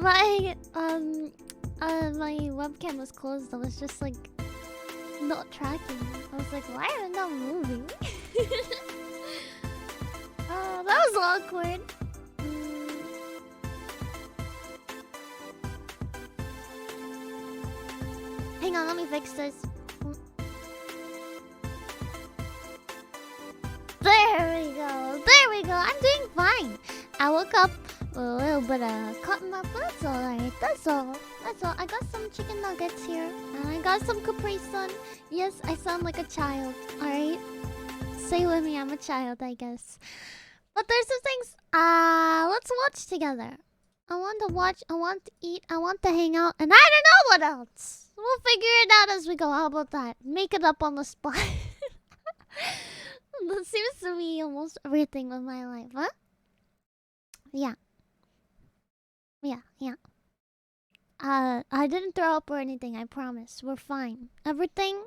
My webcam was closed. I was just like not tracking. I was like, why am I not moving? Oh, that was awkward. Hang on, let me fix this. There we go. There we go. I'm doing fine. I woke up with a little bit of cotton mouth, but that's alright. That's all. That's all. I got some chicken nuggets here. And I got some Capri Sun. Yes, I sound like a child. Alright? Stay with me. I'm a child, I guess. But there's some things. Let's watch together. I want to watch. I want to eat. I want to hang out. And I don't know what else. We'll figure it out as we go. How about that? Make it up on the spot. That seems to be almost everything with my life, huh? Yeah. I didn't throw up or anything, I promise. We're fine. Everything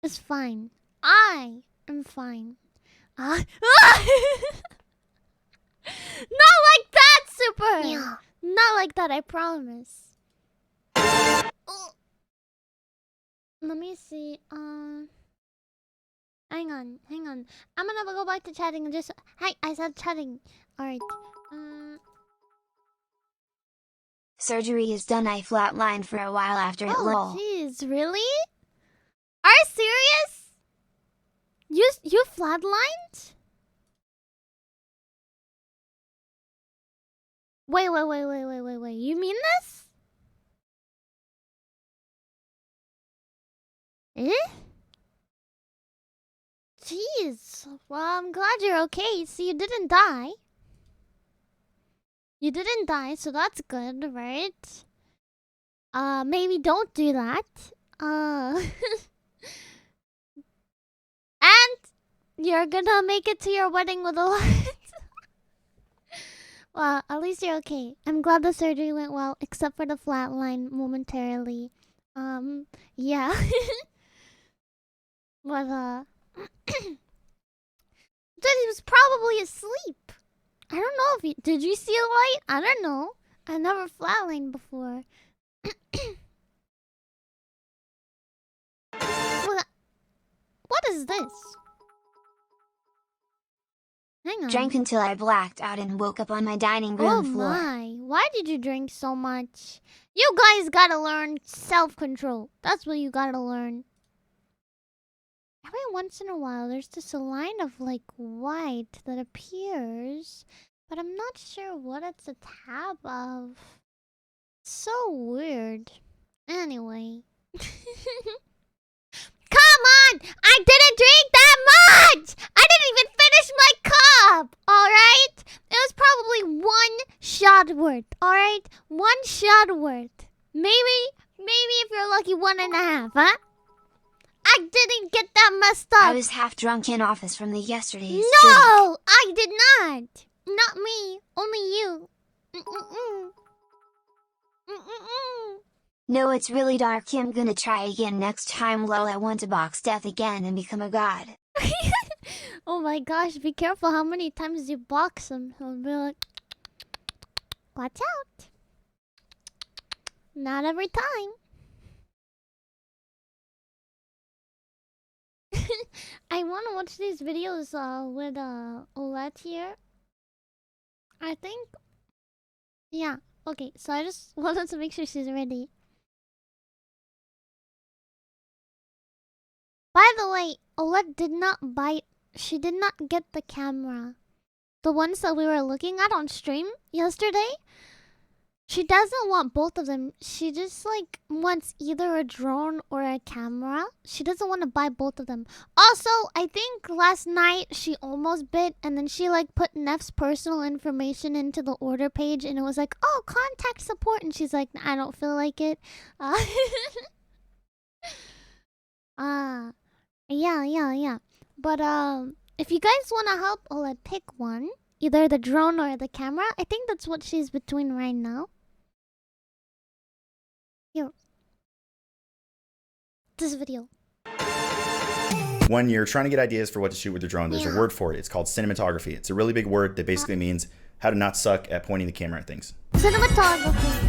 is fine. I am fine. Not like that, Super! Yeah. Not like that, I promise. Let me see, Hang on. I'm gonna go back to chatting and just... Hi, I said chatting. Alright. Surgery is done. I flatlined for a while after it. Lol. Oh, jeez, really? Are you serious? You flatlined? Wait. You mean this? Eh? Jeez. Well, I'm glad you're okay. See, you didn't die. You didn't die, so that's good, right? Maybe don't do that. And you're gonna make it to your wedding with a lot. Well, at least you're okay. I'm glad the surgery went well, except for the flatline momentarily. Yeah. But, he was probably asleep. I don't know if he... Did you see a light? I don't know. I never flatlined before. What is this? Hang on. Drank until I blacked out and woke up on my dining room floor. Oh my. Why did you drink so much? You guys gotta learn self-control. That's what you gotta learn. Every once in a while, there's just a line of, like, white that appears, but I'm not sure what it's a tab of. So weird. Anyway. Come on! I didn't drink that much! I didn't even finish my cup! Alright? It was probably one shot worth, alright? One shot worth. Maybe if you're lucky, 1.5, huh? I didn't get that messed up. I was half drunk in office from the yesterday's No, drink. I did not. Not me. Only you. No, it's really dark. I'm gonna try again next time. Lol, I want to box death again and become a god. Oh my gosh, be careful how many times you box him. He'll be like, watch out. Not every time. I want to watch these videos with Olette here. I think... Yeah, okay, so I just wanted to make sure she's ready. By the way, Olette did not buy... She did not get the camera. The ones that we were looking at on stream yesterday. She doesn't want both of them. She just, like, wants either a drone or a camera. She doesn't want to buy both of them. Also, I think last night she almost bid, and then she, like, put Neff's personal information into the order page, and it was like, oh, contact support. And she's like, I don't feel like it. Yeah. But, if you guys want to help Olette pick one, either the drone or the camera, I think that's what she's between right now. Here. This video. When you're trying to get ideas for what to shoot with your drone, there's a word for it. It's called cinematography. It's a really big word that basically means how to not suck at pointing the camera at things. Cinematography.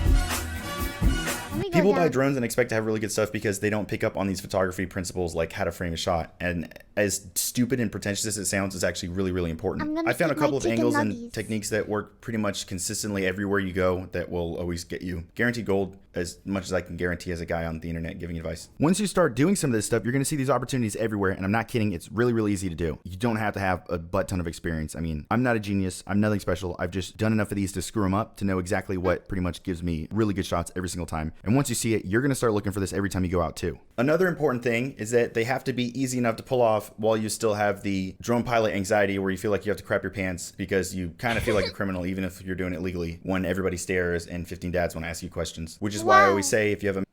Let me go People buy down. drones and expect to have really good stuff because they don't pick up on these photography principles like how to frame a shot. And as stupid and pretentious as it sounds, it's actually really, really important. I found a couple of angles and techniques that work pretty much consistently everywhere you go that will always get you guaranteed gold, as much as I can guarantee as a guy on the internet giving advice. Once you start doing some of this stuff, you're going to see these opportunities everywhere. And I'm not kidding. It's really, really easy to do. You don't have to have a butt ton of experience. I mean, I'm not a genius. I'm nothing special. I've just done enough of these to screw them up to know exactly what pretty much gives me really good shots every single time. And once you see it, you're going to start looking for this every time you go out too. Another important thing is that they have to be easy enough to pull off while you still have the drone pilot anxiety where you feel like you have to crap your pants because you kind of feel like a criminal even if you're doing it legally when everybody stares and 15 dads want to ask you questions. Which is why I always say if you have a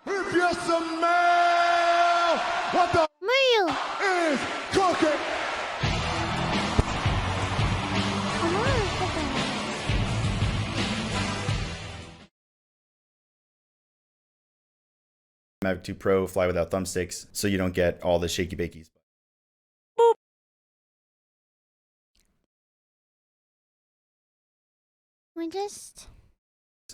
If you smell what the Mario. is cooking, Mavic 2 Pro fly without thumbsticks so you don't get all the shaky bakies.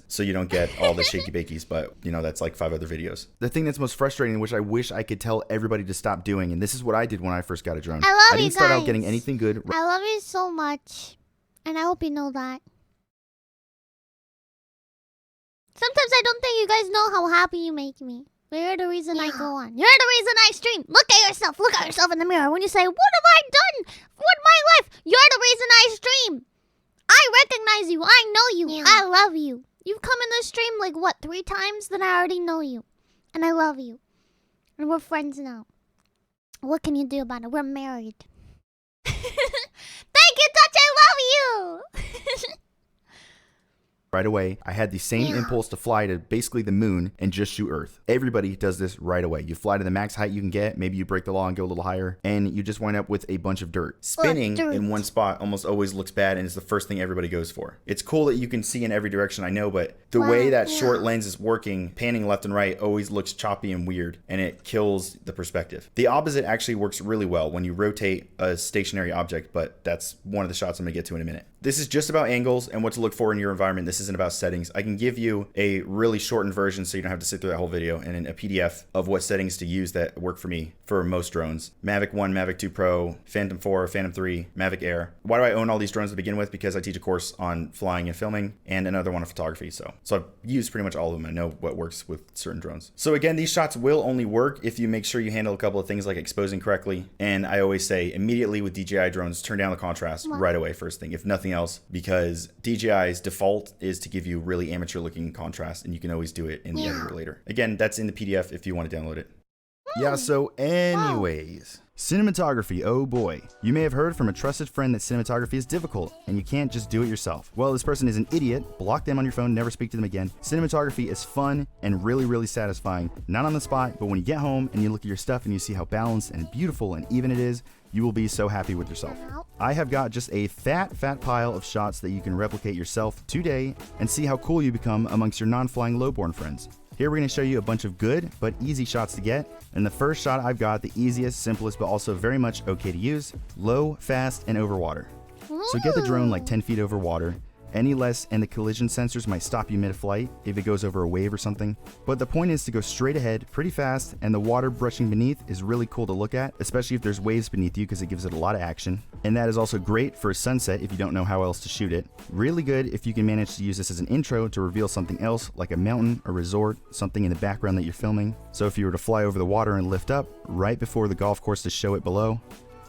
So you don't get all the shaky bakies, but you know, that's like 5 other videos. The thing that's most frustrating, which I wish I could tell everybody to stop doing, and this is what I did when I first got a drone. I didn't start out getting anything good. I love you so much. And I hope you know that. Sometimes I don't think you guys know how happy you make me. But you're the reason I go on. You're the reason I stream. Look at yourself. Look at yourself in the mirror. When you say, what have I done with my life? You're the reason I stream. I recognize you. I know you. I love you. You've come in the stream like, what, 3 times? Then I already know you. And I love you. And we're friends now. What can you do about it? We're married. Thank you, Touch. I love you. Right away, I had the same impulse to fly to basically the moon and just shoot Earth. Everybody does this right away. You fly to the max height you can get, maybe you break the law and go a little higher, and you just wind up with a bunch of dirt. Spinning in one spot almost always looks bad and is the first thing everybody goes for. It's cool that you can see in every direction, I know, but the way that short lens is working, panning left and right, always looks choppy and weird, and it kills the perspective. The opposite actually works really well when you rotate a stationary object, but that's one of the shots I'm gonna get to in a minute. This is just about angles and what to look for in your environment. This isn't about settings. I can give you a really shortened version so you don't have to sit through that whole video and a PDF of what settings to use that work for me for most drones. Mavic 1, Mavic 2 Pro, Phantom 4, Phantom 3, Mavic Air. Why do I own all these drones to begin with? Because I teach a course on flying and filming and another one on photography. So I've used pretty much all of them. I know what works with certain drones. So again, these shots will only work if you make sure you handle a couple of things like exposing correctly. And I always say immediately with DJI drones, turn down the contrast right away first thing, if nothing else, because DJI's default is to give you really amateur looking contrast and you can always do it in the editor later. Again, that's in the PDF if you want to download it. Yeah, so anyways, cinematography, oh boy. You may have heard from a trusted friend that cinematography is difficult and you can't just do it yourself. Well, this person is an idiot. Block them on your phone, never speak to them again. Cinematography is fun and really, really satisfying. Not on the spot, but when you get home and you look at your stuff and you see how balanced and beautiful and even it is, you will be so happy with yourself. I have got just a fat pile of shots that you can replicate yourself today and see how cool you become amongst your non-flying lowborn friends. Here we're going to show you a bunch of good but easy shots to get. And the first shot I've got, the easiest, simplest, but also very much okay to use, low, fast, and over water. So get the drone like 10 feet over water. Any less and the collision sensors might stop you mid-flight if it goes over a wave or something. But the point is to go straight ahead pretty fast, and the water brushing beneath is really cool to look at, especially if there's waves beneath you because it gives it a lot of action. And that is also great for a sunset if you don't know how else to shoot it. Really good if you can manage to use this as an intro to reveal something else like a mountain, a resort, something in the background that you're filming. So if you were to fly over the water and lift up right before the golf course to show it below.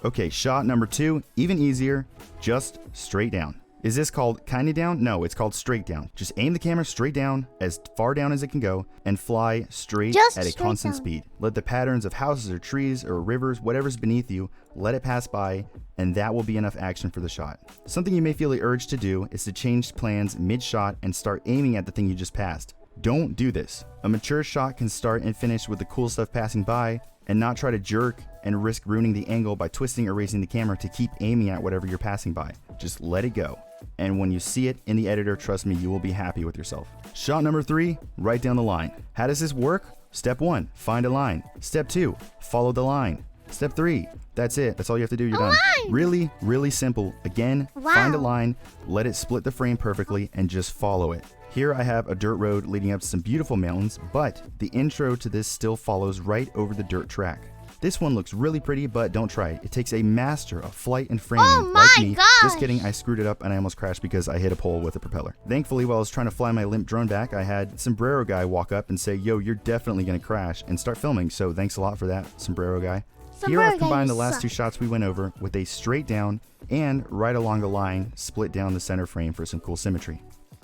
Okay, shot number 2, even easier, just straight down. Is this called kinda down? No, it's called straight down. Just aim the camera straight down, as far down as it can go, and fly straight at a constant speed. Let the patterns of houses or trees or rivers, whatever's beneath you, let it pass by, and that will be enough action for the shot. Something you may feel the urge to do is to change plans mid-shot and start aiming at the thing you just passed. Don't do this. A mature shot can start and finish with the cool stuff passing by, and not try to jerk and risk ruining the angle by twisting or raising the camera to keep aiming at whatever you're passing by. Just let it go. And when you see it in the editor, trust me, you will be happy with yourself. Shot number 3, right down the line. How does this work? Step 1, find a line. Step 2, follow the line. Step 3, that's it. That's all you have to do. You're A done. line! Really, really simple. Again, Wow. find a line, let it split the frame perfectly, and just follow it. Here I have a dirt road leading up to some beautiful mountains, but the intro to this still follows right over the dirt track. This one looks really pretty, but don't try it. It takes a master of flight and framing, Oh my like me. gosh. Just kidding, I screwed it up and I almost crashed because I hit a pole with a propeller. Thankfully, while I was trying to fly my limp drone back, I had Sombrero Guy walk up and say, yo, you're definitely gonna crash, and start filming, so thanks a lot for that, Sombrero Guy. Here Sombrero I've combined Guy, the you last suck. 2 shots we went over with a straight down and right along the line, split down the center frame for some cool symmetry.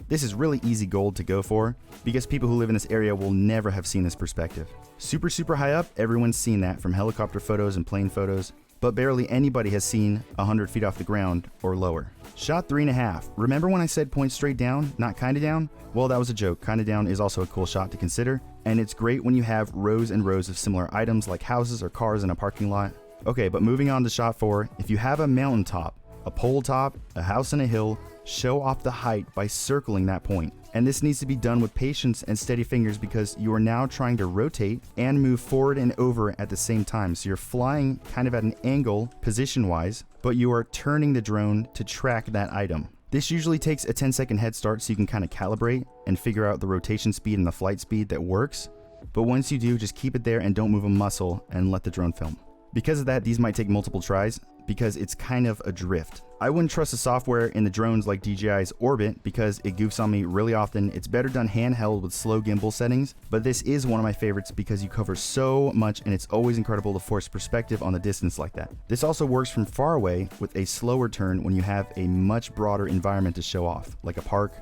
This is really easy gold to go for because people who live in this area will never have seen this perspective. Super, super high up, everyone's seen that from helicopter photos and plane photos, but barely anybody has seen 100 feet off the ground or lower. Shot 3.5. Remember when I said point straight down, not kinda down? Well, that was a joke. Kinda down is also a cool shot to consider, and it's great when you have rows and rows of similar items like houses or cars in a parking lot. Okay, but moving on to shot 4, if you have a mountaintop, a pole top, a house and a hill, show off the height by circling that point. And this needs to be done with patience and steady fingers because you are now trying to rotate and move forward and over at the same time. So you're flying kind of at an angle position-wise, but you are turning the drone to track that item. This usually takes a 10-second head start so you can kind of calibrate and figure out the rotation speed and the flight speed that works. But once you do, just keep it there and don't move a muscle and let the drone film. Because of that, these might take multiple tries because it's kind of adrift. I wouldn't trust the software in the drones like DJI's Orbit because it goofs on me really often. It's better done handheld with slow gimbal settings, but this is one of my favorites because you cover so much and it's always incredible to force perspective on the distance like that. This also works from far away with a slower turn when you have a much broader environment to show off, like a park.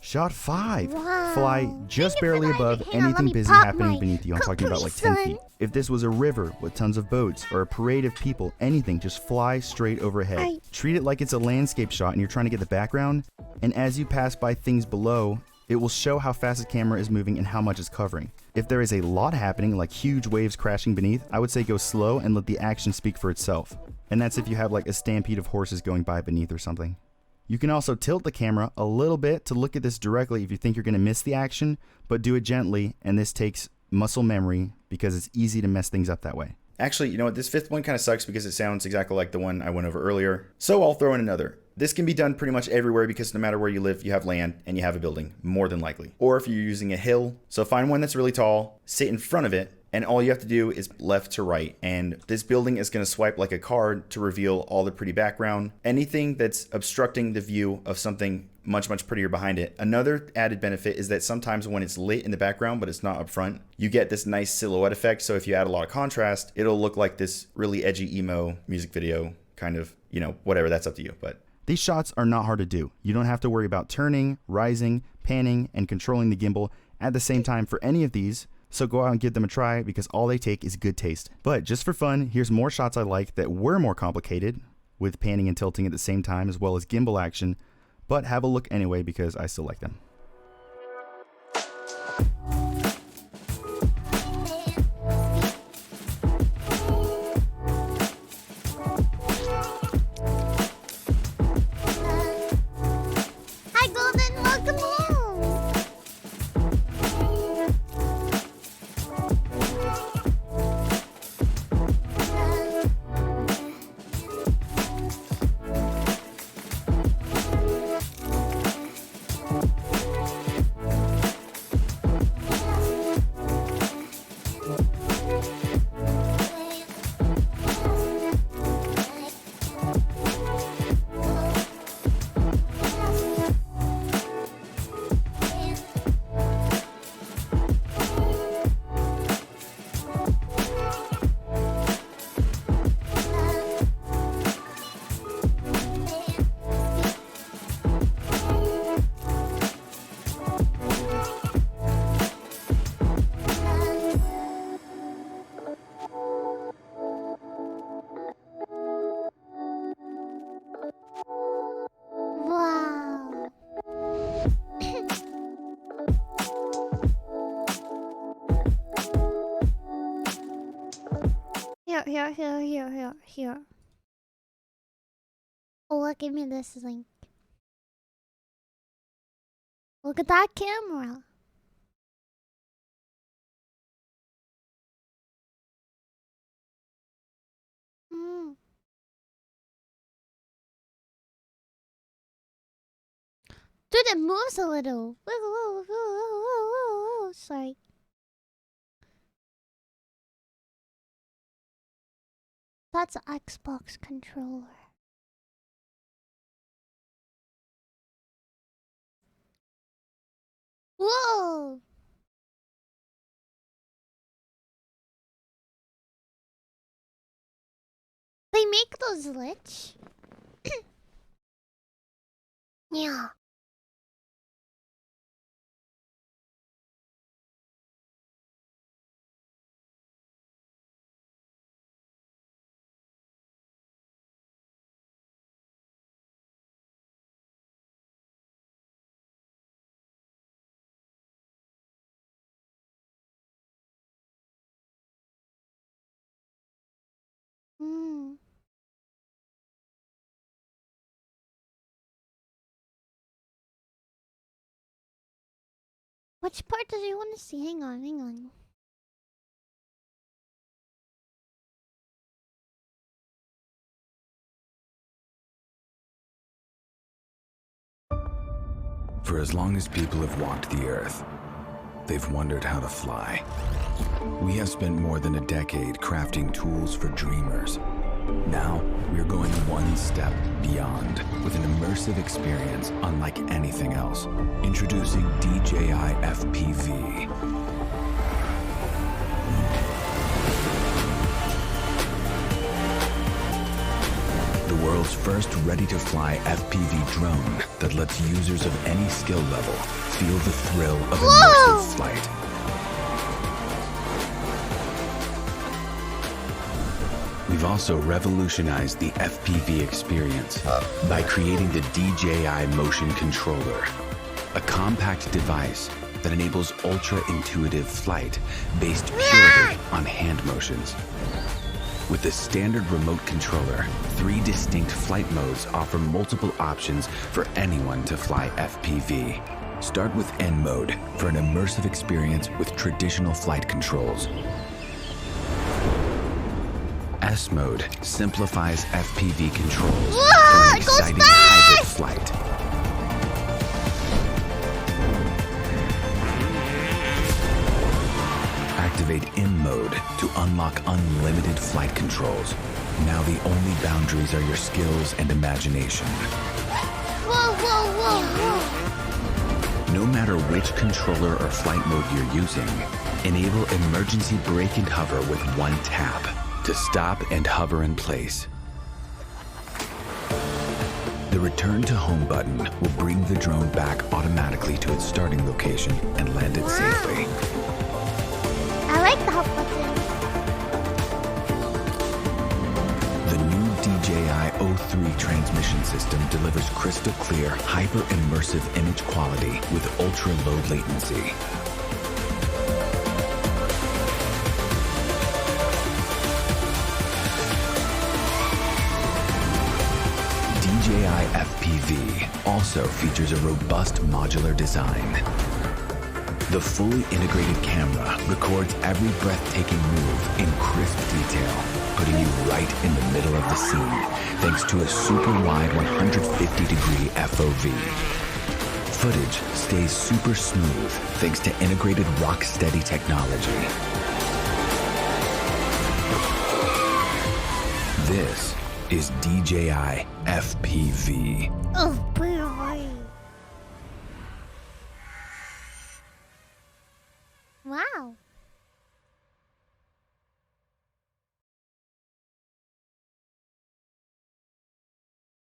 Shot 5. Wow. Fly just Thank you for barely that. above Hang on, let anything me busy pop happening my beneath you. I'm talking about like Capri 10 Sun. feet. If this was a river with tons of boats or a parade of people, anything, just fly straight overhead. Right. Treat it like it's a landscape shot and you're trying to get the background, and as you pass by things below, it will show how fast the camera is moving and how much it's covering. If there is a lot happening, like huge waves crashing beneath, I would say go slow and let the action speak for itself. And that's if you have like a stampede of horses going by beneath or something. You can also tilt the camera a little bit to look at this directly if you think you're going to miss the action, but do it gently, and this takes muscle memory because it's easy to mess things up that way. Actually, you know what? This 5th one kind of sucks because it sounds exactly like the one I went over earlier. So I'll throw in another. This can be done pretty much everywhere because no matter where you live, you have land and you have a building, more than likely. Or if you're using a hill, so find one that's really tall, sit in front of it, and all you have to do is left to right. And this building is going to swipe like a card to reveal all the pretty background. Anything that's obstructing the view of something much, much prettier behind it. Another added benefit is that sometimes when it's lit in the background, but it's not up front, you get this nice silhouette effect. So if you add a lot of contrast, it'll look like this really edgy emo music video kind of, you know, whatever, that's up to you. But these shots are not hard to do. You don't have to worry about turning, rising, panning, and controlling the gimbal at the same time for any of these. So go out and give them a try because all they take is good taste. But just for fun, here's more shots I like that were more complicated with panning and tilting at the same time as well as gimbal action, but have a look anyway because I still like them. Hi, Golden. Welcome home. Wow. Here. Oh, look, give me this link. Look at that camera. Mm. Dude, it moves a little. Sorry. That's an Xbox controller. Whoa! They make those lich? Yeah. Hmm. Which part does you want to see? Hang on, hang on. For as long as people have walked the earth, they've wondered how to fly. We have spent more than a decade crafting tools for dreamers. Now, we're going one step beyond with an immersive experience unlike anything else. Introducing DJI FPV. The world's first ready-to-fly FPV drone that lets users of any skill level feel the thrill of immersive flight. We've also revolutionized the FPV experience by creating the DJI Motion Controller, a compact device that enables ultra-intuitive flight based purely on hand motions. With the standard remote controller, 3 distinct flight modes offer multiple options for anyone to fly FPV. Start with N mode for an immersive experience with traditional flight controls. S mode simplifies FPV controls for an exciting hybrid flight. Activate M mode to unlock unlimited flight controls. Now the only boundaries are your skills and imagination. Whoa, whoa, whoa, whoa. No matter which controller or flight mode you're using, enable emergency brake and hover with one tap to stop and hover in place. The return to home button will bring the drone back automatically to its starting location and land it safely. I like the hot button. The new DJI O3 transmission system delivers crystal clear, hyper-immersive image quality with ultra-low latency. DJI FPV also features a robust modular design. The fully integrated camera records every breathtaking move in crisp detail, putting you right in the middle of the scene, thanks to a super wide 150-degree FOV. Footage stays super smooth thanks to integrated rock-steady technology. This is DJI FPV. Oh, boy. Wow.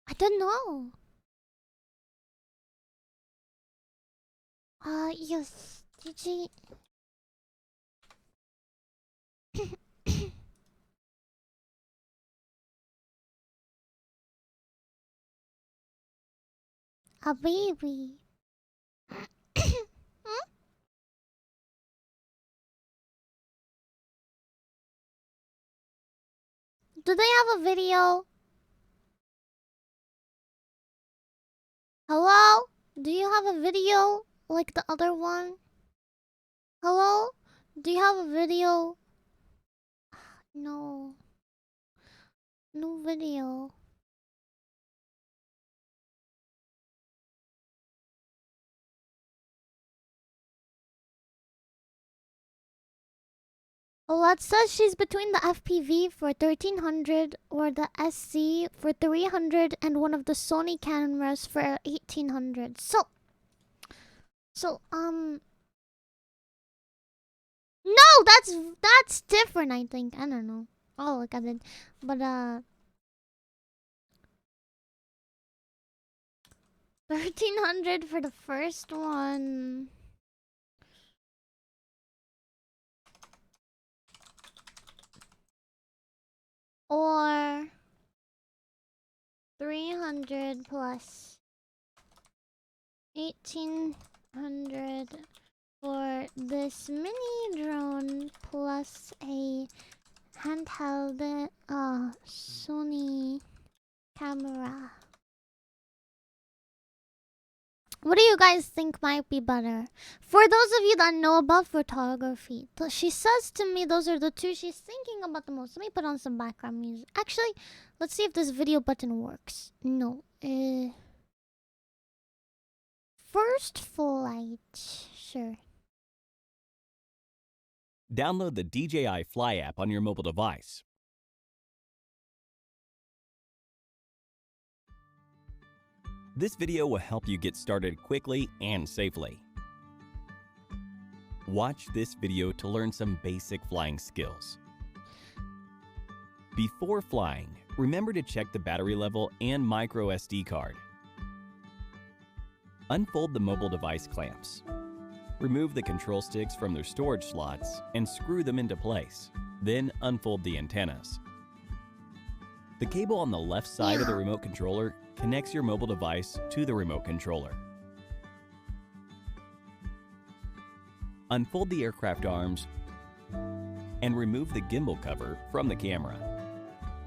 I don't know. Yes. DJ. A baby. Hmm? Do they have a video? Hello? Do you have a video like the other one? Hello? Do you have a video? No. New video. Well, it says she's between the FPV for 1300 or the SC for 300 and one of the Sony cameras for 1800. So, no, that's different, I think. I don't know. Oh, look at it. But, 1300 for the first one. Or 300 plus 1800 for this mini drone plus a handheld Sony camera. What do you guys think might be better? For those of you that know about photography, she says to me those are the two she's thinking about the most. Let me put on some background music. Actually, let's see if this video button works. No. First flight. Sure. Download the DJI Fly app on your mobile device. This video will help you get started quickly and safely. Watch this video to learn some basic flying skills. Before flying, remember to check the battery level and micro SD card. Unfold the mobile device clamps. Remove the control sticks from their storage slots and screw them into place. Then unfold the antennas. The cable on the left side of the remote controller connects your mobile device to the remote controller. Unfold the aircraft arms and remove the gimbal cover from the camera.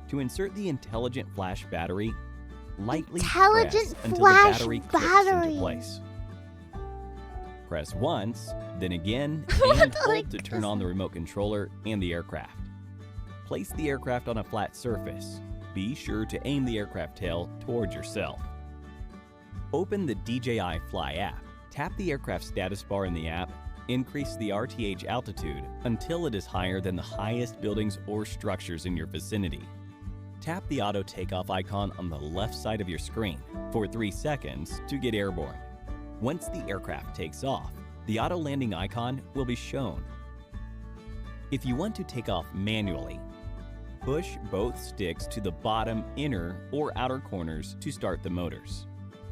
To insert the intelligent flash battery, lightly press until the battery clicks into place. Press once, then again, and hold to turn on the remote controller and the aircraft. Place the aircraft on a flat surface. Be sure to aim the aircraft tail towards yourself. Open the DJI Fly app. Tap the aircraft status bar in the app. Increase the RTH altitude until it is higher than the highest buildings or structures in your vicinity. Tap the auto takeoff icon on the left side of your screen for 3 seconds to get airborne. Once the aircraft takes off, the auto landing icon will be shown. If you want to take off manually, push both sticks to the bottom inner or outer corners to start the motors.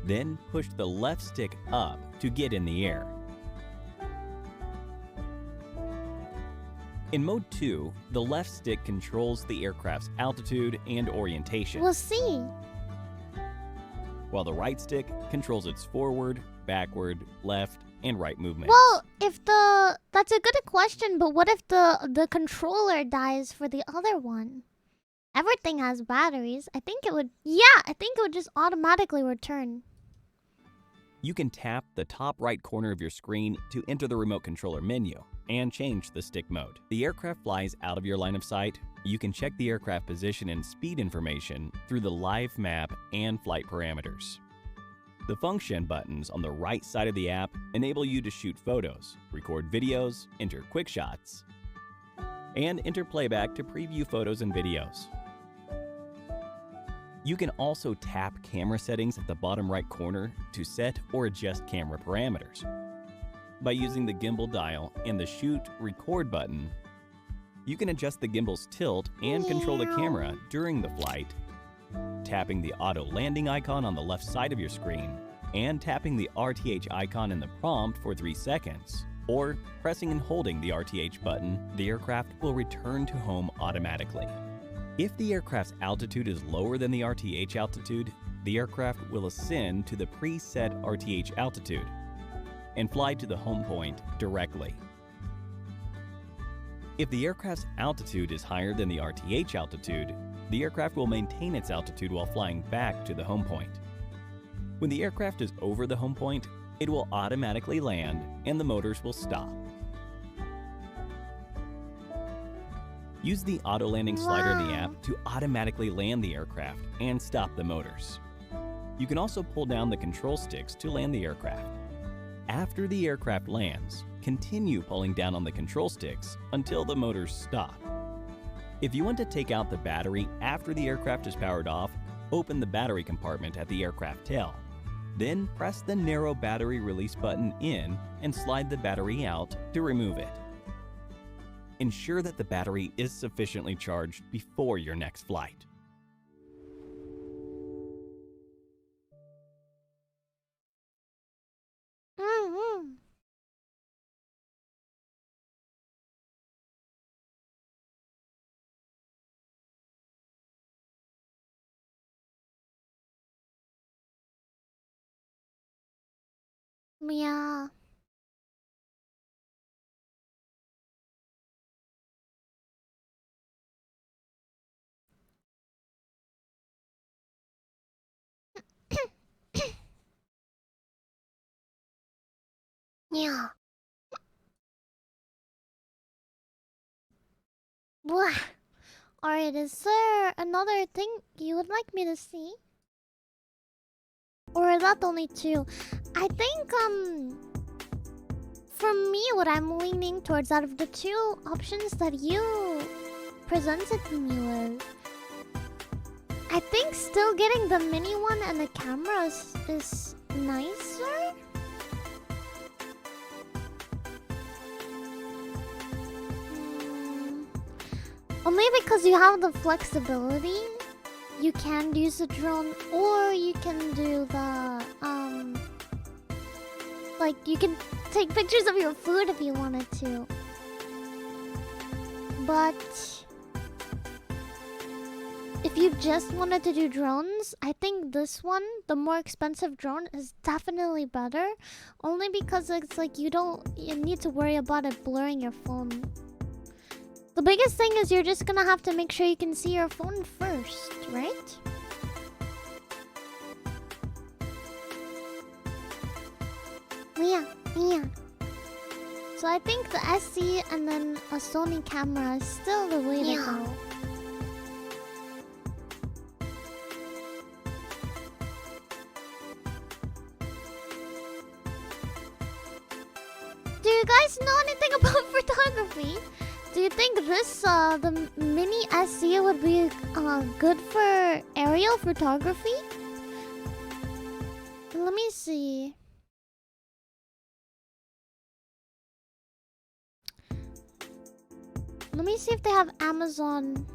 Then push the left stick up to get in the air. In Mode 2, the left stick controls the aircraft's altitude and orientation. We'll see. While the right stick controls its forward, backward, left, and right movements. Well, that's a good question, but what if the controller dies for the other one? Everything has batteries. I think it would just automatically return. You can tap the top right corner of your screen to enter the remote controller menu and change the stick mode. The aircraft flies out of your line of sight. You can check the aircraft position and speed information through the live map and flight parameters. The function buttons on the right side of the app enable you to shoot photos, record videos, enter quick shots, and enter playback to preview photos and videos. You can also tap camera settings at the bottom right corner to set or adjust camera parameters. By using the gimbal dial and the shoot record button, you can adjust the gimbal's tilt and control the camera during the flight, tapping the auto landing icon on the left side of your screen, and tapping the RTH icon in the prompt for 3 seconds, or pressing and holding the RTH button, the aircraft will return to home automatically. If the aircraft's altitude is lower than the RTH altitude, the aircraft will ascend to the preset RTH altitude and fly to the home point directly. If the aircraft's altitude is higher than the RTH altitude, the aircraft will maintain its altitude while flying back to the home point. When the aircraft is over the home point, it will automatically land and the motors will stop. Use the auto landing slider in the app to automatically land the aircraft and stop the motors. You can also pull down the control sticks to land the aircraft. After the aircraft lands, continue pulling down on the control sticks until the motors stop. If you want to take out the battery after the aircraft is powered off, open the battery compartment at the aircraft tail. Then press the narrow battery release button in and slide the battery out to remove it. Ensure that the battery is sufficiently charged before your next flight. Yeah. Yeah. Blah. Alright, is there another thing you would like me to see? Or is that only two? I think, for me, what I'm leaning towards out of the two options that you presented to me was, I think still getting the mini one and the camera is nicer. Only because you have the flexibility. You can use the drone, or you can do the like you can take pictures of your food if you wanted to. But if you just wanted to do drones, I think this one, the more expensive drone, is definitely better. Only because it's like you need to worry about it blurring your phone. The biggest thing is you're just gonna have to make sure you can see your phone first, right? Yeah. So I think the SE and then a Sony camera is still the way to go. Do you guys know anything about photography? Do you think this, the mini SE would be good for aerial photography? Let me see. Let me see if they have Amazon.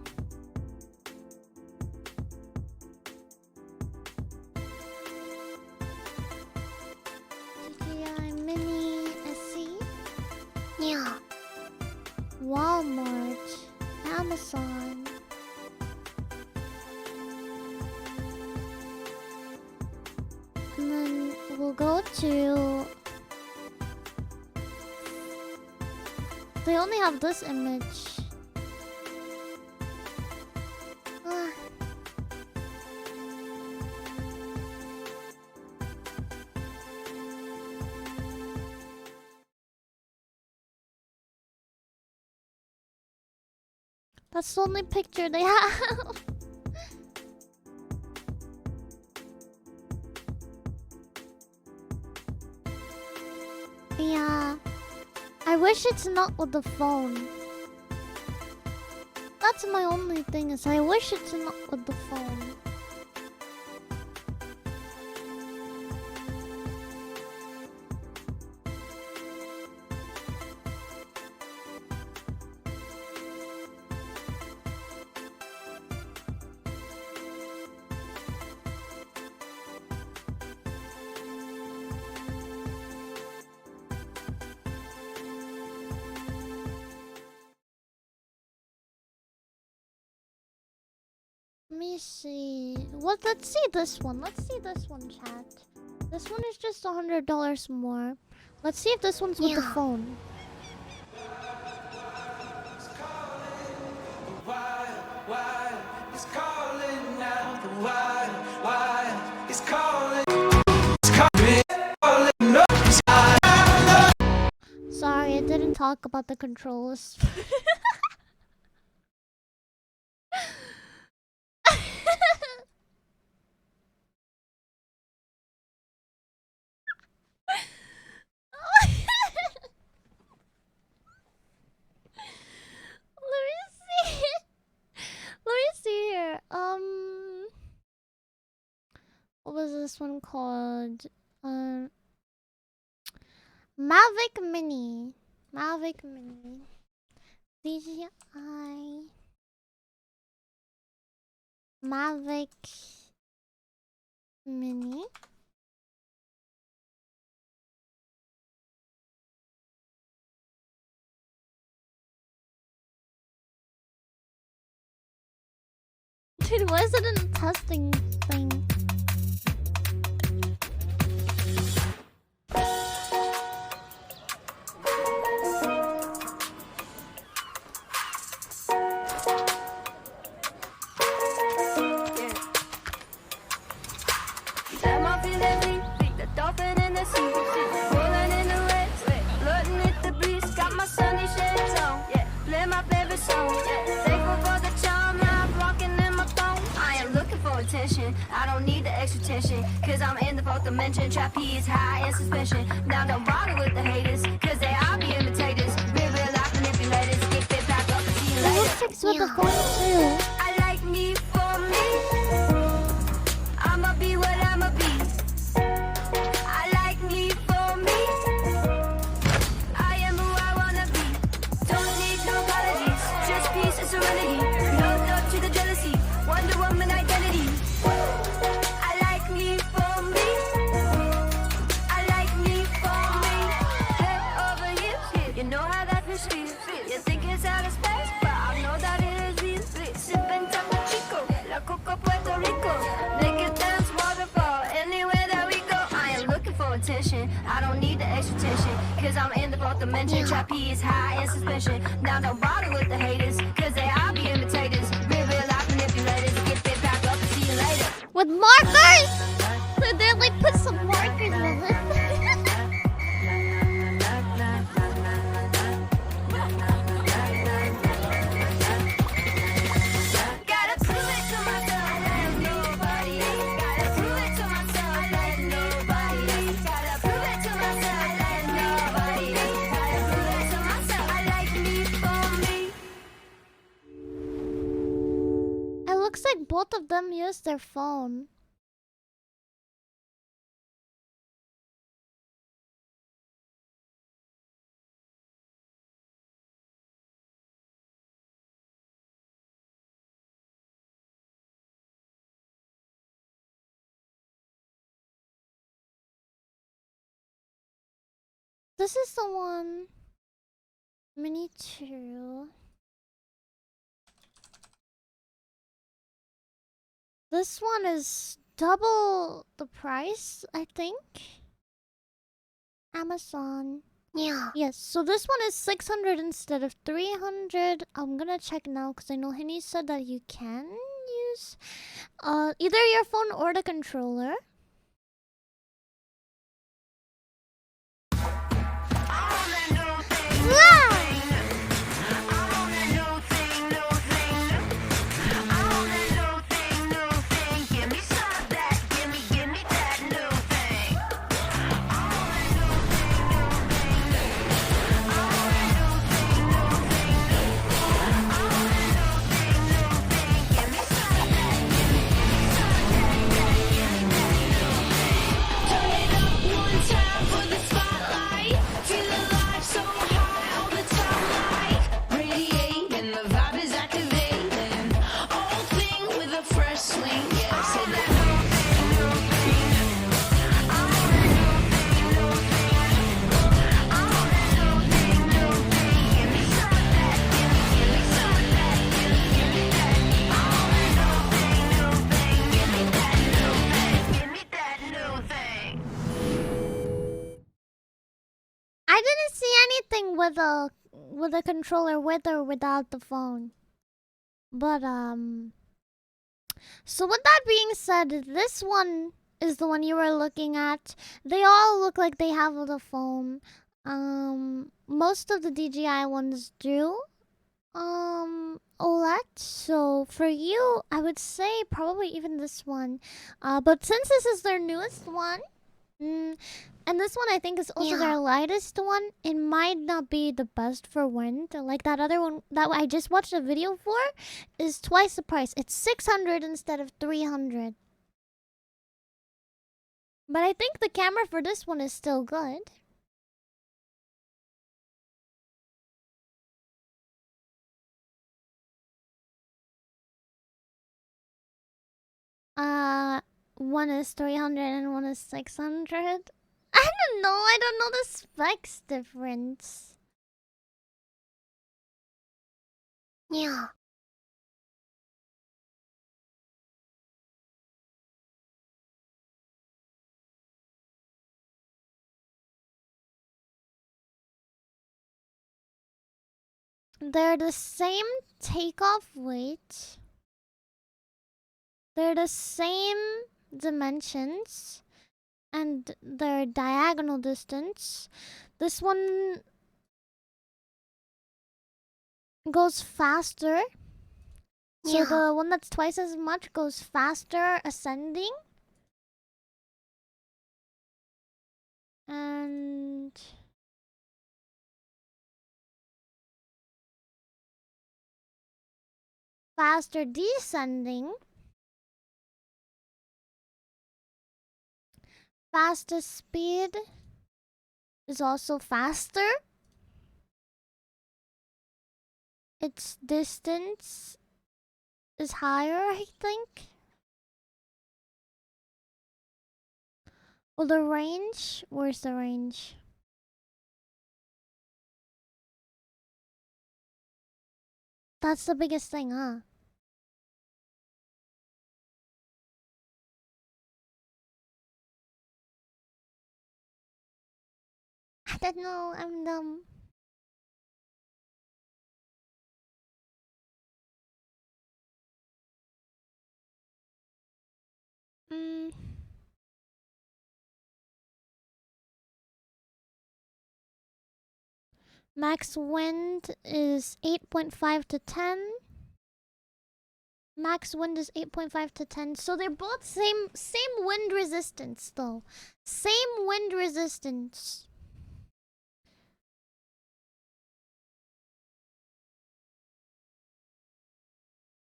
DJI Mini SE? Yeah. Walmart, Amazon. And then we'll go to... They only have this image. That's the only picture they have. Yeah. I wish it's not with the phone. That's my only thing, is I wish it's not with the phone. Let me see. Let's see this one. Let's see this one, chat. This one is just $100 more. Let's see if this one's with the phone. Sorry, I didn't talk about the controllers. this one called Mavic Mini. Mavic Mini. DJI Mavic Mini. Dude, why is it in a testing thing? I don't need the extra tension, cause I'm in the fourth dimension. Trapeze high in suspension. Now don't bother with the haters, cause they all be imitators. Real life manipulators. Get fit back up and see you later. With the phone too. I like me for me. I'ma be what I'ma be. I like me for me. I am who I wanna be. Don't need no apologies, just peace and serenity. No love to the jealousy. Wonder Woman identity. I like me for me. I like me for me. Head over heels, you know how that fish feels. You think it's out of space, but I know that it is real. Sipping Taco Chico, La Coco Puerto Rico. Naked dance waterfall, anywhere that we go. I am looking for attention. I don't need the extra tension, cause I'm in the fourth dimension. Trapeze high in suspension. Now don't bother with the haters, cause they all be imitators. Real life manipulators. Get fit back up and see you later. With markers! So they like put some markers with it. Gotta prove it to myself like nobody. Gotta prove it to myself like nobody. Gotta prove it to myself like nobody. Gotta prove it to myself. I like me for me. It looks like both of them use their phone. This is the one. Mini 2. This one is double the price, I think. Amazon. Yeah. Yes, so this one is 600 instead of 300. I'm gonna check now because I know Henny said that you can use either your phone or the controller. I didn't see anything with a controller with or without the phone. But so with that being said, this one is the one you were looking at. They all look like they have the phone. Most of the DJI ones do. OLED. So for you, I would say probably even this one. But since this is their newest one, and this one I think is also their lightest one, it might not be the best for wind. Like that other one that I just watched a video for is twice the price. It's 600 instead of 300. But I think the camera for this one is still good. One is 300 and one is 600. I don't know. I don't know the specs difference. Yeah. They're the same takeoff weight. They're the same dimensions. And their diagonal distance. This one goes faster. So Yeah. the one that's twice as much goes faster ascending. And faster descending. Fastest speed is also faster. Its distance is higher, I think. Well, the range? Where's the range? That's the biggest thing, huh? I don't know, I'm dumb. Max wind is 8.5 to 10. Max wind is 8.5 to 10. So they're both same wind resistance though. Same wind resistance.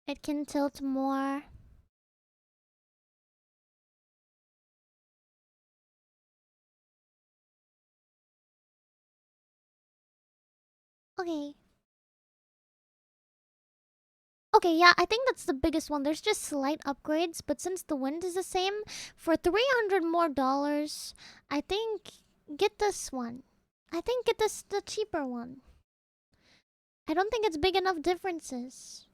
It can tilt more. Okay. Okay, yeah, I think that's the biggest one. There's just slight upgrades, but since the wind is the same, for $300 more, I think get this one. I think get this the cheaper one. I don't think it's big enough differences.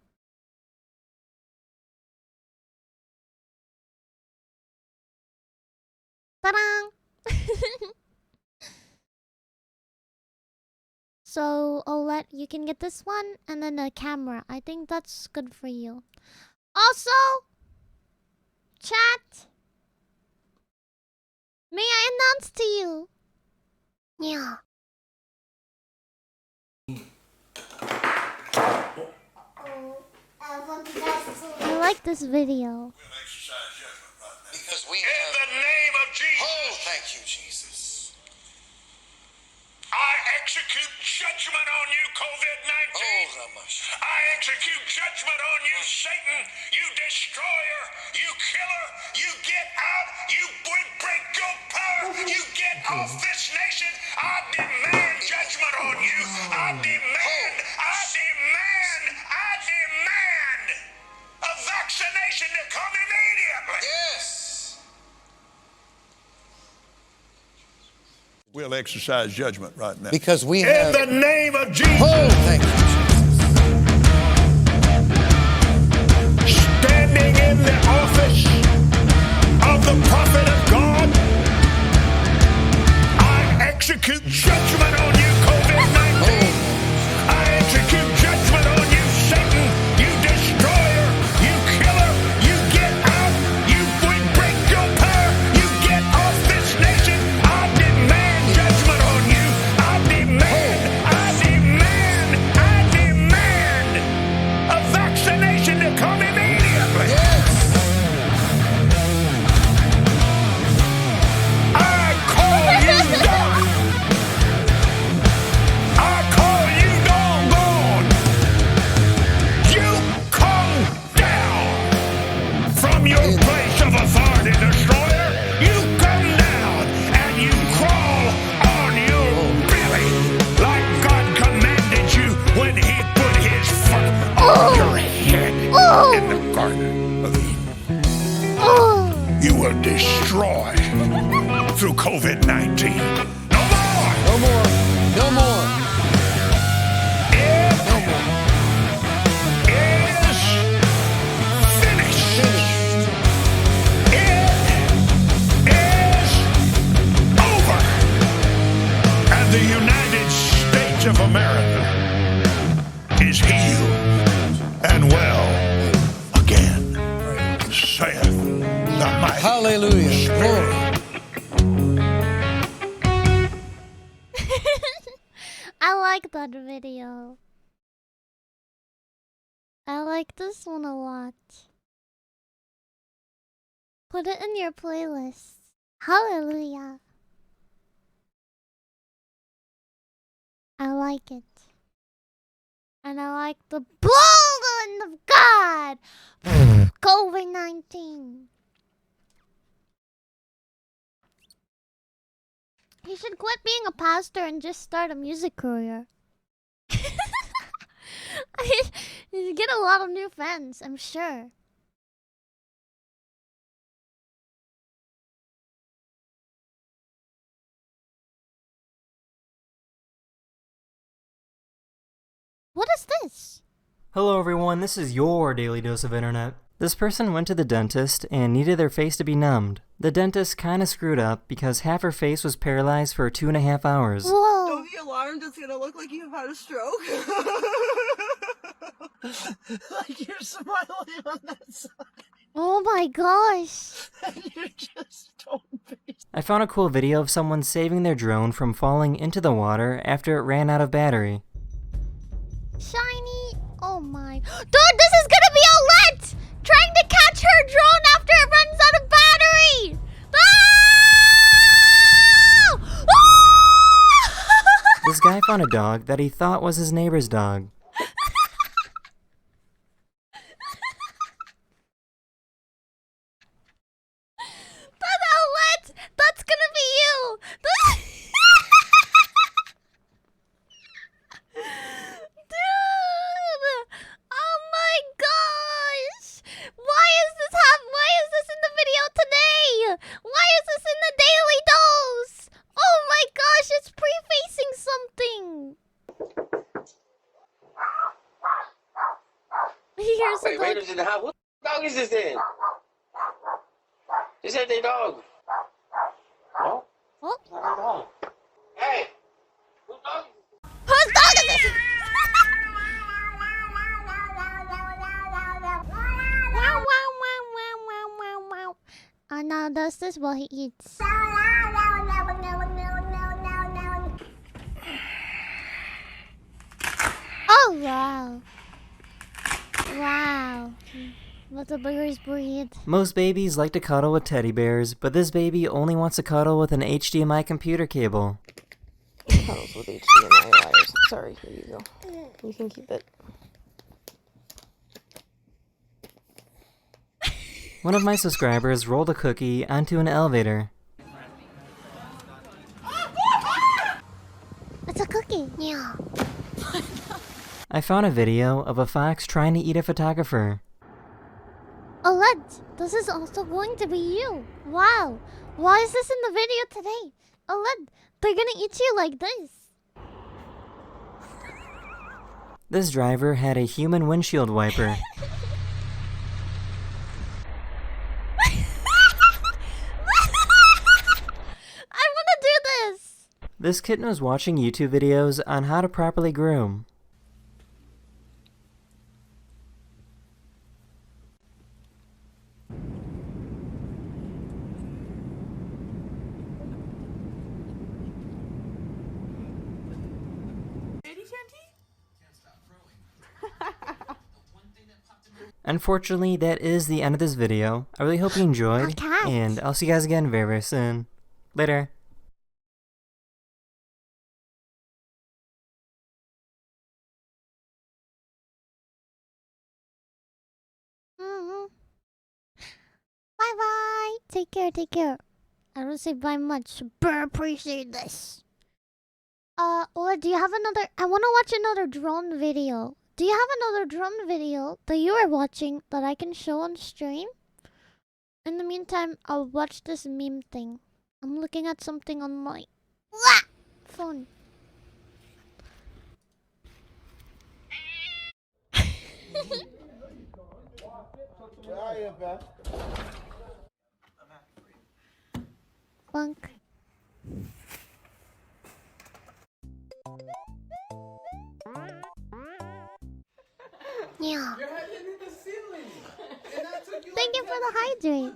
Ta-da! So, Olet, you can get this one, and then a camera. I think that's good for you. Also, chat, may I announce to you? Yeah. I like this video. Because we in the name of Jesus. Oh, thank you, Jesus. I execute judgment on you, COVID-19. I execute judgment on you, Satan, you destroyer, you killer. You get out, you break your power, you get off this nation. I demand judgment on you. I demand a vaccination to come immediately. Yes. We'll exercise judgment right now. Because we have... In the name of Jesus. Oh, thank you, Jesus. Standing in the office of the prophet of God, I execute judgment on you, COVID-19. I execute judgment on you, Satan, you destroyer, you killer. You get out, you break your power, you get off this nation. I demand judgment on you. I demand a vaccination to come immediately. I call you down. of America is healed and well again, saith the mighty. Hallelujah. Glory. I like that video. I like this one a lot. Put it in your playlist. Hallelujah. I like it. And I like the blood of God. COVID-19. He should quit being a pastor and just start a music career. He'd get a lot of new fans, I'm sure. What is this? Hello everyone, this is your daily dose of internet. This person went to the dentist and needed their face to be numbed. The dentist kinda screwed up because half her face was paralyzed for 2.5 hours. Whoa! Don't be alarmed, it's gonna look like you've had a stroke. Like you're smiling on that side. Oh my gosh! And you just don't be. I found a cool video of someone saving their drone from falling into the water after it ran out of battery. Shiny! Oh my... Dude, this is gonna be Olette! Trying to catch her drone after it runs out of battery! Ah! This guy found a dog that he thought was his neighbor's dog. That's Olette! That's gonna be you! Dude! Oh my gosh! Why is this in the video today? Why is this in the daily dose? Oh my gosh, it's prefacing something! Here's Wait, Raiders in the house. What dog is this then? This ain't their dog. No? Oh. It's not their dog. Hey! Whose dog is this? Whose dog is this? Wow, wow, wow, wow, wow, wow, wow. And now does this while he eats. Oh, wow. Wow. Let the boogers breathe. Most babies like to cuddle with teddy bears, but this baby only wants to cuddle with an HDMI computer cable. Cuddles with HDMI wires. Sorry, here you go. You can keep it. One of my subscribers rolled a cookie onto an elevator. It's a cookie. Yeah. I found a video of a fox trying to eat a photographer. Olette, this is also going to be you. Wow. Why is this in the video today? Olette, they're gonna eat you like this. This driver had a human windshield wiper. I wanna do this. This kitten was watching YouTube videos on how to properly groom. Unfortunately, that is the end of this video. I really hope you enjoyed, and I'll see you guys again very, very soon. Later. Bye-bye. Take care, take care. I don't say bye much, but I appreciate this. Ola, do you have another... I want to watch another drone video. Do you have another drone video that you are watching that I can show on stream? In the meantime, I'll watch this meme thing. I'm looking at something on my phone. Bunk. Yeah. Your head hit the ceiling. And that took you Thank you for the hydrate.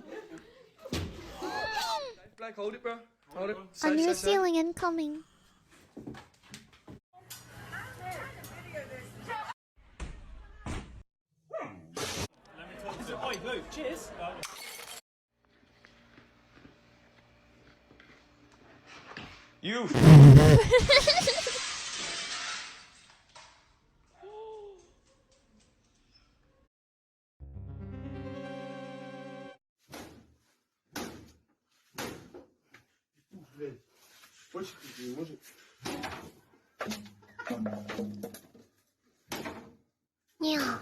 Black, hold it, bro. Hold it. A new ceiling incoming. Oi, Luke, cheers. You. Yeah.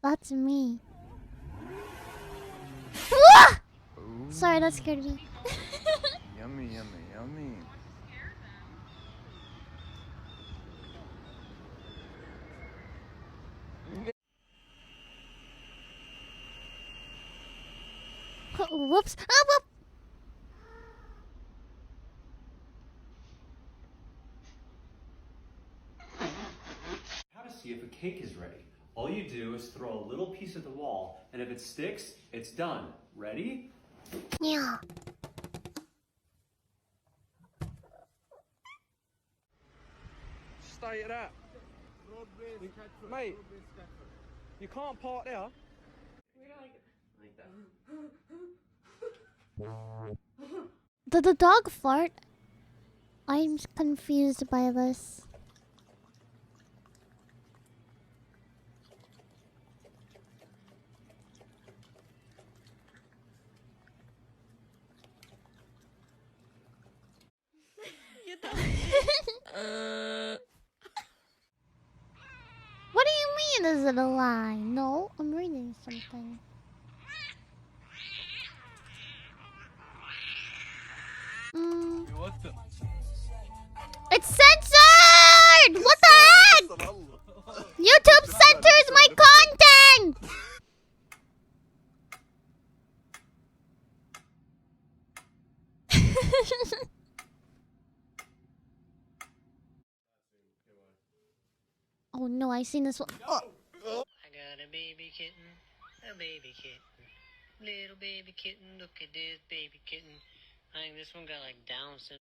That's me. Sorry, that scared me. Yummy, yummy, yummy. Whoops. Ah, whoop. How to see if a cake is ready. All you do is throw a little piece at the wall, and if it sticks, it's done. Ready? Yeah. Stay at that. Mate, you can't park there. Did the dog fart? I'm confused by this. What do you mean, is it a lie? No, I'm reading something. It's censored! What the heck? YouTube censors my content! Oh no, I seen this one. Oh. I got a baby kitten, little baby kitten. Look at this baby kitten. I think this one got like Down syndrome.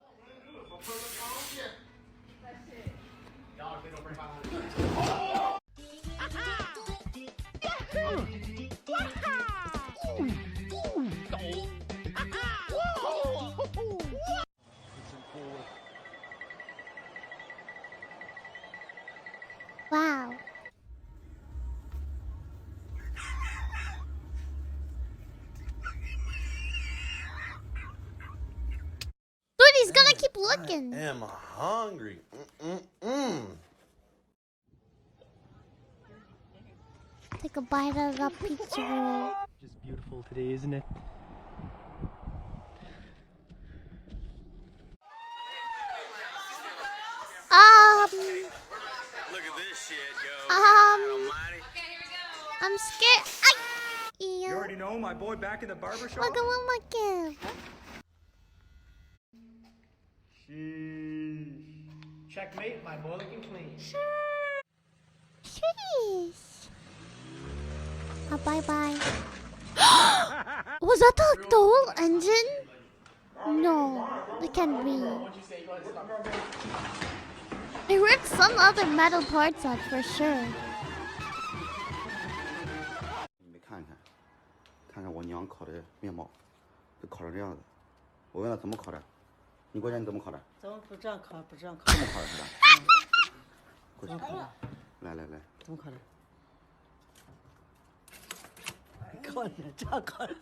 Wow. Dude, he's gonna keep looking. I am hungry. Take a bite of the pizza roll. Just beautiful today, isn't it? Look at this shit, yo. I'm scared. You already know my boy back in the barber shop? Look at him. Checkmate, my boy looking clean. Jeez. Bye-bye. Was that the whole engine? No, it can't be. They ripped some other metal parts out for sure. 你们看看，看看我娘烤的面包，都烤成这样子。我问她怎么烤的，你国家你怎么烤的？怎么不这样烤？不这样烤？这么烤的是吧？过去，来来来，怎么烤的？烤的这样烤的。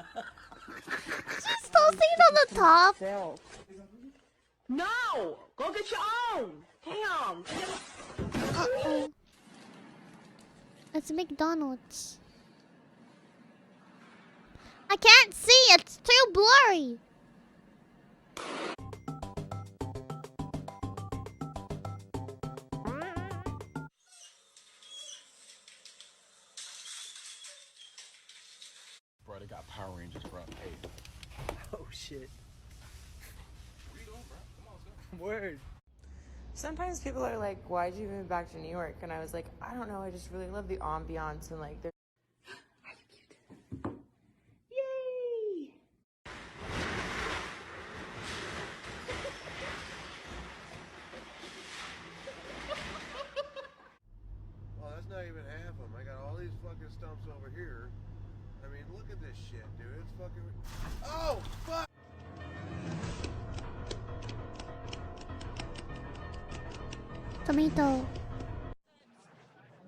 She's toasting on the top. No, go get your own. Damn. Uh-oh. It's McDonald's. I can't see. It's too blurry. Power Rangers front page. Oh shit. Word. Sometimes people are like, why'd you move back to New York? And I was like, I don't know, I just really love the ambiance and like the Yay! Well, that's not even half of them. I got all these fucking stumps over here. I mean, look at this shit, dude. It's fucking... Oh, fuck! Tomato.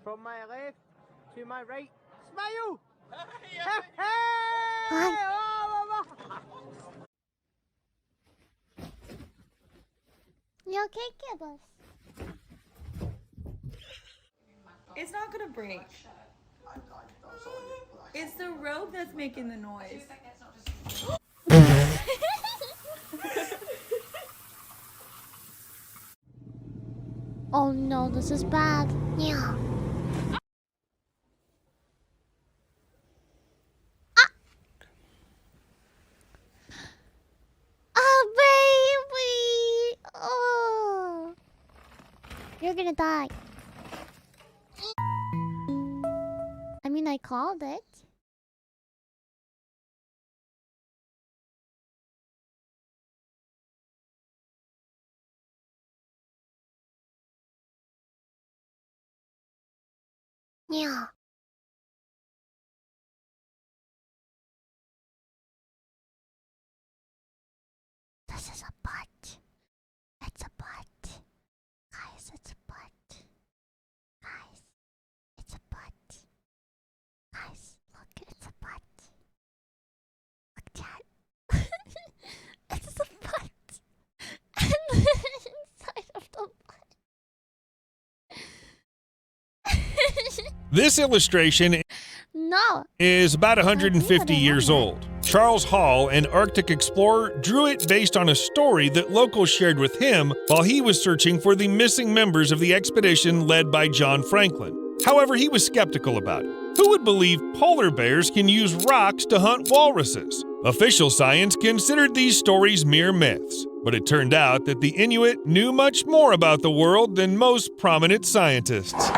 From my left to my right. Smile! Hi. You okay, Gibbous? It's not gonna break. It's the rope that's making the noise. Oh no, this is bad. Yeah. Oh, baby! Oh. You're gonna die. I mean, I called it. Yeah. This is a butt. It's a butt. Guys, it's a butt. Guys, it's a butt. Guys, look, it's a butt. Look, Dad. It's a butt. And then inside of the butt. This illustration No. is about 150 years old. Charles Hall, an Arctic explorer, drew it based on a story that locals shared with him while he was searching for the missing members of the expedition led by John Franklin. However, he was skeptical about it. Who would believe polar bears can use rocks to hunt walruses? Official science considered these stories mere myths, but it turned out that the Inuit knew much more about the world than most prominent scientists.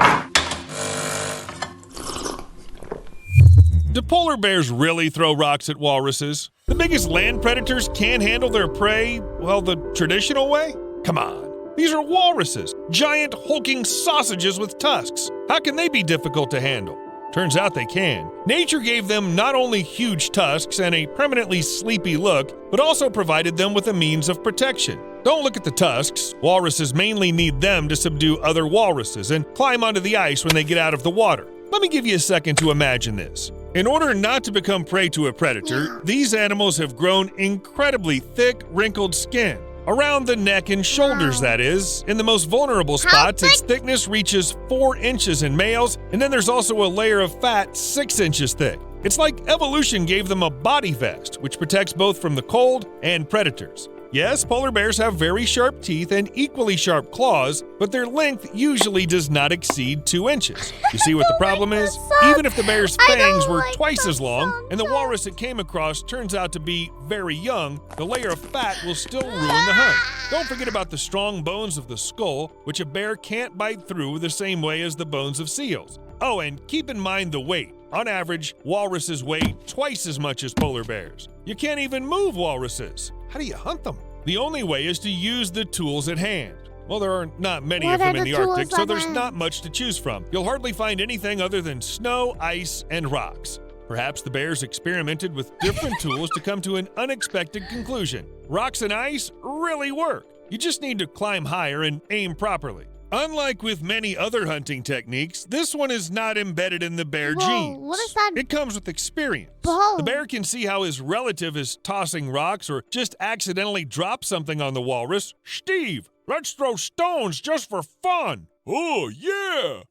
Do polar bears really throw rocks at walruses? The biggest land predators can't handle their prey, well, the traditional way? Come on. These are walruses, giant hulking sausages with tusks. How can they be difficult to handle? Turns out they can. Nature gave them not only huge tusks and a permanently sleepy look, but also provided them with a means of protection. Don't look at the tusks. Walruses mainly need them to subdue other walruses and climb onto the ice when they get out of the water. Let me give you a second to imagine this. In order not to become prey to a predator, these animals have grown incredibly thick, wrinkled skin. Around the neck and shoulders, that is. In the most vulnerable spots, its thickness reaches 4 inches in males, and then there's also a layer of fat 6 inches thick. It's like evolution gave them a body vest, which protects both from the cold and predators. Yes, polar bears have very sharp teeth and equally sharp claws, but their length usually does not exceed 2 inches. You see what the problem is? Even if the bear's fangs were twice as long, and the walrus it came across turns out to be very young, the layer of fat will still ruin the hunt. Don't forget about the strong bones of the skull, which a bear can't bite through the same way as the bones of seals. Oh, and keep in mind the weight. On average, walruses weigh twice as much as polar bears. You can't even move walruses. How do you hunt them? The only way is to use the tools at hand. Well, there are not many of them in the Arctic, so there's not much to choose from. You'll hardly find anything other than snow, ice, and rocks. Perhaps the bears experimented with different tools to come to an unexpected conclusion. Rocks and ice really work. You just need to climb higher and aim properly. Unlike with many other hunting techniques, this one is not embedded in the bear genes. What is that? It comes with experience. Ball. The bear can see how his relative is tossing rocks or just accidentally drop something on the walrus. Steve, let's throw stones just for fun. Oh, yeah.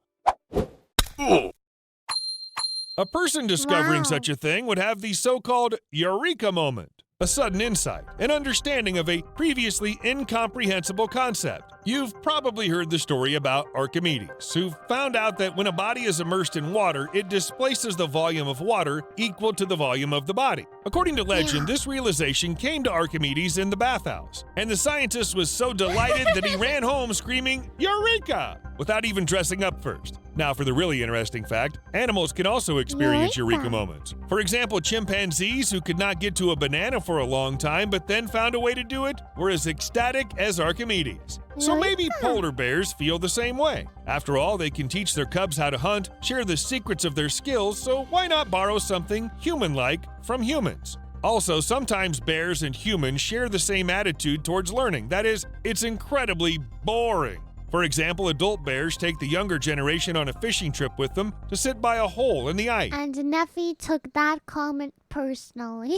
A person discovering such a thing would have the so-called eureka moment. a sudden insight, an understanding of a previously incomprehensible concept. You've probably heard the story about Archimedes, who found out that when a body is immersed in water, it displaces the volume of water equal to the volume of the body. According to legend, this realization came to Archimedes in the bathhouse, and the scientist was so delighted that he ran home screaming, "Eureka!" without even dressing up first. Now, for the really interesting fact, animals can also experience eureka moments. For example, chimpanzees who could not get to a banana for a long time but then found a way to do it were as ecstatic as Archimedes. So maybe polar bears feel the same way. After all, they can teach their cubs how to hunt, share the secrets of their skills, so why not borrow something human-like from humans? Also, sometimes bears and humans share the same attitude towards learning. That is, it's incredibly boring. For example, adult bears take the younger generation on a fishing trip with them to sit by a hole in the ice. And Neffy took that comment personally.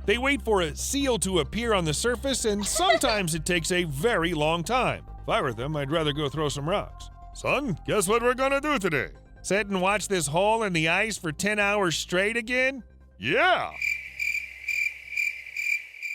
They wait for a seal to appear on the surface, and sometimes it takes a very long time. If I were them, I'd rather go throw some rocks. Son, guess what we're gonna do today? Sit and watch this hole in the ice for 10 hours straight again? Yeah!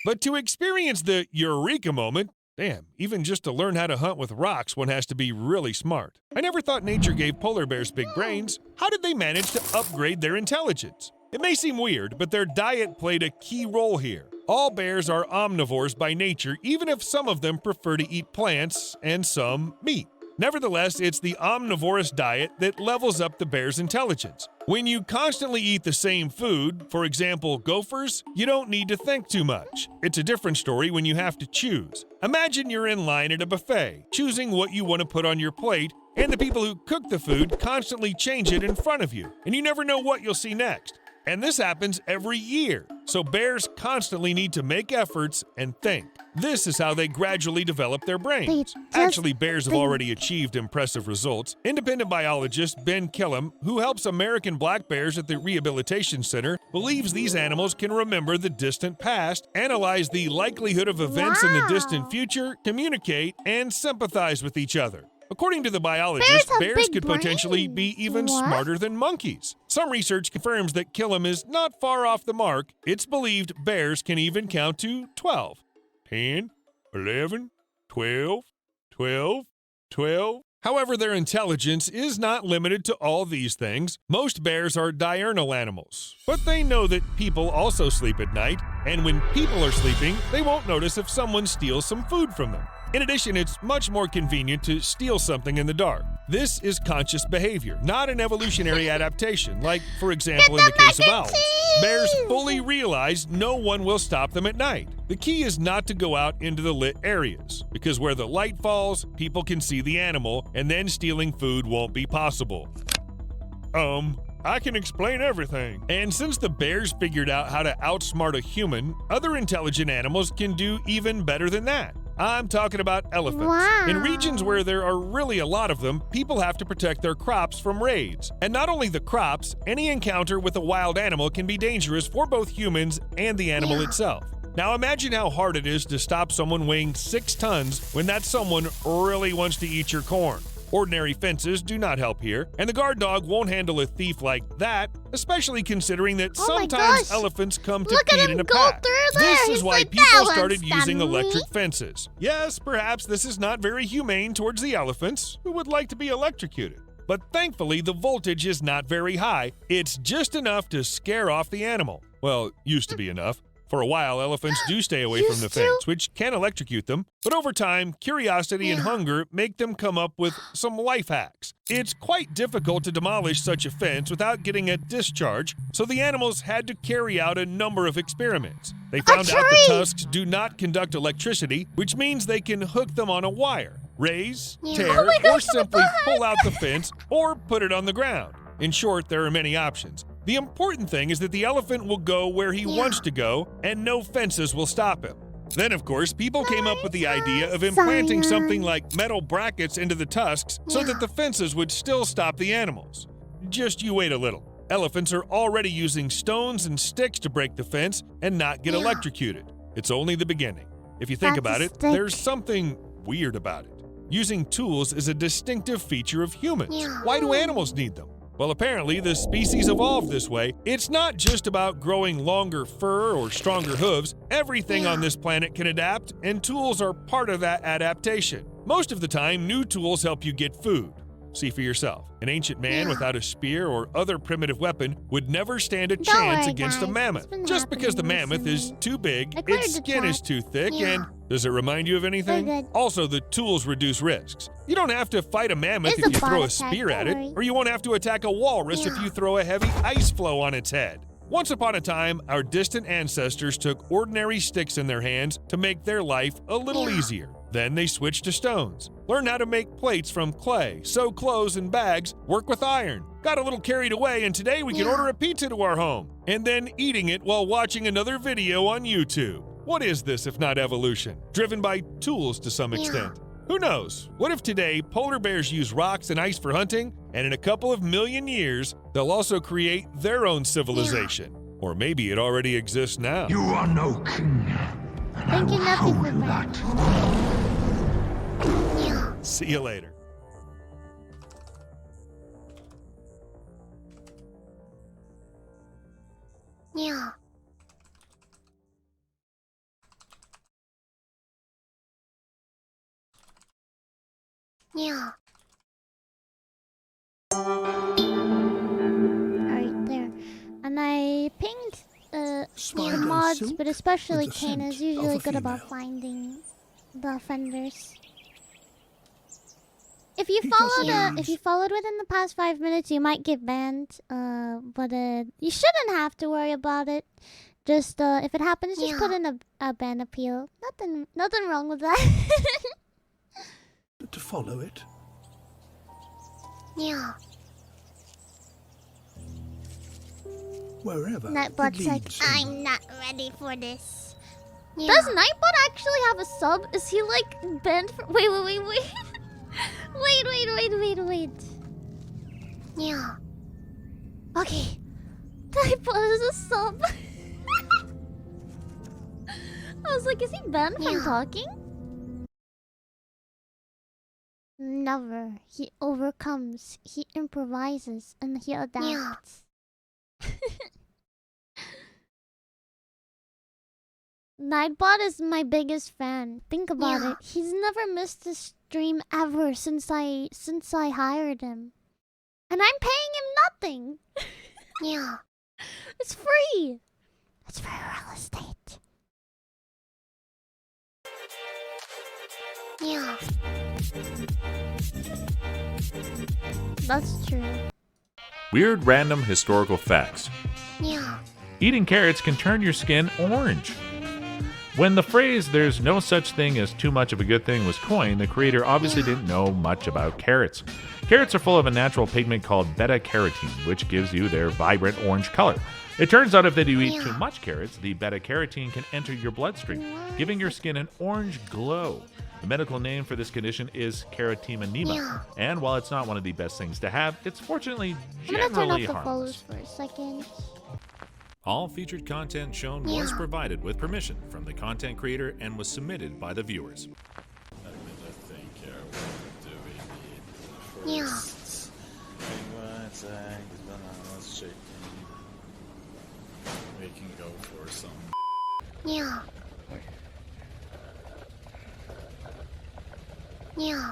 But to experience the eureka moment, damn, even just to learn how to hunt with rocks, one has to be really smart. I never thought nature gave polar bears big brains. How did they manage to upgrade their intelligence? It may seem weird, but their diet played a key role here. All bears are omnivores by nature, even if some of them prefer to eat plants and some meat. Nevertheless, it's the omnivorous diet that levels up the bear's intelligence. When you constantly eat the same food, for example, gophers, you don't need to think too much. It's a different story when you have to choose. Imagine you're in line at a buffet, choosing what you want to put on your plate, and the people who cook the food constantly change it in front of you, and you never know what you'll see next. And this happens every year, so bears constantly need to make efforts and think. This is how they gradually develop their brains. Actually, bears have already achieved impressive results. Independent biologist Ben Killam, who helps American black bears at the Rehabilitation Center, believes these animals can remember the distant past, analyze the likelihood of events in the distant future, communicate, and sympathize with each other. According to the biologist, bears could potentially be even smarter than monkeys. Some research confirms that Killam is not far off the mark. It's believed bears can even count to 12. 10, 11, 12, 12, 12. However, their intelligence is not limited to all these things. Most bears are diurnal animals, but they know that people also sleep at night, and when people are sleeping, they won't notice if someone steals some food from them. In addition, it's much more convenient to steal something in the dark. This is conscious behavior, not an evolutionary adaptation, like, for example, in the case of owls. Bears fully realize no one will stop them at night. The key is not to go out into the lit areas, because where the light falls, people can see the animal, and then stealing food won't be possible. I can explain everything. And since the bears figured out how to outsmart a human, other intelligent animals can do even better than that. I'm talking about elephants. Wow. In regions where there are really a lot of them, people have to protect their crops from raids. And not only the crops, any encounter with a wild animal can be dangerous for both humans and the animal itself. Now imagine how hard it is to stop someone weighing 6 tons when that someone really wants to eat your corn. Ordinary fences do not help here, and the guard dog won't handle a thief like that, especially considering that sometimes elephants come to feed in a pack. This is why people started using electric fences. Yes, perhaps this is not very humane towards the elephants, who would like to be electrocuted. But thankfully, the voltage is not very high. It's just enough to scare off the animal. Well, used to be enough. For a while, elephants do stay away from the fence, which can electrocute them. But over time, curiosity and hunger make them come up with some life hacks. It's quite difficult to demolish such a fence without getting a discharge, so the animals had to carry out a number of experiments. They found out the tusks do not conduct electricity, which means they can hook them on a wire, raise, tear, or simply pull out the fence or put it on the ground. In short, there are many options. The important thing is that the elephant will go where he wants to go, and no fences will stop him. Then, of course, people came up with the idea of implanting something like metal brackets into the tusks so that the fences would still stop the animals. Just you wait a little. Elephants are already using stones and sticks to break the fence and not get electrocuted. It's only the beginning. If you think about it, there's something weird about it. Using tools is a distinctive feature of humans. Why do animals need them? Well, apparently the species evolved this way. It's not just about growing longer fur or stronger hooves. Everything on this planet can adapt, and tools are part of that adaptation. Most of the time, new tools help you get food. See for yourself. An ancient man without a spear or other primitive weapon would never stand a chance against a mammoth. Just because the mammoth is too big, its skin is too thick, and does it remind you of anything? Also, the tools reduce risks. You don't have to fight a mammoth if you throw a spear at it, or you won't have to attack a walrus if you throw a heavy ice floe on its head. Once upon a time, our distant ancestors took ordinary sticks in their hands to make their life a little easier. Then they switched to stones, learned how to make plates from clay, sew clothes and bags, work with iron. Got a little carried away, and today we can order a pizza to our home, and then eating it while watching another video on YouTube. What is this if not evolution? Driven by tools to some extent. Who knows? What if today polar bears use rocks and ice for hunting, and in a couple of million years, they'll also create their own civilization? Or maybe it already exists now. You are no king, and I will show you that. See you later. Yeah. Yeah. Alright, there. And I pinged the mods, but especially Kane is usually good about finding the offenders. If you followed within the past 5 minutes, you might get banned. But you shouldn't have to worry about it. Just if it happens, just put in a ban appeal. Nothing wrong with that. To follow it. Yeah. Wherever Nightbot's like, I'm not ready for this. Yeah. Does Nightbot actually have a sub? Is he like banned for? Wait. Wait. Yeah. Okay. Nightbot is a sub. I was like, is he banned from talking? Never. He overcomes, he improvises, and he adapts. Nightbot is my biggest fan. Think about it. He's never missed a stream ever since I hired him. And I'm paying him nothing. Yeah. It's free. It's free real estate. Yeah. That's true. Weird random historical facts. Yeah. Eating carrots can turn your skin orange. When the phrase "there's no such thing as too much of a good thing" was coined, the creator obviously didn't know much about carrots. Carrots are full of a natural pigment called beta-carotene, which gives you their vibrant orange color. It turns out if you eat too much carrots, the beta-carotene can enter your bloodstream, giving your skin an orange glow. The medical name for this condition is carotenemia, and while it's not one of the best things to have, it's fortunately generally harmless. I'm gonna turn off the follows for a second. All featured content shown was provided with permission from the content creator and was submitted by the viewers. Yeah. We can go for some. Yeah. Yeah.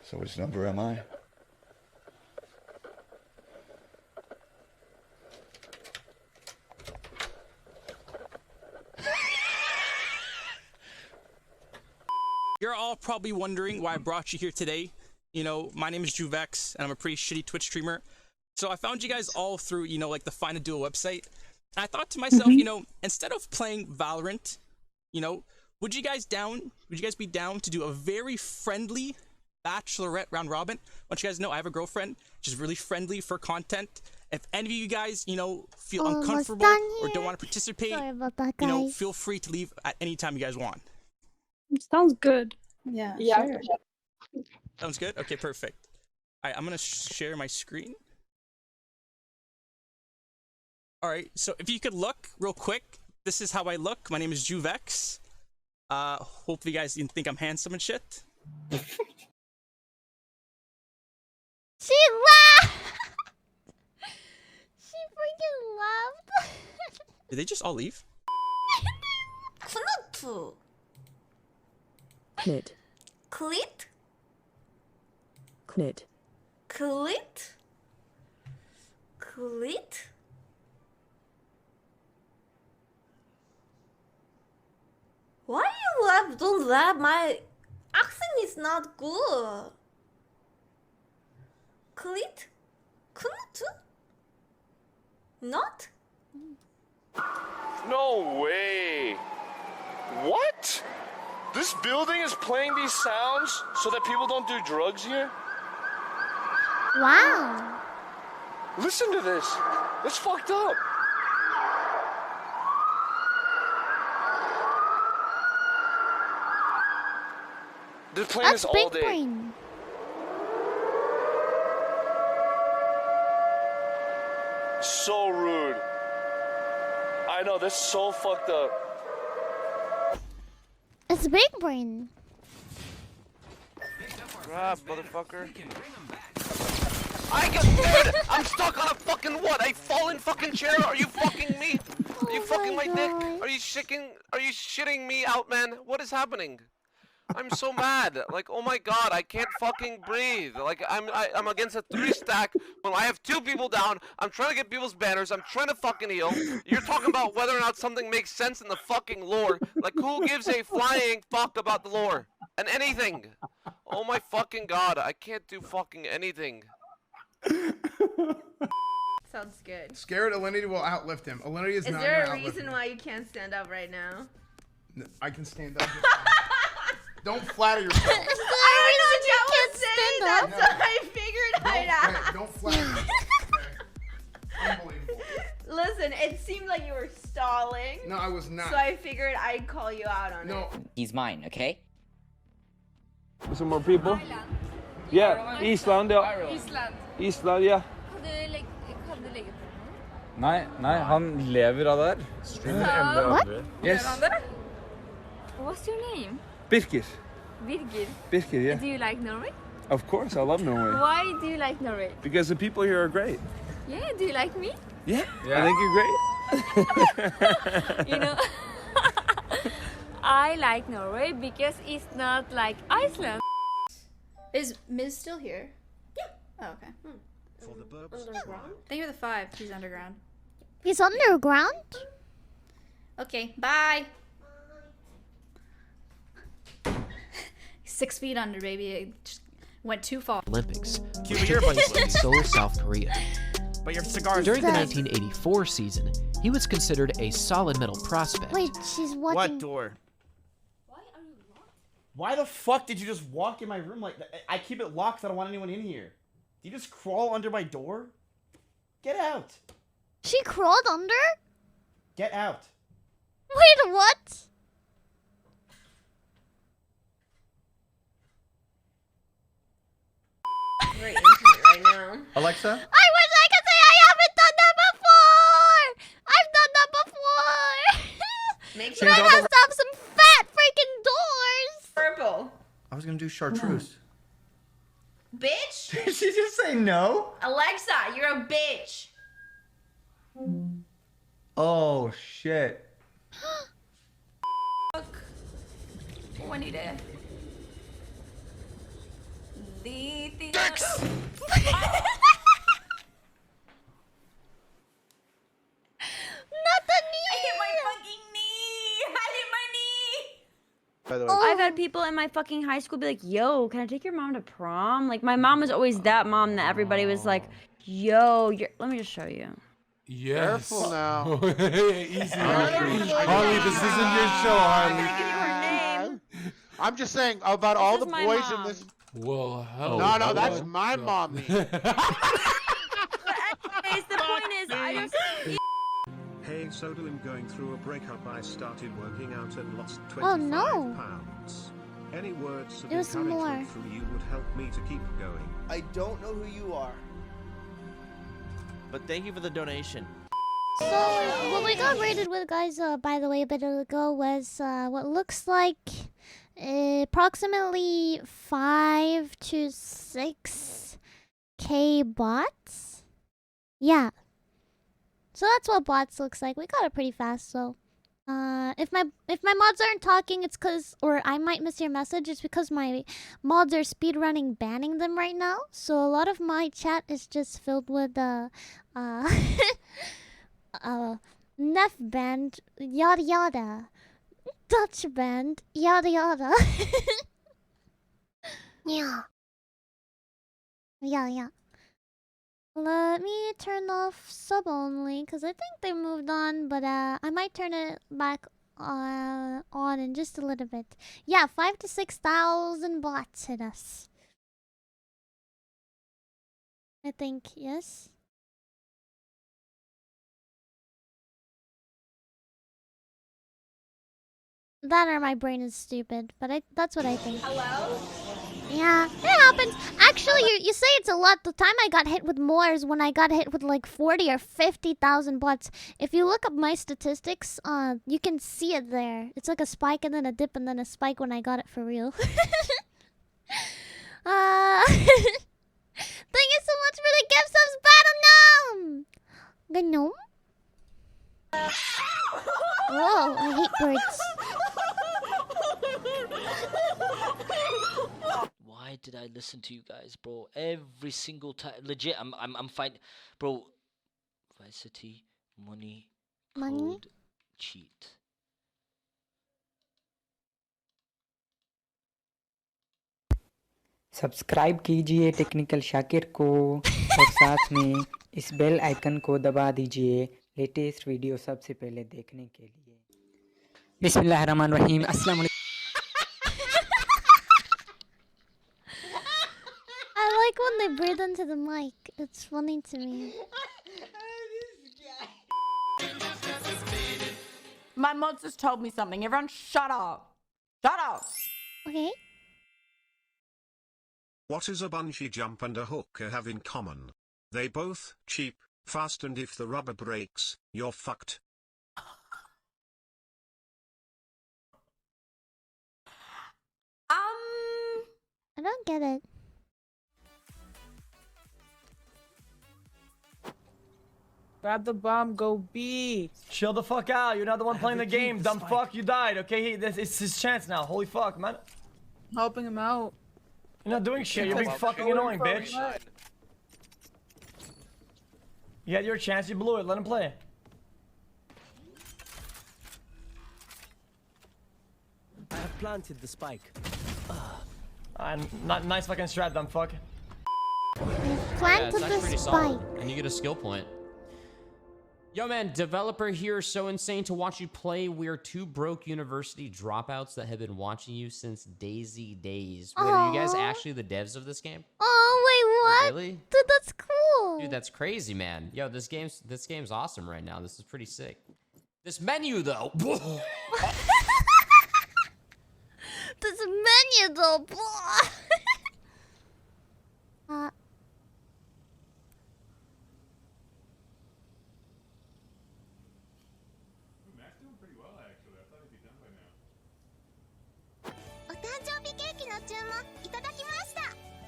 So which number am I? You're all probably wondering why I brought you here today. You know, my name is Juvex, and I'm a pretty shitty Twitch streamer. So I found you guys all through, you know, like the Find a Duo website. And I thought to myself, you know, instead of playing Valorant, you know, would you guys be down to do a very friendly Bachelorette round robin? I want you guys to know I have a girlfriend, which is really friendly for content. If any of you guys, you know, feel uncomfortable or don't want to participate, you know, feel free to leave at any time you guys want. Sounds good. Yeah. Sure. Sounds good? Okay, perfect. Alright, I'm gonna share my screen. Alright, so if you could look real quick, this is how I look. My name is Juvex. Hopefully you guys didn't think I'm handsome and shit. She laughed! She freaking laughed! Did they just all leave? Clit. Clit. Clit? Clit. Clit? Clit? Why you laugh? Don't laugh. My accent is not good. Clit? Clit? Not? No way. What? This building is playing these sounds so that people don't do drugs here? Wow. Listen to this. It's fucked up. They're playing That's this all big day. brain. So rude. I know, that's so fucked up. It's big brain. Grab, motherfucker. I get scared! I'm stuck on a fucking what? A fallen fucking chair? Are you fucking me? Are you fucking my dick? Are you shitting me out, man? What is happening? I'm so mad. Like, oh my god, I can't fucking breathe. Like, I'm against a 3-stack when I have 2 people down. I'm trying to get people's banners. I'm trying to fucking heal. You're talking about whether or not something makes sense in the fucking lore. Like, who gives a flying fuck about the lore? And anything. Oh my fucking god, I can't do fucking anything. Sounds good. Scared Alinity will outlift him. Alinity is not there gonna a outlift reason him. why you can't stand up right now? I can stand up. Don't flatter yourself. I know you can't stand up. No. So I figured I'd ask. Don't flatter yourself. Okay? Unbelievable. Listen, it seemed like you were stalling. No, I was not. So I figured I'd call you out on it. He's mine, okay? Some more people? Yeah, Island, ja. Island, ja. Kan du legge på Nei, han lever av det der. What? Yes. What's your name? Birkir. Birgir. Birkir, yeah. Do you like Norway? Of course, I love Norway. Why do you like Norway? Because the people here are great. Yeah, do you like me? Yeah, I think you're great. You know, I like Norway because it's not like Iceland. Is Miz still here? Yeah. Oh, okay. For the burbs. Underground? I think you're the 5. He's underground. He's underground? Okay, bye. 6 feet under, baby. It just went too far. Olympics, Cuba, which you're a took bunch place of in Seoul, South Korea. But your cigar. During the 1984 season, he was considered a solid middle prospect. Wait, she's watching. What door? Why the fuck did you just walk in my room like that? I keep it locked. I don't want anyone in here. Did you just crawl under my door? Get out. She crawled under? Get out. Wait, what? Very intimate right now. Alexa? I wish I could say I haven't done that before! I've done that before! Make But I must have some fat freaking doors! Purple. I was gonna do chartreuse. Bitch? Did she just say no? Alexa, you're a bitch. Oh, shit. When you did. Dicks! Not the knee! I hit my fucking knee! I hit my knee! By the way. I've had people in my fucking high school be like, yo, can I take your mom to prom? Like, my mom was always that mom that everybody was like, yo, let me just show you. Yes. Careful now. Easy. Harley, this isn't your show, Harley. I'm just saying about all the boys in this. Well, hell. No, that's my mommy. Anyways, the point is, I just... Hey, so I'm going through a breakup. I started working out and lost 25 Oh, no. pounds. Any words of There's encouragement more. from you would help me to keep going. I don't know who you are, but thank you for the donation. So what we got raided with, guys, by the way, a bit ago was what looks like approximately 5 to 6K bots. Yeah. So that's what bots looks like. We got it pretty fast, so if my mods aren't talking, it's cause, or I might miss your message, it's because my mods are speedrunning banning them right now. So a lot of my chat is just filled with Nef band, yada yada, Dutch band, yada yada. Yeah. Yeah. Let me turn off sub only, because I think they moved on, but I might turn it back on in just a little bit. Yeah, 5 to 6,000 bots hit us. I think, yes? That or my brain is stupid, but that's what I think. Hello? Yeah, it happens. Actually, you say it's a lot. The time I got hit with more is when I got hit with like 40 or 50,000 bots. If you look up my statistics, you can see it there. It's like a spike and then a dip and then a spike when I got it for real. Thank you so much for the gift subs, Battle Gnome! The gnome? Whoa, I hate birds. Why did I listen to you guys, bro? Every single time, legit. I'm fine, bro. Vicity, money, code, cheat. Subscribe कीजिए technical Shakir को और साथ में इस bell icon को दबा दीजिए latest video सबसे पहले देखने के लिए। बिस्मिल्लाहिर्रहमानिर्रहीम। अस्सलाम वालेकुम। I like when they breathe into the mic. It's funny to me. My mod just told me something. Everyone shut up. Shut up. Okay. What is a bungee jump and a hooker have in common? They both cheap, fast, and if the rubber breaks, you're fucked. I don't get it. Grab the bomb, go B. Chill the fuck out. You're not the one playing the game. Dumb fuck, you died. Okay, it's his chance now. Holy fuck, man. Helping him out. You're not doing shit. You're being fucking annoying, bitch. You had your chance. You blew it. Let him play. I have planted the spike. Nice fucking strat, dumb fuck. Planted it's actually the pretty spike. solid. And you get a skill point. Yo, man, developer here, so insane to watch you play. We're two broke university dropouts that have been watching you since Daisy days. Wait, are you guys actually the devs of this game? Oh, wait, what? Really? Dude, that's cool. Dude, that's crazy, man. Yo, this game's awesome right now. This is pretty sick. This menu, though. This menu, though.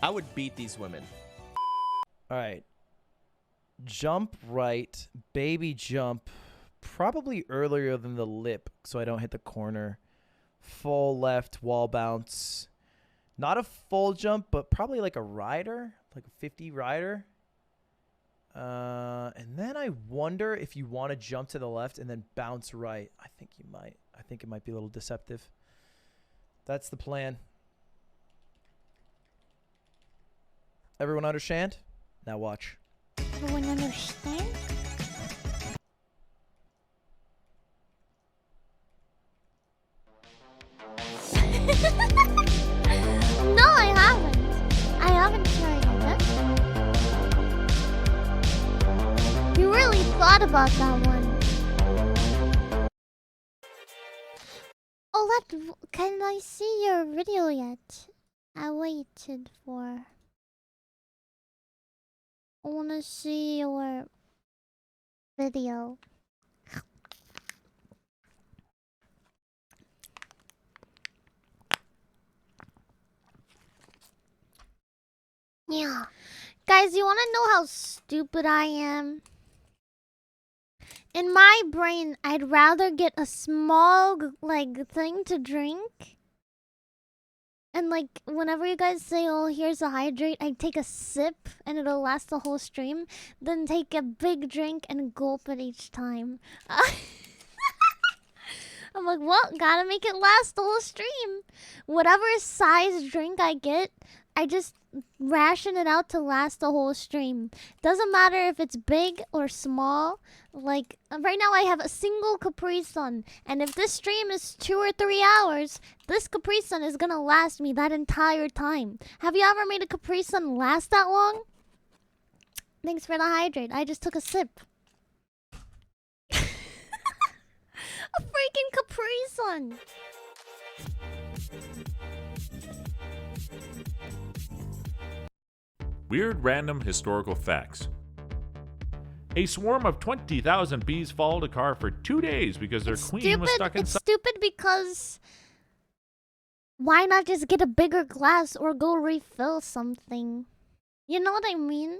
I would beat these women. Alright. Jump right. Baby jump. Probably earlier than the lip so I don't hit the corner. Full left wall bounce. Not a full jump, but probably like a rider. Like a 50 rider. And then I wonder if you want to jump to the left and then bounce right. I think you might. I think it might be a little deceptive. That's the plan. Everyone understand? Now watch. Everyone understand? No, I haven't. I haven't tried it. You really thought about that one. Oh, can I see your video yet? I waited for. I wanna see your video. Yeah. Guys, you want to know how stupid I am? In my brain, I'd rather get a small, like, thing to drink. And, like, whenever you guys say, oh, here's a hydrate, I take a sip and it'll last the whole stream. Then take a big drink and gulp it each time. I'm like, well, gotta make it last the whole stream. Whatever size drink I get, I just ration it out to last the whole stream. Doesn't matter if it's big or small. Like, right now I have a single Capri Sun. And if this stream is 2 or 3 hours, this Capri Sun is gonna last me that entire time. Have you ever made a Capri Sun last that long? Thanks for the hydrate. I just took a sip. A freaking Capri Sun. Weird random historical facts. A swarm of 20,000 bees followed a car for 2 days because their queen was stuck It's inside. stupid because why not just get a bigger glass or go refill something? You know what I mean?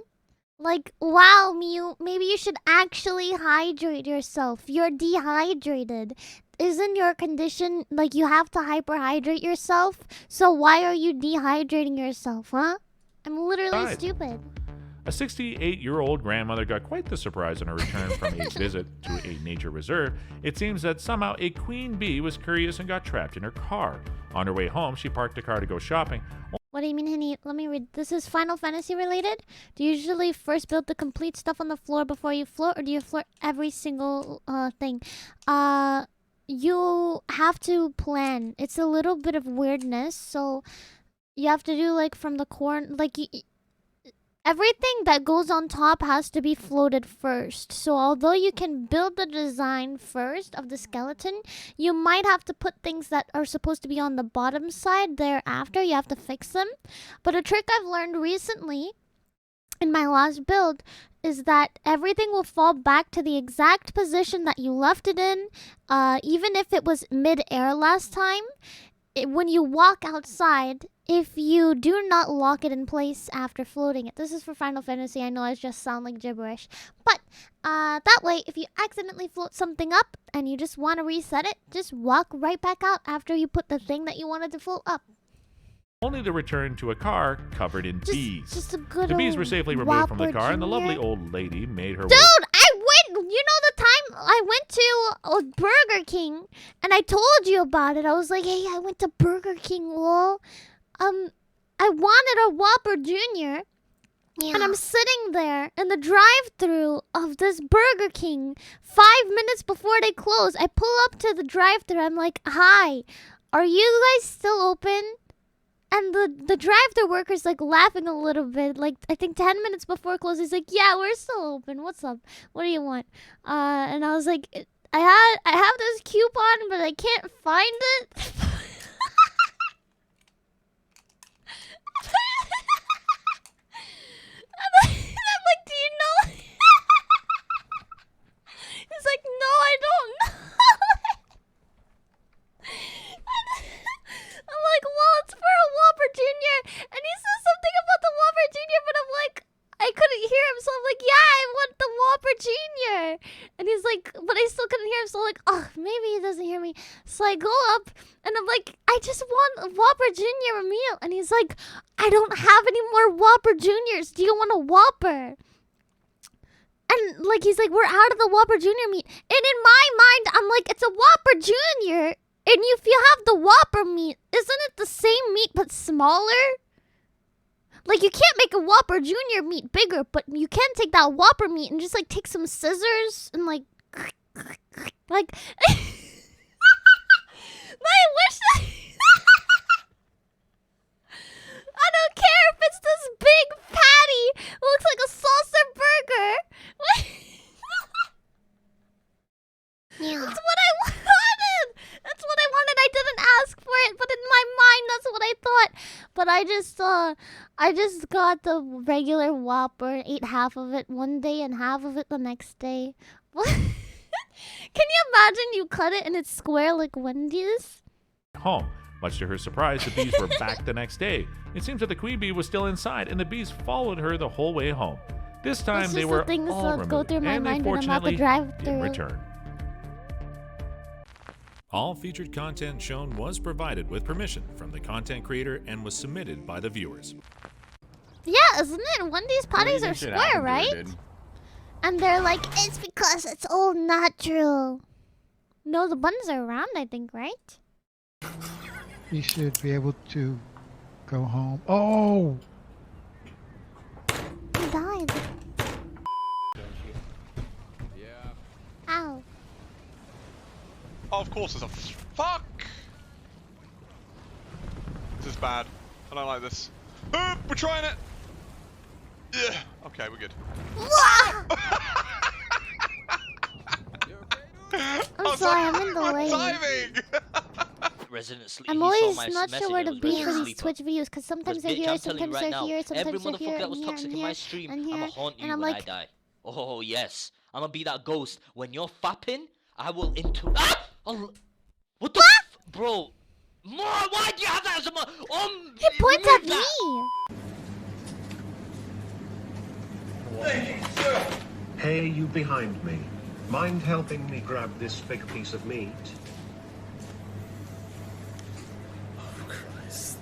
Like, wow, Mew, maybe you should actually hydrate yourself. You're dehydrated. Isn't your condition, like, you have to hyperhydrate yourself? So why are you dehydrating yourself, huh? I'm literally Right. stupid. A 68-year-old grandmother got quite the surprise on her return from a visit to a nature reserve. It seems that somehow a queen bee was curious and got trapped in her car. On her way home, she parked the car to go shopping. What do you mean, honey? Let me read. This is Final Fantasy related? Do you usually first build the complete stuff on the floor before you float, or do you float every single thing? You have to plan. It's a little bit of weirdness, so you have to do like from the corner, like everything that goes on top has to be floated first. So although you can build the design first of the skeleton, you might have to put things that are supposed to be on the bottom side thereafter. You have to fix them. But a trick I've learned recently in my last build is that everything will fall back to the exact position that you left it in, even if it was mid-air last time. When you walk outside, if you do not lock it in place after floating it. This is for Final Fantasy. I know I just sound like gibberish. But that way, if you accidentally float something up and you just want to reset it, just walk right back out after you put the thing that you wanted to float up. Only to return to a car covered in bees. Just a good The bees old were safely removed from the Whopper car, and the lovely Jr. old lady made her way. Dude, I went, you know the time I went to Burger King and I told you about it. I was like, hey, I went to Burger King, lol. I wanted a Whopper Jr. And I'm sitting there in the drive-thru of this Burger King 5 minutes before they close. I pull up to the drive-thru. I'm like, hi, are you guys still open? And the drive-thru worker's like laughing a little bit. Like, I think 10 minutes before close, he's like, yeah, we're still open. What's up? What do you want? And I was like, I have this coupon, but I can't find it. And I'm like, do you know? He's like, no, I don't know. I'm like, well, it's for a Whopper Jr. And he says something about the Whopper Jr., but I'm like, I couldn't hear him, so I'm like, yeah, I want the Whopper Jr. And he's like, but I still couldn't hear him, so I'm like, oh, maybe he doesn't hear me. So I go up, and I'm like, I just want a Whopper Jr. meal. And he's like, I don't have any more Whopper Juniors. Do you want a Whopper? And like, he's like, we're out of the Whopper Jr. meat. And in my mind, I'm like, it's a Whopper Jr. And if you have the Whopper meat, isn't it the same meat but smaller? Like, you can't make a Whopper Jr. meat bigger, but you can take that Whopper meat and just, like, take some scissors and, like... Like... I wish that... I don't care if it's this big patty. It looks like a salsa burger. That's what I wanted. That's what I wanted. I didn't ask for it, but in my mind, that's what I thought. But I just got the regular Whopper, ate half of it one day and half of it the next day. What? Can you imagine you cut it and it's square like Wendy's? Home. Much to her surprise, the bees were back the next day. It seems that the queen bee was still inside, and the bees followed her the whole way home. This time That's they just were the things all that removed, go through my and they mind when I'm about to fortunately drive didn't through. return. All featured content shown was provided with permission from the content creator and was submitted by the viewers. Yeah, isn't it? Wendy's patties are square, right? And they're like, it's because it's all natural. No, the buns are round, I think, right? You should be able to go home. Oh! He died. Ow. Oh, of course there's a fuck! This is bad. I don't like this. We're trying it! Yeah. Okay, we're good. I'm sorry, I'm in the way. Timing! Resident Sleep. I'm always not sure where to be for these Twitch videos because sometimes they're here, sometimes they're here, sometimes they're here, that was and toxic in here, my stream, and I'ma here, haunt you and I'm when like, I die. Oh yes, I'ma be that ghost. When you're fapping, I will into. Ah! What the? Bro, why do you have that as a? He points at me. Hey, you behind me. Mind helping me grab this big piece of meat? Oh, Christ.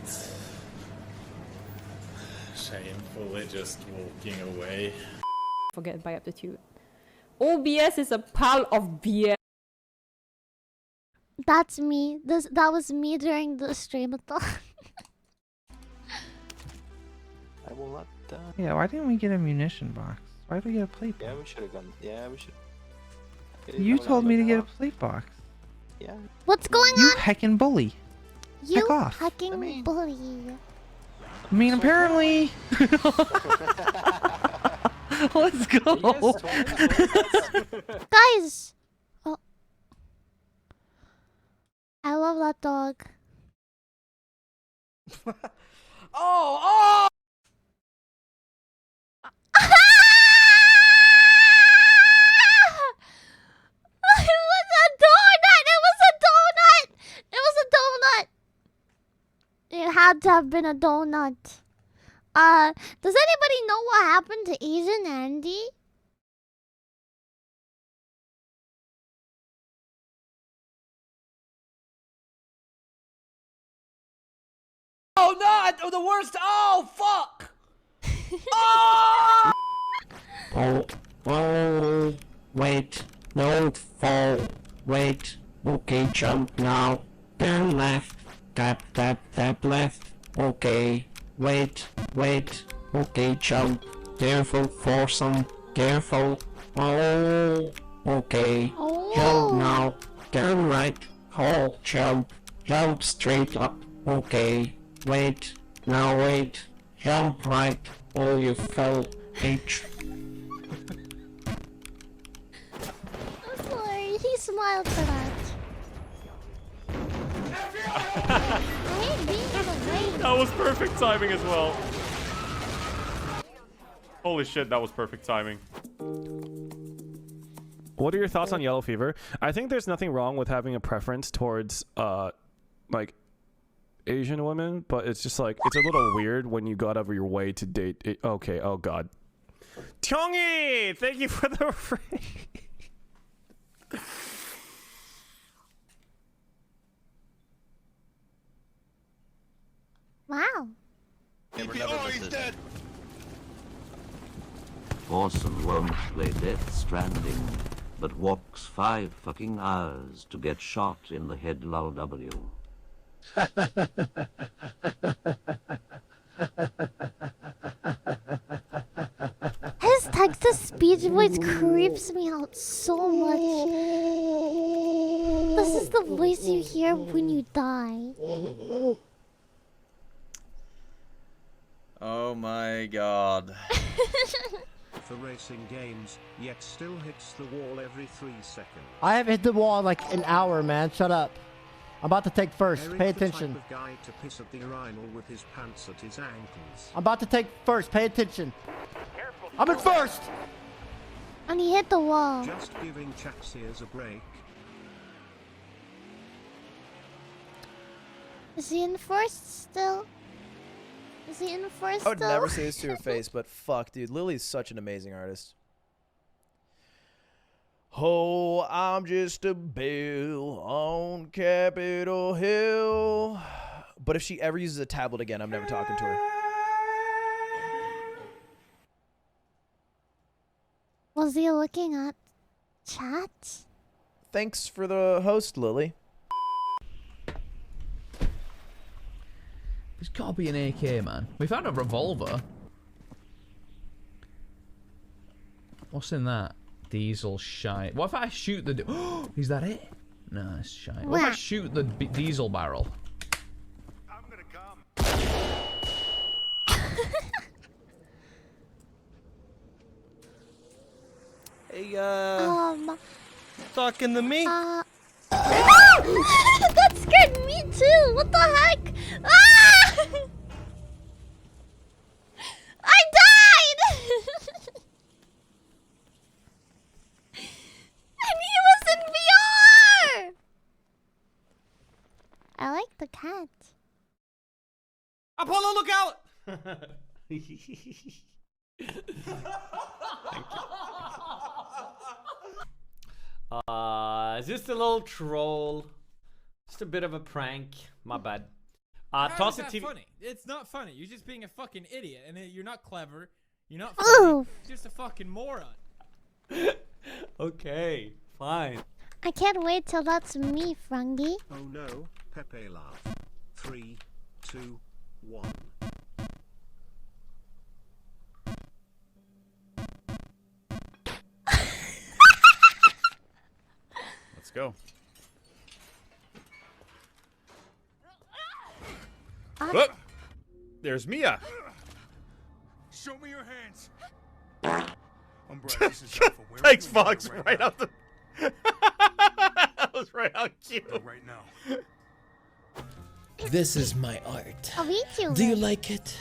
Shamefully just walking away. Forget by aptitude. OBS is a pile of BS. That's me. That was me during the stream-a-thon. I will not. Yeah, why didn't we get a munition box? Why did we get a plate box? Yeah, we should have gone. Yeah, we should. You told me to get a plate box. Yeah. What's going You on? heckin' bully. You Heck off. hecking bully. I mean, apparently. Let's go. Guys! Oh. I love that dog. Oh! It was a donut! It was a donut! It was a donut! It had to have been a donut. Does anybody know what happened to Asian Andy? Oh, no! The worst! Oh, fuck! Oh! Oh, wait, don't fall. Wait, okay, jump now. Turn left, tap, tap, tap left. Okay, wait, okay, jump. Careful, foursome, careful. Oh, okay, jump now. Turn right, hold, jump straight up. Okay, wait, now wait, jump right. Oh, you fell, H. I'm sorry, he smiled for that. I hate being in the way. That was perfect timing as well. Holy shit, that was perfect timing. What are your thoughts on yellow fever? I think there's nothing wrong with having a preference towards like Asian women, but it's just like it's a little weird when you go out of your way to date it. Okay, oh god. Tyongi, thank you for the Wow. Oh, he's dead. Orson won't play Death Stranding, but walks 5 fucking hours to get shot in the head LW. His text-to-speech voice creeps me out so much. This is the voice you hear when you die. Oh my god. For racing games, yet still hits the wall every 3 seconds. I haven't hit the wall in like an hour, man. Shut up. I'm about to take first. Eric Pay the attention. type of guy to piss at the urinal with his pants at his ankles. I'm about to take first. Pay attention. I'm in first. And he hit the wall. Just giving chaps ears a break. Is he in first still? Is he in first I would still? never say this to her face, but fuck, dude. Lily's such an amazing artist. Oh, I'm just a bill on Capitol Hill. But if she ever uses a tablet again, I'm never talking to her. Was he looking at chat? Thanks for the host, Lily. There's gotta be an AK, man. We found a revolver. What's in that? Diesel shite. What if I shoot the... Is that it? No, it's shite. What if I shoot the diesel barrel? I'm gonna come. Hey, talking to me? That scared me too. What the heck? Ah! I died. And he was in VR. I like the cat. Apollo, look out! Just a little troll. Just a bit of a prank. My bad. How Toss is the that TV. funny? It's not funny. You're just being a fucking idiot, and you're not clever. You're not Oof. funny. You're just a fucking moron. Okay, fine. I can't wait till that's me, Frungy. Oh no, Pepe laugh. 3, 2, 1. Let's go. Oh, there's Mia. Show me your hands. Thanks, Fox. Right out the. That was right on cue. Right now. This is my art. A VTuber. Do you like it?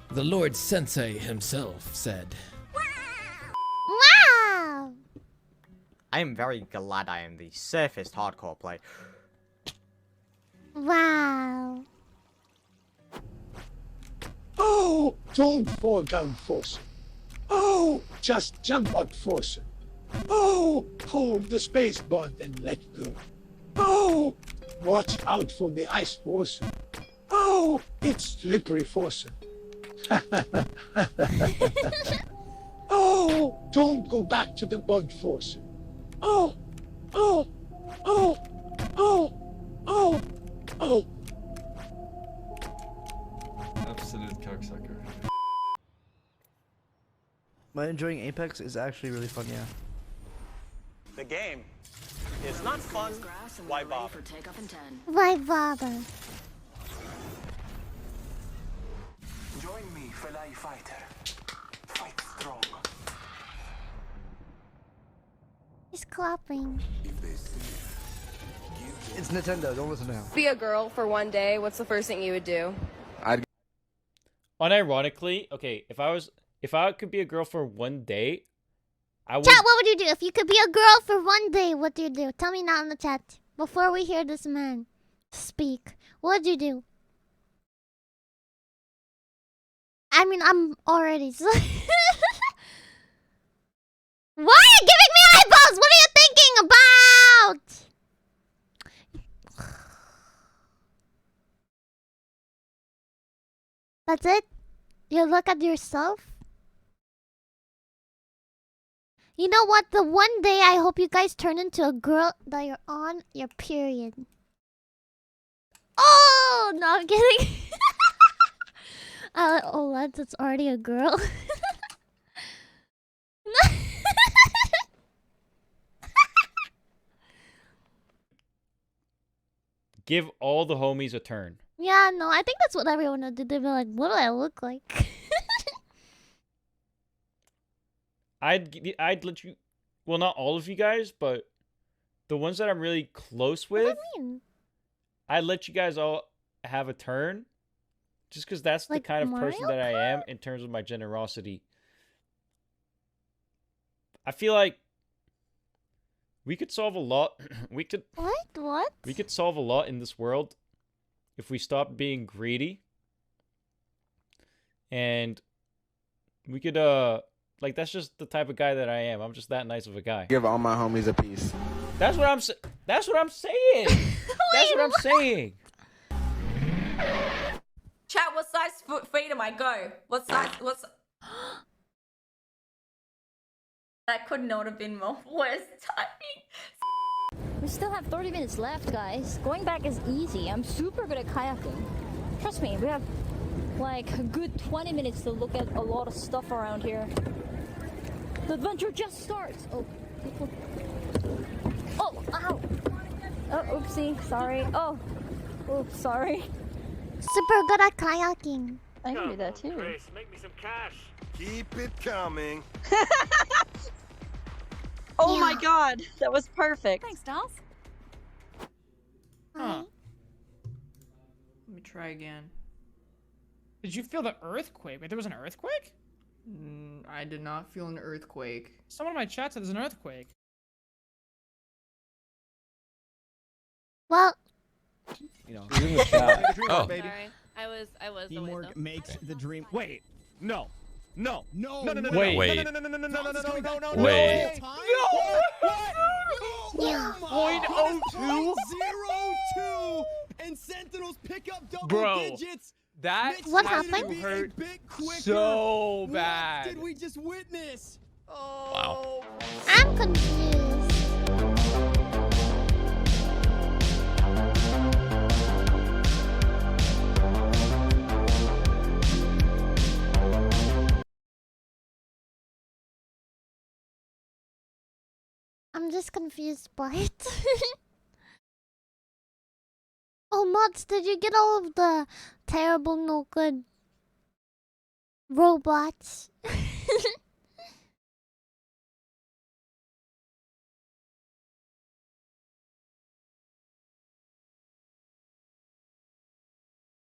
The Lord Sensei himself said. Wow. I am very glad I am the safest hardcore player. Wow. Oh, don't fall down, Force. Oh, just jump out, Force. Oh, hold the space button and let go. Oh, watch out for the ice, Force. Oh, it's slippery, Force. Oh, don't go back to the bug, Force. Oh, oh, oh, oh, oh, oh. Absolute cocksucker. Am I enjoying Apex? Is actually really fun, yeah. The game is not fun. Why bother? Why bother? Join me, fellow fighter. Fight strong. He's clapping. It's Nintendo, don't listen to him. Be a girl for one day, what's the first thing you would do? Unironically, okay, if I could be a girl for one day, I would. Chat, what would you do if you could be a girl for one day? What do you do? Tell me now in the chat before we hear this man speak. What would you do? I mean, I'm already. Why are you giving me eyeballs? What are you thinking about? That's it? You look at yourself? You know what? The one day I hope you guys turn into a girl that you're on your period. Oh, no, I'm kidding. Oh, that's already a girl. Give all the homies a turn. Yeah, no, I think that's what everyone would do. They'd be like, what do I look like? I'd let you, well, not all of you guys, but the ones that I'm really close with, What do you mean? I'd let you guys all have a turn, just because that's Like the kind of person Mario that I am in terms of my generosity. I feel like we could solve a lot. We could What? we could solve a lot in this world if we stop being greedy, and we could like, that's just the type of guy that I am. I'm just that nice of a guy. Give all my homies a piece. That's what I'm saying. That's what I'm saying. Chat, what size feet am I? Go. What size? That could not have been more worse timing. We still have 30 minutes left, guys. Going back is easy. I'm super good at kayaking. Trust me, we have like a good 20 minutes to look at a lot of stuff around here. The adventure just starts. Oh, people. Oh, ow. Oh, oopsie. Sorry. Oh, oops, sorry. Super good at kayaking. I can do that too. Grace, make me some cash. Keep it coming. Oh my god, that was perfect. Thanks, dolls. Huh. Let me try again. Did you feel the earthquake? Wait, there was an earthquake? I did not feel an earthquake. Someone in my chat said there's an earthquake. Well, You know, in the chat. Oh. Sorry. I was the Teamwork though. makes the dream. Wait, no. No. No. No, no, no, Wait. no, no, no, no, no, no, no, no, no, no, no, no. Wait. yeah. .02 and Sentinels pick up double Bro, digits. that What has to happened? be a bit quicker. so What bad. did we just witness? Wow. I'm confused. I'm just confused by it. Oh, Mods, did you get all of the terrible, no good robots?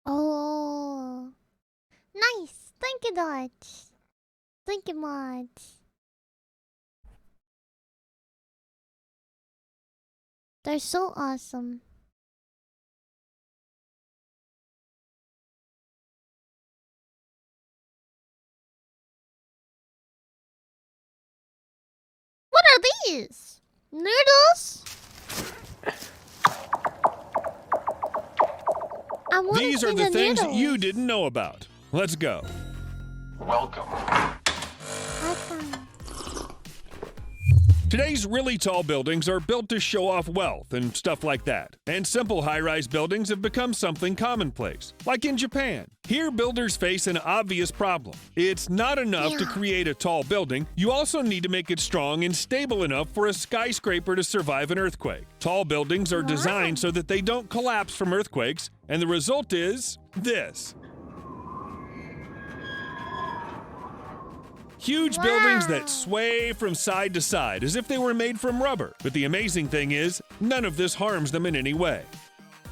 Oh, nice. Thank you, Dodge. Thank you, Mods. They're so awesome. What are these? Noodles? I want to These see are the things noodles. you didn't know about. Let's go. Welcome. Today's really tall buildings are built to show off wealth and stuff like that. And simple high-rise buildings have become something commonplace, like in Japan. Here, builders face an obvious problem. It's not enough to create a tall building. You also need to make it strong and stable enough for a skyscraper to survive an earthquake. Tall buildings are designed so that they don't collapse from earthquakes, and the result is this. Huge buildings that sway from side to side as if they were made from rubber. But the amazing thing is, none of this harms them in any way.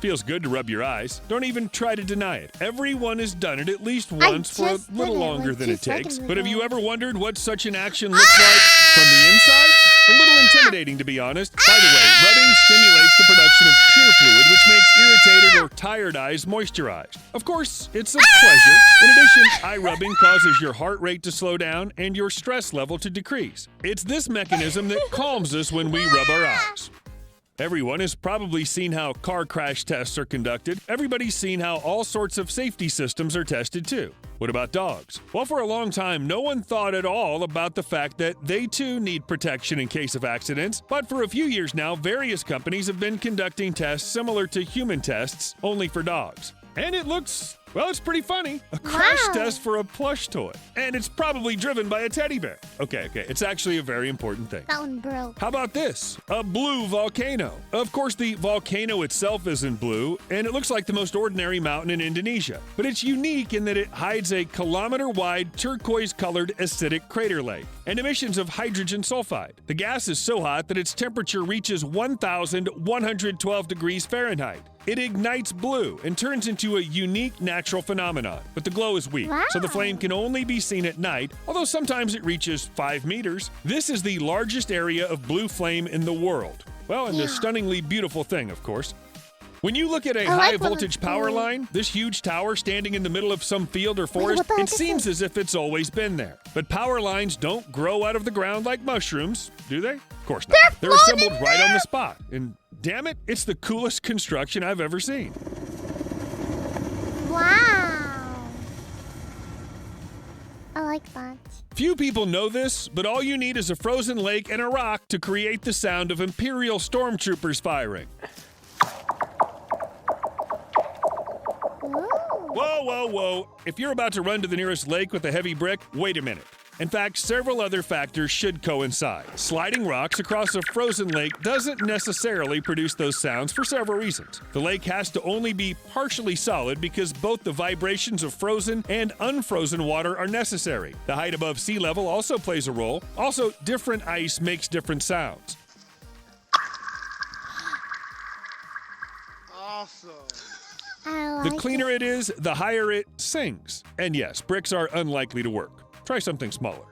Feels good to rub your eyes. Don't even try to deny it. Everyone has done it at least once for a little longer than it takes. But have you ever wondered what such an action looks like from the inside? A little intimidating, to be honest. By the way, rubbing stimulates the production of tear fluid, which makes irritated or tired eyes moisturized. Of course, it's a pleasure. In addition, eye rubbing causes your heart rate to slow down and your stress level to decrease. It's this mechanism that calms us when we rub our eyes. Everyone has probably seen how car crash tests are conducted. Everybody's seen how all sorts of safety systems are tested too. What about dogs? Well, for a long time, no one thought at all about the fact that they too need protection in case of accidents. But for a few years now, various companies have been conducting tests similar to human tests, only for dogs. And it looks, well, it's pretty funny. A crash test for a plush toy. And it's probably driven by a teddy bear. Okay, it's actually a very important thing. That one broke. How about this? A blue volcano. Of course, the volcano itself isn't blue, and it looks like the most ordinary mountain in Indonesia. But it's unique in that it hides a kilometer-wide turquoise-colored acidic crater lake and emissions of hydrogen sulfide. The gas is so hot that its temperature reaches 1,112 degrees Fahrenheit. It ignites blue and turns into a unique natural phenomenon, but the glow is weak, so the flame can only be seen at night, although sometimes it reaches 5 meters. This is the largest area of blue flame in the world. Well, and a stunningly beautiful thing, of course. When you look at a I like high when voltage it's power blue. line, this huge tower standing in the middle of some field or forest, what the heck it is seems this? as if it's always been there. But power lines don't grow out of the ground like mushrooms, do they? Of course not. They're assembled right on the spot. And damn it, it's the coolest construction I've ever seen. Wow. I like that. Few people know this, but all you need is a frozen lake and a rock to create the sound of Imperial stormtroopers firing. Whoa, whoa, whoa. If you're about to run to the nearest lake with a heavy brick, wait a minute. In fact, several other factors should coincide. Sliding rocks across a frozen lake doesn't necessarily produce those sounds for several reasons. The lake has to only be partially solid because both the vibrations of frozen and unfrozen water are necessary. The height above sea level also plays a role. Also, different ice makes different sounds. Awesome. I The like cleaner it is, the higher it sings. And yes, bricks are unlikely to work. Try something smaller.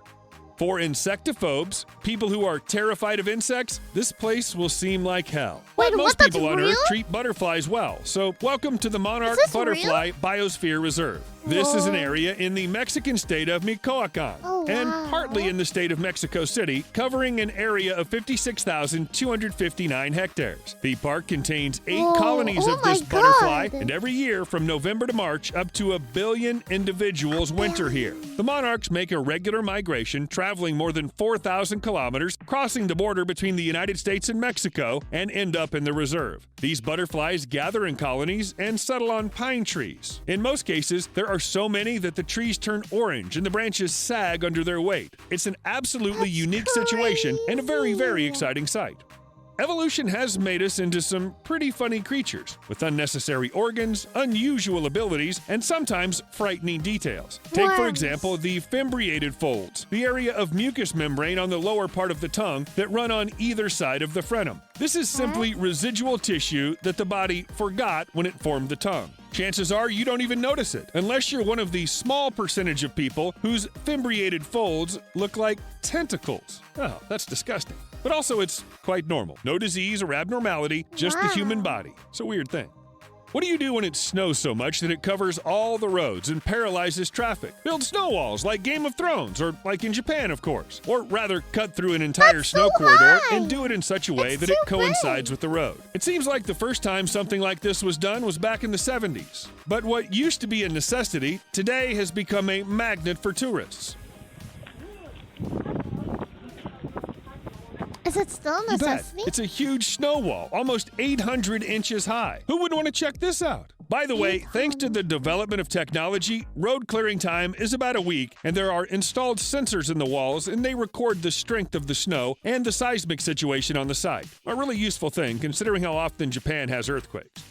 For insectophobes, people who are terrified of insects, this place will seem like hell. Wait, But most what? That's people on real? Earth treat butterflies well, so welcome to the Monarch this Butterfly Biosphere Reserve. This is an area in the Mexican state of Michoacan, and partly in the state of Mexico City, covering an area of 56,259 hectares. The park contains 8 Whoa. colonies Oh of this my butterfly, God. and every year from November to March, up to 1 billion individuals winter here. The monarchs make a regular migration, traveling more than 4,000 kilometers, crossing the border between the United States and Mexico, and end up in the reserve. These butterflies gather in colonies and settle on pine trees. In most cases, there are so many that the trees turn orange and the branches sag under their weight. It's an absolutely unique situation and a very, very exciting sight. Evolution has made us into some pretty funny creatures, with unnecessary organs, unusual abilities, and sometimes frightening details. Take, for example, the fimbriated folds, the area of mucous membrane on the lower part of the tongue that run on either side of the frenum. This is simply residual tissue that the body forgot when it formed the tongue. Chances are you don't even notice it, unless you're one of the small percentage of people whose fimbriated folds look like tentacles. Oh, that's disgusting. But also, it's quite normal. No disease or abnormality, just the human body. It's a weird thing. What do you do when it snows so much that it covers all the roads and paralyzes traffic? Build snow walls like Game of Thrones, or like in Japan, of course. Or rather, cut through an entire snow corridor and do it in such a way that it coincides with the road. It seems like the first time something like this was done was back in the 70s. But what used to be a necessity, today has become a magnet for tourists. Is it still a You bet. necessity? It's a huge snow wall, almost 800 inches high. Who wouldn't want to check this out? By the way, thanks to the development of technology, road clearing time is about a week, and there are installed sensors in the walls, and they record the strength of the snow and the seismic situation on the site. A really useful thing, considering how often Japan has earthquakes.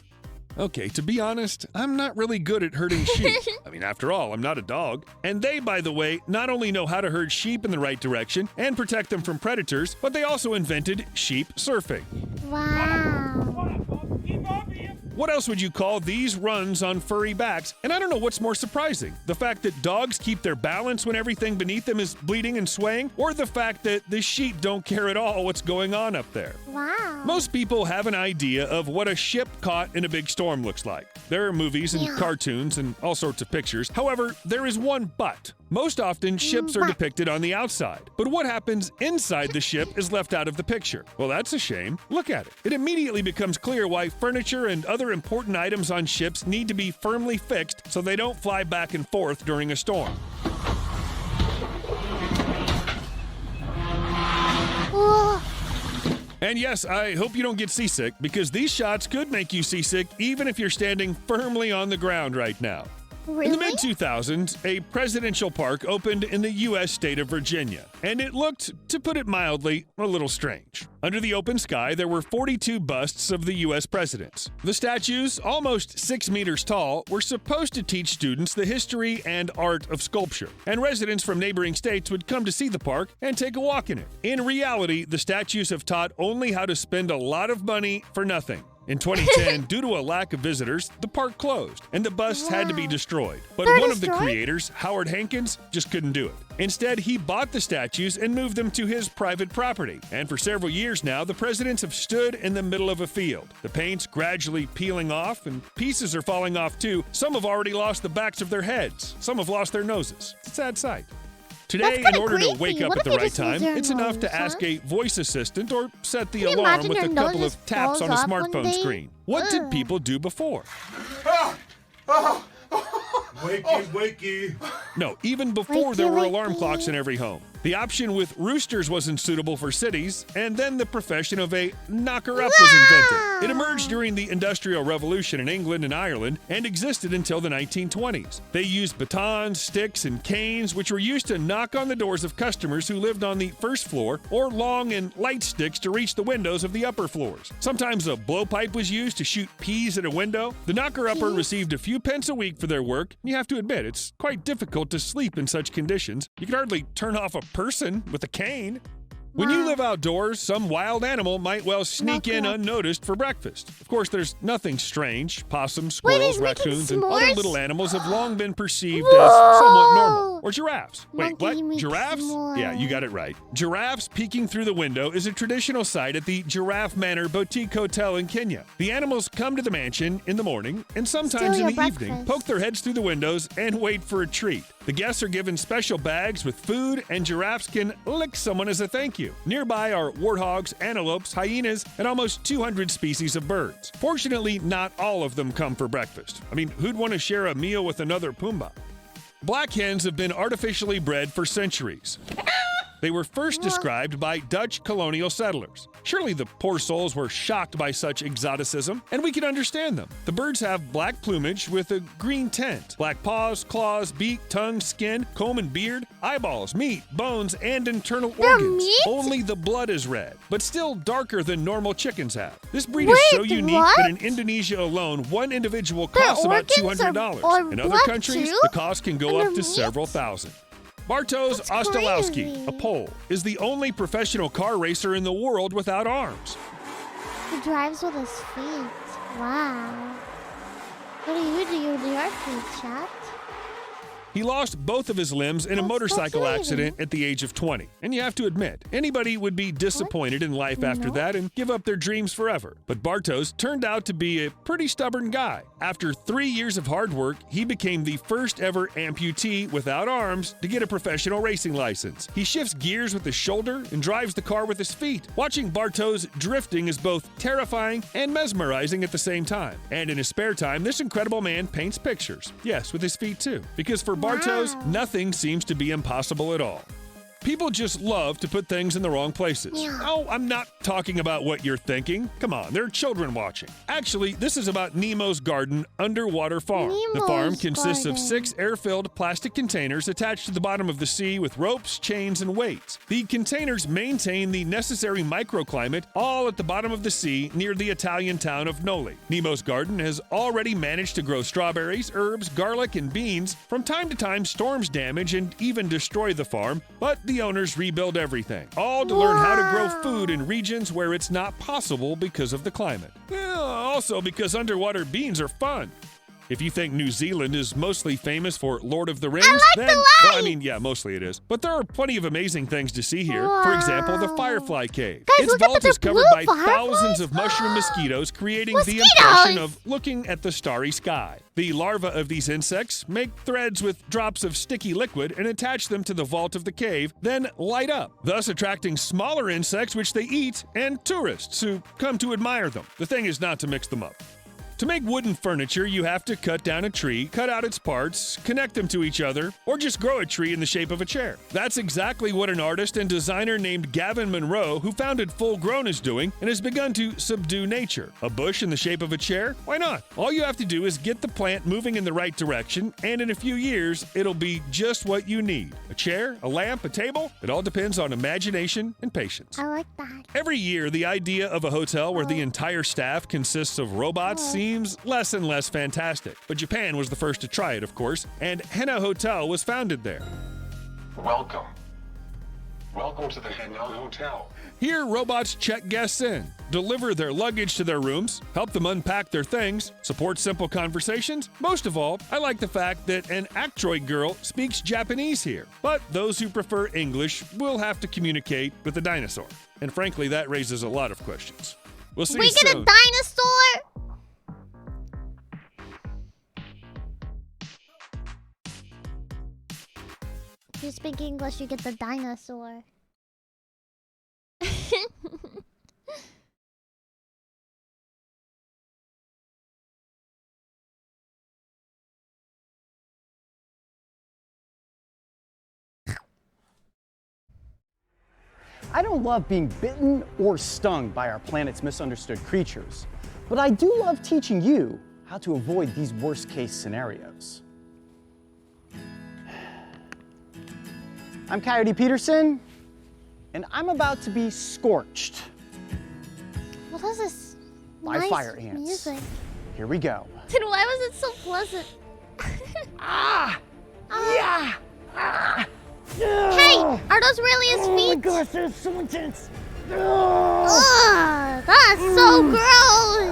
Okay, to be honest, I'm not really good at herding sheep. I mean, after all, I'm not a dog. And they, by the way, not only know how to herd sheep in the right direction and protect them from predators, but they also invented sheep surfing. Wow. What else would you call these runs on furry backs? And I don't know what's more surprising, the fact that dogs keep their balance when everything beneath them is bleeding and swaying, or the fact that the sheep don't care at all what's going on up there. Wow. Most people have an idea of what a ship caught in a big storm looks like. There are movies and cartoons and all sorts of pictures. However, there is one but. Most often, ships are depicted on the outside. But what happens inside the ship is left out of the picture. Well, that's a shame. Look at it. It immediately becomes clear why furniture and other important items on ships need to be firmly fixed so they don't fly back and forth during a storm. And yes, I hope you don't get seasick, because these shots could make you seasick even if you're standing firmly on the ground right now. Really? In the mid-2000s, a presidential park opened in the U.S. state of Virginia, and it looked, to put it mildly, a little strange. Under the open sky, there were 42 busts of the U.S. presidents. The statues, almost 6 meters tall, were supposed to teach students the history and art of sculpture, and residents from neighboring states would come to see the park and take a walk in it. In reality, the statues have taught only how to spend a lot of money for nothing. In 2010, due to a lack of visitors, the park closed and the busts had to be destroyed. But They're one of the destroyed? creators, Howard Hankins, just couldn't do it. Instead, he bought the statues and moved them to his private property. And for several years now, the presidents have stood in the middle of a field. The paint's gradually peeling off and pieces are falling off too. Some have already lost the backs of their heads. Some have lost their noses. It's a sad sight. Today, in order to wake up at the right time, it's enough to ask a voice assistant or set the Can you alarm imagine with a your nose couple of just taps on a falls off one smartphone day? screen. What did people do before? Wakey, wakey. No, even before there were Wakey, alarm wakey. clocks in every home. The option with roosters wasn't suitable for cities, and then the profession of a knocker-up was invented. It emerged during the Industrial Revolution in England and Ireland and existed until the 1920s. They used batons, sticks, and canes, which were used to knock on the doors of customers who lived on the first floor, or long and light sticks to reach the windows of the upper floors. Sometimes a blowpipe was used to shoot peas at a window. The knocker-upper received a few pence a week for their work. You have to admit, it's quite difficult to sleep in such conditions. You can hardly turn off a person with a cane. When you live outdoors, some wild animal might well sneak in unnoticed for breakfast. Of course, there's nothing strange. Possums, squirrels, raccoons, and other little animals have long been perceived as somewhat normal. Or giraffes. Wait, Monkey what? makes Giraffes? s'mores. Yeah, you got it right. Giraffes peeking through the window is a traditional sight at the Giraffe Manor Boutique Hotel in Kenya. The animals come to the mansion in the morning and sometimes Steal in your the evening, breakfast. poke their heads through the windows and wait for a treat. The guests are given special bags with food, and giraffes can lick someone as a thank you. Nearby are warthogs, antelopes, hyenas, and almost 200 species of birds. Fortunately, not all of them come for breakfast. I mean, who'd want to share a meal with another Pumbaa? Black hens have been artificially bred for centuries. They were first described by Dutch colonial settlers. Surely the poor souls were shocked by such exoticism, and we can understand them. The birds have black plumage with a green tint, black paws, claws, beak, tongue, skin, comb and beard, eyeballs, meat, bones, and internal organs. meat? Only the blood is red, but still darker than normal chickens have. This breed is Wait, so unique what? that in Indonesia alone, one individual Their costs about organs are $200. In other black countries, too? the cost can go And up they're to meat? several thousand. Bartosz Ostalowski, a Pole, is the only professional car racer in the world without arms. He drives with his feet. Wow. What do you do with your feet, chat? He lost both of his limbs in a motorcycle fascinating. accident at the age of 20. And you have to admit, anybody would be disappointed in life after that and give up their dreams forever. But Bartosz turned out to be a pretty stubborn guy. After 3 years of hard work, he became the first ever amputee without arms to get a professional racing license. He shifts gears with his shoulder and drives the car with his feet. Watching Bartosz drifting is both terrifying and mesmerizing at the same time. And in his spare time, this incredible man paints pictures. Yes, with his feet too. Because for Bartosz, nothing seems to be impossible at all. People just love to put things in the wrong places. Oh, I'm not talking about what you're thinking. Come on, there are children watching. Actually, this is about Nemo's Garden Underwater Farm. The farm Nemo's consists of Garden. 6 air-filled plastic containers attached to the bottom of the sea with ropes, chains, and weights. The containers maintain the necessary microclimate all at the bottom of the sea near the Italian town of Noli. Nemo's Garden has already managed to grow strawberries, herbs, garlic, and beans. From time to time, storms damage and even destroy the farm, but the owners rebuild everything, all to learn how to grow food in regions where it's not possible because of the climate. Also because underwater beans are fun. If you think New Zealand is mostly famous for Lord of the Rings, then, well, I mean, yeah, mostly it is. But there are plenty of amazing things to see here. For example, the Firefly Cave. Guys, Its look at vault the is covered blue by fireflies. thousands of mushroom mosquitoes, creating the Mosquitoes! impression of looking at the starry sky. The larvae of these insects make threads with drops of sticky liquid and attach them to the vault of the cave, then light up, thus attracting smaller insects which they eat and tourists who come to admire them. The thing is not to mix them up. To make wooden furniture, you have to cut down a tree, cut out its parts, connect them to each other, or just grow a tree in the shape of a chair. That's exactly what an artist and designer named Gavin Monroe, who founded Full Grown, is doing and has begun to subdue nature. A bush in the shape of a chair? Why not? All you have to do is get the plant moving in the right direction, and in a few years, it'll be just what you need. A chair, a lamp, a table? It all depends on imagination and patience. I like that. Every year, the idea of a hotel where the entire staff consists of robots seems less and less fantastic. But Japan was the first to try it, of course, and Hena Hotel was founded there. Welcome. Welcome to the Hanel Hotel. Here, robots check guests in, deliver their luggage to their rooms, help them unpack their things, support simple conversations. Most of all, I like the fact that an Actroid girl speaks Japanese here. But those who prefer English will have to communicate with the dinosaur. And frankly, that raises a lot of questions. We'll see We soon. get a dinosaur? If you speak English, you get the dinosaur. I don't love being bitten or stung by our planet's misunderstood creatures, but I do love teaching you how to avoid these worst-case scenarios. I'm Coyote Peterson, and I'm about to be scorched What is this by nice fire ants. music? Here we go. Dude, why was it so pleasant? Yeah! Hey, are those really his feet? Oh my gosh, that's so intense. Ugh, that's so gross.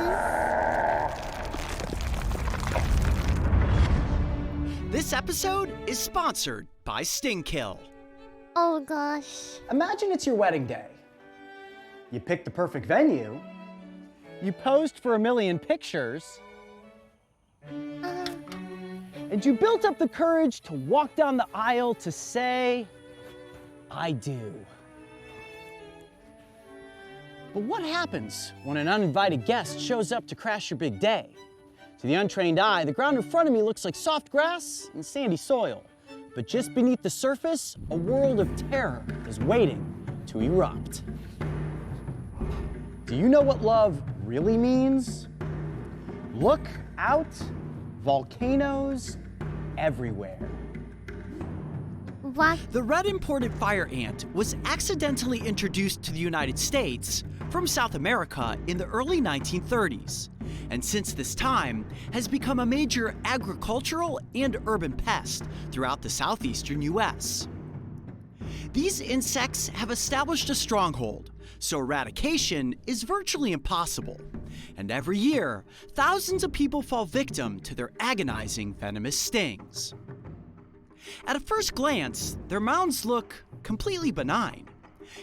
This episode is sponsored by Stingkill. Oh gosh. Imagine it's your wedding day. You picked the perfect venue. You posed for 1 million pictures. And you built up the courage to walk down the aisle to say, I do. But what happens when an uninvited guest shows up to crash your big day? To the untrained eye, the ground in front of me looks like soft grass and sandy soil. But just beneath the surface, a world of terror is waiting to erupt. Do you know what love really means? Look out, volcanoes everywhere. What? The red imported fire ant was accidentally introduced to the United States from South America in the early 1930s, and since this time has become a major agricultural and urban pest throughout the southeastern US. These insects have established a stronghold, so eradication is virtually impossible. And every year, thousands of people fall victim to their agonizing venomous stings. At a first glance, their mounds look completely benign.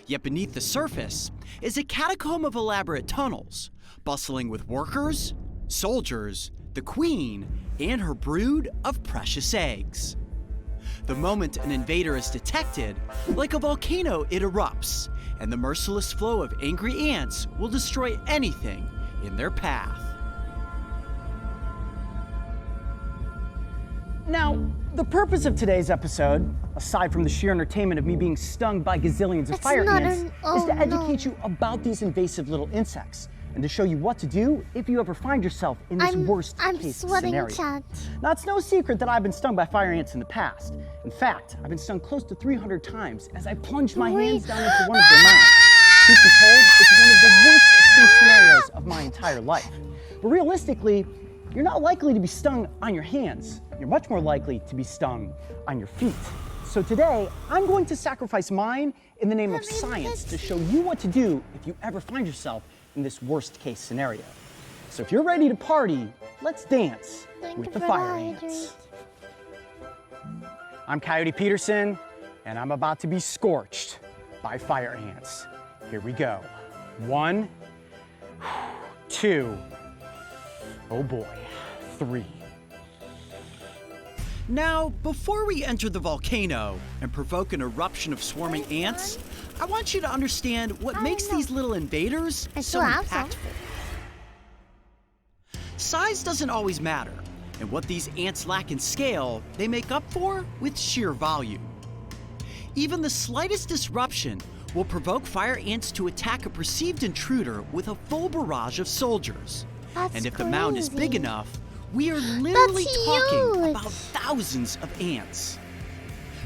Yet beneath the surface is a catacomb of elaborate tunnels, bustling with workers, soldiers, the queen, and her brood of precious eggs. The moment an invader is detected, like a volcano, it erupts, and the merciless flow of angry ants will destroy anything in their path. Now, the purpose of today's episode, aside from the sheer entertainment of me being stung by gazillions of fire ants, is to educate you about these invasive little insects and to show you what to do if you ever find yourself in this worst-case scenario. Chat. Now, it's no secret that I've been stung by fire ants in the past. In fact, I've been stung close to 300 times as I plunged my hands down into one of their mouths. Truth be told, it's one of the worst-case scenarios of my entire life. But realistically, you're not likely to be stung on your hands. You're much more likely to be stung on your feet. So today, I'm going to sacrifice mine in the name of science to show you what to do if you ever find yourself in this worst-case scenario. So if you're ready to party, let's dance with the fire ants. I'm Coyote Peterson, and I'm about to be scorched by fire ants. Here we go. 1, 2, oh boy, 3. Now, before we enter the volcano and provoke an eruption of swarming ants, I want you to understand what makes these little invaders so impactful. Size doesn't always matter, and what these ants lack in scale, they make up for with sheer volume. Even the slightest disruption will provoke fire ants to attack a perceived intruder with a full barrage of soldiers. And if the mound is big enough, we are literally talking about thousands of ants.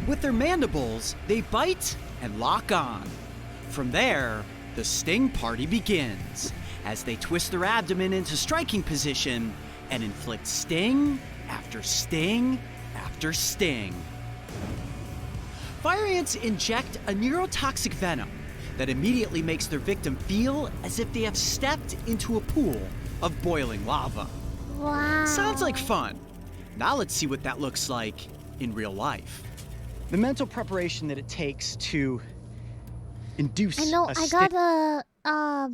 With their mandibles, they bite and lock on. From there, the sting party begins as they twist their abdomen into striking position and inflict sting after sting after sting. Fire ants inject a neurotoxic venom that immediately makes their victim feel as if they have stepped into a pool of boiling lava. Wow. Sounds like fun. Now let's see what that looks like in real life. The mental preparation that it takes to induce I know a I got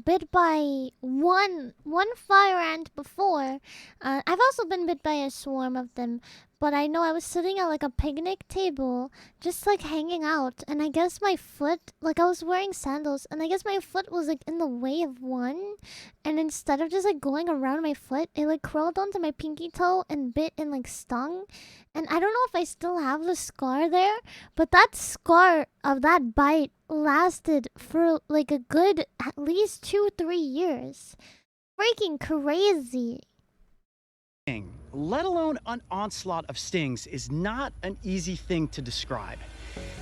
bit by one fire ant before. I've also been bit by a swarm of them, but I know I was sitting at like a picnic table, just like hanging out, and I guess my foot, like I was wearing sandals, and I guess my foot was like in the way of one, and instead of just like going around my foot, it like crawled onto my pinky toe and bit and like stung. And I don't know if I still have the scar there, but that scar of that bite lasted for like a good at least 2-3 years. Freaking crazy. Let alone an onslaught of stings, is not an easy thing to describe.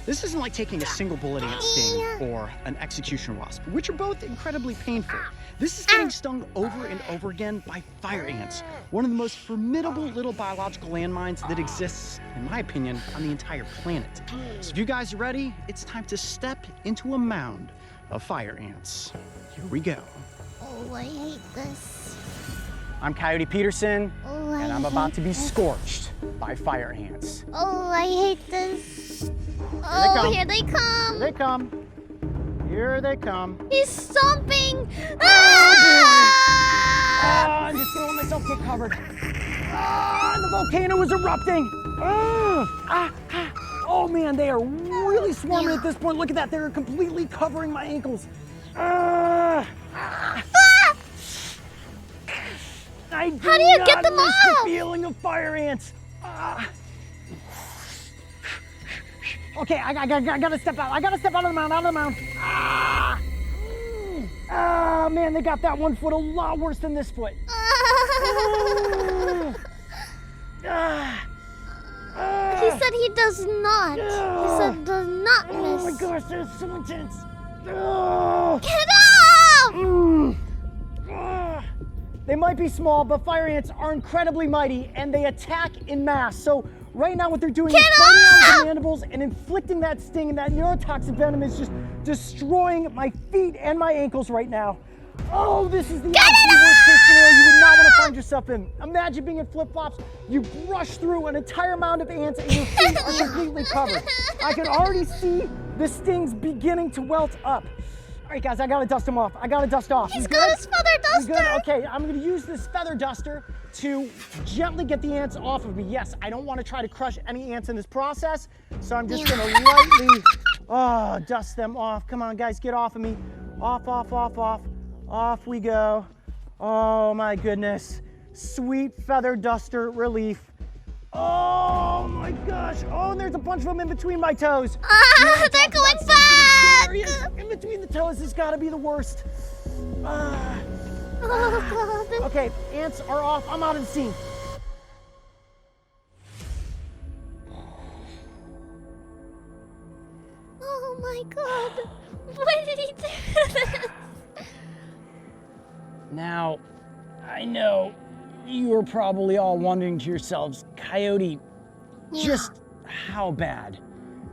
This isn't like taking a single bullet ant sting or an execution wasp, which are both incredibly painful. This is getting stung over and over again by fire ants, one of the most formidable little biological landmines that exists, in my opinion, on the entire planet. So if you guys are ready, it's time to step into a mound of fire ants. Here we go. Oh, I hate this. I'm Coyote Peterson, Oh, and I'm about to be scorched by fire ants. Oh, I hate this. Oh, here they come. Here they come. Here they come. He's stomping. I'm just gonna let myself get covered. The volcano is erupting. Oh man, they are really swarming at this point. Look at that, they're completely covering my ankles. How do you get them off? off? The feeling of fire ants. Okay, I gotta step out. I gotta step out of the mound. Man, they got that one foot a lot worse than this foot. He said he does not. He said does not miss. Oh my gosh, that is so intense. Get off! They might be small, but fire ants are incredibly mighty, and they attack in mass. So right now what they're doing is biting out the mandibles and inflicting that sting, and that neurotoxic venom is just destroying my feet and my ankles right now. Oh, this is the absolute worst case scenario you would not want to find yourself in. Imagine being in flip-flops, you brush through an entire mound of ants and your feet are completely covered. I can already see the stings beginning to welt up. All right, guys, I gotta dust him off. He's got his feather duster. Good? Okay, I'm gonna use this feather duster to gently get the ants off of me. Yes, I don't want to try to crush any ants in this process, so I'm just gonna lightly dust them off. Come on, guys, get off of me. Off. Off we go. Oh my goodness. Sweet feather duster relief. Oh my gosh. Oh, and there's a bunch of them in between my toes. They're going back. In between the toes has got to be the worst. Oh god. Okay, ants are off. I'm out of the scene. Oh my god. Why did he do this? Now, I know you are probably all wondering to yourselves, Coyote, just how bad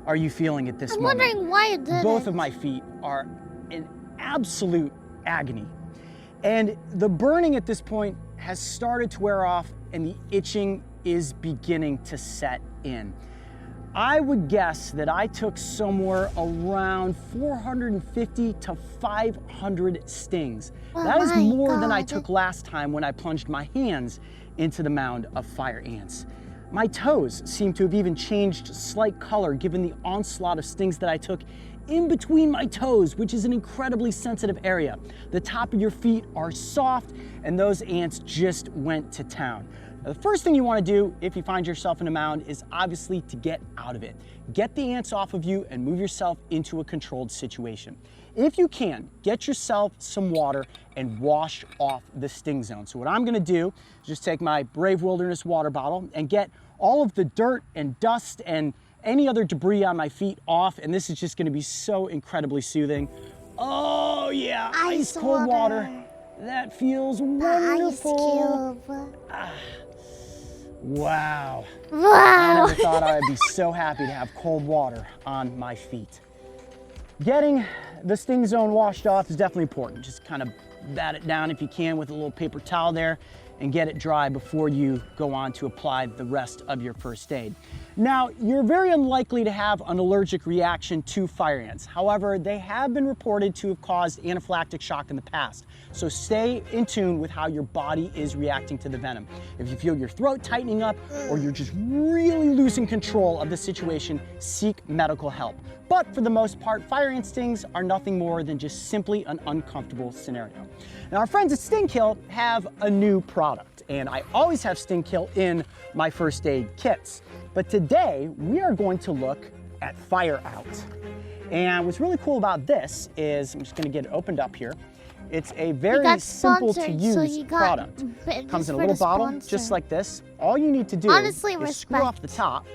are you feeling at this moment? I'm wondering why you did Both it. of my feet are in absolute agony. And the burning at this point has started to wear off, and the itching is beginning to set in. I would guess that I took somewhere around 450 to 500 stings. Oh that is my more than I God. took last time when I plunged my hands into the mound of fire ants. My toes seem to have even changed slight color given the onslaught of stings that I took in between my toes, which is an incredibly sensitive area. The top of your feet are soft, and those ants just went to town. Now, the first thing you want to do if you find yourself in a mound is obviously to get out of it. Get the ants off of you and move yourself into a controlled situation. If you can, get yourself some water and wash off the sting zone. So what I'm going to do is just take my Brave Wilderness water bottle and get all of the dirt and dust and any other debris on my feet off, and this is just going to be so incredibly soothing. Oh yeah, ice cold water. That feels wonderful. Wow. Wow. I never thought I would be so happy to have cold water on my feet. Getting the sting zone washed off is definitely important. Just kind of bat it down if you can with a little paper towel there and get it dry before you go on to apply the rest of your first aid. Now, you're very unlikely to have an allergic reaction to fire ants. However, they have been reported to have caused anaphylactic shock in the past. So stay in tune with how your body is reacting to the venom. If you feel your throat tightening up or you're just really losing control of the situation, seek medical help. But for the most part, fire ant stings are nothing more than just simply an uncomfortable scenario. Now, our friends at StingKill have a new product, and I always have StingKill in my first aid kits. But today, we are going to look at Fire Out. And what's really cool about this is, I'm just gonna get it opened up here. It's a very simple to use product. Comes in a little bottle, just like this. All you need to do is screw off the top,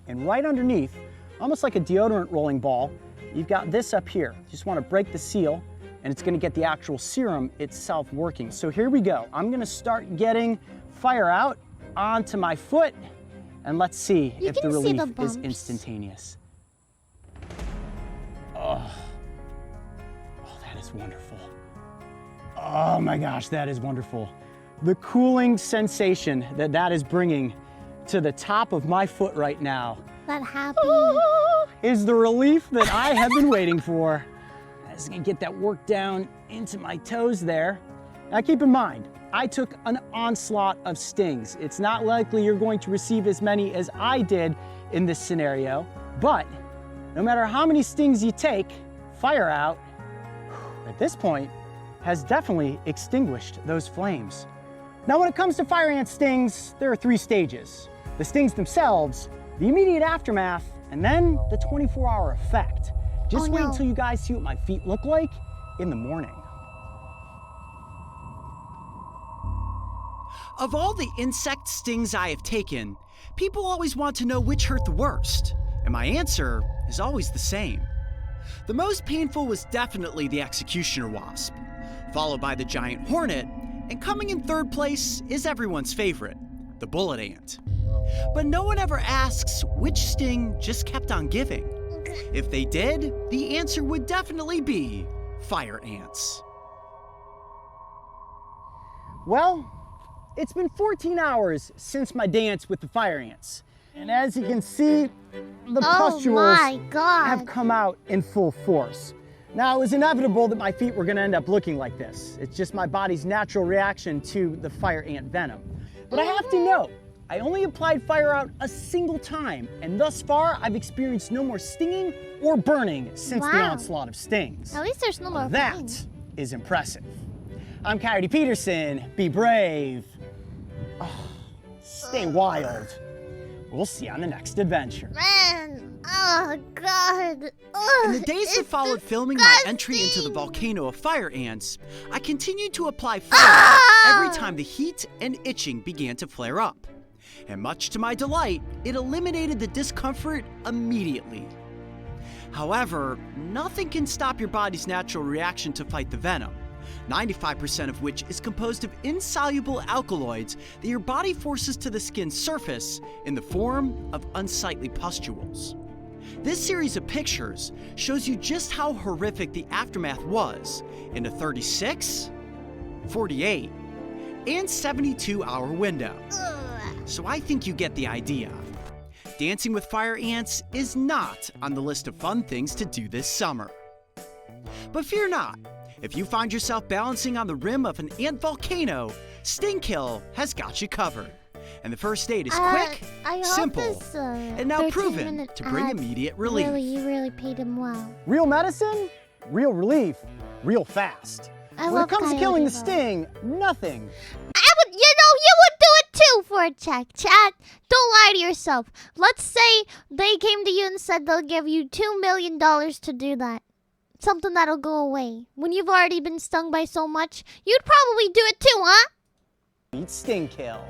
and right underneath, almost like a deodorant rolling ball, you've got this up here. You just wanna break the seal, and it's gonna get the actual serum itself working. So here we go. I'm gonna start getting Fire Out onto my foot, and let's see if the relief is instantaneous. Oh, that is wonderful. Oh my gosh, that is wonderful. The cooling sensation that is bringing to the top of my foot right now That happy. is the relief that I have been waiting for. I'm just gonna get that work down into my toes there. Now keep in mind, I took an onslaught of stings. It's not likely you're going to receive as many as I did in this scenario, but no matter how many stings you take, Fire Out, at this point, has definitely extinguished those flames. Now when it comes to fire ant stings, there are 3 stages. The stings themselves, the immediate aftermath, and then the 24-hour effect. Just wait until you guys see what my feet look like in the morning. Of all the insect stings I have taken, people always want to know which hurt the worst, and my answer is always the same. The most painful was definitely the executioner wasp, followed by the giant hornet, and coming in 3rd place is everyone's favorite, the bullet ant. But no one ever asks which sting just kept on giving. If they did, the answer would definitely be fire ants. Well, it's been 14 hours since my dance with the fire ants. And as you can see, the pustules have come out in full force. Now, it was inevitable that my feet were gonna end up looking like this. It's just my body's natural reaction to the fire ant venom. But I have to note, I only applied Fire Out a single time, and thus far, I've experienced no more stinging or burning since the onslaught of stings. At least there's no more That is impressive. I'm Coyote Peterson. Be brave. Oh, stay wild. We'll see you on the next adventure. Man, oh God. In the days that followed filming my entry into the volcano of fire ants, I continued to apply Fire Out every time the heat and itching began to flare up. And much to my delight, it eliminated the discomfort immediately. However, nothing can stop your body's natural reaction to fight the venom, 95% of which is composed of insoluble alkaloids that your body forces to the skin's surface in the form of unsightly pustules. This series of pictures shows you just how horrific the aftermath was in a 36, 48, and 72-hour window. So I think you get the idea. Dancing with fire ants is not on the list of fun things to do this summer. But fear not. If you find yourself balancing on the rim of an ant volcano, StingKill has got you covered. And the first aid is quick, simple, and now proven to bring immediate relief. You really paid him well. Real medicine, real relief, real fast. When it comes to killing the sting, nothing. You would do it too for a check, chat. Don't lie to yourself. Let's say they came to you and said they'll give you $2 million to do that. Something that'll go away. When you've already been stung by so much, you'd probably do it too, huh? Eat StingKill.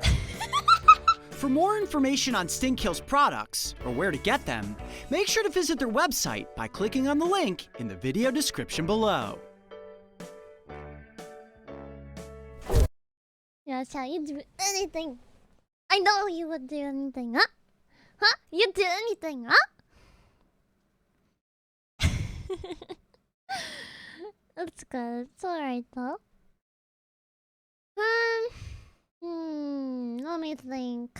For more information on StingKill's products, or where to get them, make sure to visit their website by clicking on the link in the video description below. Yeah, that's how you do anything. I know you would do anything, huh? Huh? You'd do anything, huh? That's good. It's alright though. Let me think.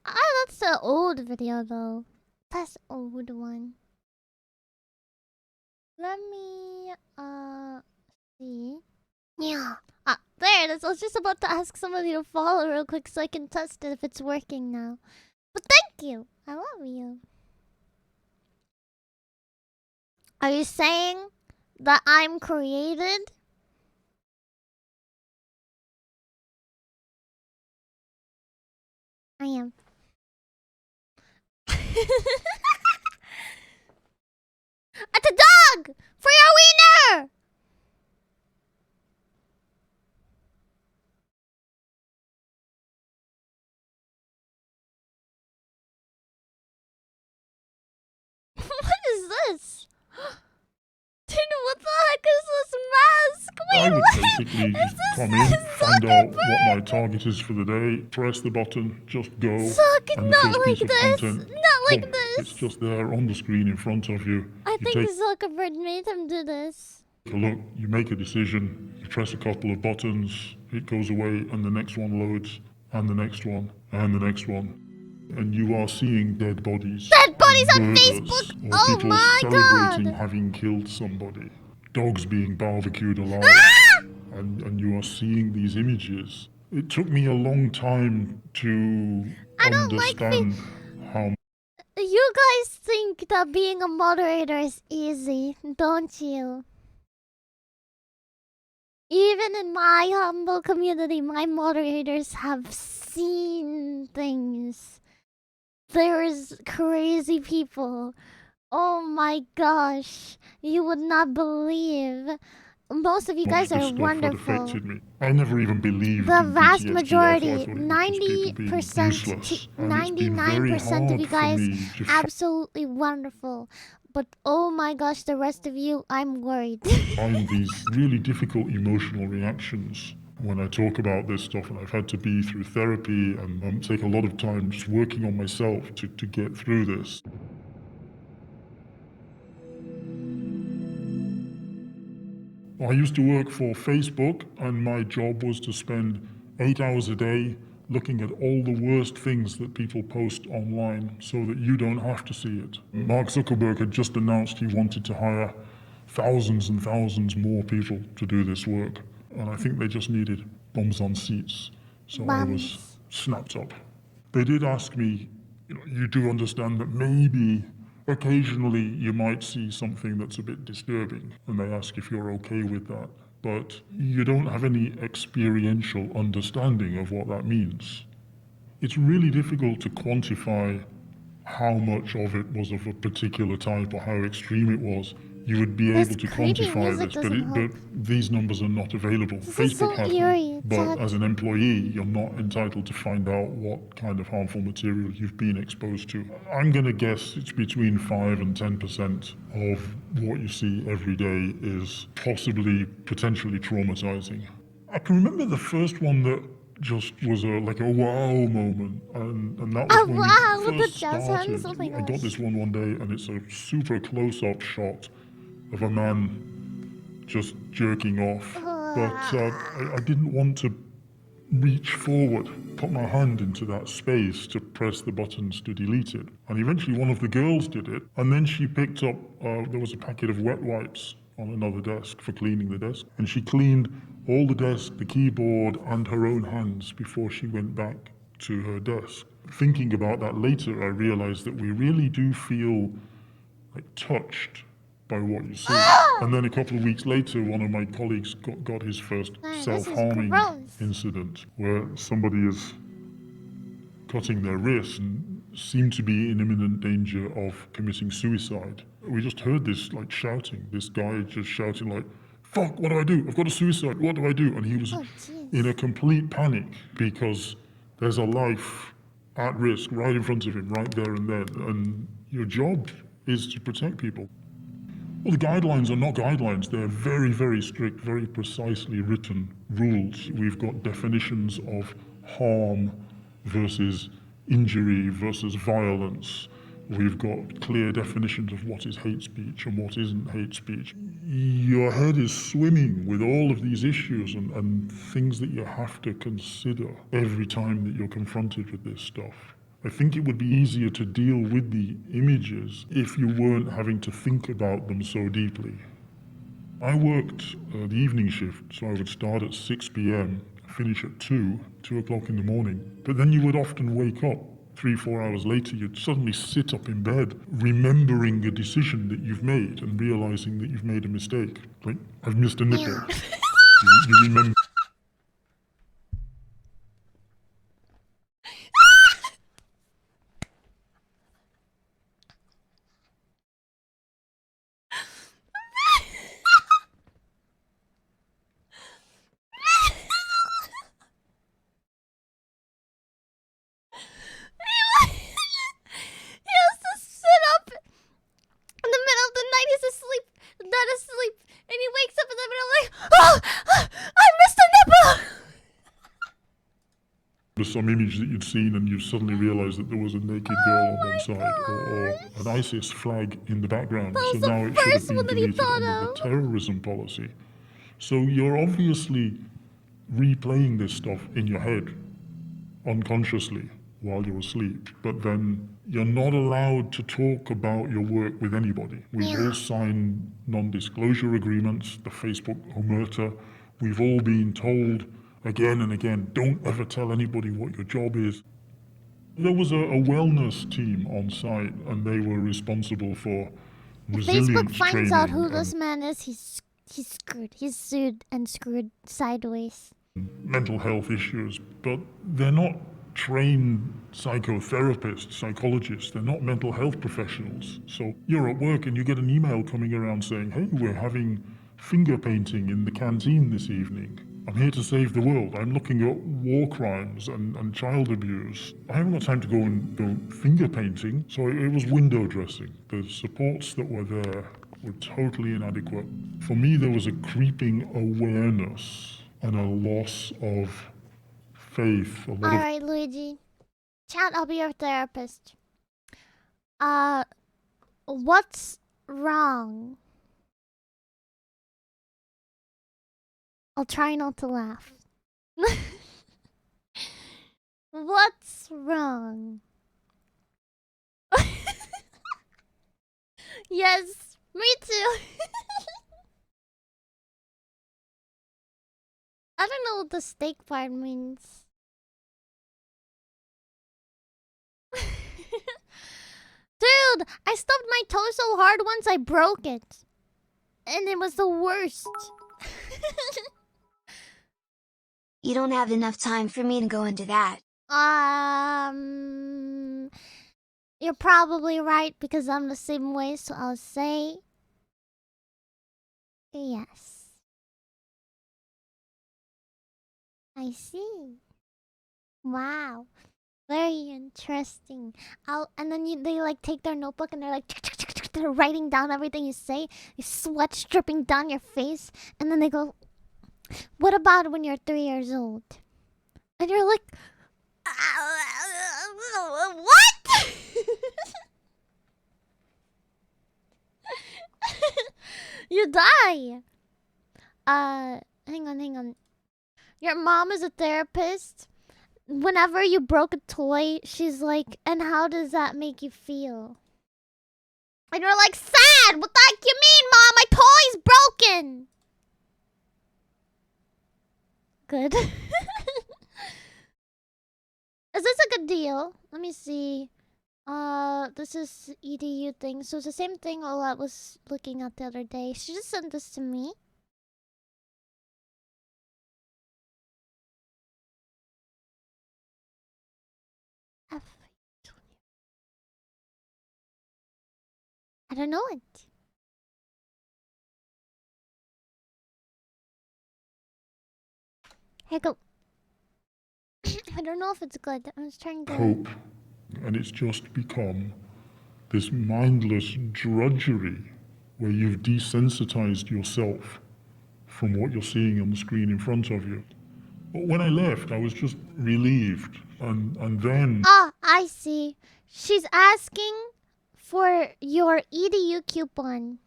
Ah, that's the old video though. That's the old one. Let me see. Yeah. Ah, there it is. I was just about to ask somebody to follow real quick so I can test it if it's working now. But thank you. I love you. Are you saying that I'm created? I am. It's a dog! For your wiener! What is this? Dude, what the heck is this mask? Wait, I would what? basically just come in, find out what my target is for the day, press the button, just go, Suck, and the not first like piece of this. content, Not like boom, this. it's just there on the screen in front of you. I You think take Zuckerberg made him do this. a look, you make a decision, you press a couple of buttons, it goes away, and the next one loads, and the next one, and the next one. And you are seeing dead bodies. Dead bodies on murders, Facebook! Or Oh people my celebrating god! having killed somebody. Dogs being barbecued alive. Ah! And you are seeing these images. It took me a long time to understand how. You guys think that being a moderator is easy, don't you? Even in my humble community, my moderators have seen things. There's crazy people. Oh my gosh. You would not believe. Most of you guys much this are stuff had wonderful. affected me. I never even believed The in vast PTSD. majority, I thought it was just people being 90% useless. to And it's been very 99% of you hard for guys, me to absolutely wonderful. But oh my gosh, the rest of you, I'm worried. find these really difficult emotional reactions when I talk about this stuff, and I've had to be through therapy and take a lot of time just working on myself to get through this. I used to work for Facebook, and my job was to spend 8 hours a day looking at all the worst things that people post online so that you don't have to see it. Mark Zuckerberg had just announced he wanted to hire thousands and thousands more people to do this work, and I think they just needed bums on seats. So I was snapped up. They did ask me, you do understand that maybe occasionally you might see something that's a bit disturbing, and they ask if you're okay with that. But you don't have any experiential understanding of what that means. It's really difficult to quantify how much of it was of a particular type or how extreme it was. You would be able to quantify this, but these numbers are not available. Facebook has them, but as an employee, you're not entitled to find out what kind of harmful material you've been exposed to. I'm going to guess it's between 5 and 10% of what you see every day is possibly, potentially traumatizing. I can remember the first one that just was like a wow moment, and that was when we first started. I got this one day, and it's a super close-up shot of a man just jerking off. But I didn't want to reach forward, put my hand into that space to press the buttons to delete it. And eventually one of the girls did it, and then she picked up, there was a packet of wet wipes on another desk for cleaning the desk, and she cleaned all the desk, the keyboard, and her own hands before she went back to her desk. Thinking about that later, I realized that we really do feel like touched by what you see. And then a couple of weeks later, one of my colleagues got his first self-harming incident where somebody is cutting their wrist and seemed to be in imminent danger of committing suicide. We just heard this like shouting, this guy just shouting like, "Fuck, what do I do? I've got a suicide, what do I do?" And he was in a complete panic because there's a life at risk right in front of him, right there and then. And your job is to protect people. Well, the guidelines are not guidelines. They're very, very strict, very precisely written rules. We've got definitions of harm versus injury versus violence. We've got clear definitions of what is hate speech and what isn't hate speech. Your head is swimming with all of these issues and things that you have to consider every time that you're confronted with this stuff. I think it would be easier to deal with the images if you weren't having to think about them so deeply. I worked the evening shift, so I would start at 6 p.m., finish at 2 o'clock in the morning. But then you would often wake up 3-4 hours later, you'd suddenly sit up in bed, remembering a decision that you've made and realizing that you've made a mistake. Like, I've missed a nipple. you remember. He has to sit up in the middle of the night. He's asleep, not asleep, and he wakes up in the middle like, oh, I missed a nipple. There's some image that you'd seen and you suddenly realised that there was a naked girl on one side or an ISIS flag in the background. So now it should have been deleted under the terrorism policy. So you're obviously replaying this stuff in your head unconsciously while you're asleep, but then you're not allowed to talk about your work with anybody. We've all signed non-disclosure agreements, the Facebook omerta. We've all been told again and again, don't ever tell anybody what your job is. There was a wellness team on site and they were responsible for resilience Facebook finds out who training this man is, he's screwed. He's sued and screwed sideways. mental health issues, but they're not trained psychotherapists, psychologists. They're not mental health professionals. So you're at work and you get an email coming around saying, hey, we're having finger painting in the canteen this evening. I'm here to save the world. I'm looking at war crimes and child abuse. I haven't got time to go and go finger painting. So it was window dressing. The supports that were there were totally inadequate. For me, there was a creeping awareness and a loss of faith. Alright, Luigi. Chat, I'll be your therapist. What's wrong? I'll try not to laugh. What's wrong? Yes, me too. I don't know what the steak part means. Dude, I stubbed my toe so hard once I broke it. And it was the worst. You don't have enough time for me to go into that. You're probably right because I'm the same way, so I'll say yes. I see. Wow. Very interesting. And then they like take their notebook and they're like they're writing down everything you say. Your sweat's dripping down your face, and then they go, "What about when you're 3 years old?" And you're like, "What?" You die. Hang on. Your mom is a therapist. Whenever you broke a toy, she's like, and how does that make you feel? And you're like, sad! What the heck you mean, Mom? My toy's broken! Good. Is this a good deal? Let me see. This is EDU thing. So it's the same thing I was looking at the other day. She just sent this to me. I don't know it. Here you go. I don't know if it's good. I was trying to... Hope. And it's just become this mindless drudgery where you've desensitized yourself from what you're seeing on the screen in front of you. But when I left, I was just relieved, and then... Ah, I see. She's asking for your EDU coupon.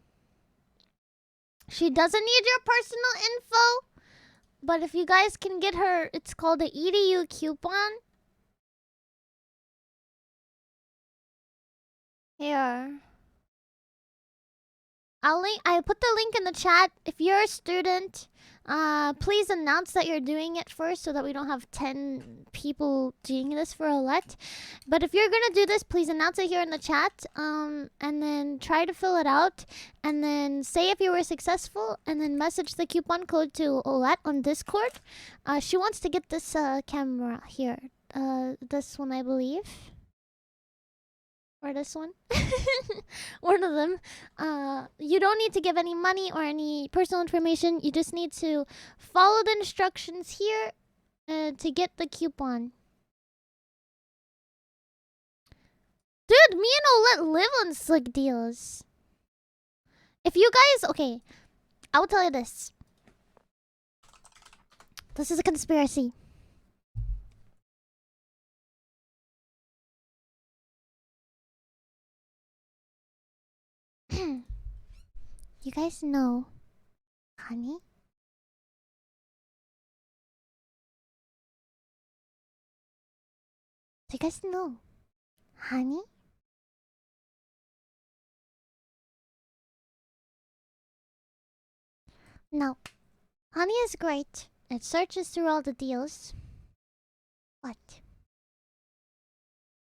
She doesn't need your personal info, but if you guys can get her, it's called the EDU coupon. Here. I put the link in the chat. If you're a student, please announce that you're doing it first so that we don't have 10 people doing this for a let. But if you're gonna do this, please announce it here in the chat. And then try to fill it out. And then say if you were successful. And then message the coupon code to Olet on Discord. She wants to get this camera here. This one, I believe. Or this one. One of them. You don't need to give any money or any personal information. You just need to follow the instructions here to get the coupon. Dude, me and Olet live on slick deals. If you guys... Okay, I will tell you this. This is a conspiracy. You guys know Honey? Do you guys know Honey? No. Honey is great. It searches through all the deals. What?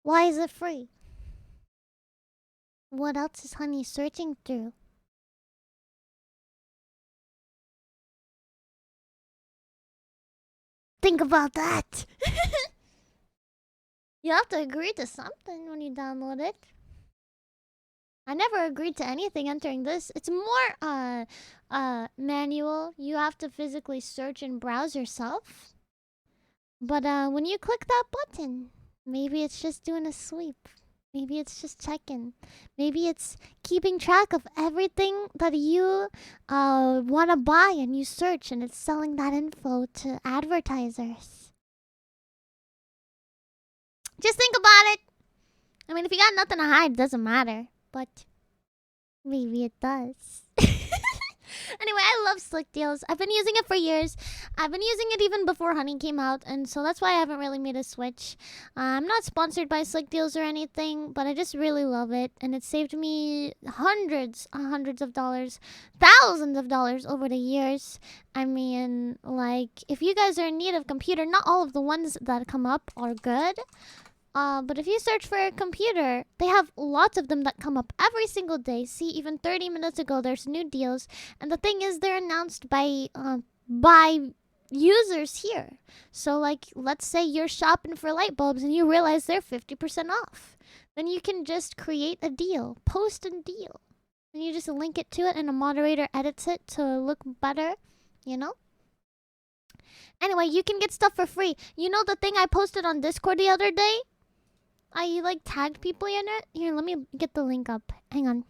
Why is it free? What else is Honey searching through? Think about that. You have to agree to something when you download it. I never agreed to anything entering this. It's more manual. You have to physically search and browse yourself. But when you click that button, maybe it's just doing a sweep. Maybe it's just checking. Maybe it's keeping track of everything that you want to buy and you search, and it's selling that info to advertisers. Just think about it. I mean, if you got nothing to hide, it doesn't matter. But maybe it does. Anyway, I love Slick Deals. I've been using it for years. I've been using it even before Honey came out, and so that's why I haven't really made a switch. I'm not sponsored by Slick Deals or anything, but I just really love it, and it saved me hundreds of dollars, thousands of dollars over the years. I mean, like, if you guys are in need of a computer, not all of the ones that come up are good. But if you search for a computer, they have lots of them that come up every single day. See, even 30 minutes ago, there's new deals. And the thing is, they're announced by users here. So, like, let's say you're shopping for light bulbs and you realize they're 50% off. Then you can just create a deal, post a deal. And you just link it to it and a moderator edits it to look better, you know? Anyway, you can get stuff for free. You know the thing I posted on Discord the other day? I like tagged people in it. Here, let me get the link up. Hang on.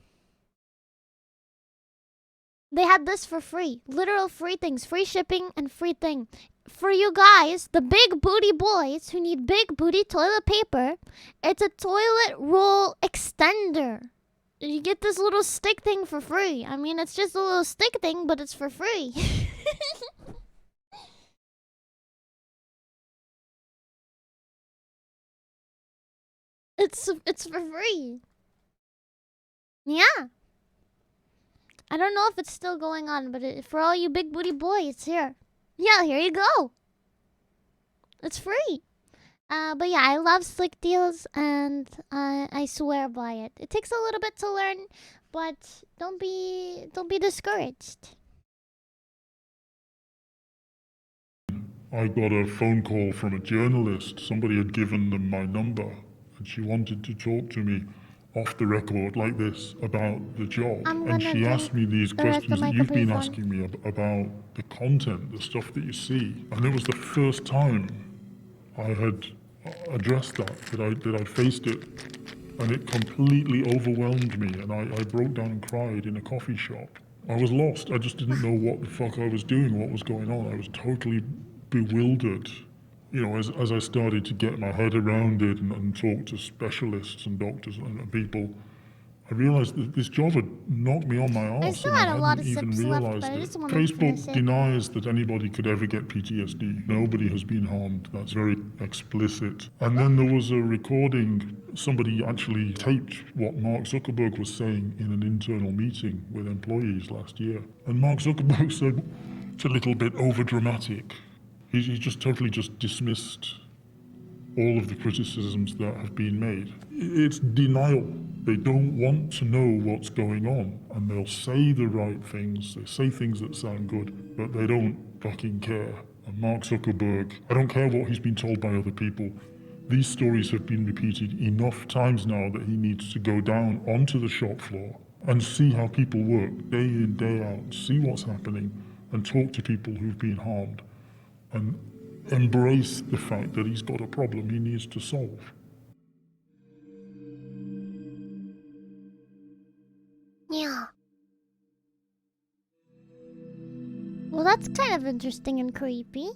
They had this for free. Literal free things. Free shipping and free thing. For you guys, the big booty boys who need big booty toilet paper, it's a toilet roll extender. You get this little stick thing for free. I mean, it's just a little stick thing, but it's for free. It's for free. Yeah. I don't know if it's still going on, but for all you big booty boys, here. Yeah, here you go. It's free. But yeah, I love Slick Deals, and I swear by it. It takes a little bit to learn, but don't be discouraged. I got a phone call from a journalist. Somebody had given them my number, and she wanted to talk to me off the record like this about the job. And she asked me these questions that you've been asking me about the content, the stuff that you see. And it was the first time I had addressed that I faced it And it completely overwhelmed me, and I broke down and cried in a coffee shop. I was lost. I just didn't know what the fuck I was doing, what was going on. I was totally bewildered. You know, as I started to get my head around it and talk to specialists and doctors and people, I realized that this job had knocked me on my arse, still and I had a lot hadn't of even sips left, realized but I it. just wanted to finish Facebook it. denies that anybody could ever get PTSD. Nobody has been harmed. That's very explicit. And then there was a recording. Somebody actually taped what Mark Zuckerberg was saying in an internal meeting with employees last year. And Mark Zuckerberg said, it's a little bit overdramatic. He just totally just dismissed all of the criticisms that have been made. It's denial. They don't want to know what's going on, and they'll say the right things, they say things that sound good, but they don't fucking care. And Mark Zuckerberg, I don't care what he's been told by other people. These stories have been repeated enough times now that he needs to go down onto the shop floor and see how people work day in, day out, see what's happening, and talk to people who've been harmed, and embrace the fact that he's got a problem he needs to solve. Yeah. Well, that's kind of interesting and creepy.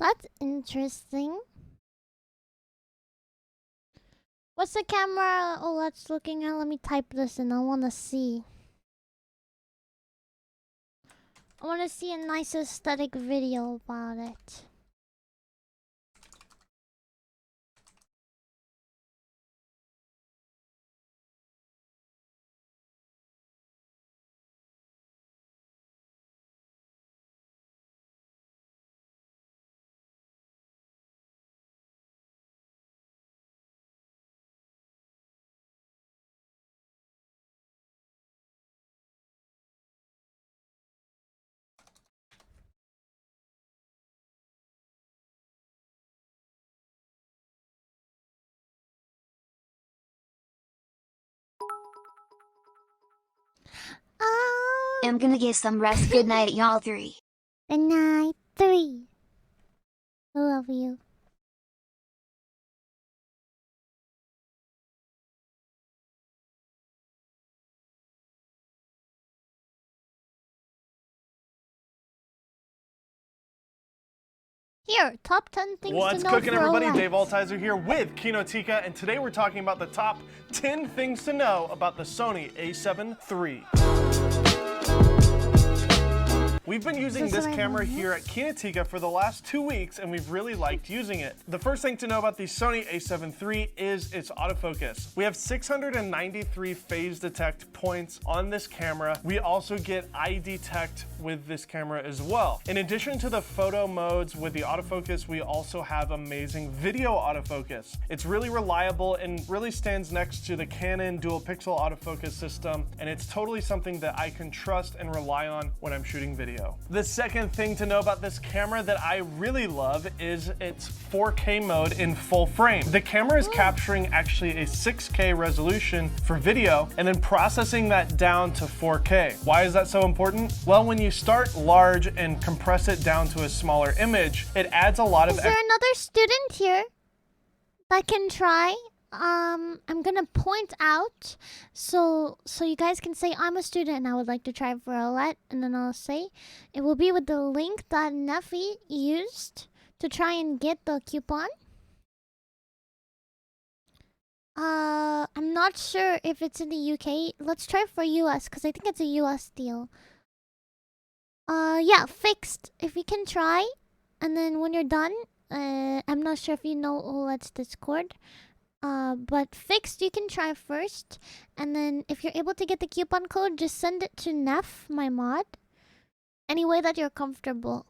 That's interesting. What's the camera OLED's looking at? Let me type this in. I want to see. I want to see a nice aesthetic video about it. I'm gonna get some rest. Good night, y'all three. Good night, 3. I love you. Here, top 10 things What's to know cooking, for everybody? OLEDs. Dave Altizer here with Kinotika, and today we're talking about the top 10 things to know about the Sony a7 III. We've been using this camera here at Kinotika for the last 2 weeks, and we've really liked using it. The first thing to know about the Sony a7 III is its autofocus. We have 693 phase detect points on this camera. We also get eye detect with this camera as well. In addition to the photo modes with the autofocus, we also have amazing video autofocus. It's really reliable and really stands next to the Canon dual pixel autofocus system, and it's totally something that I can trust and rely on when I'm shooting video. The second thing to know about this camera that I really love is its 4K mode in full frame. The camera is capturing actually a 6K resolution for video and then processing that down to 4K. Why is that so important? Well, when you start large and compress it down to a smaller image, it adds a lot of... Is there another student here that can try? I'm gonna point out so you guys can say I'm a student and I would like to try for OLED, and then I'll say it will be with the link that Neffy used to try and get the coupon. I'm not sure if it's in the UK. Let's try for US because I think it's a US deal. Yeah, fixed. If you can try, and then when you're done, I'm not sure if you know OLED's Discord. But fixed, you can try first, and then if you're able to get the coupon code, just send it to Neff, my mod, any way that you're comfortable.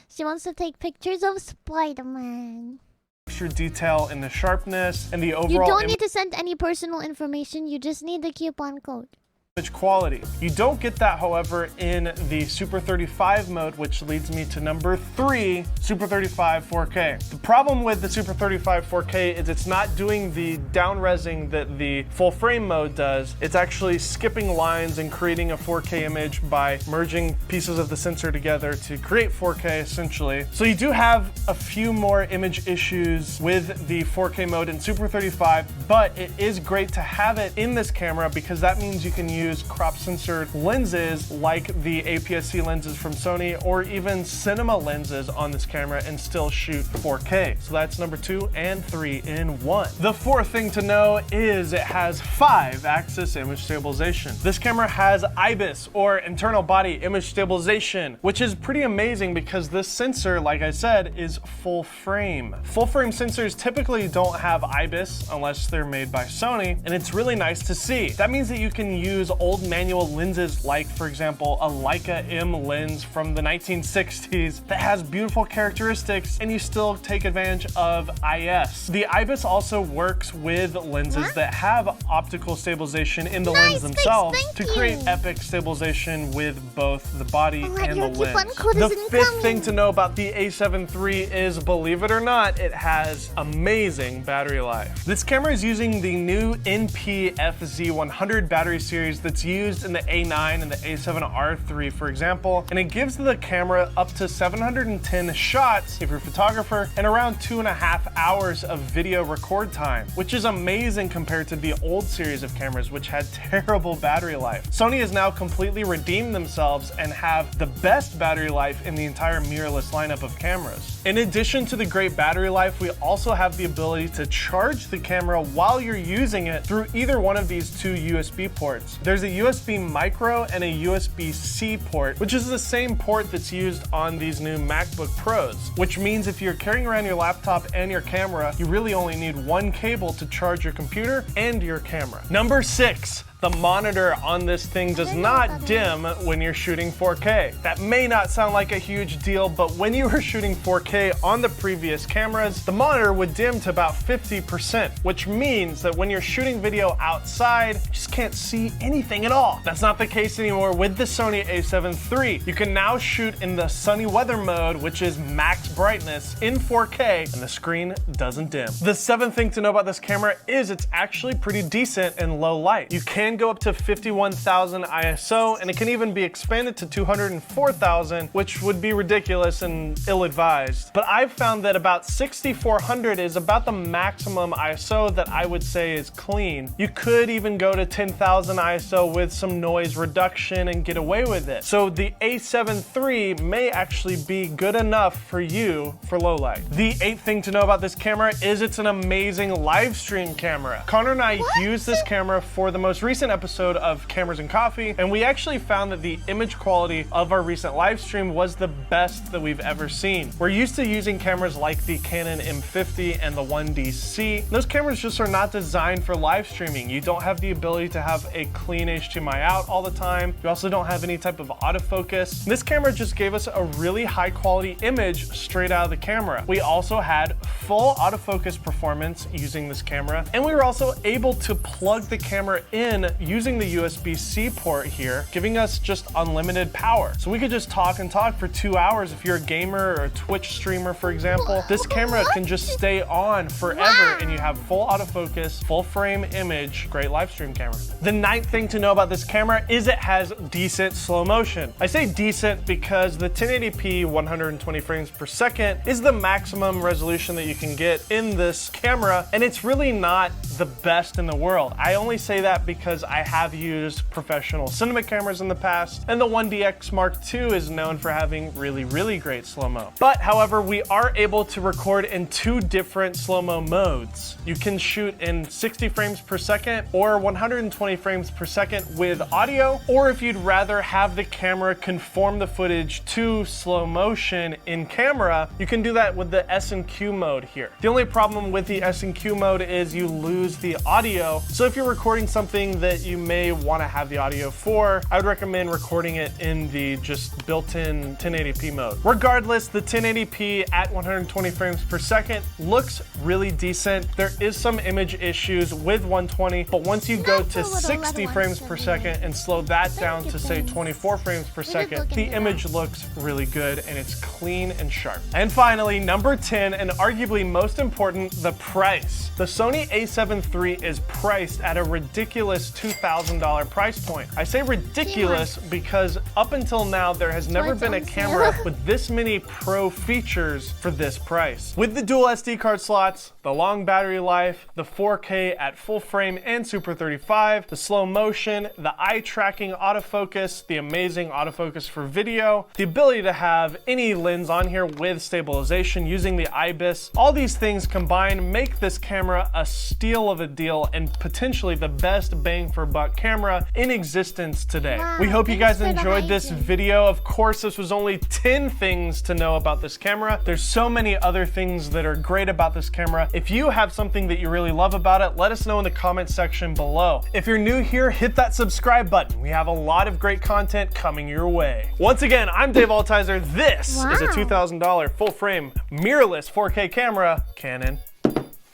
She wants to take pictures of Spider-Man. Extra detail in the sharpness and the overall... You don't need to send any personal information, you just need the coupon code. image quality. You don't get that, however, in the Super 35 mode, which leads me to number 3, Super 35 4K. The problem with the Super 35 4K is it's not doing the down-resing that the full frame mode does. It's actually skipping lines and creating a 4K image by merging pieces of the sensor together to create 4K essentially. So you do have a few more image issues with the 4K mode in Super 35, but it is great to have it in this camera because that means you can use crop censored lenses like the APS-C lenses from Sony or even cinema lenses on this camera and still shoot 4K. So that's number 2 and 3 in 1. The fourth thing to know is it has 5-axis image stabilization. This camera has IBIS or internal body image stabilization, which is pretty amazing because this sensor, like I said, is full frame. Full frame sensors typically don't have IBIS unless they're made by Sony, and it's really nice to see. That means that you can use old manual lenses like, for example, a Leica M lens from the 1960s that has beautiful characteristics and you still take advantage of IS. The IBIS also works with lenses that have optical stabilization in the lens themselves to create epic stabilization with both the body and the lens. The fifth thing to know about the A7 III is, believe it or not, it has amazing battery life. This camera is using the new NP-FZ100 battery series that's used in the A9 and the A7R III, for example, and it gives the camera up to 710 shots if you're a photographer and around 2.5 hours of video record time, which is amazing compared to the old series of cameras which had terrible battery life. Sony has now completely redeemed themselves and have the best battery life in the entire mirrorless lineup of cameras. In addition to the great battery life, we also have the ability to charge the camera while you're using it through either one of these 2 USB ports. There's a USB micro and a USB-C port, which is the same port that's used on these new MacBook Pros, which means if you're carrying around your laptop and your camera, you really only need one cable to charge your computer and your camera. Number 6. The monitor on this thing does not dim when you're shooting 4K. That may not sound like a huge deal, but when you were shooting 4K on the previous cameras, the monitor would dim to about 50%, which means that when you're shooting video outside, you just can't see anything at all. That's not the case anymore with the Sony A7 III. You can now shoot in the sunny weather mode, which is max brightness in 4K, and the screen doesn't dim. The seventh thing to know about this camera is it's actually pretty decent in low light. You can go up to 51,000 ISO, and it can even be expanded to 204,000, which would be ridiculous and ill-advised. But I've found that about 6,400 is about the maximum ISO that I would say is clean. You could even go to 10,000 ISO with some noise reduction and get away with it. So the A7 III may actually be good enough for you for low light. The eighth thing to know about this camera is it's an amazing live stream camera. Connor and I used this camera for the most recent episode of Cameras and Coffee, and we actually found that the image quality of our recent live stream was the best that we've ever seen. We're used to using cameras like the Canon M50 and the 1DC. Those cameras just are not designed for live streaming. You don't have the ability to have a clean HDMI out all the time. You also don't have any type of autofocus. This camera just gave us a really high quality image straight out of the camera. We also had full autofocus performance using this camera, and we were also able to plug the camera in using the USB-C port here, giving us just unlimited power. So we could just talk and talk for 2 hours. If you're a gamer or a Twitch streamer, for example, this camera can just stay on forever and you have full autofocus, full frame image, great live stream camera. The ninth thing to know about this camera is it has decent slow motion. I say decent because the 1080p 120 frames per second is the maximum resolution that you can get in this camera, and it's really not the best in the world. I only say that because I have used professional cinema cameras in the past, and the 1DX Mark II is known for having really great slow-mo. But however, we are able to record in 2 different slow-mo modes. You can shoot in 60 frames per second or 120 frames per second with audio, or if you'd rather have the camera conform the footage to slow motion in camera, you can do that with the S&Q mode here. The only problem with the S&Q mode is you lose the audio, so if you're recording something that you may want to have the audio for, I would recommend recording it in the just built-in 1080p mode. Regardless, the 1080p at 120 frames per second looks really decent. There is some image issues with 120, but once you go to 60 frames per second and slow that down to say 24 frames per second, the image looks really good and it's clean and sharp. And finally, number 10, and arguably most important, the price. The Sony a7 III is priced at a ridiculous $2,000 price point. I say ridiculous because up until now, there has never been a camera with this many pro features for this price. With the dual SD card slots, the long battery life, the 4K at full frame and Super 35, the slow motion, the eye tracking autofocus, the amazing autofocus for video, the ability to have any lens on here with stabilization using the IBIS, all these things combined make this camera a steal of a deal and potentially the best bang for buck camera in existence today. We hope you guys enjoyed this video. Of course, this was only 10 things to know about this camera. There's so many other things that are great about this camera. If you have something that you really love about it, let us know in the comment section below. If you're new here, hit that subscribe button. We have a lot of great content coming your way. Once again, I'm Dave Altizer. This is a $2,000 full frame mirrorless 4K camera, Canon.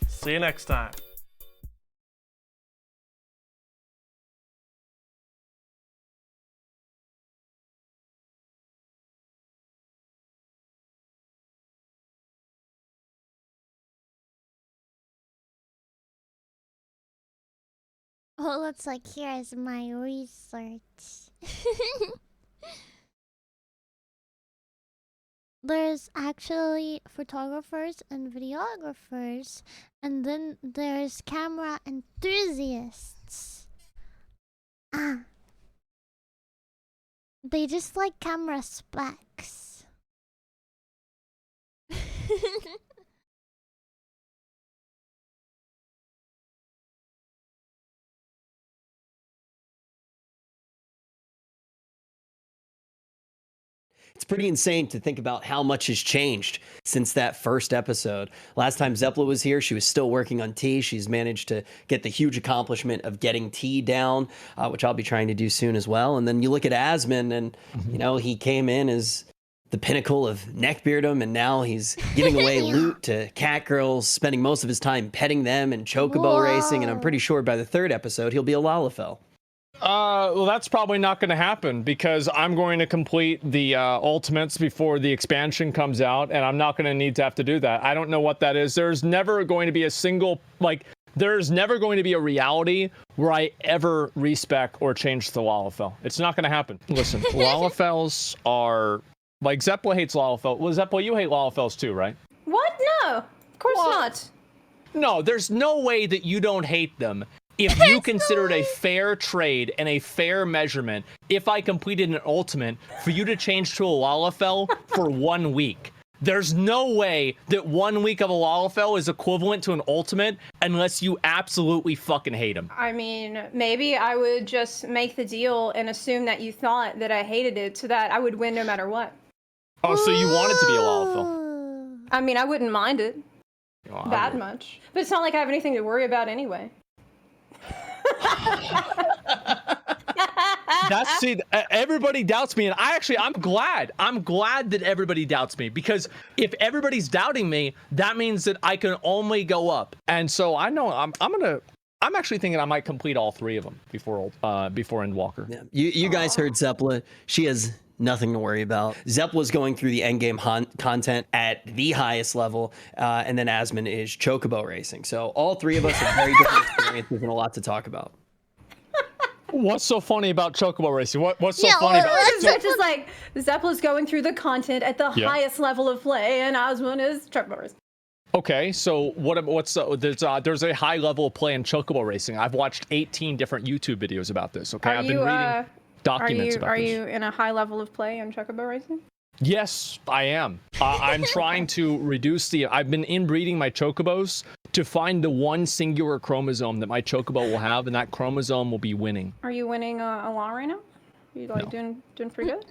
See you next time. Oh, looks like here is my research. There's actually photographers and videographers, and then there's camera enthusiasts. They just like camera specs. It's pretty insane to think about how much has changed since that first episode. Last time Zeppla was here, she was still working on T. She's managed to get the huge accomplishment of getting T down, which I'll be trying to do soon as well. And then you look at Asmon, and you know, he came in as the pinnacle of neckbeardom, and now he's giving away loot to cat girls, spending most of his time petting them and chocobo racing. And I'm pretty sure by the third episode, he'll be a Lalafell. Well, that's probably not going to happen because I'm going to complete the ultimates before the expansion comes out, and I'm not going to need to have to do that. I don't know what that is. There's never going to be a single, like, there's never going to be a reality where I ever respec or change the Lalafell. It's not going to happen. Listen, Lalafells are, like, Zeppla hates Lalafell. Well, Zeppla, you hate Lalafells too, right? What? No, of course not. No, there's no way that you don't hate them. If you considered a fair trade and a fair measurement, if I completed an ultimate for you to change to a Lalafell for 1 week, there's no way that 1 week of a Lalafell is equivalent to an ultimate unless you absolutely fucking hate him. I mean, maybe I would just make the deal and assume that you thought that I hated it so that I would win no matter what. Oh, so you want it to be a Lalafell? I mean, I wouldn't mind it Oh, that much. But it's not like I have anything to worry about anyway. See, everybody doubts me, and I'm glad that everybody doubts me, because if everybody's doubting me, that means that I can only go up. And so I know I'm actually thinking I might complete all 3 of them before Endwalker. Yeah. You guys heard Zeppla. She has nothing to worry about. Zepla's going through the endgame content at the highest level, and then Asmon is chocobo racing. So all 3 of us have very different experiences and a lot to talk about. What's so funny about chocobo racing? What's so funny about it? It's just like Zeppela's going through the content at the highest level of play, and Osmond is chocobo racing. Okay, so there's a high level of play in chocobo racing. I've watched 18 different YouTube videos about this. Okay, I've been reading documents about this. Are you in a high level of play in chocobo racing? Yes, I am. I'm trying to reduce I've been inbreeding my chocobos to find the one singular chromosome that my chocobo will have, and that chromosome will be winning. Are you winning a lot right now? Are you like doing pretty good?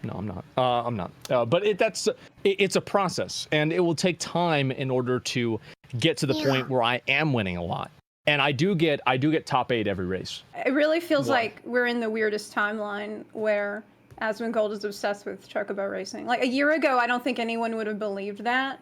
No, I'm not. I'm not. But it's a process, and it will take time in order to get to the point where I am winning a lot. and I do get top 8 every race. It really feels like we're in the weirdest timeline where Asmongold is obsessed with chocobo racing. Like a year ago, I don't think anyone would have believed that.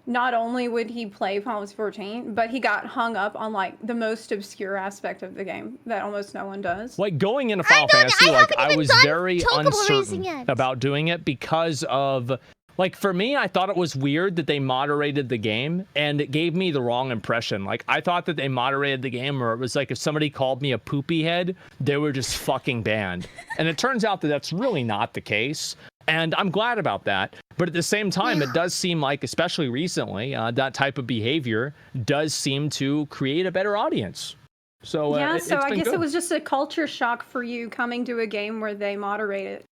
Not only would he play Final Fantasy 14, but he got hung up on like the most obscure aspect of the game that almost no one does. Like going into Final Fantasy, like I was very uncertain about doing it because of, like for me, I thought it was weird that they moderated the game, and it gave me the wrong impression. Like I thought that they moderated the game where it was like if somebody called me a poopy head, they were just fucking banned. And it turns out that that's really not the case. And I'm glad about that. But at the same time, it does seem like, especially recently, that type of behavior does seem to create a better audience. So yeah, so I guess good. it was just a culture shock for you coming to a game where they moderate it.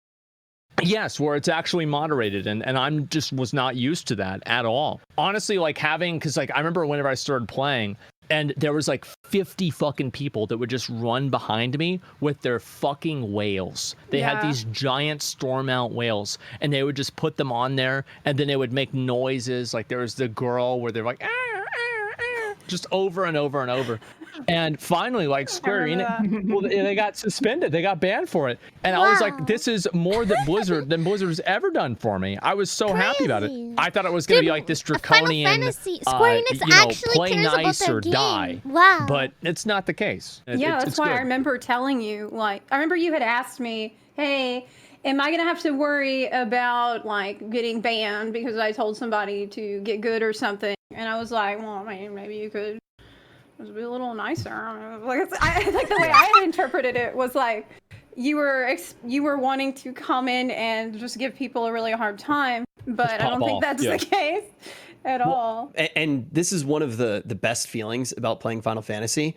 Yes, where it's actually moderated, and I'm just was not used to that at all. Honestly, like because like I remember whenever I started playing, and there was like 50 fucking people that would just run behind me with their fucking whales. They had these giant storm out whales, and they would just put them on there, and then they would make noises. Like there was the girl where they're like, just over and over and over. And finally, like Square Enix, well, they got suspended. They got banned for it. And I was like, this is more than Blizzard's ever done for me. I was so happy about it. I thought it was going to be like this draconian, Final Fantasy, Square Enix actually play cares nice about their or game. die. Wow. But it's not the case. Yeah, that's it's why good. I remember telling you, like, I remember you had asked me, hey, am I going to have to worry about, like, getting banned because I told somebody to get good or something? And I was like, well, I mean, maybe you could just be a little nicer. Like, like the way I had interpreted it was like, you were wanting to come in and just give people a really hard time, but I don't think that's the case at all. And this is one of the best feelings about playing Final Fantasy,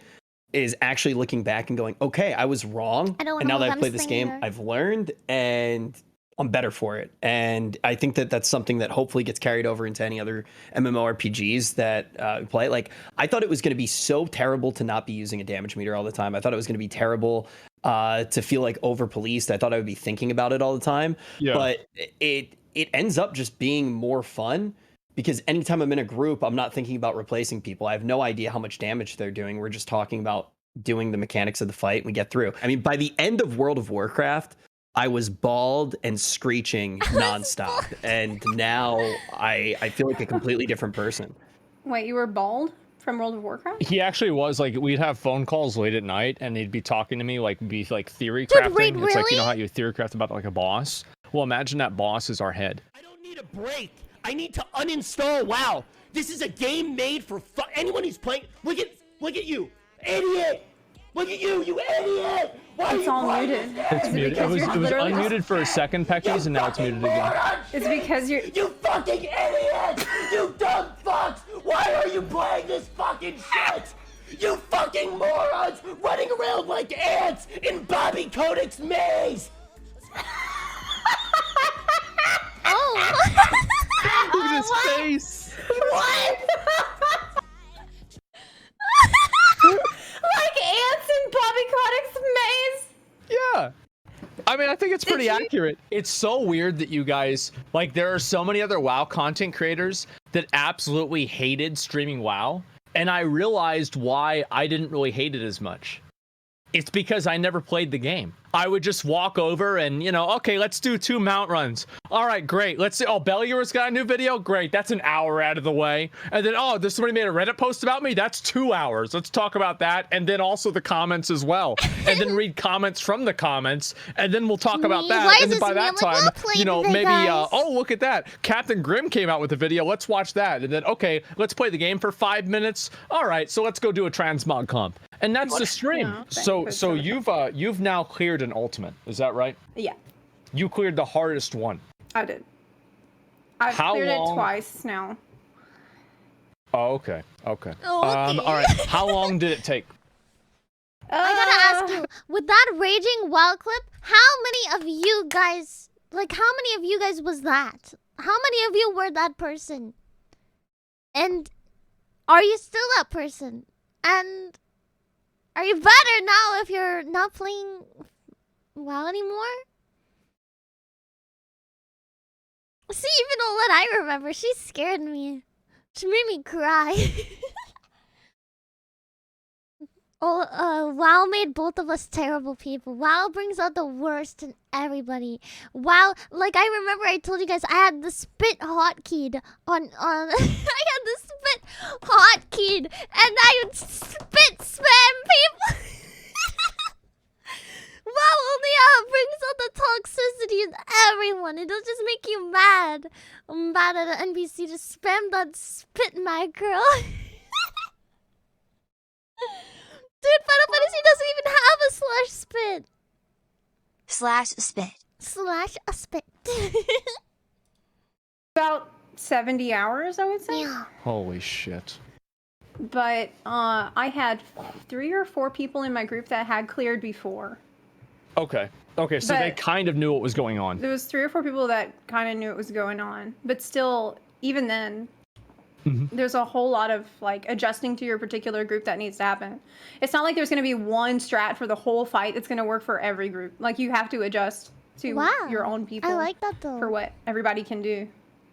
is actually looking back and going, okay, I was wrong. And now that I've played this game, I've learned and I'm better for it. And I think that that's something that hopefully gets carried over into any other MMORPGs that play. Like, I thought it was going to be so terrible to not be using a damage meter all the time. I thought it was going to be terrible to feel like over-policed. I thought I would be thinking about it all the time. Yeah. But it ends up just being more fun, because anytime I'm in a group, I'm not thinking about replacing people. I have no idea how much damage they're doing. We're just talking about doing the mechanics of the fight, and we get through. I mean, by the end of World of Warcraft, I was bald and screeching nonstop. And now I feel like a completely different person. Wait, you were bald from World of Warcraft? He actually was. Like, we'd have phone calls late at night, and he'd be talking to me, like, be like theory crafting. Wait, it's like, you know how you theory craft about like a boss? Well, imagine that boss is our head. I don't need a break. I need to uninstall WoW. This is a game made for anyone who's playing. Look at you, idiot. Look at you, you idiot. Why It's all muted. It's muted. It was unmuted for a second, Peckies, and now it's muted again. It's because you're... You fucking idiot! You dumb fucks! Why are you playing this fucking shit? You fucking morons running around like ants in Bobby Kodak's maze! Oh! Look at his face! What? Like ants in Bobby Kotick's maze? Yeah. I mean, I think it's pretty accurate. It's so weird that you guys, like, there are so many other WoW content creators that absolutely hated streaming WoW, and I realized why I didn't really hate it as much. It's because I never played the game. I would just walk over and, you know, okay, let's do 2 mount runs. All right, great. Let's see. Oh, Bellier's got a new video. Great. That's an hour out of the way. And then, oh, there's somebody made a Reddit post about me. That's 2 hours. Let's talk about that. And then also the comments as well. And then read comments from the comments. And then we'll talk about that. And then by that time, you know, maybe, oh, look at that. Captain Grimm came out with a video. Let's watch that. And then, okay, let's play the game for 5 minutes. All right, so let's go do a transmog comp. And that's the stream. No, so you've now cleared an ultimate. Is that right? Yeah. You cleared the hardest one. I did. I've cleared it twice now. Oh, okay. Okay. All right. How long did it take? I gotta ask you, with that raging WoW clip, how many of you guys, like, how many of you guys was that? How many of you were that person? And are you still that person? And are you better now if you're not playing WoW anymore? See, even Olette, I remember, she scared me. She made me cry. Oh, WoW made both of us terrible people. WoW brings out the worst in everybody. WoW, like I remember I told you guys I had the spit hotkey on I had the spit hotkey and I would spit spam people. WoW only brings out the toxicity in everyone. It'll just make you mad. I'm mad at an NPC to spam that spit macro. Dude, Final Fantasy doesn't even have a /spit. /spit. About 70 hours, I would say. Yeah. Holy shit. But I had 3 or 4 people in my group that had cleared before. Okay. Okay, so they But- kind of knew what was going on. There was 3 or 4 people that kind of knew what was going on. But still, even then, there's a whole lot of like adjusting to your particular group that needs to happen. It's not like there's going to be one strat for the whole fight that's going to work for every group. Like you have to adjust to your own people. I like that though. For what everybody can do.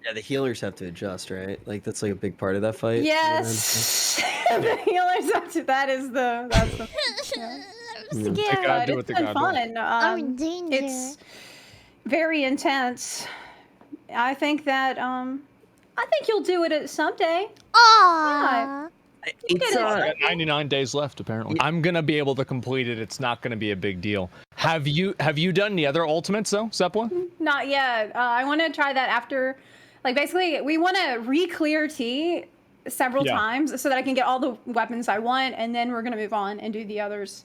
Yeah, the healers have to adjust, right? Like that's like a big part of that fight. Yes. The healers. That's the. Yeah. I'm They scared. gotta do what It's they been gotta do. fun. I'm in danger. It's very intense. I think that I think you'll do it someday. Aww. It's 99 days left, apparently. I'm gonna be able to complete it. It's not gonna be a big deal. Have you done the other ultimates though, Zeppelin? Not yet. I want to try that after. Like basically, we want to re-clear T several times so that I can get all the weapons I want, and then we're gonna move on and do the others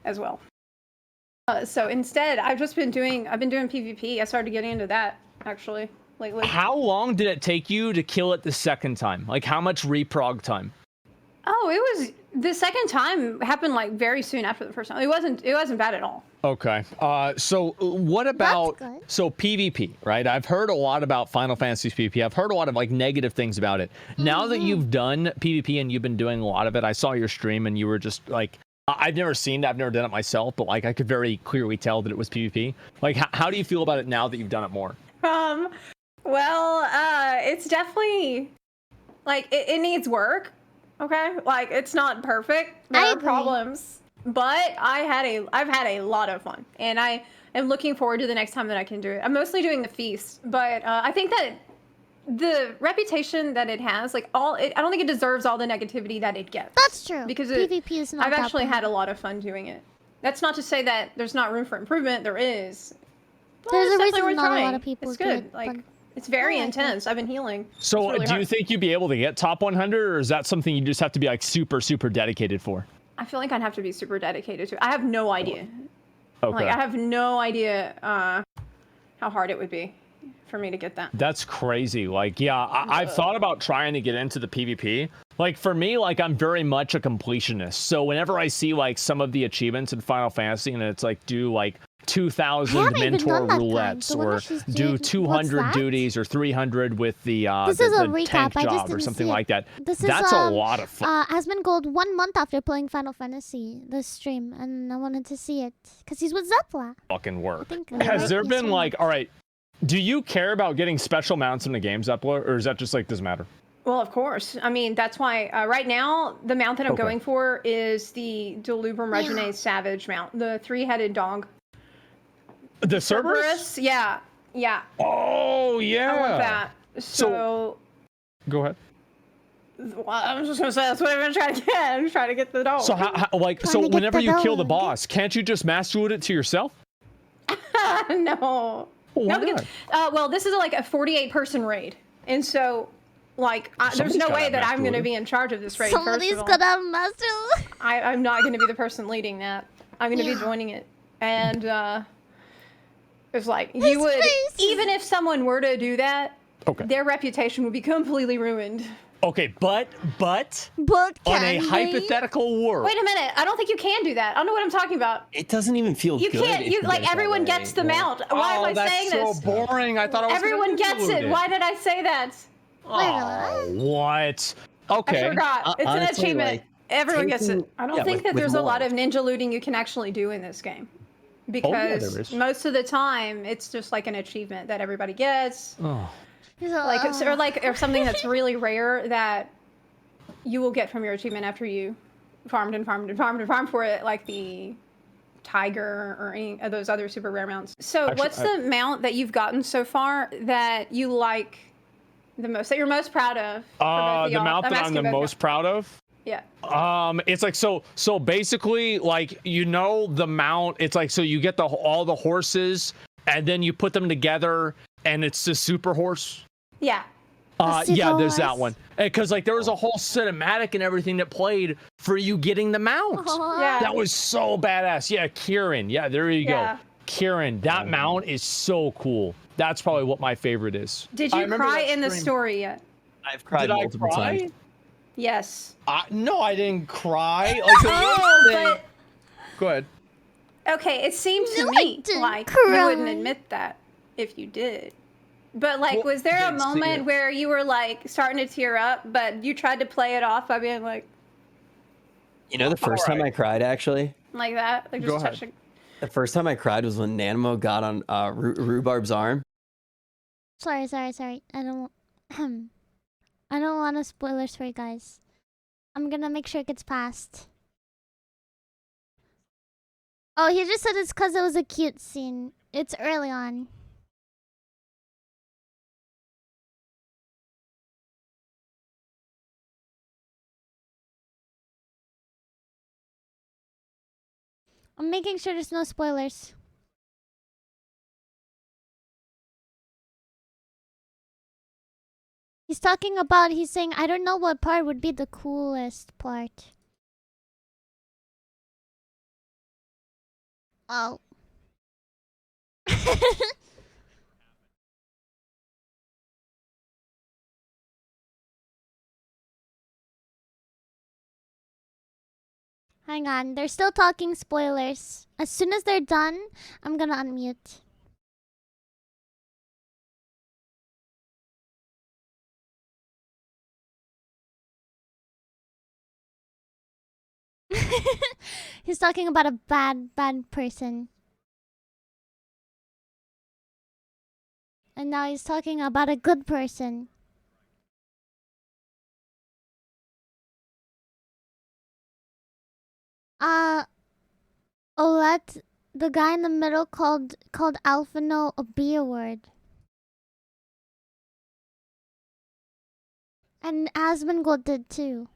as well. So instead, I've been doing PvP. I started getting into that actually lately. How long did it take you to kill it the second time? Like how much reprog time? Oh, it was the second time happened like very soon after the first time. It wasn't bad at all. Okay. So what about PvP, right? I've heard a lot about Final Fantasy's PvP. I've heard a lot of like negative things about it. Now that you've done PvP and you've been doing a lot of it, I saw your stream and you were just like, I've never seen it, I've never done it myself, but like I could very clearly tell that it was PvP. Like how do you feel about it now that you've done it more? It's definitely like it needs work. Okay, like it's not perfect. There are problems, but I've had a lot of fun, and I am looking forward to the next time that I can do it. I'm mostly doing the feast, but I think that the reputation that it has, like I don't think it deserves all the negativity that it gets. That's true. Because PvP is not. I've that actually bad. had a lot of fun doing it. That's not to say that there's not room for improvement. There is. But There's it's a definitely reason worth not a lot trying. of people It's good. do it, Like but it's very I like intense. I've been healing. So It's really do you hard. think you'd be able to get top 100, or is that something you just have to be like super dedicated for? I feel like I'd have to be super dedicated to it. I have no idea. Okay. Like I have no idea how hard it would be for me to get that. That's crazy. Like, yeah, I've thought about trying to get into the PvP. Like, for me, like, I'm very much a completionist. So whenever I see, like, some of the achievements in Final Fantasy, and it's like, do, like, 2,000 mentor roulettes, or do 200 duties, or 300 with the This is a the recap. tank I just job, or didn't something see it. like that. This That's is, a lot of fun. Asmon Gold 1 month after playing Final Fantasy this stream, and I wanted to see it because he's with Zepla. Fucking work. think Has right there this been, one. like, all right, do you care about getting special mounts in the game, Zeppler, or is that just, like, doesn't matter? Well, of course. I mean, that's why right now the mount that I'm Okay. going for is the Delubrum Regine Savage mount, the 3-headed dog. The Cerberus? Cerberus? Yeah. Yeah. Oh, yeah. I want that. So Go ahead. well, I was just gonna say that's what I'm gonna try to get. I'm trying to get the dog. So so whenever you kill the boss, can't you just master loot it to yourself? No. Why No, because, well, this is like a 48-person raid, and so like there's Somebody's no gotta way have that I'm master going to loot. be in charge of this raid. Somebody's first of all. gonna have master. I'm not going to be the person leading that. I'm going to be joining it, and it's like you would even if someone were to do that, their reputation would be completely ruined. Okay, but on a hypothetical world, Wait a minute, I don't think you can do that. I don't know what I'm talking about. It doesn't even feel You good. can't. if You get like it that everyone way. gets the mount. Why am I saying that's this? so boring. I thought I was Everyone gets it. Why did I say that? Oh, what? Okay. I forgot. It's an honestly, achievement. like, Everyone gets it. taking- I don't yeah, think with- that with there's a lot mods. of ninja looting you can actually do in this game. Because there is. most of the time, it's just like an achievement that everybody gets. Oh. Like it's, or something that's really rare that you will get from your achievement after you farmed and farmed and farmed and farmed for it, like the tiger or any of those other super rare mounts. So Actually, what's the mount that you've gotten so far that you like the most, that you're most proud of? The mount that I'm the most proud of? Yeah. It's like, so basically, like, you know, the mount, it's like, so you get all the horses and then you put them together and it's the super horse. Yeah. Yeah, there's that one. Because like there was a whole cinematic and everything that played for you getting the mount. Yeah. That was so badass. Yeah, Kieran. Yeah, there you go. Kieran, that mount is so cool. That's probably what my favorite is. Did you cry in the story yet? I've cried multiple times. Yes. No, I didn't cry. Like, but go ahead. okay, it seemed to No, I me didn't like cry. you wouldn't admit that if you did. But like, was there a moment where you were like starting to tear up, but you tried to play it off by being like, You know, the first time I cried, actually, like that, like just touching? the first time I cried was when Nanimo got on Rhubarb's arm. Sorry. I don't want to spoilers for you guys. I'm gonna make sure it gets passed. Oh, he just said it's because it was a cute scene. It's early on. I'm making sure there's no spoilers. He's talking about, he's saying, I don't know what part would be the coolest part. Oh. Hang on, they're still talking spoilers. As soon as they're done, I'm gonna unmute. He's talking about a bad person. And now he's talking about a good person. Olet, the guy in the middle called Alphino a B word. And Asmongold did too.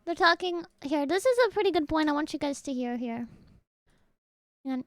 They're talking here. This is a pretty good point I want you guys to hear here. And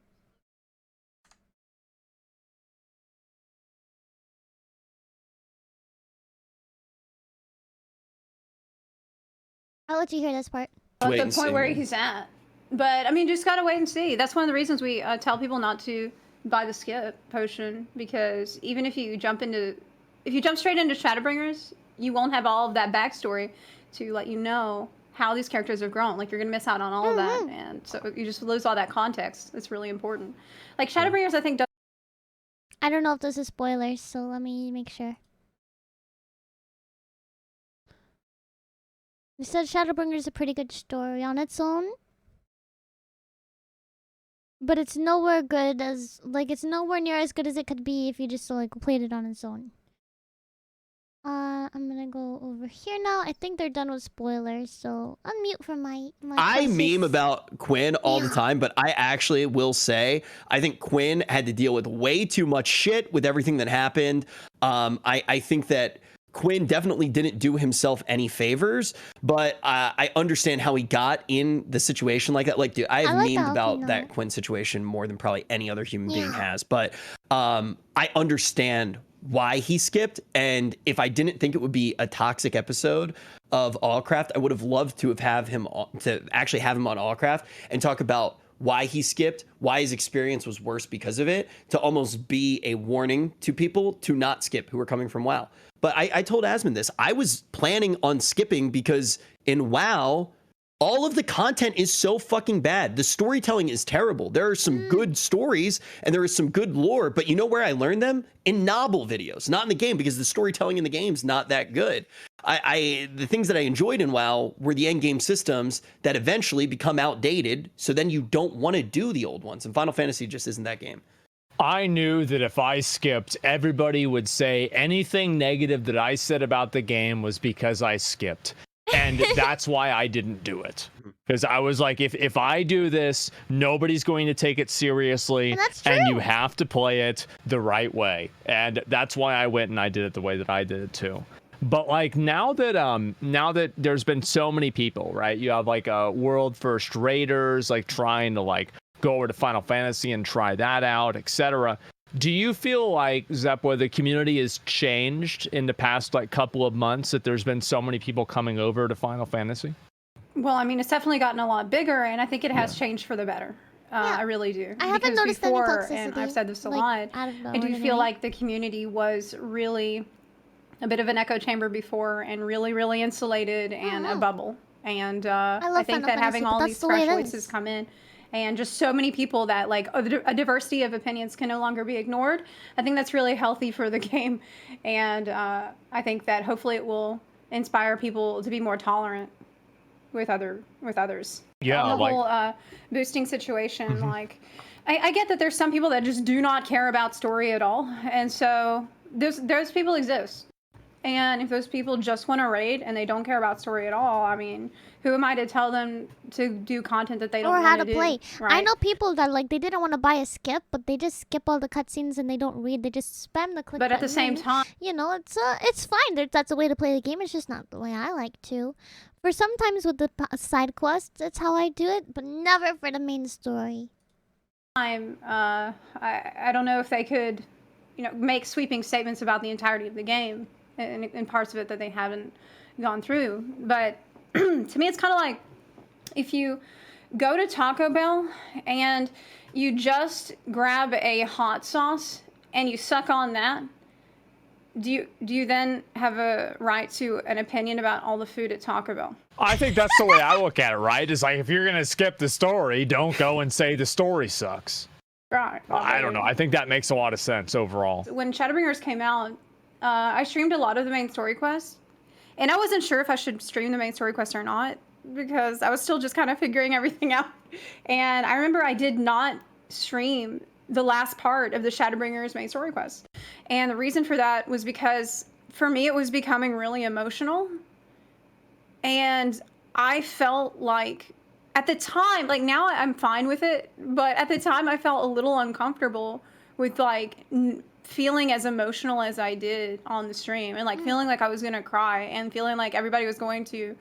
I'll let you hear this part. At the point where he's at. But I mean, just gotta wait and see. That's one of the reasons we tell people not to buy the skip potion, because even if you jump straight into Shadowbringers, you won't have all of that backstory to let you know how these characters have grown. Like, you're gonna miss out on all of that, and so you just lose all that context. It's really important. Like Shadowbringers, I think. I don't know if this is spoilers, so let me make sure. They said Shadowbringers is a pretty good story on its own. But it's nowhere good as, like, it's nowhere near as good as it could be if you just, like, played it on its own. I'm gonna go over here now. I think they're done with spoilers, so unmute for my I precious. meme about Quinn all the time, but I actually will say I think Quinn had to deal with way too much shit with everything that happened. I think that Quinn definitely didn't do himself any favors, but I understand how he got in the situation like that. Like, dude, I have memed about that Quinn situation more than probably any other human being has, but I understand why he skipped. And if I didn't think it would be a toxic episode of Allcraft, I would have loved to have him on Allcraft and talk about why he skipped, why his experience was worse because of it, to almost be a warning to people to not skip who are coming from WoW. But I told Asmon this. I was planning on skipping because in WoW, All of the content is so fucking bad. The storytelling is terrible. There are some good stories and there is some good lore, but you know where I learned them? In novel videos, not in the game, because the storytelling in the game's not that good. The things that I enjoyed in WoW were the end game systems that eventually become outdated, so then you don't want to do the old ones. And Final Fantasy just isn't that game. I knew that if I skipped, everybody would say anything negative that I said about the game was because I skipped. And that's why I didn't do it. Because I was like, if I do this, nobody's going to take it seriously. And you have to play it the right way. And that's why I went and I did it the way that I did it too. But like now that there's been so many people, right? You have like world first raiders like trying to like go over to Final Fantasy and try that out, etc. Do you feel like, Zepwa, the community has changed in the past like couple of months, that there's been so many people coming over to Final Fantasy? Well, I mean, it's definitely gotten a lot bigger, and I think it has changed for the better. I really do. I haven't noticed any toxicity. And I've said this a lot. I do feel like the community was really a bit of an echo chamber before, and really, really insulated and a bubble. And I think that having all these fresh voices come in, and just so many people that like a diversity of opinions can no longer be ignored. I think that's really healthy for the game, and I think that hopefully it will inspire people to be more tolerant with others. Yeah, the whole boosting situation. Like, I get that there's some people that just do not care about story at all, and so those people exist. And if those people just want to raid and they don't care about story at all, I mean, who am I to tell them to do content that they don't want to do? Or how to play. Right? I know people that like they didn't want to buy a skip, but they just skip all the cutscenes and they don't read. They just spam the click But at button the same and, time, you know, it's fine. That's a way to play the game. It's just not the way I like to. For sometimes with the side quests, that's how I do it, but never for the main story. I don't know if they could, you know, make sweeping statements about the entirety of the game and parts of it that they haven't gone through. But to me, it's kind of like if you go to Taco Bell and you just grab a hot sauce and you suck on that, do you then have a right to an opinion about all the food at Taco Bell? I think that's the way I look at it, right? It's like, if you're going to skip the story, don't go and say the story sucks. Right. I don't know. I think that makes a lot of sense overall. When Shadowbringers came out, I streamed a lot of the main story quests, and I wasn't sure if I should stream the main story quest or not, because I was still just kind of figuring everything out. And I remember I did not stream the last part of the Shadowbringers main story quest. And the reason for that was because for me it was becoming really emotional. And I felt like at the time, like now I'm fine with it, but at the time I felt a little uncomfortable with like feeling as emotional as I did on the stream, and like feeling like I was gonna cry, and feeling like everybody was going to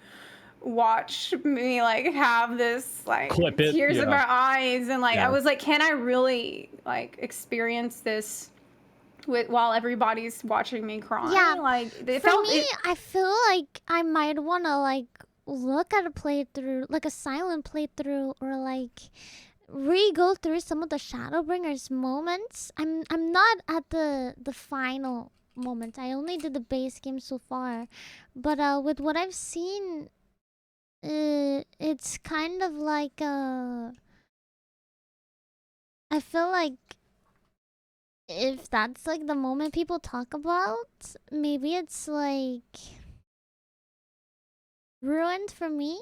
watch me like have this like tears in my eyes, and like I was like, can I really like experience this while everybody's watching me cry? Yeah, like for me, I feel like I might want to like look at a playthrough, like a silent playthrough, or like re-go through some of the Shadowbringers moments. I'm not at the final moment. I only did the base game so far, but with what I've seen, it's kind of like I feel like if that's like the moment people talk about, maybe it's like ruined for me.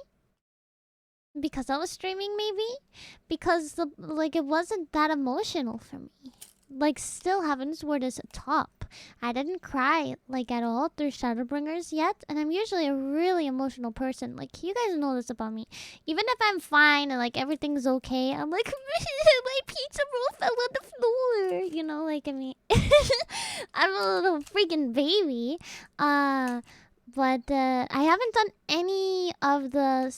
Because I was streaming, maybe? Because, it wasn't that emotional for me. Like, still Heaven's Word is a top. I didn't cry, like, at all through Shadowbringers yet. And I'm usually a really emotional person. Like, you guys know this about me. Even if I'm fine and, like, everything's okay, I'm like, my pizza roll fell on the floor. You know, like, I mean, I'm a little freaking baby. But I haven't done any of the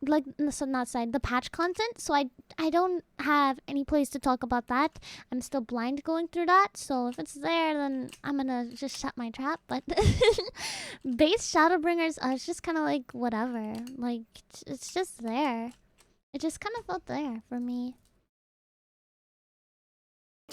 the patch content, so I don't have any place to talk about that. I'm still blind going through that, so if it's there, then I'm gonna just shut my trap. But base Shadowbringers, it's just kind of like whatever. Like, it's just there. It just kind of felt there for me.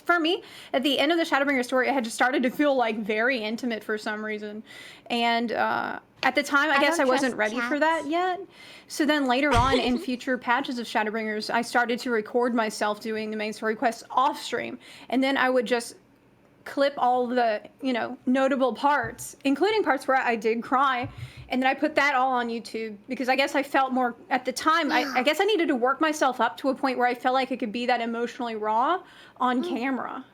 for me, at the end of the Shadowbringer story, it had just started to feel like very intimate for some reason. And at the time, I guess I wasn't ready for that yet. So then later on in future patches of Shadowbringers, I started to record myself doing the main story quests off stream. And then I would just clip all the, you know, notable parts, including parts where I did cry. And then I put that all on YouTube because I guess I felt more, at the time, I guess I needed to work myself up to a point where I felt like I could be that emotionally raw on camera.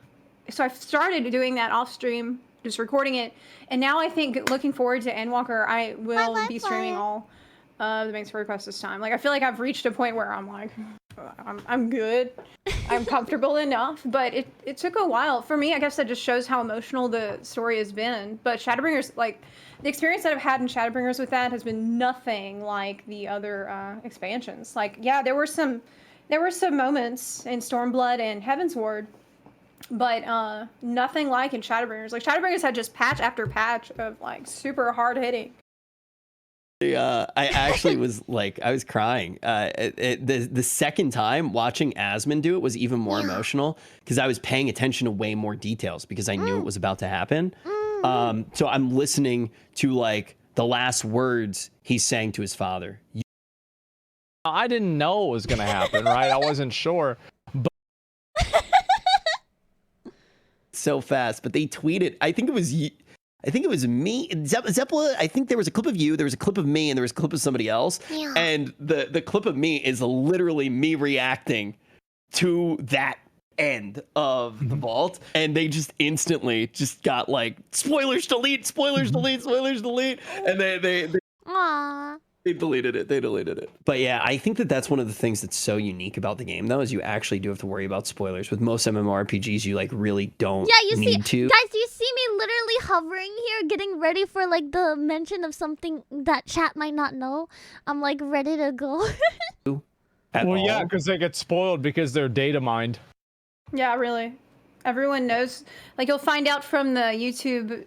So I started doing that off stream, just recording it. And now I think, looking forward to Endwalker, I will be streaming all the main story quests this time. Like, I feel like I've reached a point where I'm like, I'm good. I'm comfortable enough, but it took a while. For me, I guess that just shows how emotional the story has been. But Shadowbringers, like, the experience that I've had in Shadowbringers with that has been nothing like the other expansions. Like, yeah, there were some moments in Stormblood and Heavensward, but nothing like in Shadowbringers. Like, Shadowbringers had just patch after patch of, like, super hard hitting. I actually was like, I was crying. The second time watching Asmund do it was even more emotional because I was paying attention to way more details because I knew it was about to happen. So I'm listening to like the last words he's saying to his father. I didn't know it was going to happen, right? I wasn't sure. But so fast, but they tweeted, I think it was me, Zeppela. I think there was a clip of you, there was a clip of me, and there was a clip of somebody else. Yeah. And the clip of me is literally me reacting to that end of the vault, and they just instantly just got like, spoilers delete, spoilers delete, spoilers delete, and they deleted it. But yeah, I think that's one of the things that's so unique about the game, though, is you actually do have to worry about spoilers. With most MMORPGs, you like really don't need to. Guys, you see me literally hovering here, getting ready for like the mention of something that chat might not know. I'm like ready to go. Well, yeah, because they get spoiled because they're data mined. Yeah, really. Everyone knows. Like, you'll find out from the YouTube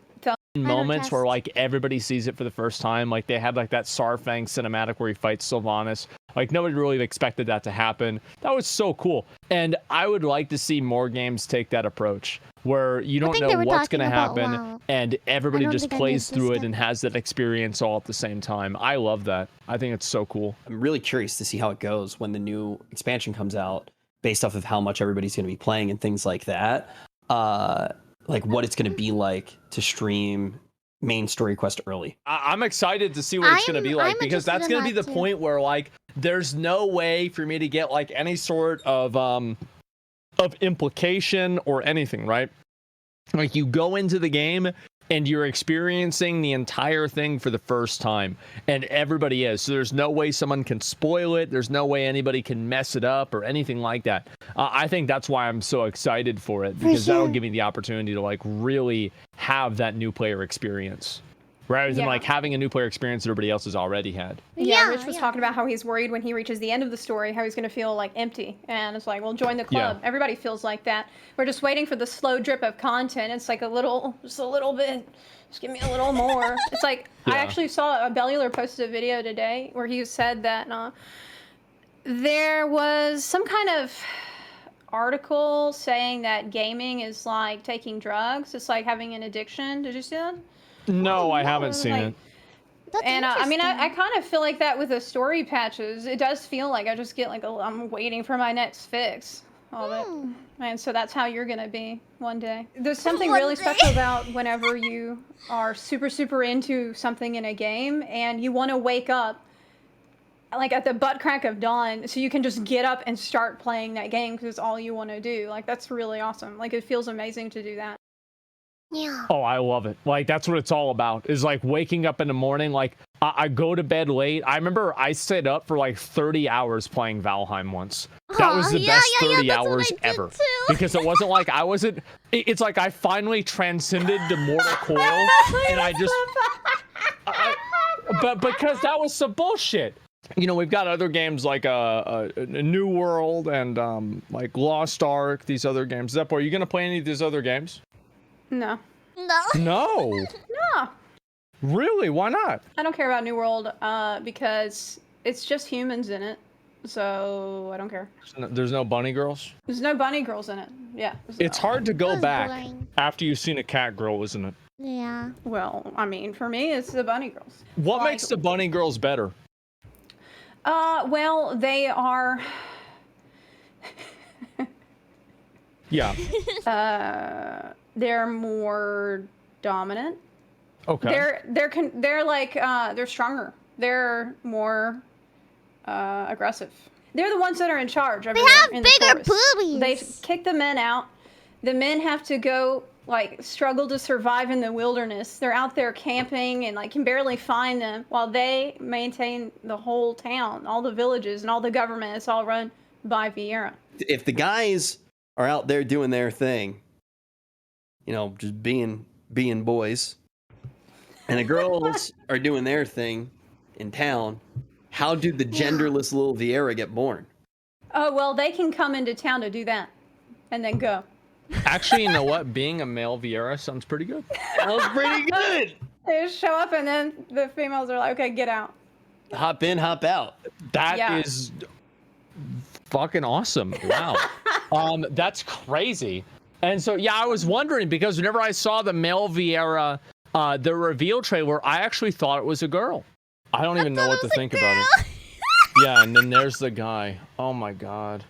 moments where like everybody sees it for the first time. Like, they had like that Sarfang cinematic where he fights Sylvanas. Like, nobody really expected that to happen. That was so cool. And I would like to see more games take that approach where you don't know what's going to happen and everybody just plays through it and has that experience all at the same time. I love that. I think it's so cool. I'm really curious to see how it goes when the new expansion comes out, based off of how much everybody's going to be playing and things like that. Like what it's going to be like to stream main story quest early. I'm excited to see what it's going to be like, because that's going to be the point where like there's no way for me to get like any sort of implication or anything, right? Like, you go into the game and you're experiencing the entire thing for the first time, and everybody is. So there's no way someone can spoil it. There's no way anybody can mess it up or anything like that. I think that's why I'm so excited for it, because that'll give me the opportunity to like really have that new player experience, rather than like having a new player experience that everybody else has already had. Yeah, Rich was talking about how he's worried when he reaches the end of the story, how he's going to feel like empty. And it's like, well, join the club. Yeah. Everybody feels like that. We're just waiting for the slow drip of content. It's like just a little bit. Just give me a little more. It's like, I actually saw Bellular posted a video today where he said that there was some kind of article saying that gaming is like taking drugs. It's like having an addiction. Did you see that? No, I haven't seen it. And I mean, I kind of feel like that with the story patches. It does feel like I just get like, I'm waiting for my next fix of it. And so that's how you're going to be one day. There's something really special about whenever you are super, super into something in a game and you want to wake up like at the butt crack of dawn so you can just get up and start playing that game because it's all you want to do. Like, that's really awesome. Like, it feels amazing to do that. Yeah. Oh, I love it. Like, that's what it's all about, is like waking up in the morning. Like, I go to bed late. I remember I stayed up for like 30 hours playing Valheim once. That was the best 30 hours ever. Because it wasn't like I wasn't, it's like I finally transcended to Mortal Coil, and I just, but because that was some bullshit. You know, we've got other games like a New World and like Lost Ark, these other games. Zeppo, are you going to play any of these other games? No. No. No. Really? Why not? I don't care about New World because it's just humans in it. so I don't care. There's no bunny girls? There's no bunny girls in it. Yeah. It's hard to go was back boring. after you've seen a cat girl, isn't it? Yeah. Well, I mean, for me, it's the bunny girls. What makes the bunny girls better? Well, they are. Yeah. They're more dominant. Okay. They're stronger. They're more aggressive. They're the ones that are in charge. They have bigger boobies. They've kicked the men out. The men have to go struggle to survive in the wilderness. They're out there camping and can barely find them while they maintain the whole town, all the villages and all the government. It's all run by Vieira. If the guys are out there doing their thing, just being boys, and the girls are doing their thing in town, how do the genderless little Vieira get born? Oh, well, they can come into town to do that and then go. Actually, you know what? Being a male Vieira sounds pretty good. Sounds pretty good. They just show up and then the females are like, okay, get out. Hop in, hop out. That is fucking awesome. Wow. That's crazy. And so, yeah, I was wondering because whenever I saw the male Vieira, the reveal trailer, I actually thought it was a girl. I don't even know what to think about it. Yeah, and then there's the guy. Oh my god.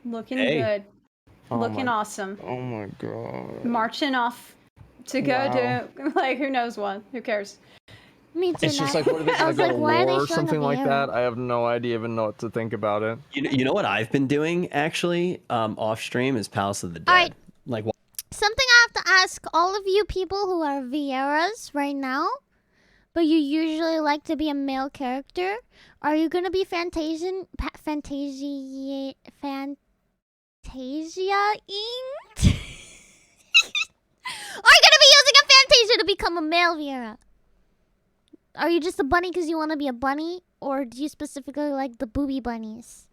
Looking good. Looking awesome. Oh my god. Marching off to go to, who knows what. Who cares? Me too. It's just what are they I gonna was go like, to why are they war or showing something the like Vieira? that? I have no idea even know what to think about it. You know what I've been doing actually off stream is Palace of the Dead. All right. Like Something I have to ask all of you people who are Vieiras right now, but you usually like to be a male character. Are you gonna be Fantasia inked? Are you gonna be using a Fantasia to become a male Vieira? Are you just a bunny because you want to be a bunny, or do you specifically like the booby bunnies?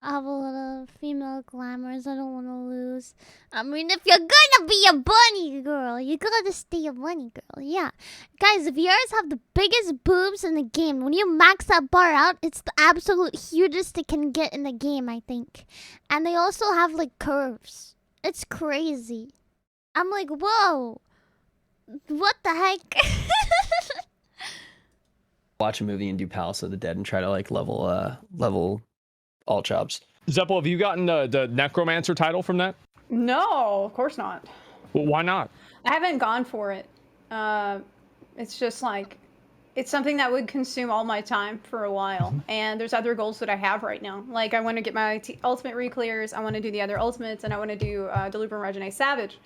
I have a lot of female glamours I don't want to lose. I mean, if you're gonna be a bunny girl, you gotta stay a bunny girl. Yeah. Guys, if yours have the biggest boobs in the game, when you max that bar out, it's the absolute hugest it can get in the game, I think. And they also have, curves. It's crazy. I'm like, whoa. What the heck? watch a movie and do Palace of the Dead and try to level all chops. Zeppo, have you gotten the Necromancer title from that? No, of course not. Well, why not? I haven't gone for it. It's just it's something that would consume all my time for a while. And there's other goals that I have right now. Like I want to get my ultimate reclears. I want to do the other ultimates, and I want to do Deliver and Regine Savage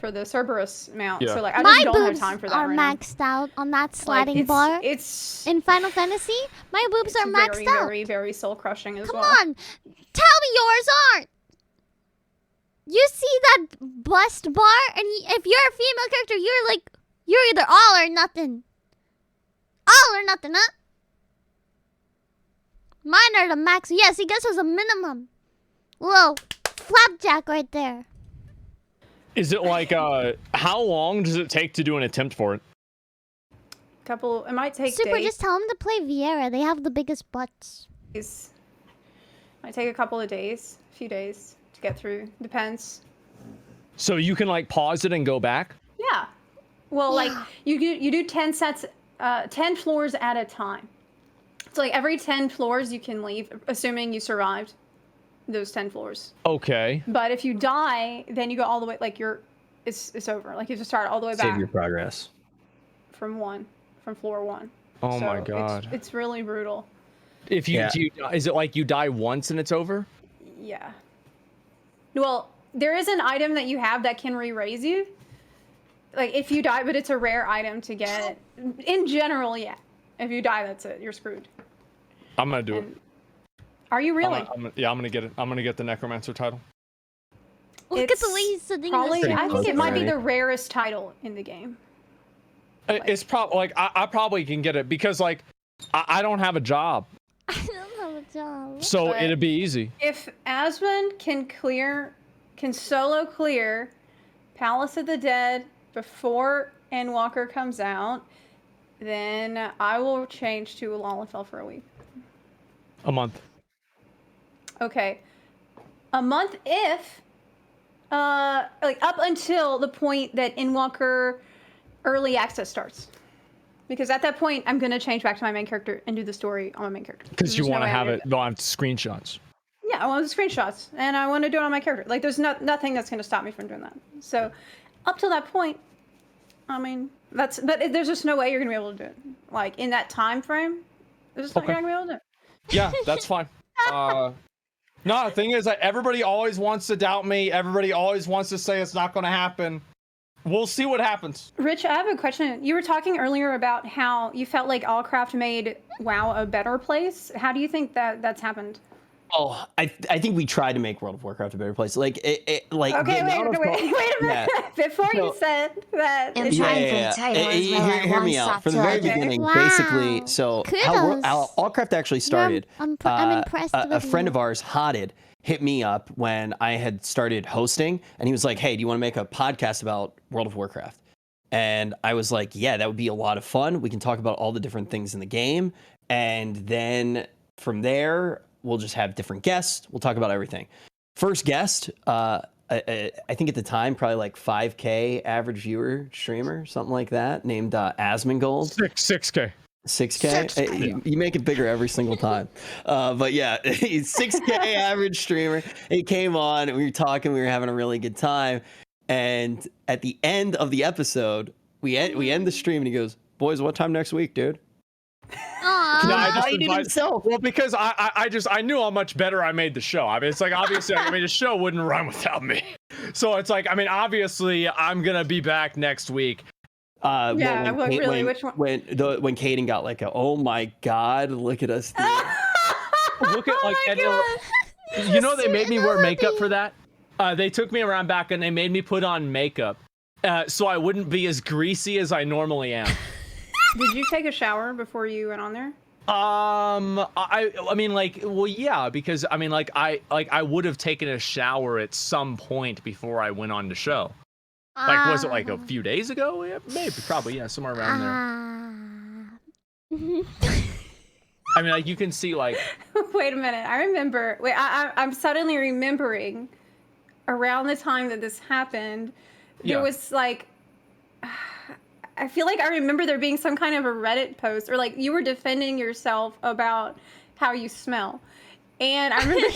for the Cerberus mount. Yeah. So I just don't have boobs time for that are right now. maxed out on that sliding bar. It's in Final Fantasy. My boobs are maxed very, out. very, very soul crushing as Come well. on, tell me yours aren't. You see that bust bar, and if you're a female character, you're either all or nothing. All or nothing, huh? Mine are the max. Yes, he guess was a minimum. Whoa, flapjack right there. Is it how long does it take to do an attempt for it? It might take Super, days. just tell them to play Vieira. They have the biggest butts. Might take a couple of days, a few days to get through. Depends. So you can pause it and go back? Yeah. Well, you do 10 sets, 10 floors at a time. So every 10 floors you can leave, assuming you survived those 10 floors. Okay. But if you die, then you go all the way. It's over. You have to start all the way back. Save your progress. From floor 1. Oh So my god. It's really brutal. If you, is it you die once and it's over? Yeah. Well, there is an item that you have that can re-raise you. If you die, but it's a rare item to get. In general, yeah. If you die, that's it. You're screwed. I'm gonna do it. Are you really? I'm gonna get it. I'm gonna get the Necromancer title. Look at the way he's sitting. Probably, I think it might be Right. the rarest title in the game. It's probably I probably can get it because I don't have a job. So it'd be easy. If Asmund can solo clear Palace of the Dead before Endwalker comes out, then I will change to Lalafell for a week. A month. Okay. A month if, like up until the point that Endwalker early access starts. Because at that point, I'm going to change back to my main character and do the story on my main character. Because you want to have it on screenshots. Yeah, I want the screenshots, and I want to do it on my character. Like, there's nothing that's going to stop me from doing that. So, up till that point, I mean, but there's just no way you're going to be able to do it. Like, in that time frame, there's just Okay. not going to be able to do it. Yeah, that's fine. No, the thing is that everybody always wants to doubt me. Everybody always wants to say it's not going to happen. We'll see what happens. Rich, I have a question. You were talking earlier about how you felt like Allcraft made WoW a better place. How do you think that's happened? Oh, I think we tried to make World of Warcraft a better place. Like like. Okay, wait a minute. Before you said that. Hear me out. From the very beginning, basically. So how Allcraft actually started. I'm impressed. A friend of ours, Hotted, hit me up when I had started hosting, and he was like, "Hey, do you want to make a podcast about World of Warcraft?" And I was like, "Yeah, that would be a lot of fun. We can talk about all the different things in the game, and then from there." We'll just have different guests. We'll talk about everything. First guest, I think at the time, probably like 5K average viewer streamer, something like that, named Asmongold. 6K. 6K? You make it bigger every single time. But yeah, he's 6K average streamer. He came on, and we were talking. We were having a really good time. And at the end of the episode, we end the stream, and he goes, "Boys, what time next week, dude?" No, himself. Well, because I knew how much better I made the show. I mean, it's like, obviously, the show wouldn't run without me. So it's like, I mean, obviously, I'm gonna be back next week. Which one? When Caden got like oh my god, look at us. Look at you know, they made me wear makeup for that. They took me around back and they made me put on makeup, so I wouldn't be as greasy as I normally am. Did you take a shower before you went on there? I mean, like, well, yeah, because I mean, like, I would have taken a shower at some point before I went on the show. Like, was it like a few days ago? Yeah, maybe, probably, yeah, somewhere around there. I mean, like, you can see, like. Wait a minute, I remember. Wait, I'm suddenly remembering around the time that this happened, there was like. I feel like I remember there being some kind of a Reddit post, or like you were defending yourself about how you smell. And I remember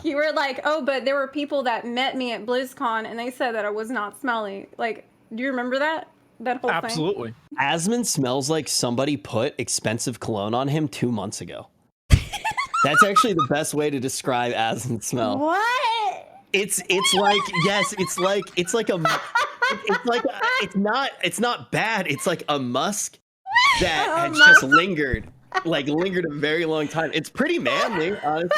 you were like, oh, but there were people that met me at BlizzCon and they said that I was not smelly. Like, do you remember that? That whole thing? Absolutely. Asmund smells like somebody put expensive cologne on him 2 months ago. That's actually the best way to describe Asmund's smell. What? It's like, yes, it's like it's not bad. It's like a musk that has just lingered a very long time. It's pretty manly, honestly.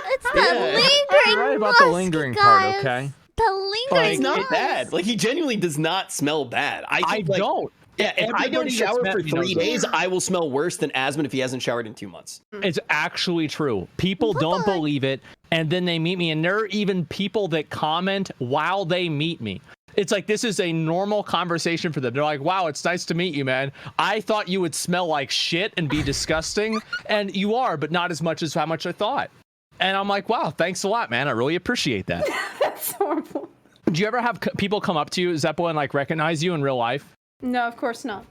It's the lingering right about musk, the lingering guys. part, okay? The lingering It's not musk. bad. Like, he genuinely does not smell bad. I don't. Yeah, if I don't shower for 3 days, I will smell worse than Asmund if he hasn't showered in 2 months. It's actually true. People don't believe it, and then they meet me, and there are even people that comment while they meet me. It's like, this is a normal conversation for them. They're like, wow, it's nice to meet you, man. I thought you would smell like shit and be disgusting, and you are, but not as much as how much I thought. And I'm like, wow, thanks a lot, man. I really appreciate that. That's horrible. Do you ever have people come up to you, Zeppo, and like recognize you in real life? No, of course not.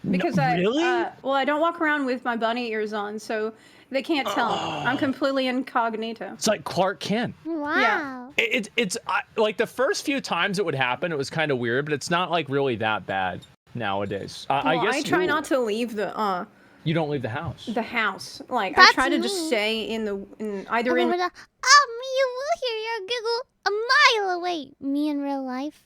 Because really? I don't walk around with my bunny ears on, so they can't tell me. I'm completely incognito. It's like Clark Kent. Wow. Yeah. It's like the first few times it would happen, it was kind of weird, but it's not like really that bad nowadays. I guess I try not to leave the you don't leave the house. The house. Like, That's I try to me. just stay in either Oh, in. me, you will hear your giggle a mile away. Me in real life.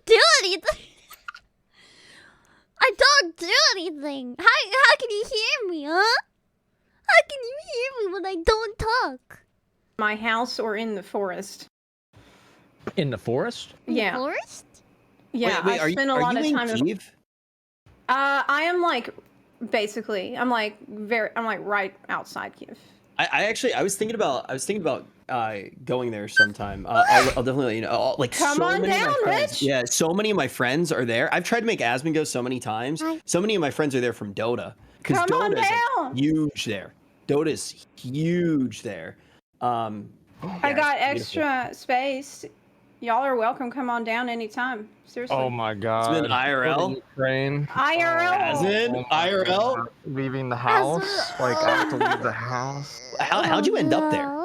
do anything. I don't do anything. How can you hear me, huh? How can you hear me when I don't talk? My house or in the forest? In the forest? Yeah. Forest? Yeah, Wait, I spend a lot of time in Kyiv? I am like basically I'm like right outside Kyiv. I was thinking about going there sometime. I'll definitely let you know. Like Come on many down, of my friends, Rich. yeah, so many of my friends are there. I've tried to make Asmund go so many times. So many of my friends are there from Dota because Come on Dota is down. like, huge there. Dota's huge there. I Yeah, got it's beautiful. extra space. Y'all are welcome. Come on down anytime. Seriously. Oh my god. It's been IRL? Ukraine. IRL. IRL? Leaving the house? Like, I have to leave the house? How'd you end up there?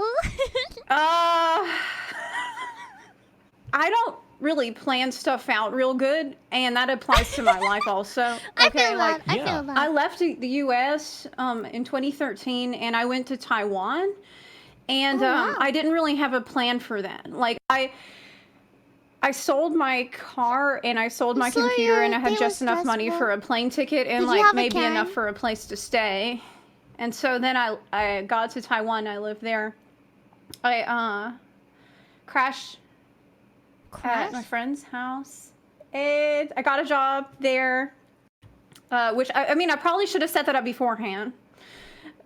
I don't really plan stuff out real good, and that applies to my life also. I feel that. I feel that. I left the U.S. In 2013, and I went to Taiwan, and I didn't really have a plan for that. Like I sold my car and I sold my computer, and I had just enough money for a plane ticket and Did you like have a maybe Karen? enough for a place to stay. And so then I got to Taiwan. I lived there. I crashed at my friend's house, and I got a job there. Which I mean, I probably should have set that up beforehand.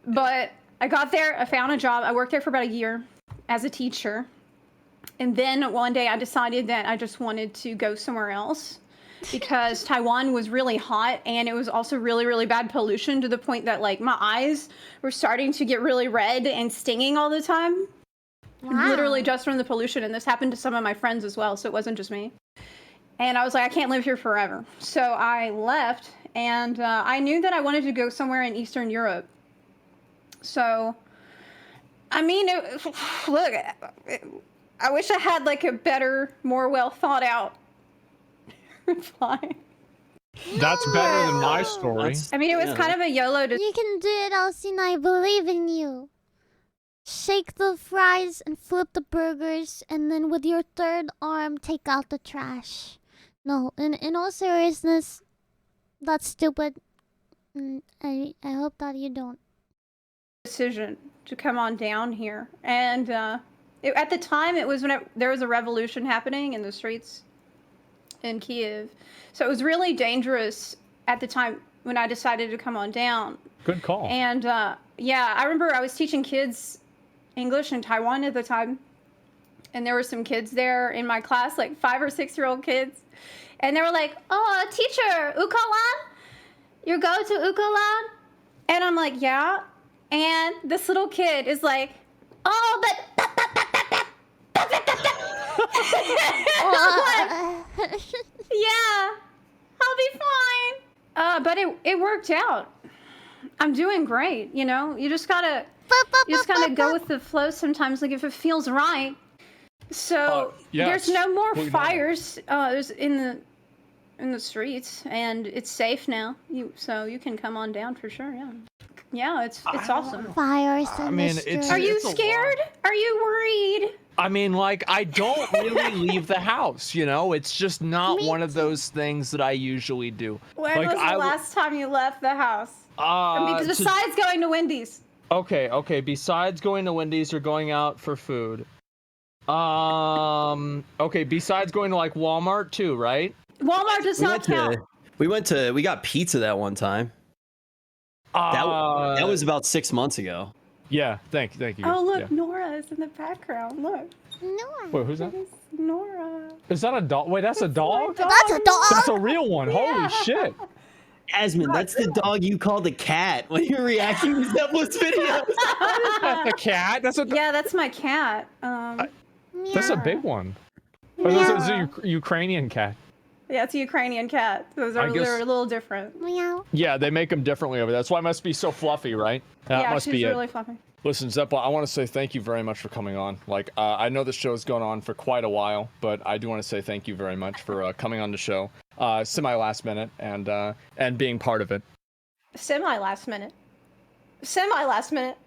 But I got there. I found a job. I worked there for about a year as a teacher. And then one day I decided that I just wanted to go somewhere else because Taiwan was really hot, and it was also really, really bad pollution to the point that like my eyes were starting to get really red and stinging all the time. Wow. Literally just from the pollution. And this happened to some of my friends as well, so it wasn't just me. And I was like, I can't live here forever. So I left, and I knew that I wanted to go somewhere in Eastern Europe. So, I mean, look, I wish I had like a better, more well thought out reply. That's better than my story. I mean, it was kind of a YOLO. You can do it, Alcina. I believe in you. Shake the fries and flip the burgers, and then with your third arm, take out the trash. No, in all seriousness, that's stupid. I hope that you don't. Decision to come on down here, and at the time it was when there was a revolution happening in the streets in Kyiv, so it was really dangerous at the time when I decided to come on down. Good call. And yeah, I remember I was teaching kids English in Taiwan at the time, and there were some kids there in my class, like 5 or 6 year old kids, and they were like, "Oh, teacher, Ukalan? You go to Ukalan?" And I'm like, "Yeah." And this little kid is like, "Oh, but yeah, I'll be fine." But it worked out. I'm doing great, you know? You just gotta go with the flow sometimes, like if it feels right. So yes. there's no more Well, fires there's in the streets, and it's safe now. So you can come on down for sure, yeah. Yeah, it's awesome. Fires in I mean, the street. it's- Are you it's a lot. scared? Are you worried? I mean, like, I don't really leave the house, you know? It's just not one of those things that I usually do. When like, was the last time you left the house? to- Besides going to Wendy's. Okay, besides going to Wendy's or going out for food. Okay, besides going to, like, Walmart too, right? Walmart does not count. We got pizza that one time. That was about 6 months ago. Yeah, thank you. Oh, look, Yeah. Nora is in the background. Look. Nora. Wait, who's that? It's Nora. Is that a dog? Wait, that's a dog? That's a dog. That's a real one. Holy shit. Asmund, that's the dog you called a cat when you were reacting to Zepplin's videos. That's a cat? Yeah, that's my cat. That's a big one. Oh, this is a Ukrainian cat. Yeah, it's a Ukrainian cat. Those are they're a little different. Meow. Yeah, they make them differently over there. That's why it must be so fluffy, right? That Yeah, must she's be it. really fluffy. Listen, Zeppelin, I want to say thank you very much for coming on. Like, I know this show's gone on for quite a while, but I do want to say thank you very much for coming on the show, semi-last minute, and being part of it. Semi-last minute. Semi-last minute.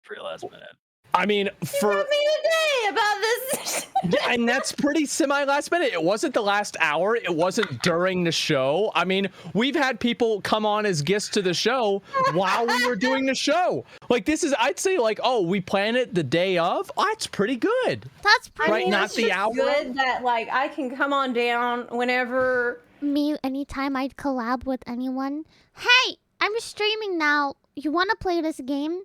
For last minute. I mean, You got me today. about this. Yeah, and that's pretty semi-last minute. It wasn't the last hour. It wasn't during the show. I mean, we've had people come on as guests to the show while we were doing the show. Like, this is, I'd say, like, oh, we planned it the day of. Oh, that's pretty good. That's pretty right. Not it's the just hour. good that like I can come on down whenever. Me, anytime I'd collab with anyone. Hey, I'm streaming now. You want to play this game?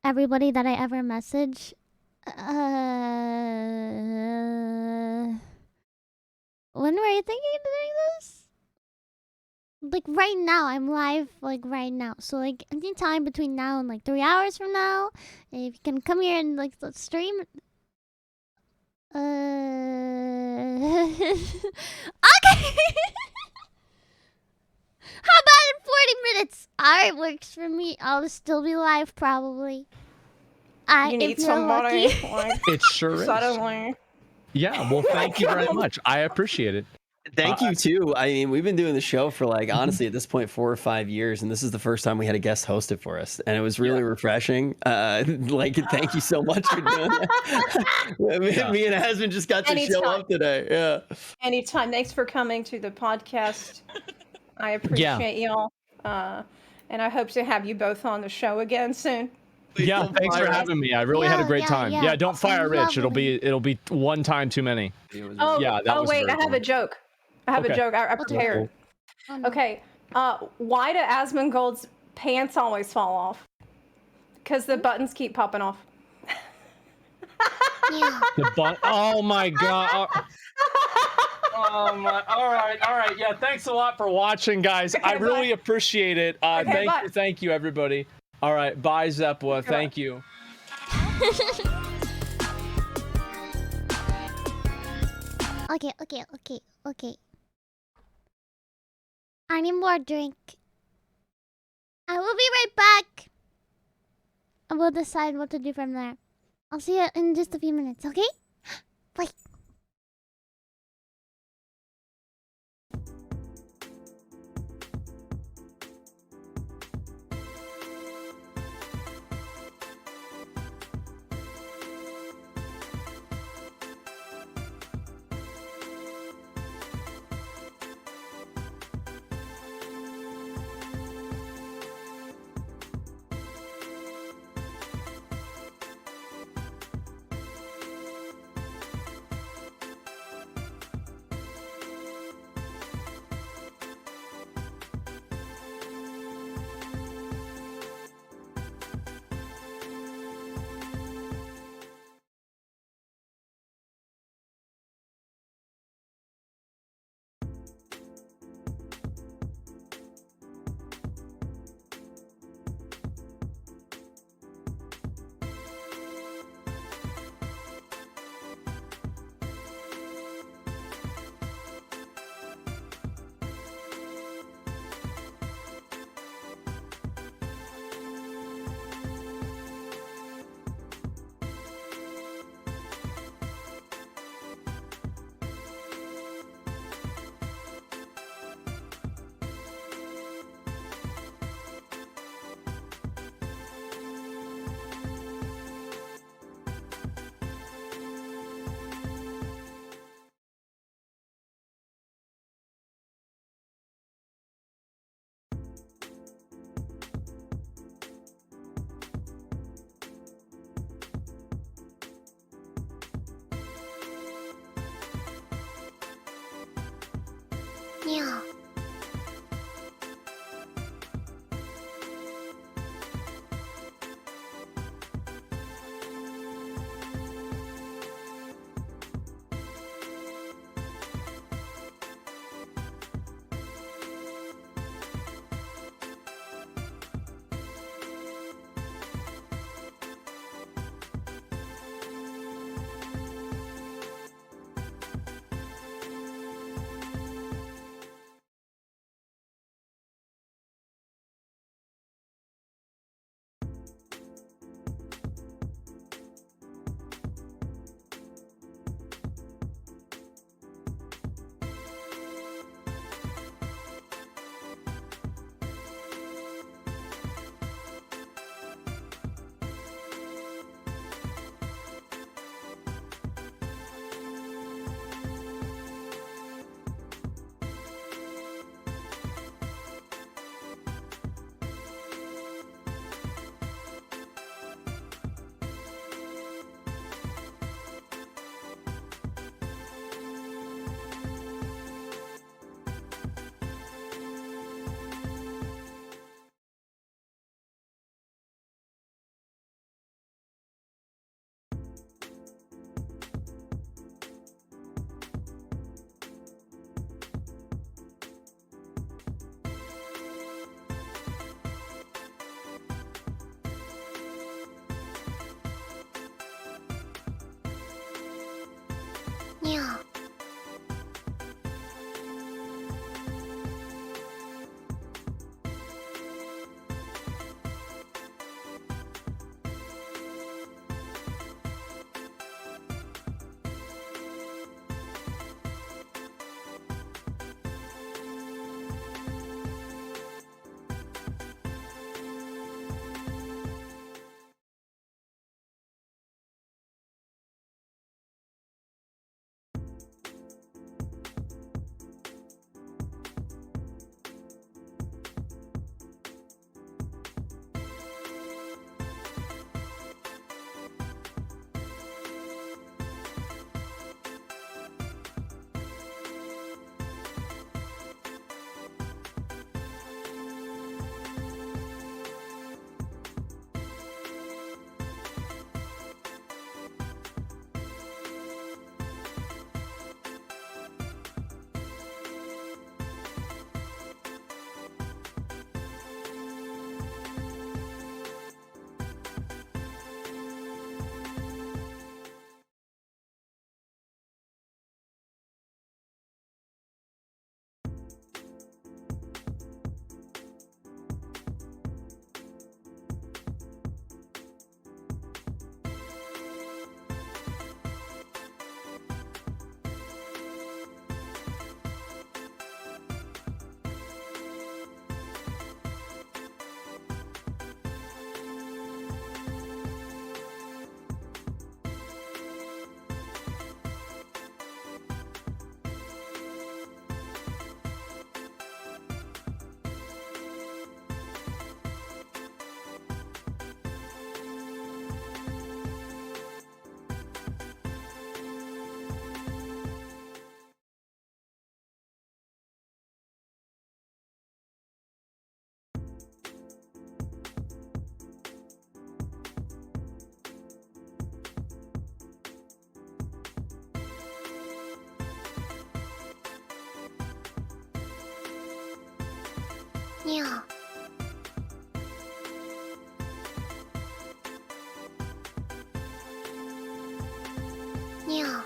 Everybody that I ever message. When were you thinking of doing this? Like right now, I'm live like right now. So like anytime between now and like 3 hours from now, if you can come here and like let's stream. Okay. How about in 40 minutes? Alright, works for me. I'll still be live probably. You need somebody. Like, It sure is. suddenly. Yeah, well, thank you very much. I appreciate it. Thank you too. I mean, we've been doing the show for like honestly at this point 4 or 5 years, and this is the first time we had a guest host it for us, and it was really refreshing. Like, thank you so much for doing that. Me and Hasman just got to show up today. Yeah. Anytime. Thanks for coming to the podcast. I appreciate y'all, and I hope to have you both on the show again soon. Yeah, thanks for having me. I really had a great time. Yeah, don't fire Rich. Lovely. It'll be one time too many. Oh, yeah, that was wait, very I have fun. a joke. I have a Okay. joke. I prepared. Okay, why do Asmongold's pants always fall off? Because the buttons keep popping off. Oh my god. Oh my. All right. Yeah, thanks a lot for watching, guys. I really appreciate it. Thank you, everybody. All right, bye, Zeppla. Thank you. Okay. I need more drink. I will be right back. And we'll decide what to do from there. I'll see you in just a few minutes, okay? Bye. Yeah. Yeah. Yeah. Yeah.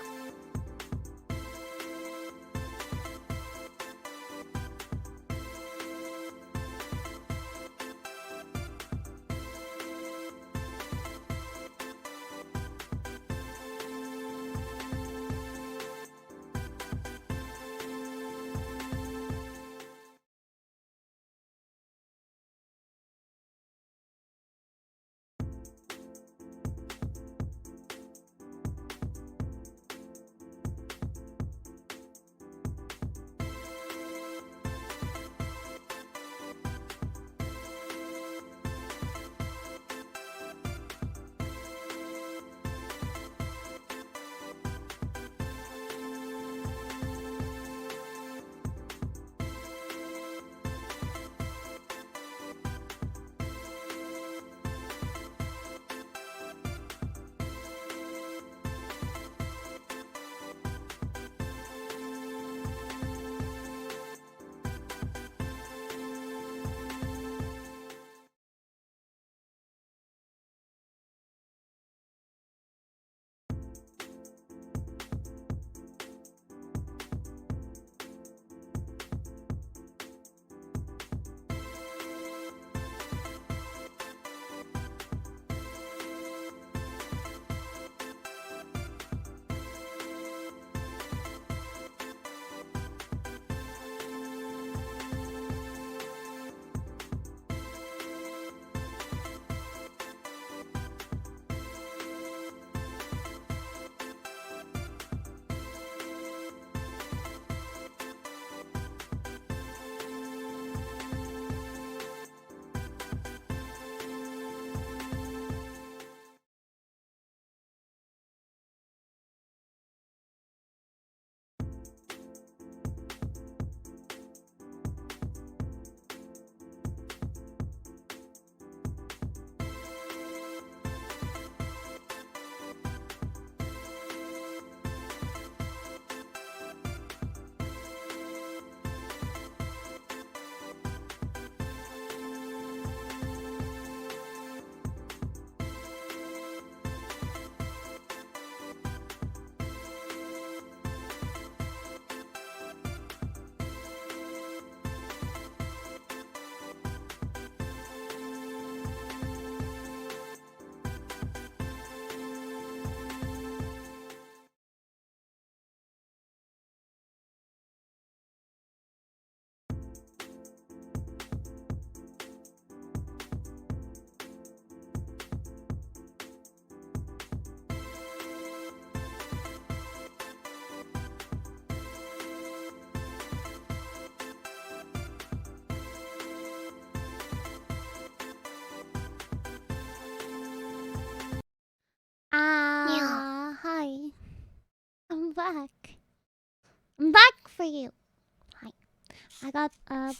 I got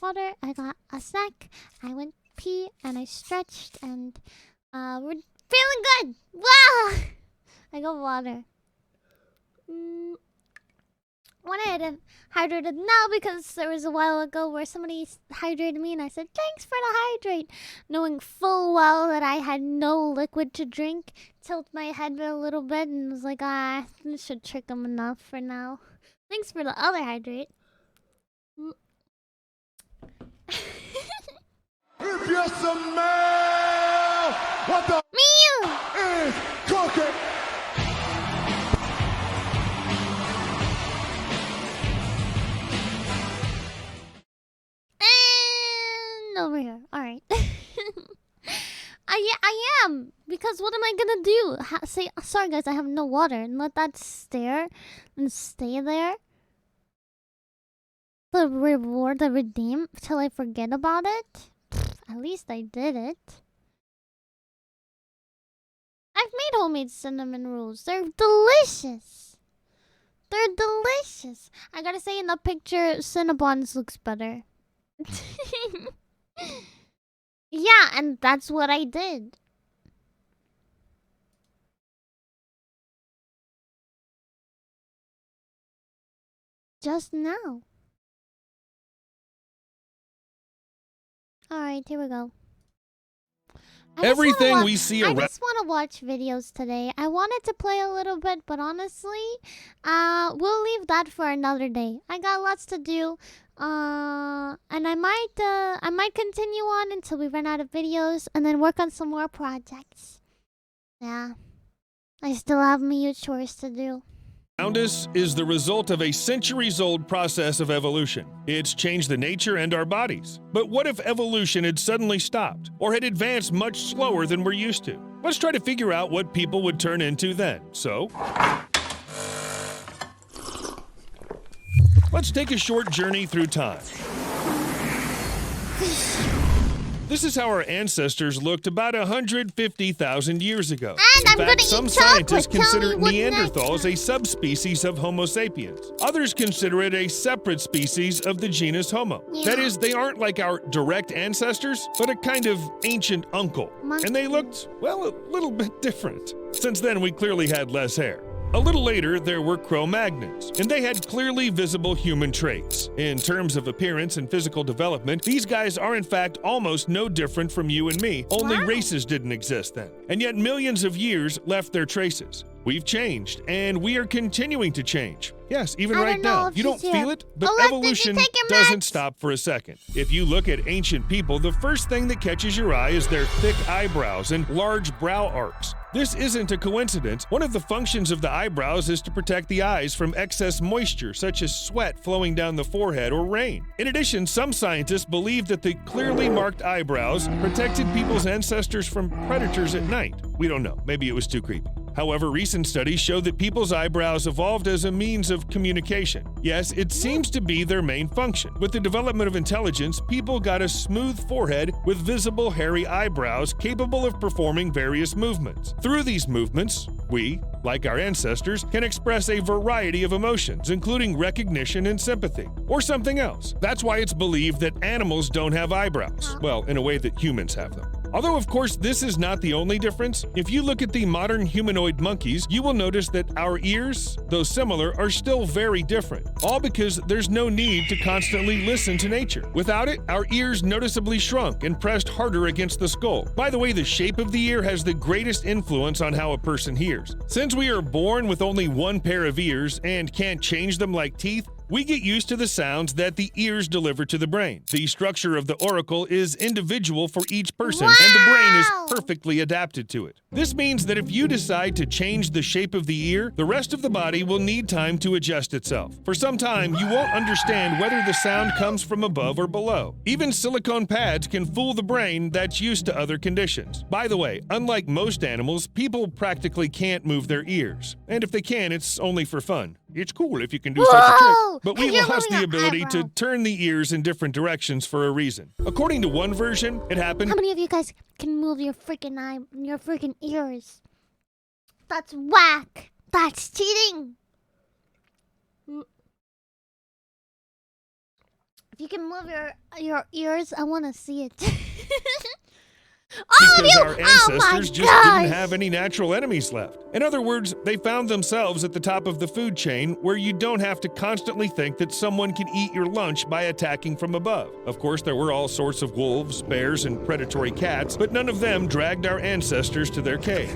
water, I got a snack, I went pee, and I stretched, and we're feeling good! Wow! I got water. When I had hydrated now, because there was a while ago where somebody hydrated me and I said, thanks for the hydrate, knowing full well that I had no liquid to drink. Tilt my head a little bit and was like, this should trick them enough for now. Thanks for the other hydrate. If you smell what the is cooking. And over here. Alright. I am. Because what am I gonna do? Say, sorry guys, I have no water. And let that stare and stay there. The reward, the redeem, till I forget about it? At least I did it. I've made homemade cinnamon rolls. They're delicious. They're delicious. I gotta say, in the picture, Cinnabons looks better. Yeah, and that's what I did. Just now. Alright, here we go. Everything we see I around. just want to watch videos today. I wanted to play a little bit, but honestly, we'll leave that for another day. I got lots to do, and I might continue on until we run out of videos, and then work on some more projects. Yeah, I still have huge chores to do. Around us is the result of a centuries-old process of evolution. It's changed the nature and our bodies. But what if evolution had suddenly stopped, or had advanced much slower than we're used to? Let's try to figure out what people would turn into then. So, let's take a short journey through time. This is how our ancestors looked about 150,000 years ago. In fact, some scientists consider Neanderthals a subspecies of Homo sapiens. Others consider it a separate species of the genus Homo. That is, they aren't like our direct ancestors, but a kind of ancient uncle. And they looked, well, a little bit different. Since then, we clearly had less hair. A little later, there were Cro-Magnons, and they had clearly visible human traits. In terms of appearance and physical development, these guys are in fact almost no different from you and me, only races didn't exist then. And yet millions of years left their traces. We've changed, and we are continuing to change. Yes, even right now. You don't feel it, but evolution doesn't stop for a second. If you look at ancient people, the first thing that catches your eye is their thick eyebrows and large brow arcs. This isn't a coincidence. One of the functions of the eyebrows is to protect the eyes from excess moisture, such as sweat flowing down the forehead or rain. In addition, some scientists believe that the clearly marked eyebrows protected people's ancestors from predators at night. We don't know. Maybe it was too creepy. However, recent studies show that people's eyebrows evolved as a means of communication. Yes, it seems to be their main function. With the development of intelligence, people got a smooth forehead with visible hairy eyebrows capable of performing various movements. Through these movements, we, like our ancestors, can express a variety of emotions, including recognition and sympathy, or something else. That's why it's believed that animals don't have eyebrows. Well, in a way that humans have them. Although, of course, this is not the only difference. If you look at the modern humanoid monkeys, you will notice that our ears, though similar, are still very different. All because there's no need to constantly listen to nature. Without it, our ears noticeably shrunk and pressed harder against the skull. By the way, the shape of the ear has the greatest influence on how a person hears. Since we are born with only one pair of ears and can't change them like teeth, we get used to the sounds that the ears deliver to the brain. The structure of the auricle is individual for each person, and the brain is perfectly adapted to it. This means that if you decide to change the shape of the ear, the rest of the body will need time to adjust itself. For some time, you won't understand whether the sound comes from above or below. Even silicone pads can fool the brain that's used to other conditions. By the way, unlike most animals, people practically can't move their ears. And if they can, it's only for fun. It's cool if you can do such a trick. But we lost the ability to turn the ears in different directions for a reason. According to one version, it happened. How many of you guys can move your freaking ears? That's whack. That's cheating. If you can move your ears, I want to see it. Because our ancestors just gosh. didn't have any natural enemies left. In other words, they found themselves at the top of the food chain where you don't have to constantly think that someone can eat your lunch by attacking from above. Of course, there were all sorts of wolves, bears, and predatory cats, but none of them dragged our ancestors to their cave.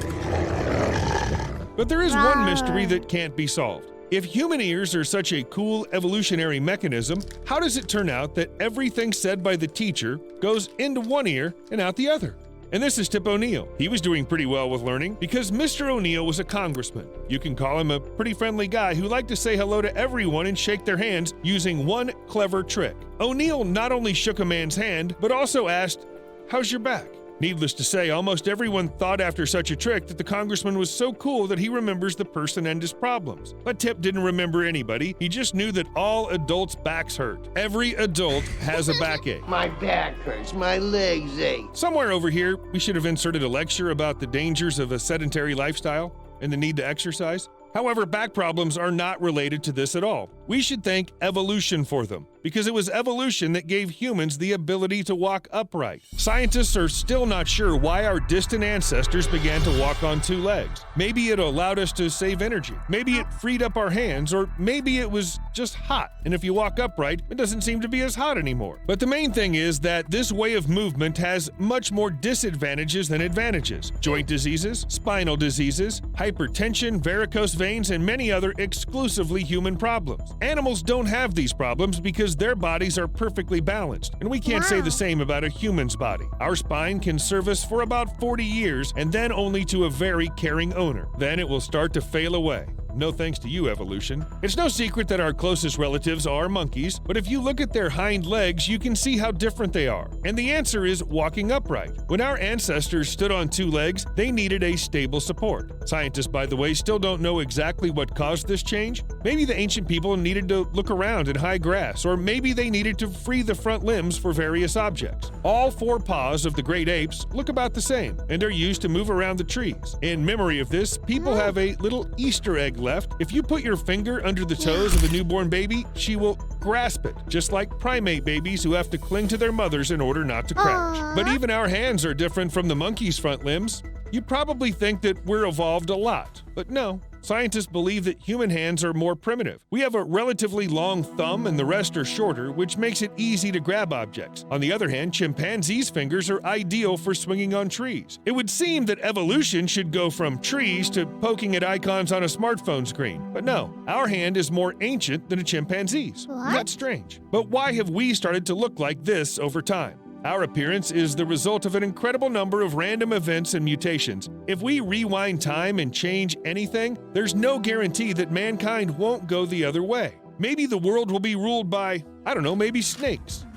But there is one mystery that can't be solved. If human ears are such a cool evolutionary mechanism, how does it turn out that everything said by the teacher goes into one ear and out the other? And this is Tip O'Neill. He was doing pretty well with learning because Mr. O'Neill was a congressman. You can call him a pretty friendly guy who liked to say hello to everyone and shake their hands using one clever trick. O'Neill not only shook a man's hand, but also asked, "How's your back?" Needless to say, almost everyone thought after such a trick that the congressman was so cool that he remembers the person and his problems. But Tip didn't remember anybody. He just knew that all adults' backs hurt. Every adult has a backache. My back hurts, my legs ache. Somewhere over here, we should have inserted a lecture about the dangers of a sedentary lifestyle and the need to exercise. However, back problems are not related to this at all. We should thank evolution for them, because it was evolution that gave humans the ability to walk upright. Scientists are still not sure why our distant ancestors began to walk on two legs. Maybe it allowed us to save energy. Maybe it freed up our hands, or maybe it was just hot, and if you walk upright, it doesn't seem to be as hot anymore. But the main thing is that this way of movement has much more disadvantages than advantages. Joint diseases, spinal diseases, hypertension, varicose veins, and many other exclusively human problems. Animals don't have these problems because their bodies are perfectly balanced, and we can't say the same about a human's body. Our spine can serve us for about 40 years, and then only to a very caring owner. Then it will start to fail away. No thanks to you, evolution. It's no secret that our closest relatives are monkeys, but if you look at their hind legs, you can see how different they are. And the answer is walking upright. When our ancestors stood on two legs, they needed a stable support. Scientists, by the way, still don't know exactly what caused this change. Maybe the ancient people needed to look around in high grass, or maybe they needed to free the front limbs for various objects. All four paws of the great apes look about the same, and are used to move around the trees. In memory of this, people have a little Easter egg left. If you put your finger under the toes of a newborn baby, she will grasp it, just like primate babies who have to cling to their mothers in order not to crash. But even our hands are different from the monkey's front limbs. You probably think that we're evolved a lot, but no. Scientists believe that human hands are more primitive. We have a relatively long thumb and the rest are shorter, which makes it easy to grab objects. On the other hand, chimpanzees' fingers are ideal for swinging on trees. It would seem that evolution should go from trees to poking at icons on a smartphone screen. But no, our hand is more ancient than a chimpanzee's. That's strange. But why have we started to look like this over time? Our appearance is the result of an incredible number of random events and mutations. If we rewind time and change anything, there's no guarantee that mankind won't go the other way. Maybe the world will be ruled by, I don't know, maybe snakes.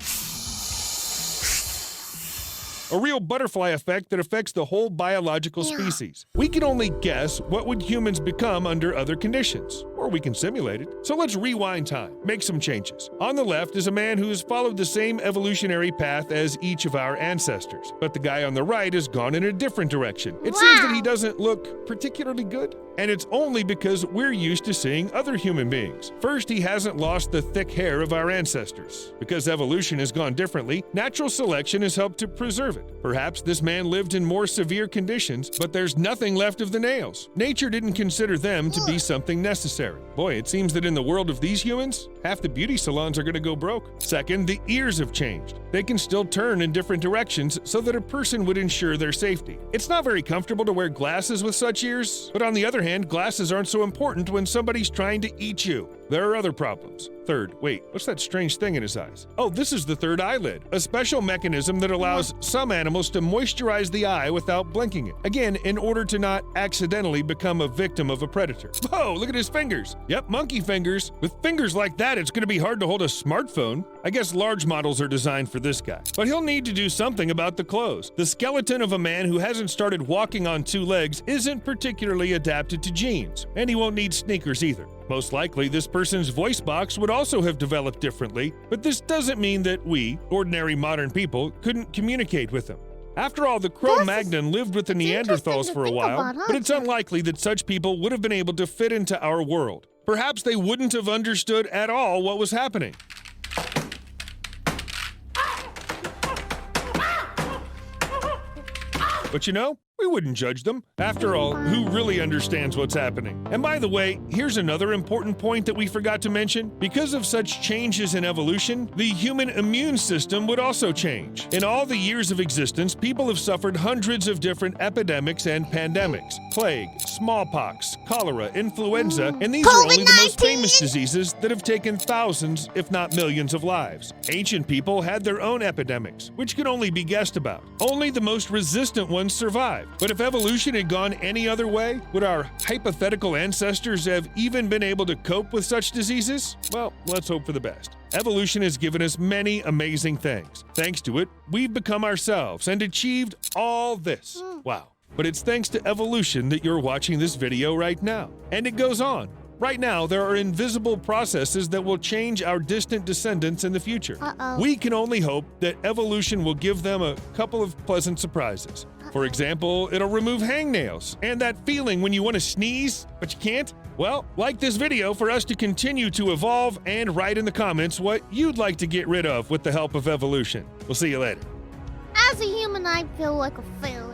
A real butterfly effect that affects the whole biological species. We can only guess what would humans become under other conditions, or we can simulate it. So let's rewind time, make some changes. On the left is a man who has followed the same evolutionary path as each of our ancestors, but the guy on the right has gone in a different direction. It seems that he doesn't look particularly good, and it's only because we're used to seeing other human beings. First, he hasn't lost the thick hair of our ancestors. Because evolution has gone differently, natural selection has helped to preserve it. Perhaps this man lived in more severe conditions, but there's nothing left of the nails. Nature didn't consider them to be something necessary. Boy, it seems that in the world of these humans, half the beauty salons are going to go broke. Second, the ears have changed. They can still turn in different directions so that a person would ensure their safety. It's not very comfortable to wear glasses with such ears, but on the other hand, glasses aren't so important when somebody's trying to eat you. There are other problems. Third, wait, what's that strange thing in his eyes? Oh, this is the third eyelid, a special mechanism that allows some animals to moisturize the eye without blinking it. Again, in order to not accidentally become a victim of a predator. Whoa, look at his fingers. Yep, monkey fingers. With fingers like that, it's going to be hard to hold a smartphone. I guess large models are designed for this guy. But he'll need to do something about the clothes. The skeleton of a man who hasn't started walking on two legs isn't particularly adapted to jeans, and he won't need sneakers either. Most likely, this person's voice box would also have developed differently, but this doesn't mean that we, ordinary modern people, couldn't communicate with them. After all, the Cro-Magnon lived with the Neanderthals for a while, but it's unlikely that such people would have been able to fit into our world. Perhaps they wouldn't have understood at all what was happening. But you know, we wouldn't judge them. After all, who really understands what's happening? And by the way, here's another important point that we forgot to mention. Because of such changes in evolution, the human immune system would also change. In all the years of existence, people have suffered hundreds of different epidemics and pandemics. Plague, smallpox, cholera, influenza, and these are only the most famous diseases that have taken thousands, if not millions of lives. Ancient people had their own epidemics, which could only be guessed about. Only the most resistant ones survived. But if evolution had gone any other way, would our hypothetical ancestors have even been able to cope with such diseases? Well, let's hope for the best. Evolution has given us many amazing things. Thanks to it, we've become ourselves and achieved all this. Wow. But it's thanks to evolution that you're watching this video right now. And it goes on. Right now, there are invisible processes that will change our distant descendants in the future. We can only hope that evolution will give them a couple of pleasant surprises. For example, it'll remove hangnails and that feeling when you want to sneeze, but you can't. Well, like this video for us to continue to evolve and write in the comments what you'd like to get rid of with the help of evolution. We'll see you later. As a human, I feel like a failure.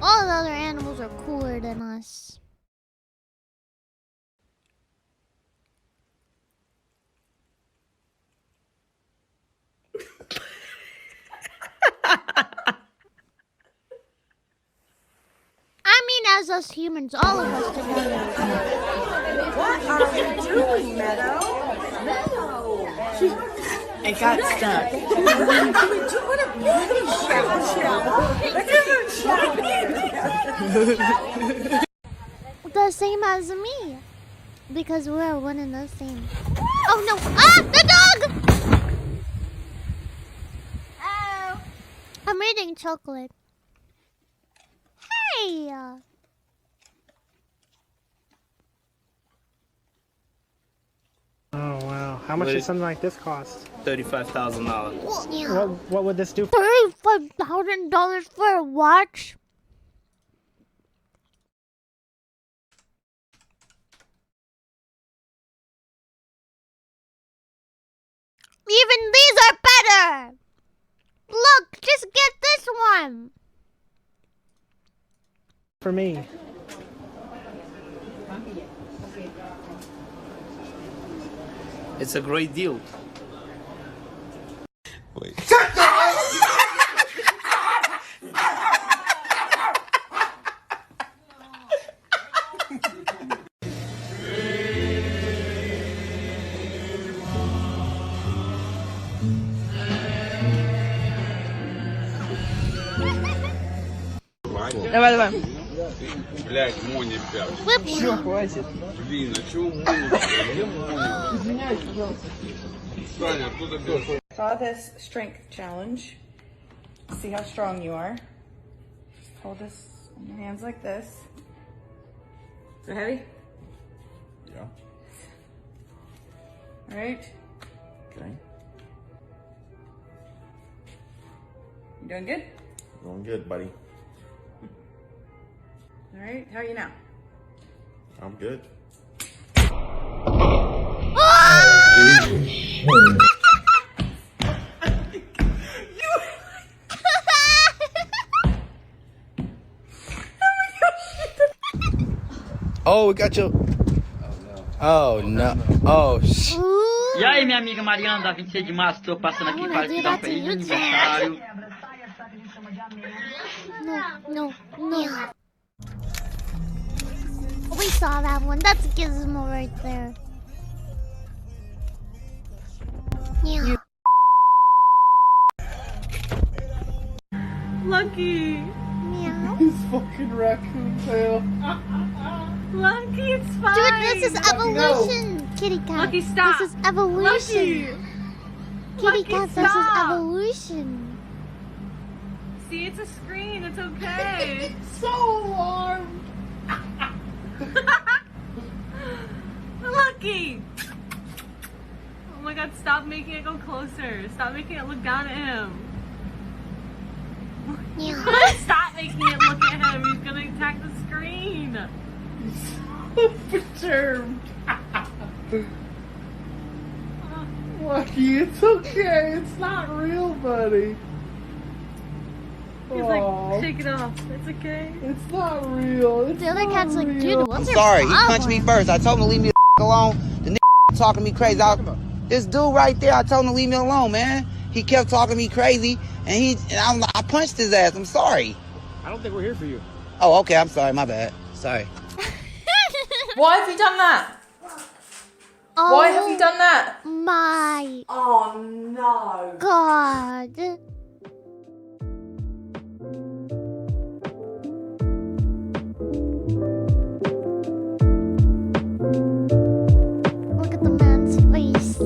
All the other animals are cooler than us. I mean, as us humans, all of us together. What are you doing, Meadow? Meadow! I got stuck. The same as me. Because we're one and the same. Oh no! Ah! The dog! Oh! I'm eating chocolate. Hey! Oh wow! How much does something like this cost? $35,000. What would this do? $35,000 for a watch? Even these are better! Look, just get this one! For me. It's a great deal. Wait. Давай, давай. Блять, Мони, блядь. Все, хватит. Блин, а чего Мони? Извиняюсь, пожалуйста. Саня, откуда ты? Saw this strength challenge. See how strong you are. Just hold this in your hands like this. Is it heavy? Yeah. All right. Okay. You doing good? Going good, buddy. All right. How are you now? I'm good. Oh, we got your. Oh no. Oh sh. E aí, minha amiga Mariana, da 26 de março, tô passando aqui para te dar um feliz aniversário. No. We saw that one. That's Gizmo right there. Yeah. Lucky. Meow. His fucking raccoon tail. Lucky, it's fine. Dude, this is evolution, kitty cat. Lucky, stop. This is evolution. Lucky. Kitty cat, this is evolution. See, it's a screen. It's okay. So alarmed. Lucky. Oh my God! Stop making it go closer. Stop making it look down at him. Yeah. Stop making it look at him. He's gonna attack the screen. He's so perturbed. Lucky, it's okay. It's not real, buddy. He's like, shake it off. It's okay. It's not real. The other cat's like, dude, what's I'm your sorry, he problem? punched me first. I told him to leave me the alone. The talking to me crazy. This dude right there, I told him to leave me alone, man. He kept talking to me crazy, and I punched his ass. I'm sorry. I don't think we're here for you. Oh, okay. I'm sorry. My bad. Sorry. Why have you done that? Oh, Why have you done that? My. Oh no. God. Look at the man's face.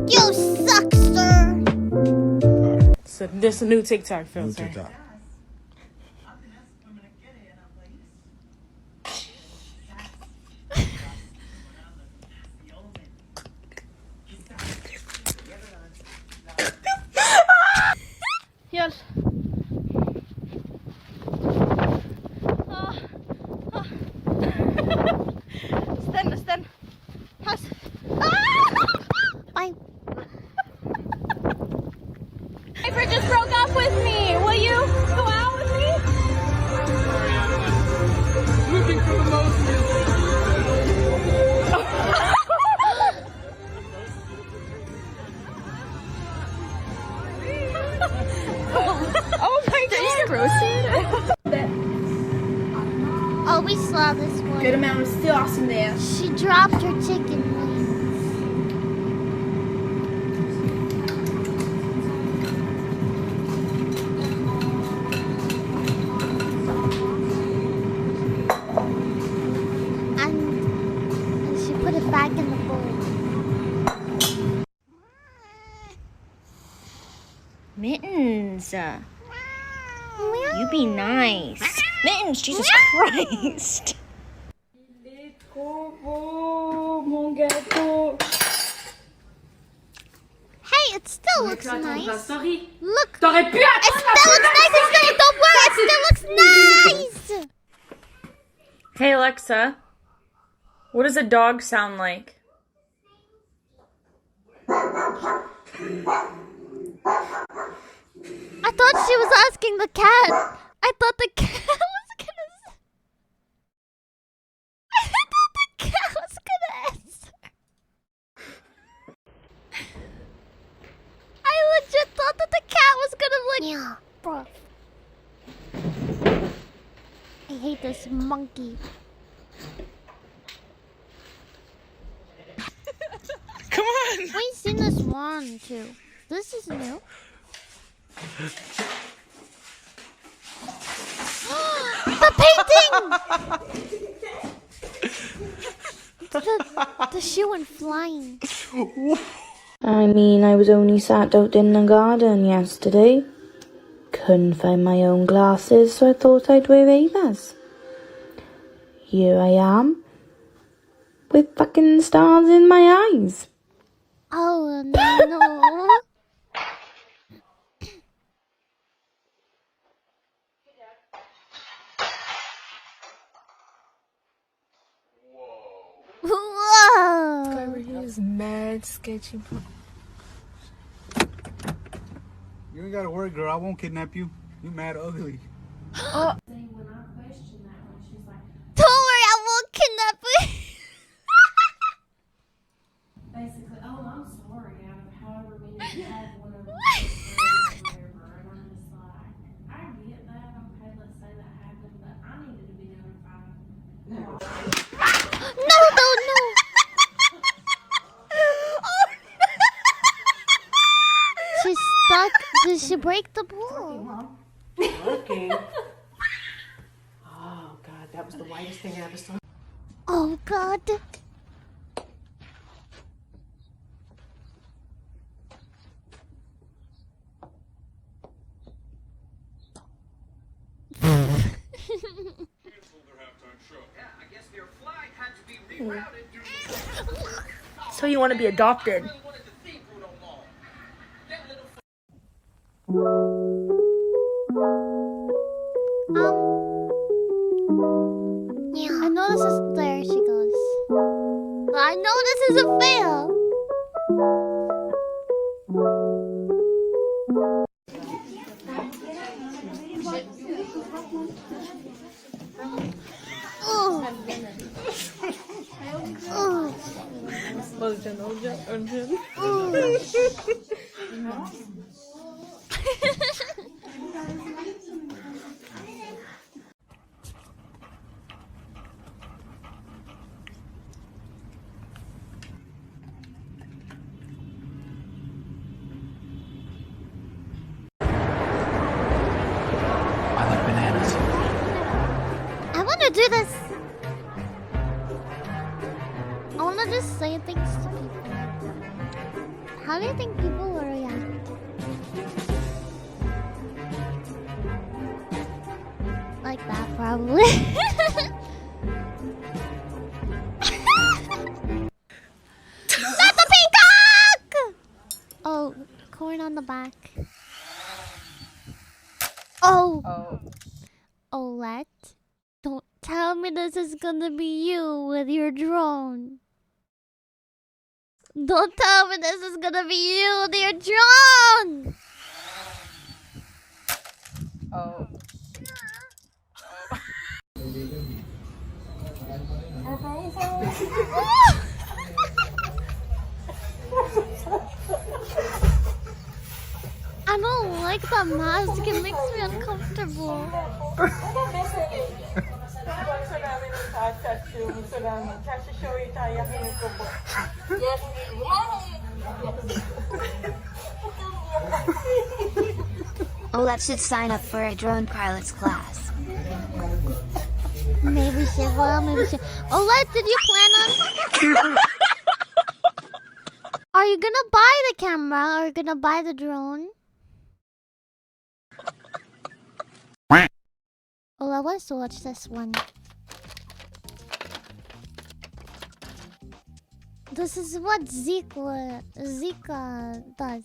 You suck, sir. So this is a new TikTok filter. New TikTok. Yes. Sten. Pass. Bye. Piper just broke up with me. Will you go out with me? Looking for the most. Oh my god. Did you get roasted? Oh, we saw this one. Good amount of sauce in there. She dropped her chicken wings. And she put it back in the bowl. Mittens. You be nice. Mittens, Jesus Christ. Hey, it still looks nice. Sorry. Look. T'aurais pu It still looks nice. It still, don't worry. It still looks nice. Hey Alexa, what does a dog sound like? I thought she was asking the cat. I thought the cat was gonna. I thought the cat was gonna answer. I legit thought that the cat was gonna like. Bro. I hate this monkey. Come on. We've seen this one too. This is new. The painting! the shoe went flying. I mean, I was only sat out in the garden yesterday. Couldn't find my own glasses, so I thought I'd wear Ava's. Here I am, with fucking stars in my eyes. Oh no. Whoa. This guy right here is mad sketchy. You ain't gotta worry, girl. I won't kidnap you. You mad ugly. Oh. Don't worry, I won't kidnap you. Basically, oh, I'm sorry. However many have one of them whatever, and I'm just like, I get that. Okay, let's say that happened, but I needed to be notified. No. She's stuck. Did she break the ball? Working. Oh God, that was the whitest thing I ever saw. Oh God. So you want to be adopted? Yeah. I know this is. There she goes. I know this is a fail. olacak önce. I like bananas. I want to do this. I want to just say things to people. How do you think people will react? Like that, probably. Not the peacock! Oh, corn on the back. Oh. Olette, don't tell me this is gonna be you with your drone. Don't tell me this is gonna be you with your drone! Oh. I don't like that mask, it makes me uncomfortable. Olette should sign up for a drone pilot's class. Maybe she will, maybe she... Olette, did you plan on... Are you gonna buy the camera or are you gonna buy the drone? Olette wants to watch this one. This is what Zika does.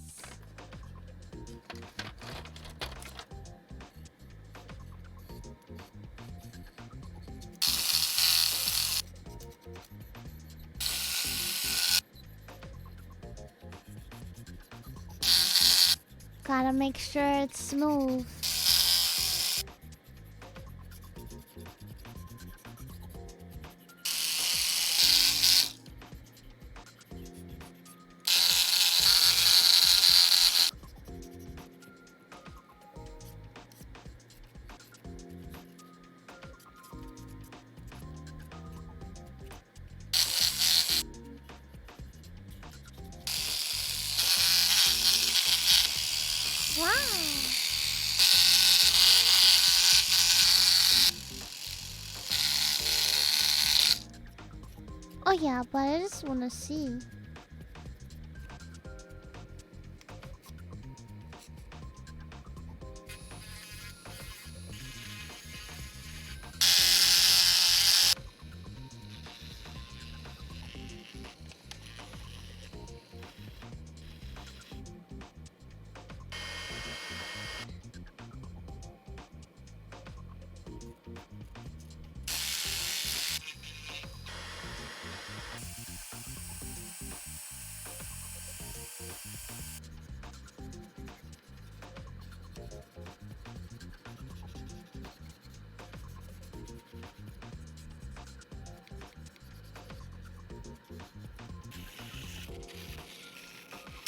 Gotta make sure it's smooth. Wow. Oh yeah, but I just wanna see.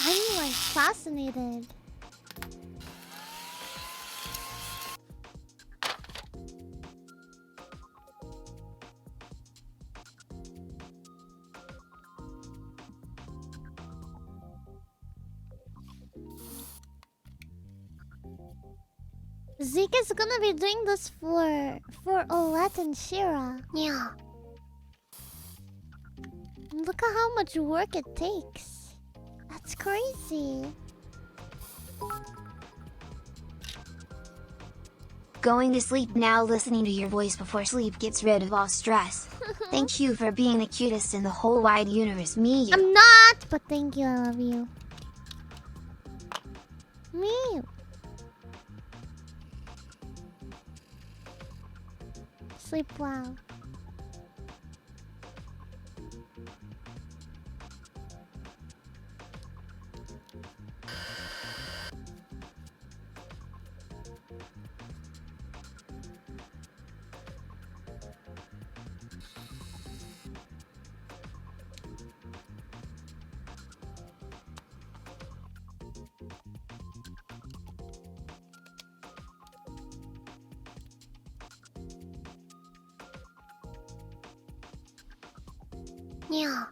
I'm like fascinated. Zeke is gonna be doing this for Olette and Shira. Yeah. Look at how much work it takes. That's crazy. Going to sleep now. Listening to your voice before sleep gets rid of all stress. Thank you for being the cutest in the whole wide universe. Me, you. I'm not, but thank you, I love you. Me. Sleep well. Yeah.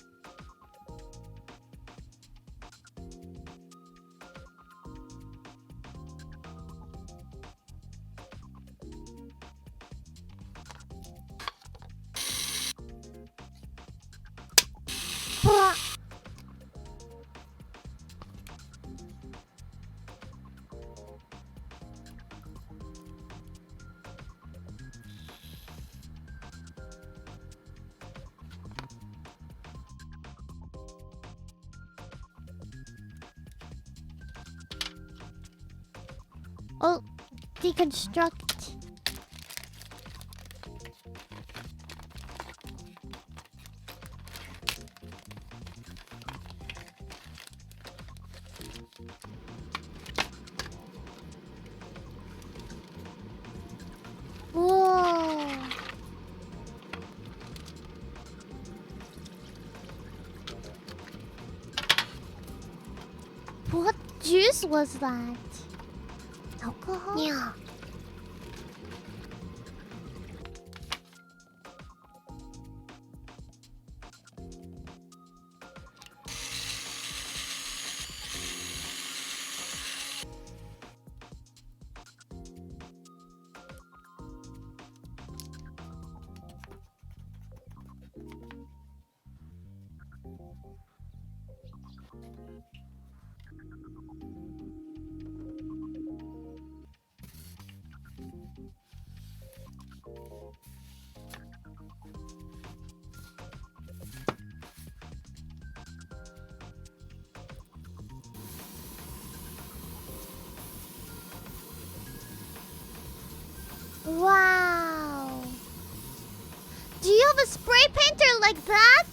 Oh, deconstruct. Whoa. What juice was that? Alcohol? Yeah. Wow. Do you have a spray painter like that?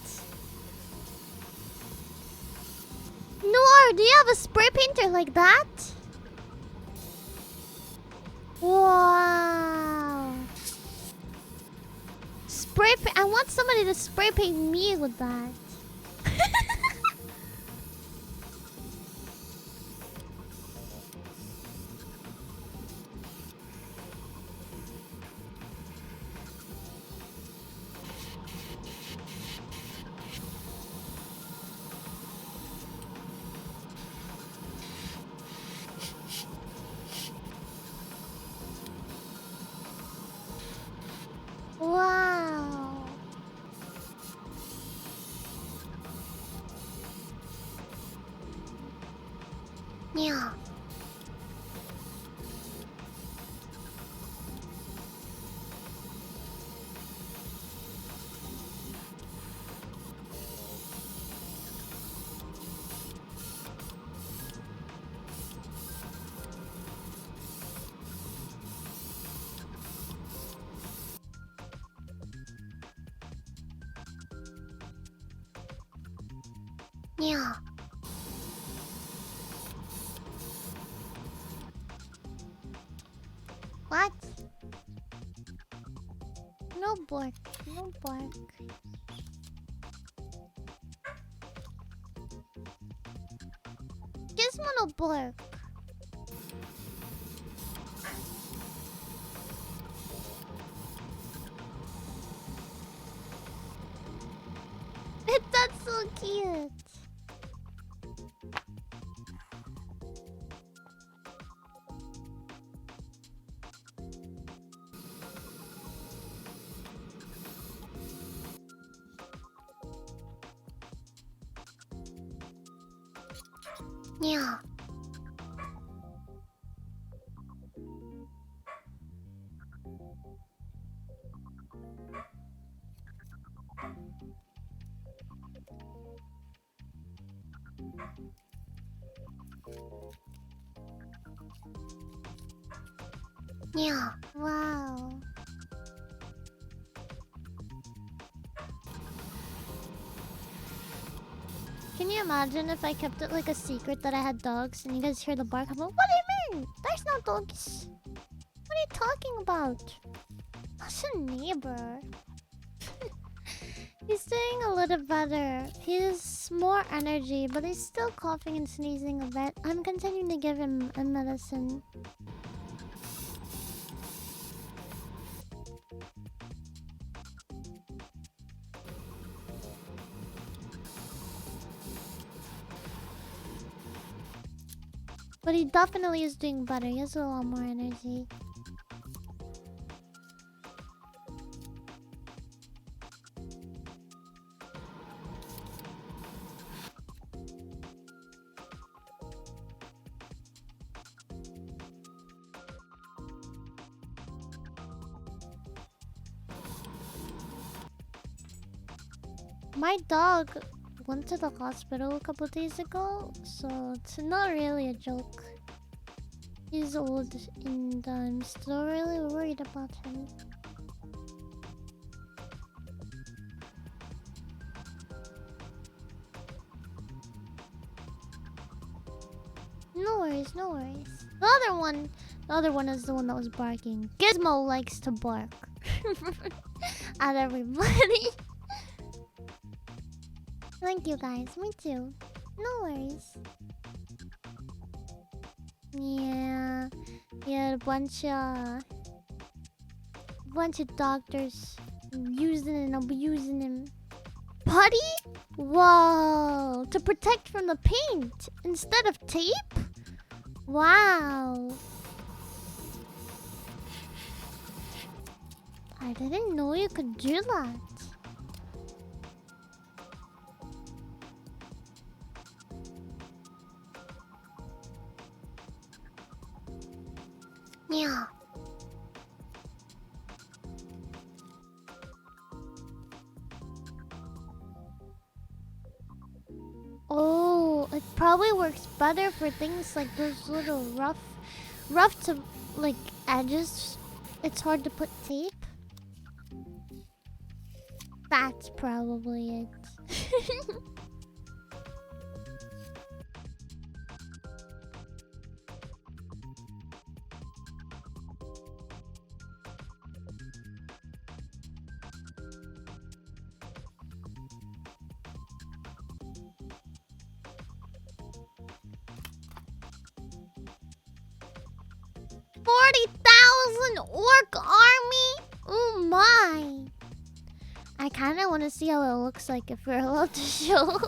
Noor, do you have a spray painter like that? Wow. I want somebody to spray paint me with that. Wow. Yeah. Yeah. What? No bark. No bark. Gizmo no bark. That's so cute. Yeah. Yeah. Wow. Can you imagine if I kept it like a secret that I had dogs and you guys hear the bark? I'm like, what do you mean? There's no dogs. What are you talking about? That's a neighbor. He's doing a little better. He has more energy, but he's still coughing and sneezing a bit. I'm continuing to give him a medicine. But he definitely is doing better. He has a lot more energy. My dog went to the hospital a couple days ago, so it's not really a joke. He's old and I'm still really worried about him. No worries, no worries. The other one is the one that was barking. Gizmo likes to bark at everybody. Thank you guys, me too. No worries. Yeah, a bunch of doctors using and abusing him. Putty? Whoa! To protect from the paint instead of tape? Wow! I didn't know you could do that. Yeah. Oh, it probably works better for things like those little rough to like edges. It's hard to put tape. That's probably it. Orc army? Oh my! I kind of want to see how it looks like if we're allowed to show.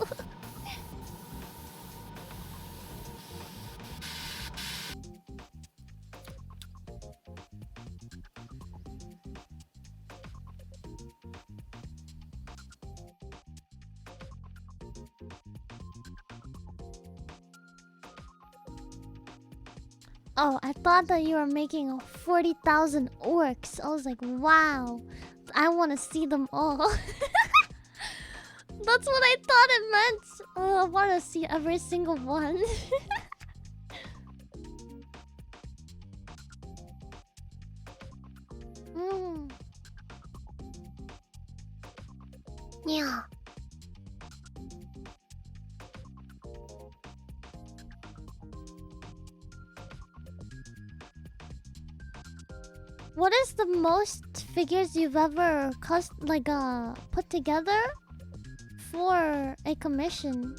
Oh, I thought that you were making 40,000 orcs. I was like, wow. I want to see them all. That's what I thought it meant. Oh, I want to see every single one. Yeah. What is the most figures you've ever put together for a commission?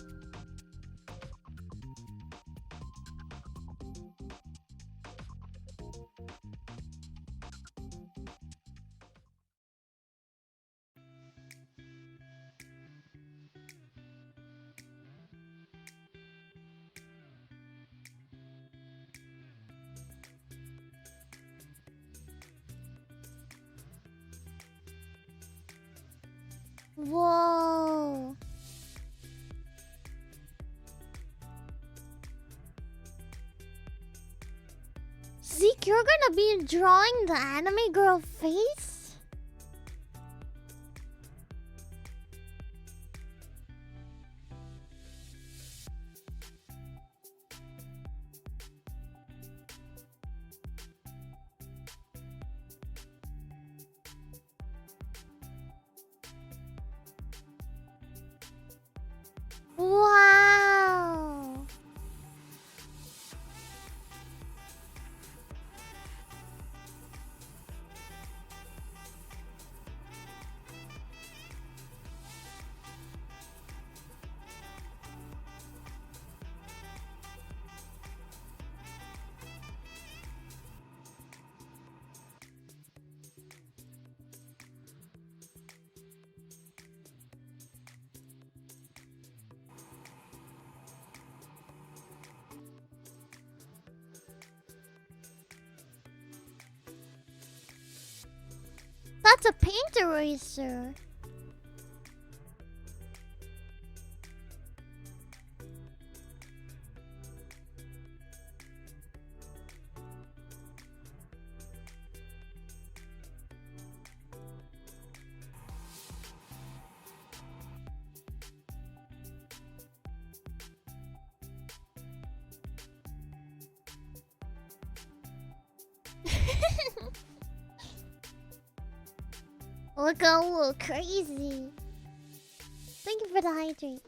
Whoa. Zeke, you're gonna be drawing the anime girl face? Wow. That's a paint eraser. Look a little crazy. Thank you for the hydrate.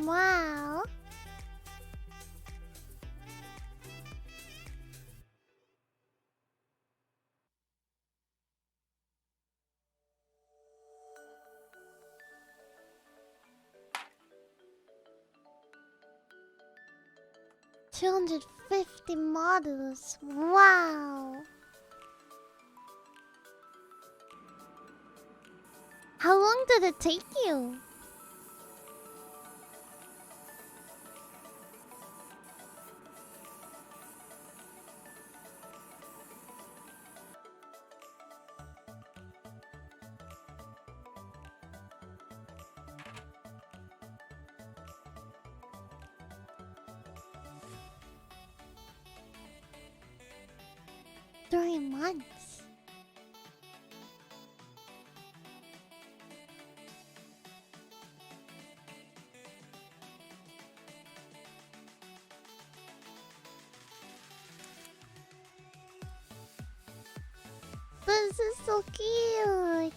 Wow. $250 models. Wow. How long did it take you? Three months. This is so cute.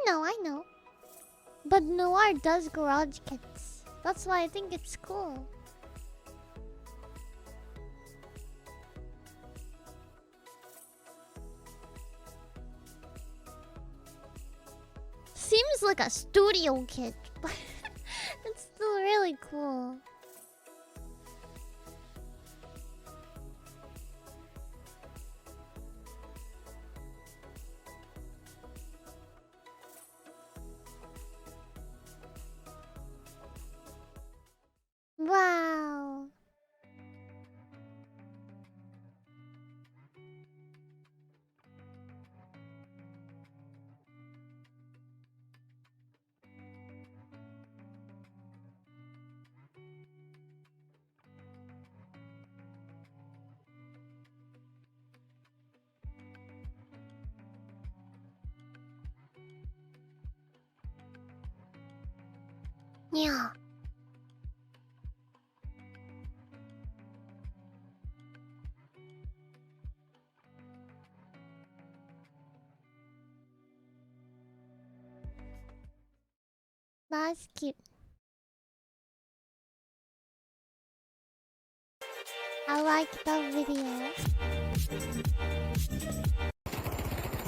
I know. But Noir does garage kits. That's why I think it's cool. Seems like a studio kit, but it's still really cool. Wow. Yeah. That's cute. I like the video.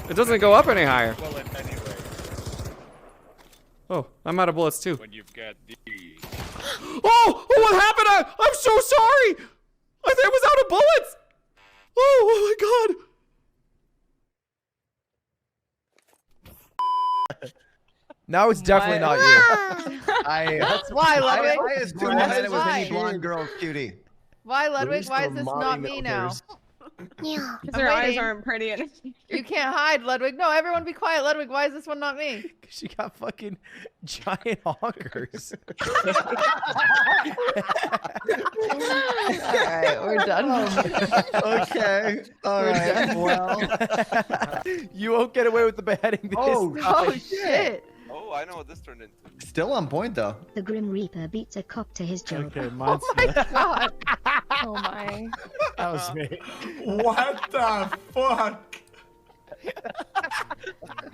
It doesn't go up any higher. Bullet anyway. Oh, I'm out of bullets too. When you've got these. Oh, what happened? I'm so sorry. I was out of bullets. Oh my god! No, it's definitely not you. That's why, Ludwig. I assumed that it was any blonde girl cutie. Why, Ludwig? Why is this not me now? Yeah. Because her eyes aren't pretty enough. You can't hide, Ludwig. No, everyone be quiet. Ludwig, why is this one not me? She got fucking giant honkers. Alright, we're done. Okay. Alright. Well. You won't get away with the beheading this time. Oh, shit. Oh, I know what this turned into. Still on point, though. The Grim Reaper beats a cop to his job. Okay, mine's Oh my god. Oh my. That was me. What the fuck?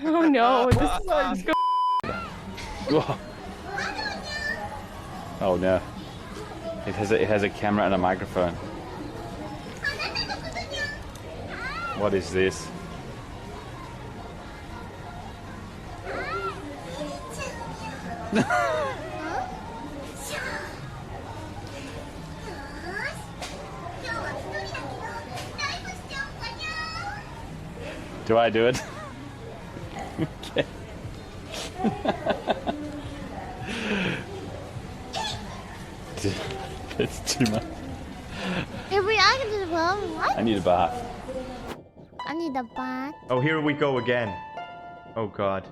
Oh no, this is Oh no. It has a camera and a microphone. What is this? Do I do it? Okay. It's too much. If we are gonna do well, what? I need a bath. I need a bath. Oh, here we go again. Oh god.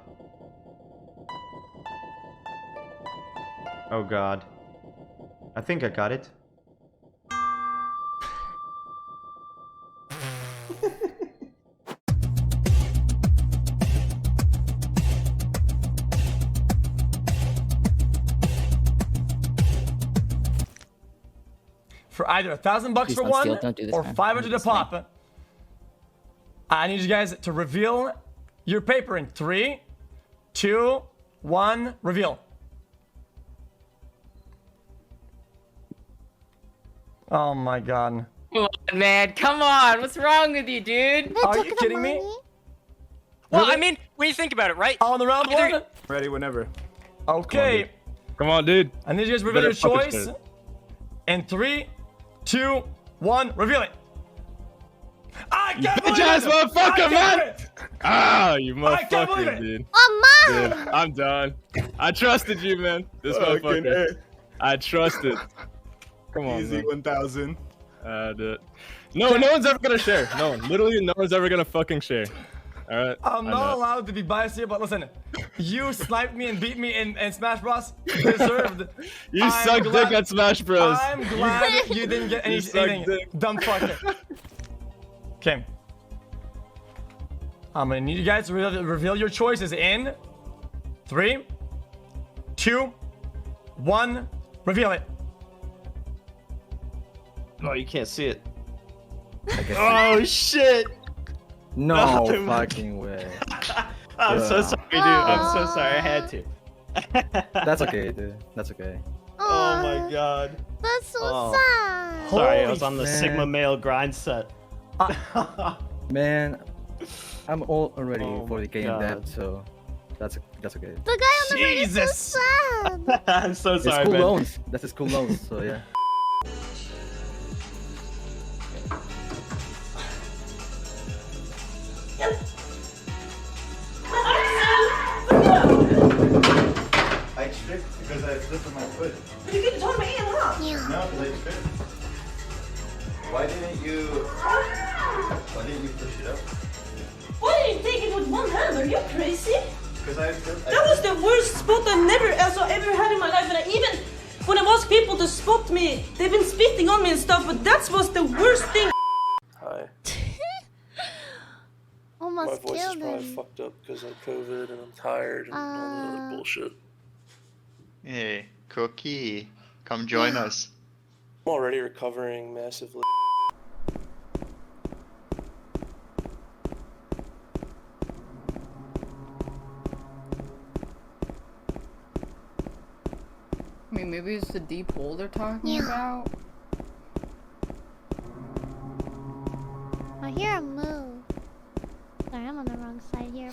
Oh god. I think I got it. For either $1,000 for one or 500 a pop, I need you guys to reveal your paper in 3, 2, 1, reveal. Oh my god. Come on, man. Come on. What's wrong with you, dude? Are you kidding me? Well, Really? I mean, when you think about it, right? On the round one? Ready whenever. Okay. Come on, dude. I need you guys to reveal your choice. In 3, 2, 1, reveal it. I can't believe Bitch-ass it! motherfucker, I can't man! believe it! Ah, you I can't believe motherfucker, it! dude. Oh, Dude, Mom! I'm done. I trusted you, man. This motherfucker. I trusted. Come on, Easy man. 1,000. Dude. No one's ever gonna share. No one. Literally, no one's ever gonna fucking share. All right. I'm not allowed to be biased here, but listen. You sniped me and beat me in Smash Bros. Deserved. You suck dick at Smash Bros. I'm glad you didn't get You suck anything. dick. Dumb fucker. Okay. I'm gonna need you guys to reveal your choices in 3, 2, 1, reveal it. No, you can't see it. Oh shit! No Oh, fucking way. I'm so sorry, dude. I'm so sorry. I had to. That's okay, dude. That's okay. Oh my god. That's so Oh. sad. Sorry, I was on the man. Sigma male grind set. Man, I'm all already Oh for the my game God. dev, so that's okay. The guy on the right is so sad. I'm so It's sorry, school man. loans. That's the school loans, so yeah. I tripped because I slipped on my foot. But you could have told me, huh? Yeah. No, because I tripped. Why didn't you push it up? Why did you take it with one hand? Are you crazy? Because I tripped. That was the worst spot I ever had in my life. And I even, when I asked people to spot me, they've been spitting on me and stuff, but that was the worst thing. Hi. Almost My voice is killed probably him. fucked up because of COVID and I'm tired and all the other bullshit. Hey, Cookie, come join us. I'm already recovering massively. I mean, maybe it's the deep hole they're talking about. I hear a move. Sorry, I'm on the wrong side here.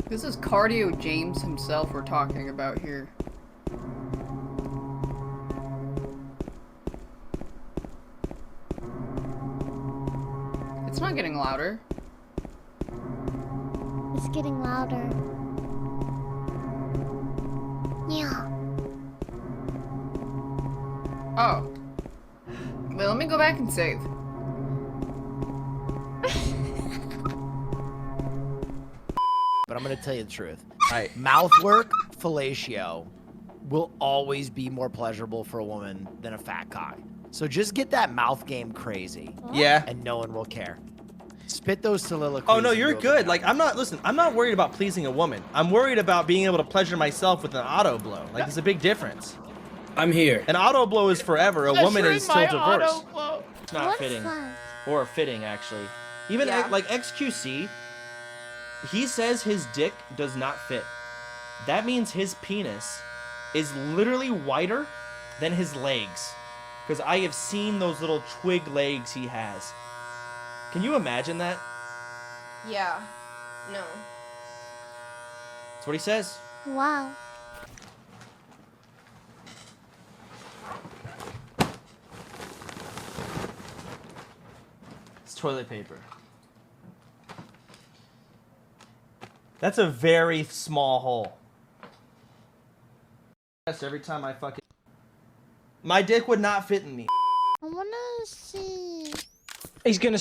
This is Cardio James himself we're talking about here. not getting louder. It's getting louder. Yeah. Oh. Wait, let me go back and save. But I'm gonna tell you the truth. Alright, mouth work, fellatio, will always be more pleasurable for a woman than a fat cock. So just get that mouth game crazy. Yeah. And no one will care. Spit those soliloquies. Oh no, and you're go good. Like I'm not worried about pleasing a woman. I'm worried about being able to pleasure myself with an auto blow. Like there's a big difference. I'm here. An auto blow is forever. A woman is still diverse. It's not fitting. Or fitting, actually. Even like XQC, he says his dick does not fit. That means his penis is literally wider than his legs. Because I have seen those little twig legs he has. Can you imagine that? Yeah. No. That's what he says. Wow. It's toilet paper. That's a very small hole. That's every time I fucking... My dick would not fit in me. I wanna see. He's gonna...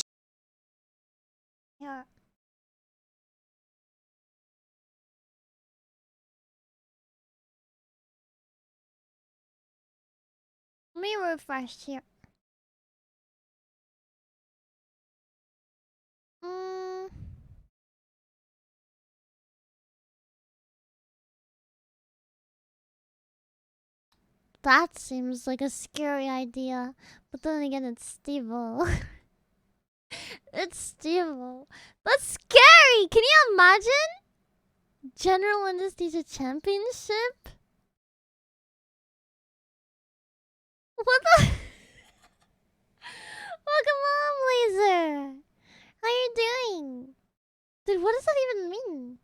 Here. Let me refresh here. That seems like a scary idea, but then again, it's Steve-O. It's Steve-O. That's scary! Can you imagine? General Anesthesia Championship? What the? Welcome on, Laser! How you doing? Dude, what does that even mean?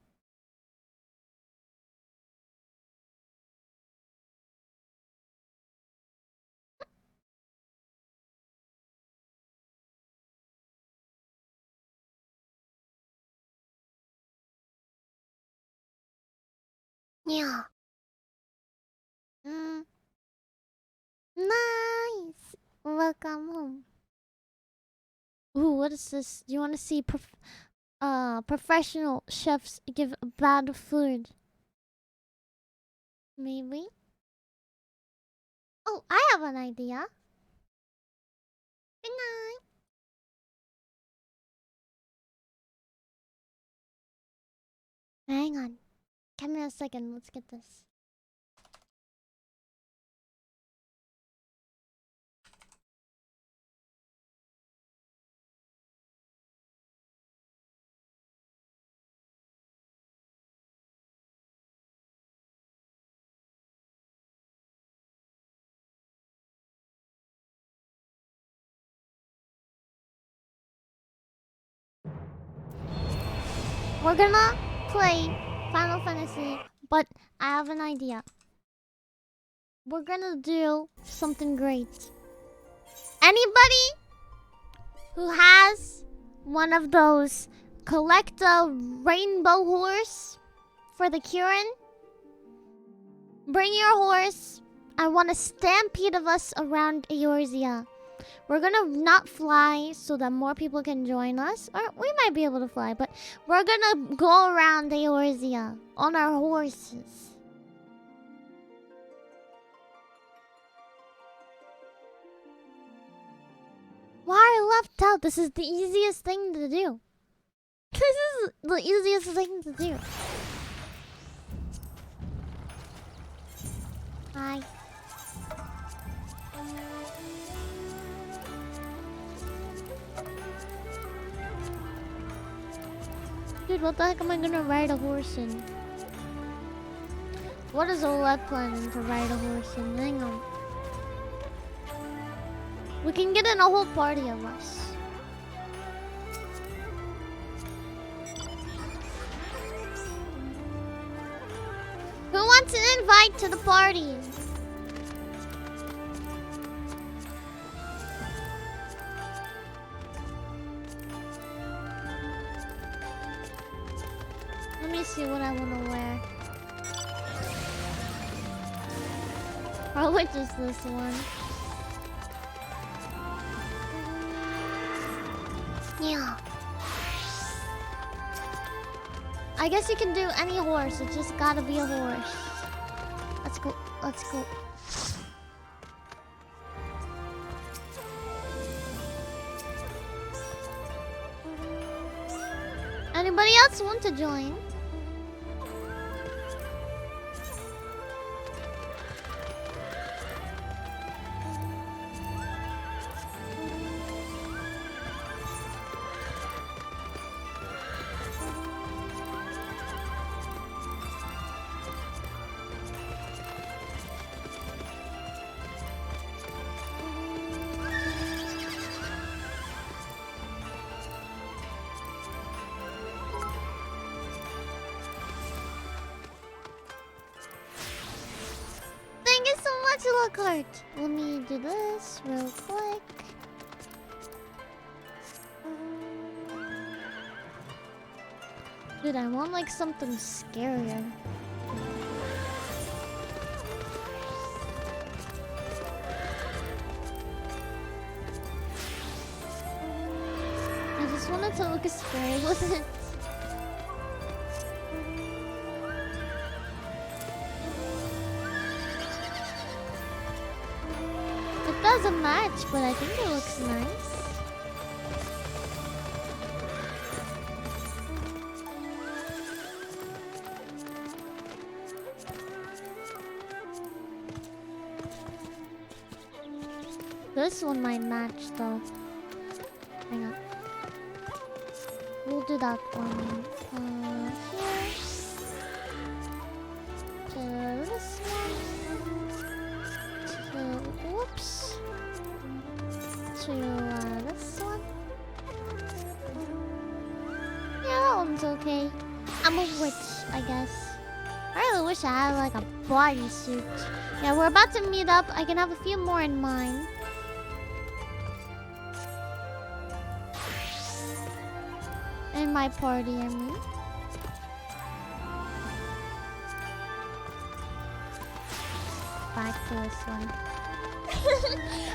Yeah. Nice. Welcome home. Ooh, what is this? Do you want to see professional chefs give bad food? Maybe. Oh, I have an idea. Good night. Hang on. Give me a second. Let's get this. We're gonna play Final Fantasy, but I have an idea. We're gonna do something great. Anybody who has one of those collect a rainbow horse for the Kirin, bring your horse. I want a stampede of us around Eorzea. We're gonna not fly so that more people can join us. Or we might be able to fly, but we're gonna go around Eorzea on our horses. Why are you left out? This is the easiest thing to do. This is the easiest thing to do. Hi. Dude, what the heck am I gonna ride a horse in? What is Olaf planning to ride a horse in? Hang on. We can get in a whole party of us. Who wants an invite to the party? see what I want to wear. Probably just this one. Yeah. I guess you can do any horse. It just gotta be a horse. Let's go. Let's go. Anybody else want to join? Thank you so much, Lockhart. Let me do this real quick. Dude, I want like something scarier. I just wanted to look scary with it. It doesn't match, but I think it looks nice. This one might match though. Hang on. We'll do that one. Here. To this one. To whoops. To this one. Yeah, that one's okay. I'm a witch, I guess. I really wish I had like a bodysuit. Yeah, we're about to meet up. I can have a few more in mind. In my party, I mean. Back to this one.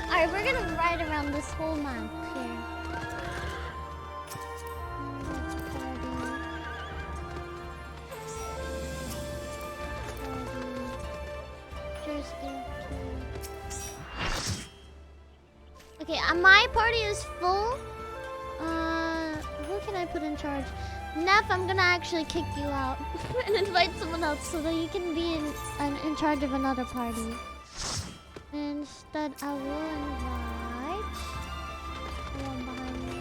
Alright, we're gonna ride around this whole map here. Okay, my party is full. Who can I put in charge? Neff, I'm gonna actually kick you out and invite someone else so that you can be in charge of another party. Instead, I will invite the one behind me.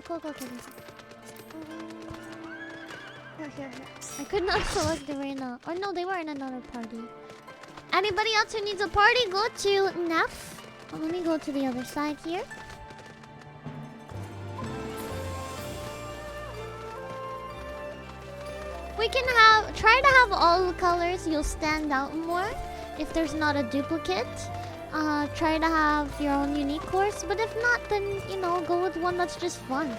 Go. Here. I could not select Arena. Or no, they were in another party. Anybody else who needs a party, go to Neff. Let me go to the other side here. We can try to have all the colors. You'll stand out more if there's not a duplicate. Try to have your own unique course. But if not, then, you know, go with one that's just fun.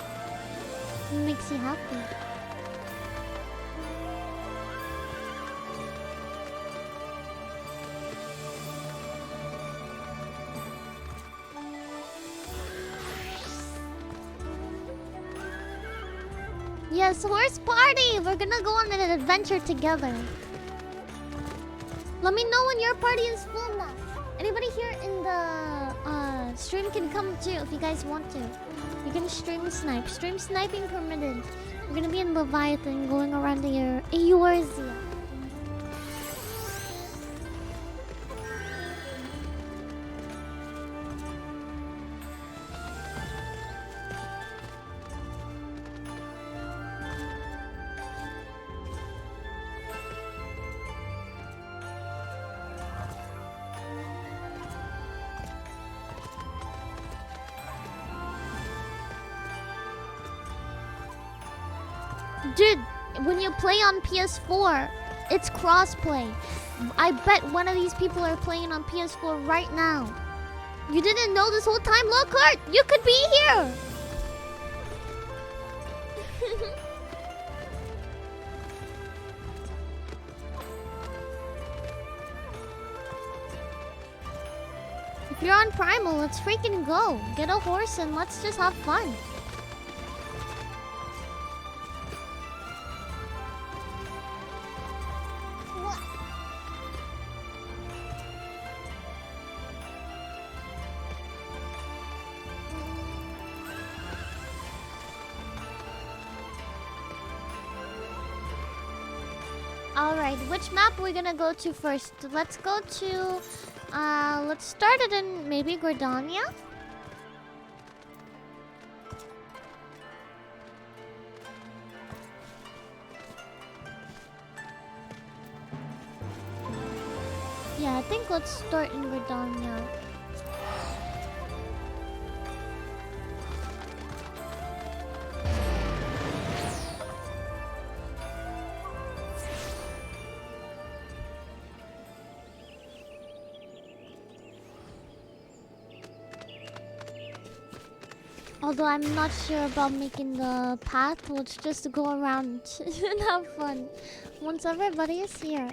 It makes you happy. Yes, horse party! We're gonna go on an adventure together. Let me know when your party is full now. Anybody here in the stream can come too if you guys want to. You can stream snipe. Stream sniping permitted. We're gonna be in Leviathan going around the Eorzea. Dude, when you play on PS4, It's crossplay. I bet one of these people are playing on PS4 right now. You didn't know this whole time? Look, Kurt, you could be here. If you're on Primal, let's freaking go. Get a horse and let's just have fun. Alright, which map are we gonna go to first? Let's go to... let's start it in maybe Gordania? Yeah, I think let's start in Gordania. Although I'm not sure about making the path, let's just go around and have fun once everybody is here.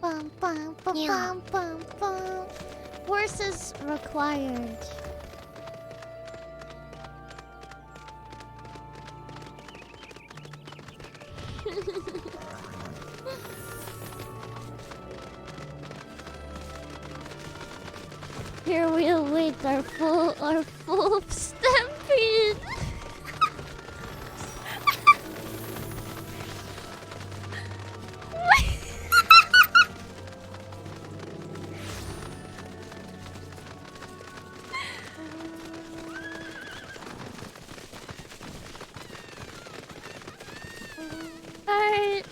Bum, bum, bum, bum, bum, bum. Horses required. Here we await our full stampede. Alright.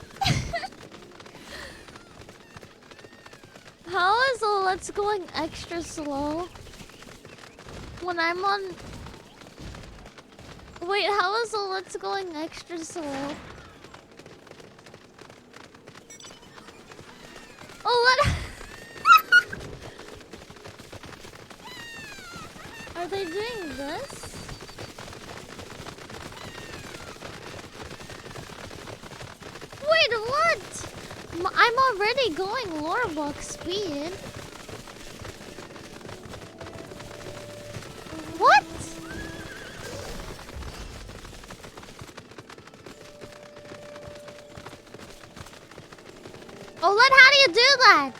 How is the Let's going extra slow? When I'm on... Wait, how is the Let's going extra slow? Oh, what? Are they doing this? Wait, what? I'm already going lore book speed. What? Oh, how do you do that?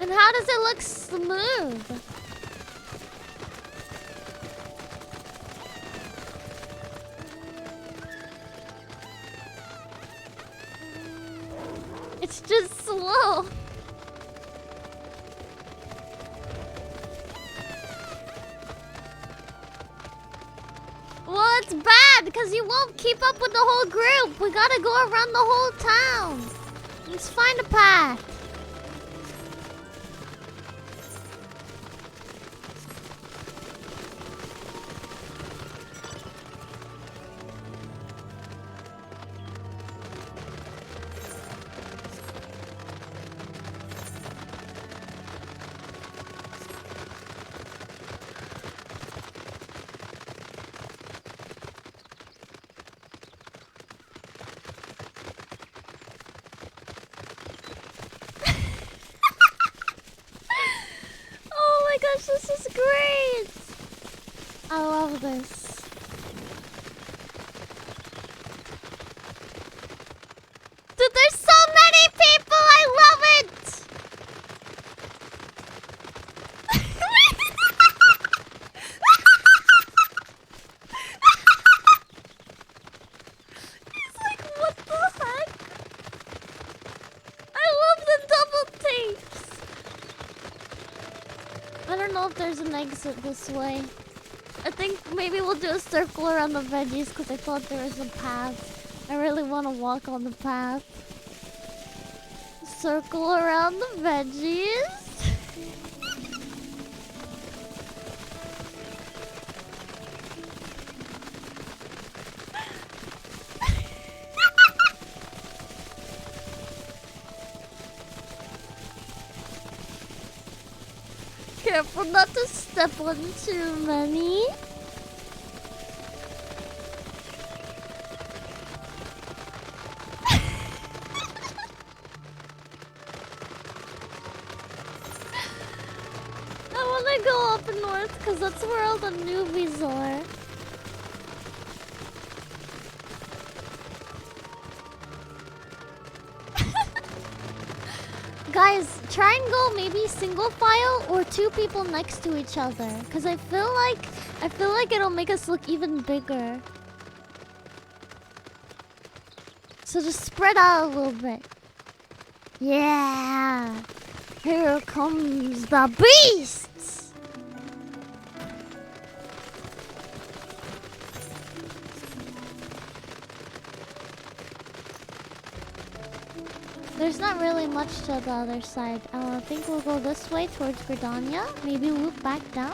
And how does it look smooth? It's just slow. Well, it's bad because you won't keep up with the whole group. We gotta go around the whole town. Let's find a path. Oh my gosh, this is great! I love this. Dude, there's so many people! I love it! He's like, what the heck? I love the double tapes! I don't know if there's an exit this way. I think maybe we'll do a circle around the veggies because I thought there was a path. I really want to walk on the path. Circle around the veggies. Careful not to step on too many. I wanna go up north because that's where all the newbies are. Guys, try and go maybe single file or 2 people next to each other, cause I feel like it'll make us look even bigger. So just spread out a little bit. Yeah, here comes the beasts. There's not really much to the other side. I think we'll go this way towards Gridania. Maybe loop back down.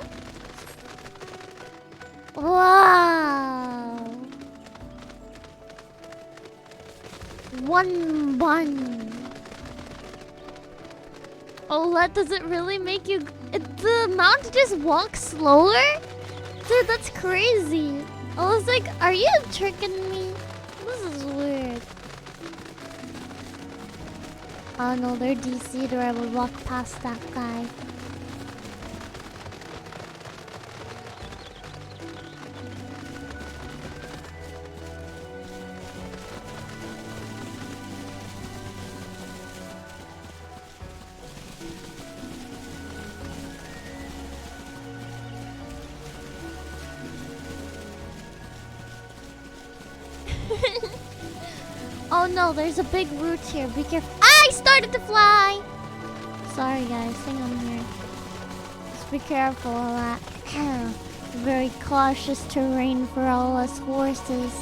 Wow! One bun. Oh, does it really make you... the mount just walks slower? Dude, that's crazy. I was like, are you tricking me? This is weird. Oh no, they're DC'd or I would walk past that guy. Oh no, there's a big root here. Be careful. I started to fly! Sorry guys, hang on here. Just be careful of that. Very cautious terrain for all us horses.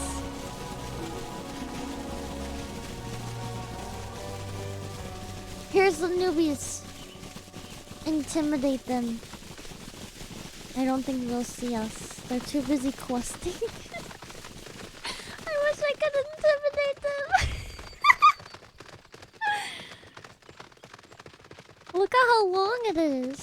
Here's the newbies. Intimidate them. I don't think they'll see us. They're too busy questing. I wish I could intimidate them. Look at how long it is.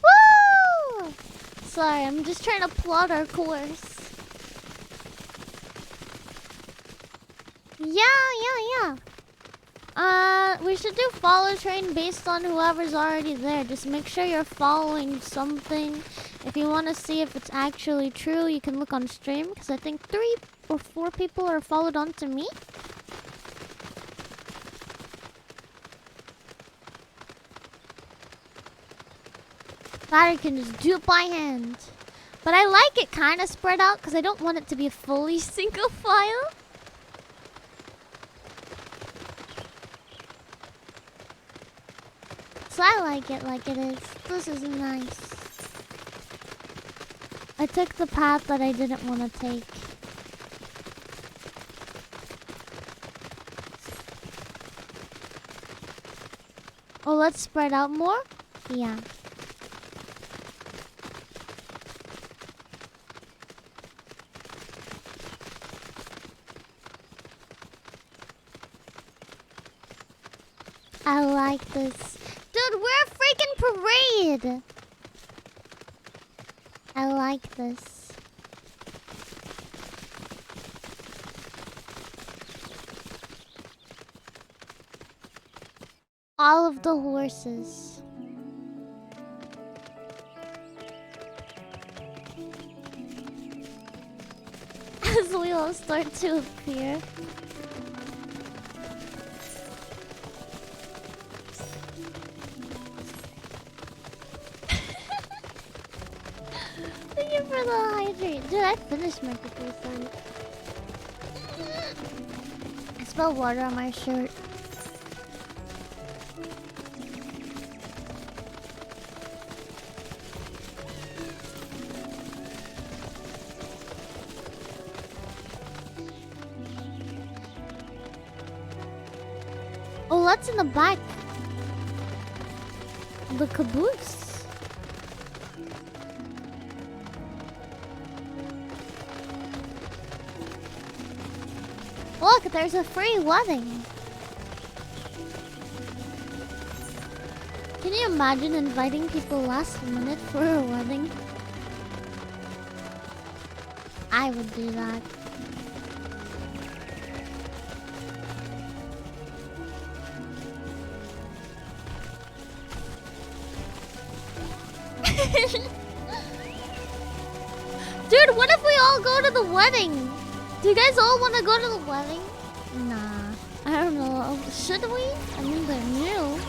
Woo! Sorry, I'm just trying to plot our course. Yeah. We should do follow train based on whoever's already there. Just make sure you're following something. If you want to see if it's actually true, you can look on stream, because I think 3 or 4 people are followed onto me. That I can just do it by hand. But I like it kind of spread out, because I don't want it to be a fully single file. So I like it is. This is nice. I took the path that I didn't want to take. Oh, let's spread out more? Yeah. I like this. Dude, we're a freaking parade! I like this. All of the horses. As we all start to appear. hydrate. Dude, I finished my Capri Sun. I spilled water on my shirt. Oh, that's in the back. The caboose. Look, there's a free wedding. Can you imagine inviting people last minute for a wedding? I would do that. Dude, what if we all go to the wedding? Do you guys all want to go to the wedding? Nah, I don't know. Should we? I mean, they're new.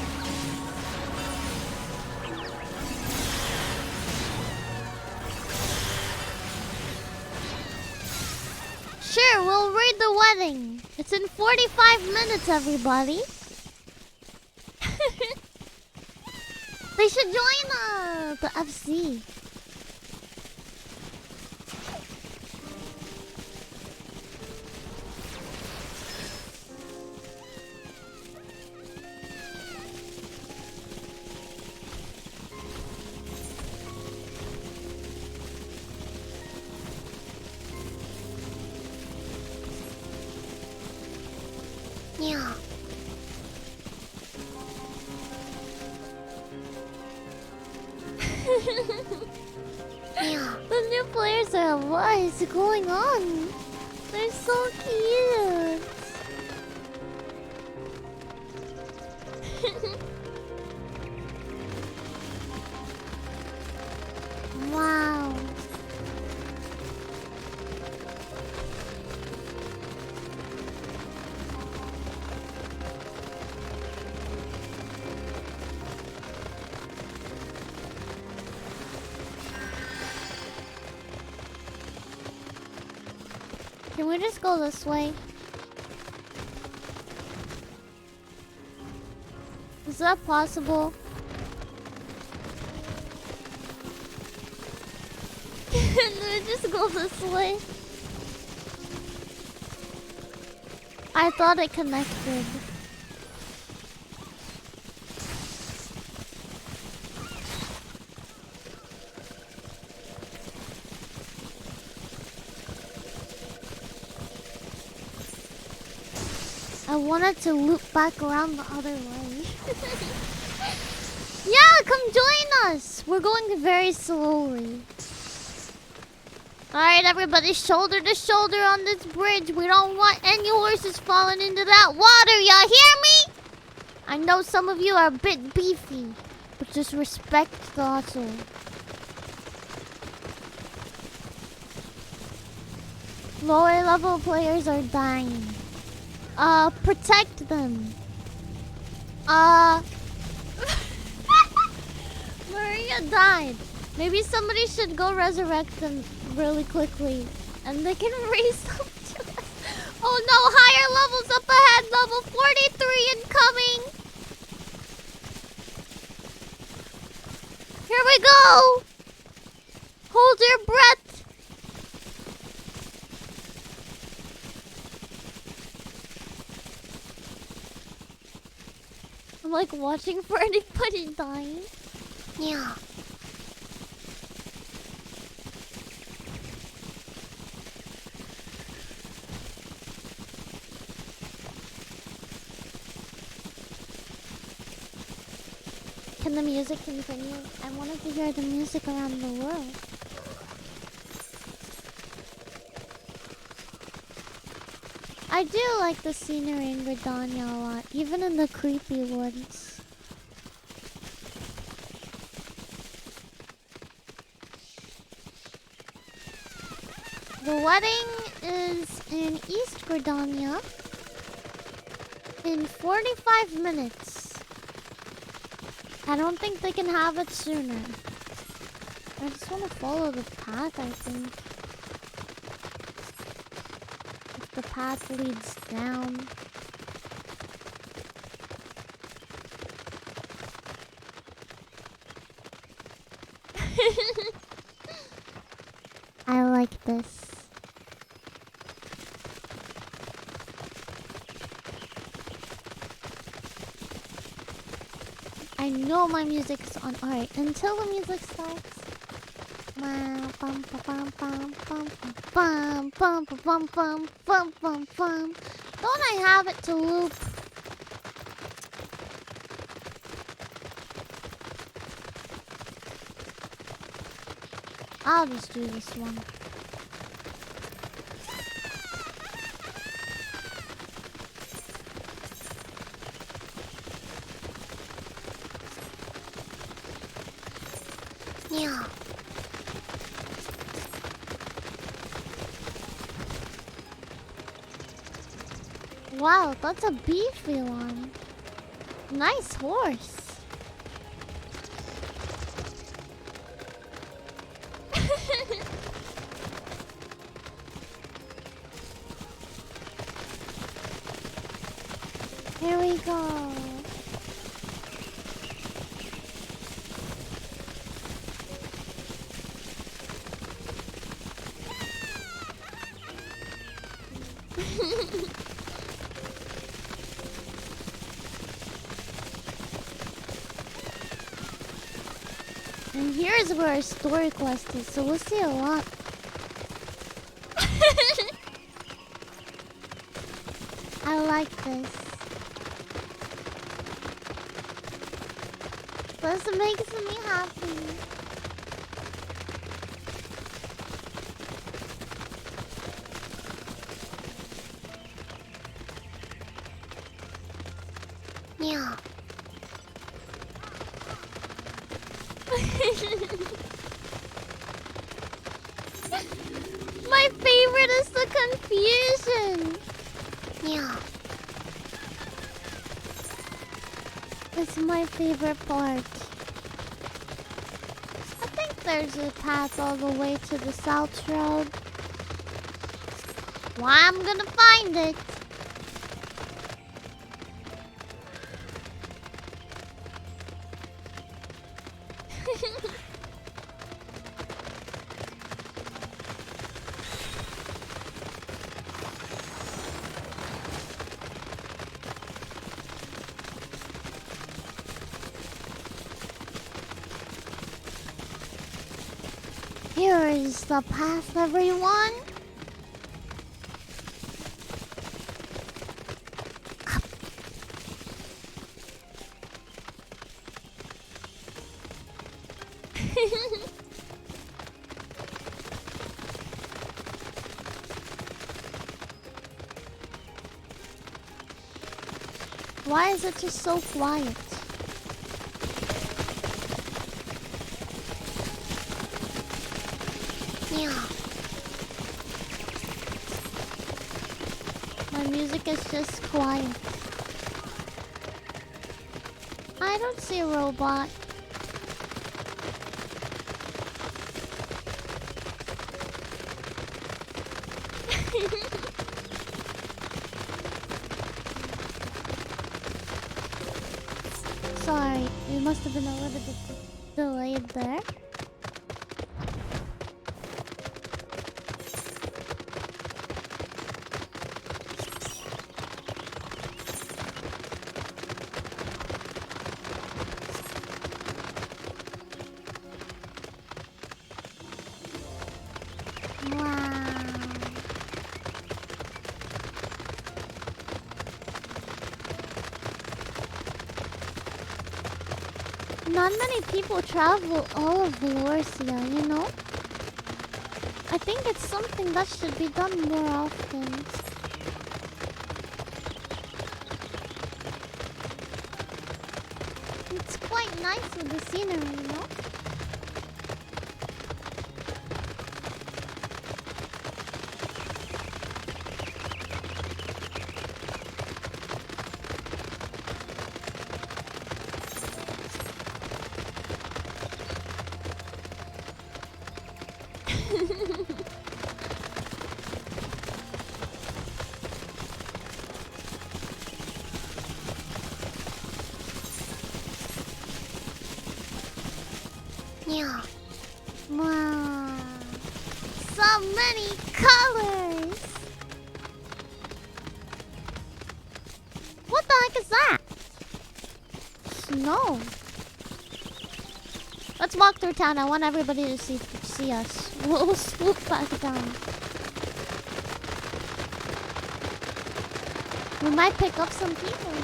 Sure, we'll raid the wedding. It's in 45 minutes, everybody. They should join the FC. Yeah. The new players are what is going on? They're so cute. Wow. Can we just go this way? Is that possible? Can we just go this way? I thought it connected. I wanted to loop back around the other way. Yeah, come join us! We're going very slowly. Alright, everybody, shoulder to shoulder on this bridge. We don't want any horses falling into that water, y'all hear me? I know some of you are a bit beefy, but just respect the hustle. Lower level players are dying. Protect them. Maria died. Maybe somebody should go resurrect them really quickly. And they can raise them to us. Oh no, higher levels up ahead. Level 43 incoming. Here we go. Hold your breath. I'm like watching for anybody dying. Yeah. Can the music continue? I wanted to hear the music around the world. I do like the scenery in Gridania a lot, even in the creepy woods. The wedding is in East Gridania in 45 minutes. I don't think they can have it sooner. I just want to follow the path, I think. If the path leads down. I like this. I know my music is on. Alright, until the music starts. Bum, bum, bum, bum, bum, bum, bum, bum, bum, bum, bum, bum, bum. Don't I have it to loop? I'll just do this one. Yeah. Wow, that's a beefy one. Nice horse. Here we go. And here's where our story quest is, so we'll see a lot. I like this. This makes me happy. Yeah. My favorite is the confusion. Yeah. It's my favorite part. I think there's a path all the way to the South Road. Well, I'm gonna find it. Here is the path, everyone. Up. Why is it just so quiet? Yeah. My music is just quiet. I don't see a robot. Sorry, it must have been a little bit delayed there. Not many people travel all of Valoria, you know? I think it's something that should be done more often. It's quite nice with the scenery, you know? many colors. What the heck is that? Snow. Let's walk through town. I want everybody to see us. We'll swoop back down. We might pick up some people here.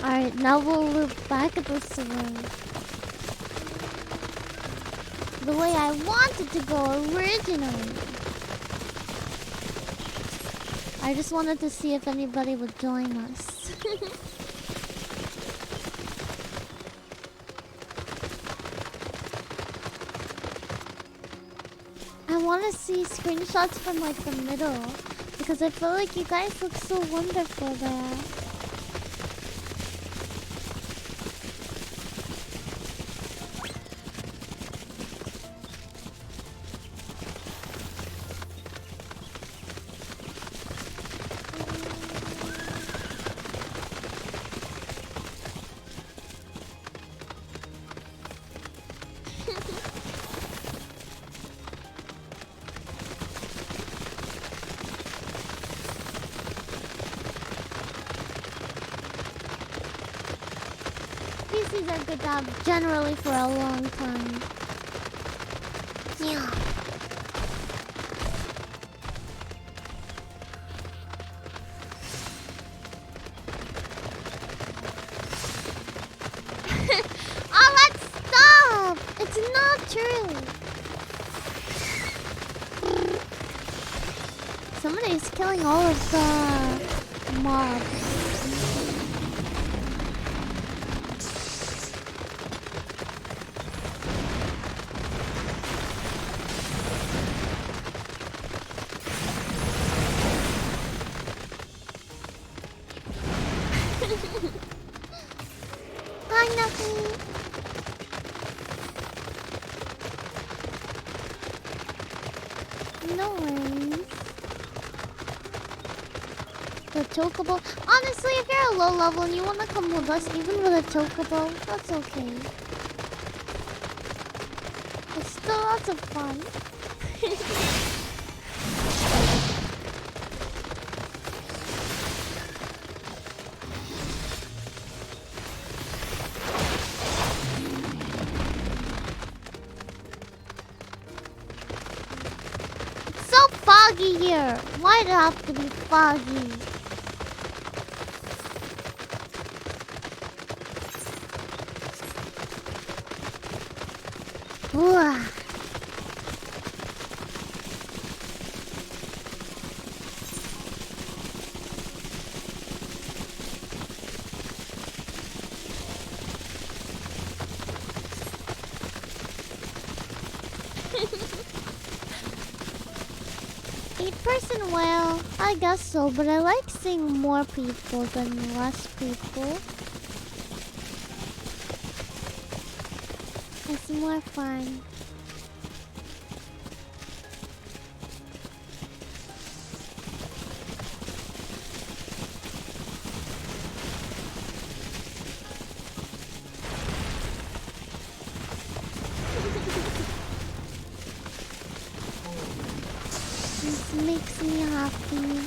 Alright, now we'll loop back this way. The way I wanted to go originally. I just wanted to see if anybody would join us. I want to see screenshots from like the middle because I feel like you guys look so wonderful there. PCs are good to have generally for a long time. Yeah. Oh, let's stop! It's not true. Somebody's killing all of the mobs. Hi, Nucky. No worries. The chocobo. Honestly, if you're a low level and you want to come with us, even with a chocobo, that's okay. It's still lots of fun. It's so foggy here. Why'd it have to be foggy? Ooh. Eight-person, well, I guess so, but I like seeing more people than less people. It's more fun. This makes me happy.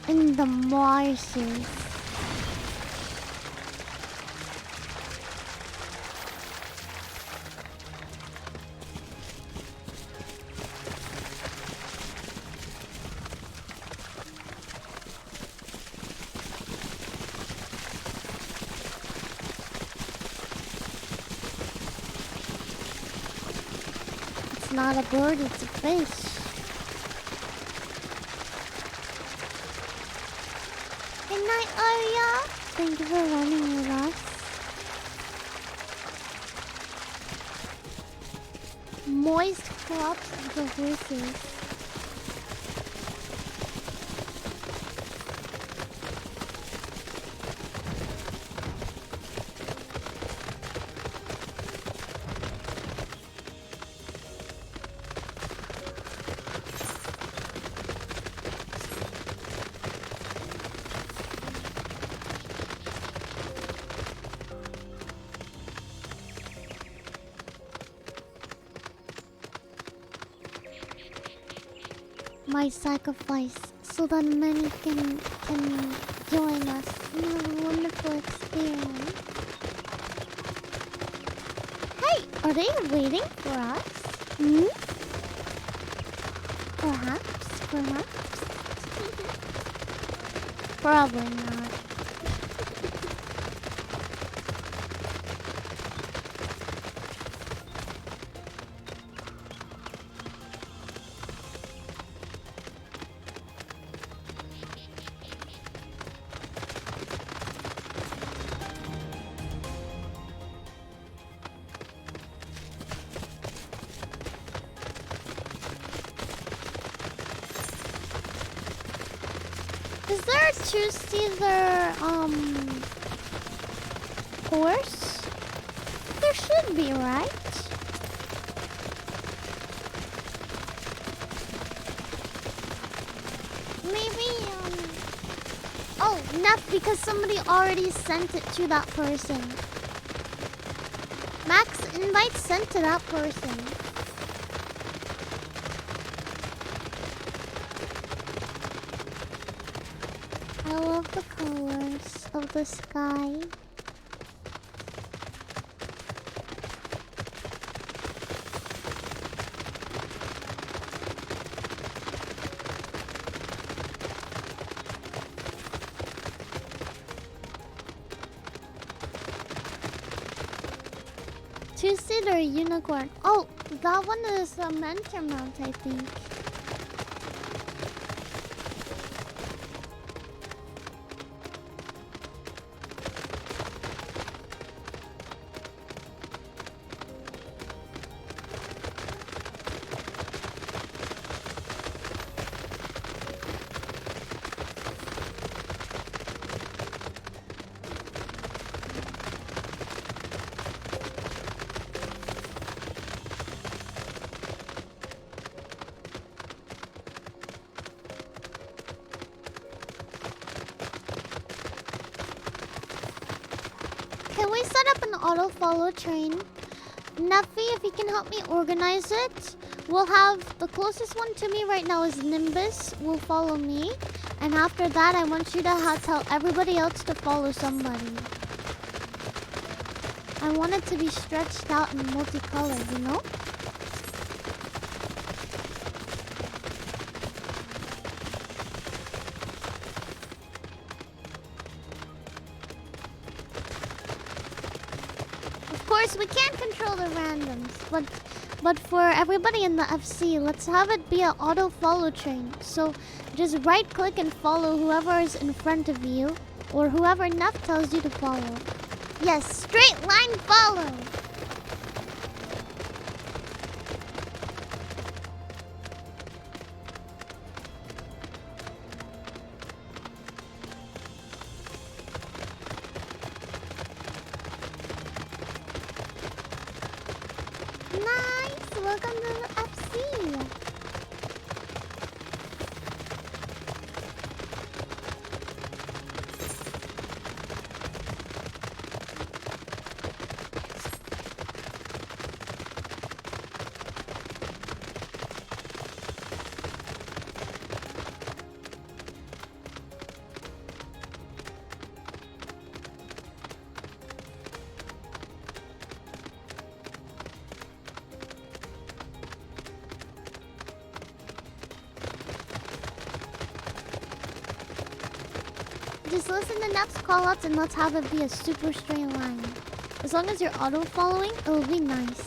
In the marshes. It's not a bird, it's a fish. Good night, Arya. Thank you for running with us. Moist crops of the horses. My sacrifice so that many can join us and have a wonderful experience. Hey, are they waiting for us? Hmm? Perhaps. Probably not. Is there a two-seater, horse? There should be, right? Maybe, oh, not because somebody already sent it to that person. Max invite sent to that person. I love the colors of the sky. Two-seater unicorn. Oh, that one is a mentor mount, I think. Can we set up an auto-follow train? Nuffy, if you can help me organize it, we'll have the closest one to me right now is Nimbus, will follow me. And after that, I want you to tell everybody else to follow somebody. I want it to be stretched out and multicolored, you know? Of course, we can't control the randoms, but for everybody in the FC, let's have it be an auto-follow train. So just right-click and follow whoever is in front of you, or whoever Nuff tells you to follow. Yes, straight line follow! Nice! Welcome to the FC! Just listen to Nuff's callouts and let's have it be a super straight line. As long as you're auto-following, it'll be nice.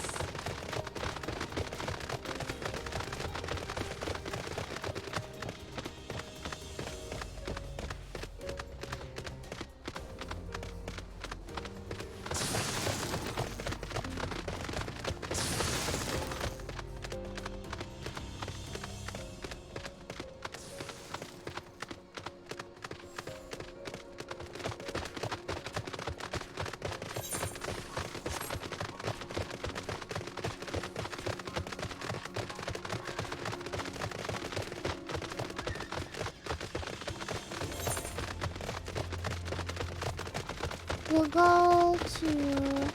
go to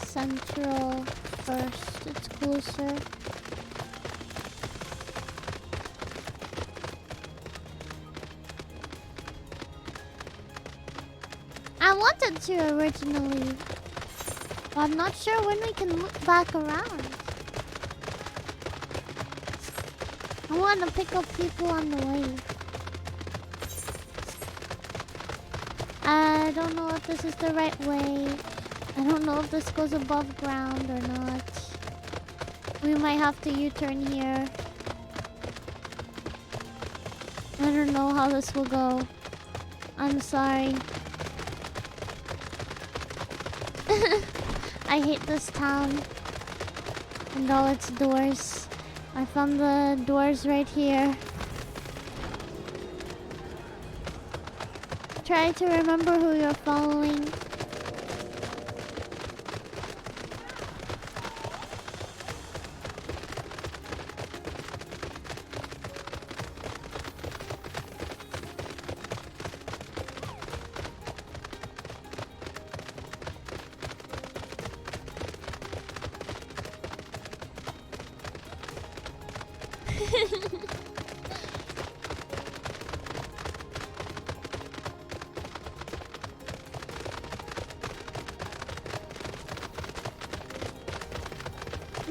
Central first. It's closer. I wanted to originally, but I'm not sure when we can look back around. I want to pick up people on the way. I don't know if this is the right way. I don't know if this goes above ground or not. We might have to U-turn here. I don't know how this will go. I'm sorry. I hate this town and all its doors. I found the doors right here. Try to remember who you're following.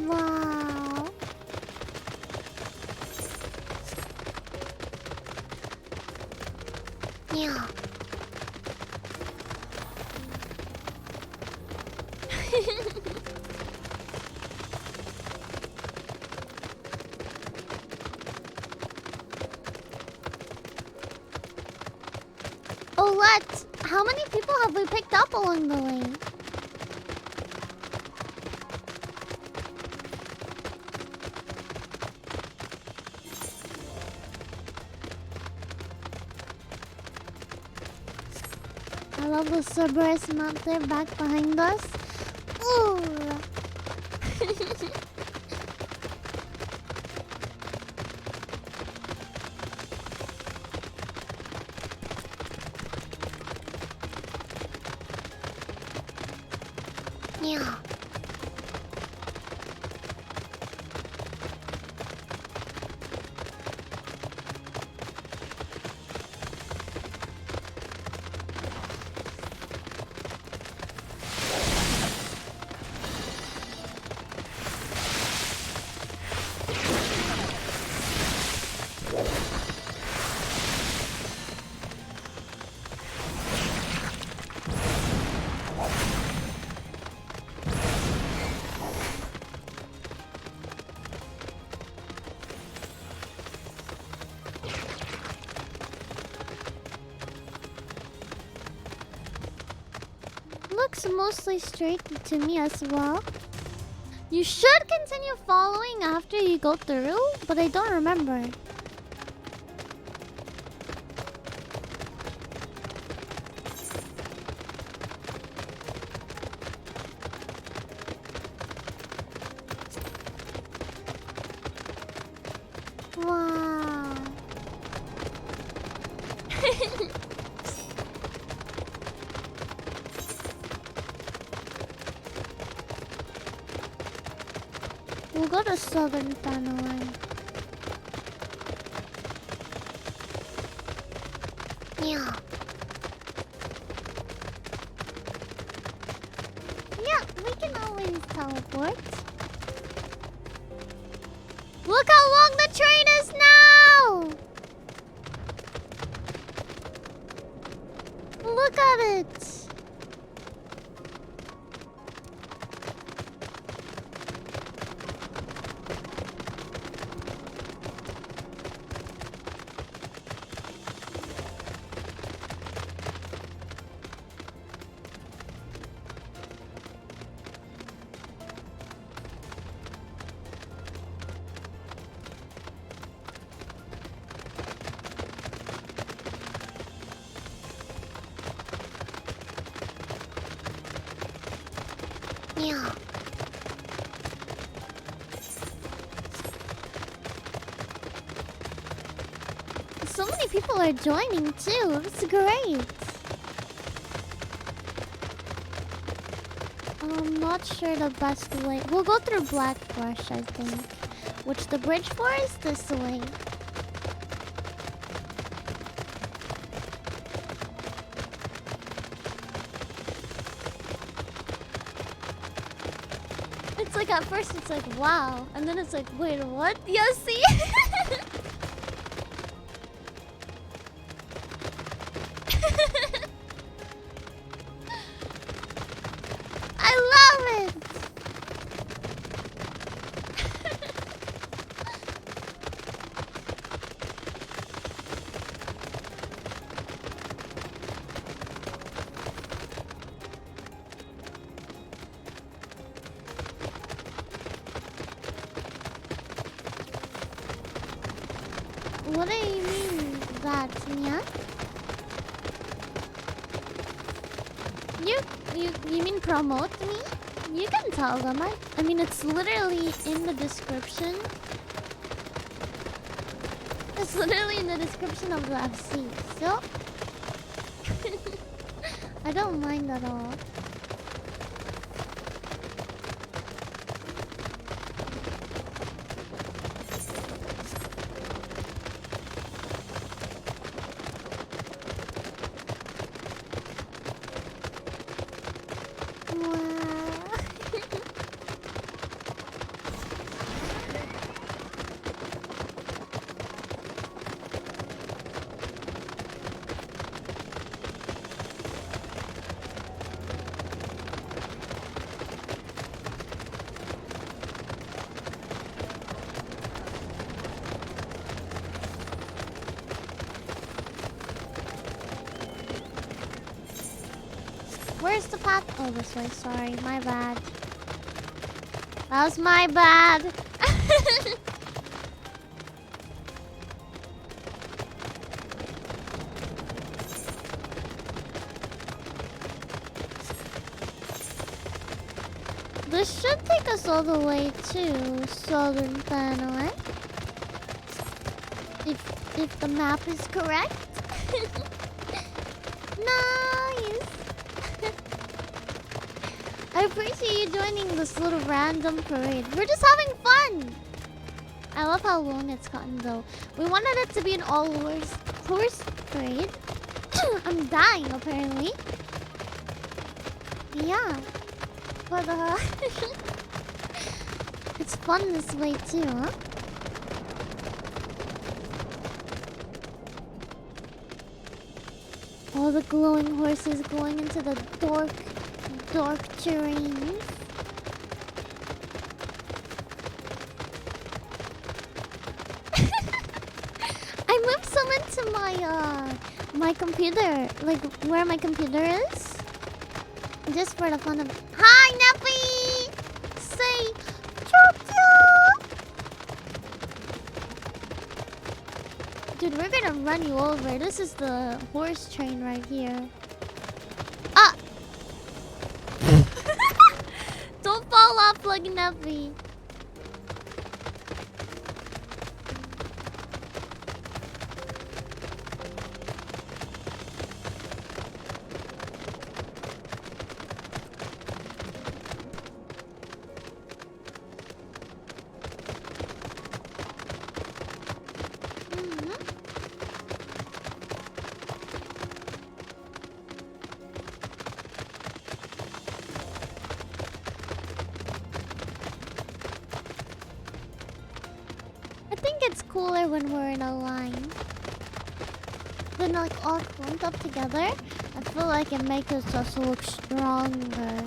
Wow. Yeah. Oh, let's. How many people have we picked up along the way? I love the Cerberus mount there back behind us. Ooh. Yeah. Looks mostly straight to me as well. You should continue following after you go through, but I don't remember. Wow. We'll go to Southern Tunnel Line. Yeah. Yeah, we can always teleport. Look how long the train is now! Look at it! Yeah. So many people are joining too. It's great. I'm not sure the best way. We'll go through Blackbrush, I think. Which the bridge for is this way. It's like at first it's like wow, and then it's like wait what? Yeah, see? I love it. What do you mean that, Mia? You mean promote me? You can tell them. I mean it's literally in the description. It's literally in the description of the FC. So I don't mind at all. Where's the path? Oh, this way. Sorry, my bad. That was my bad. This should take us all the way to Southern Panama. If the map is correct. Nice. I appreciate you joining this little random parade. We're just having fun. I love how long it's gotten though. We wanted it to be an all horse parade. I'm dying apparently. Yeah. But it's fun this way too, huh? All the glowing horses going into the dark terrain. I moved some into my computer, like where my computer is, just for the fun of it. Hi, Nappy! Say choo-choo! Dude, we're gonna run you over. This is the horse train right here. Ah! Don't fall off like Nappy. Cooler when we're in a line. Then like all clumped up together. I feel like it makes us just look stronger.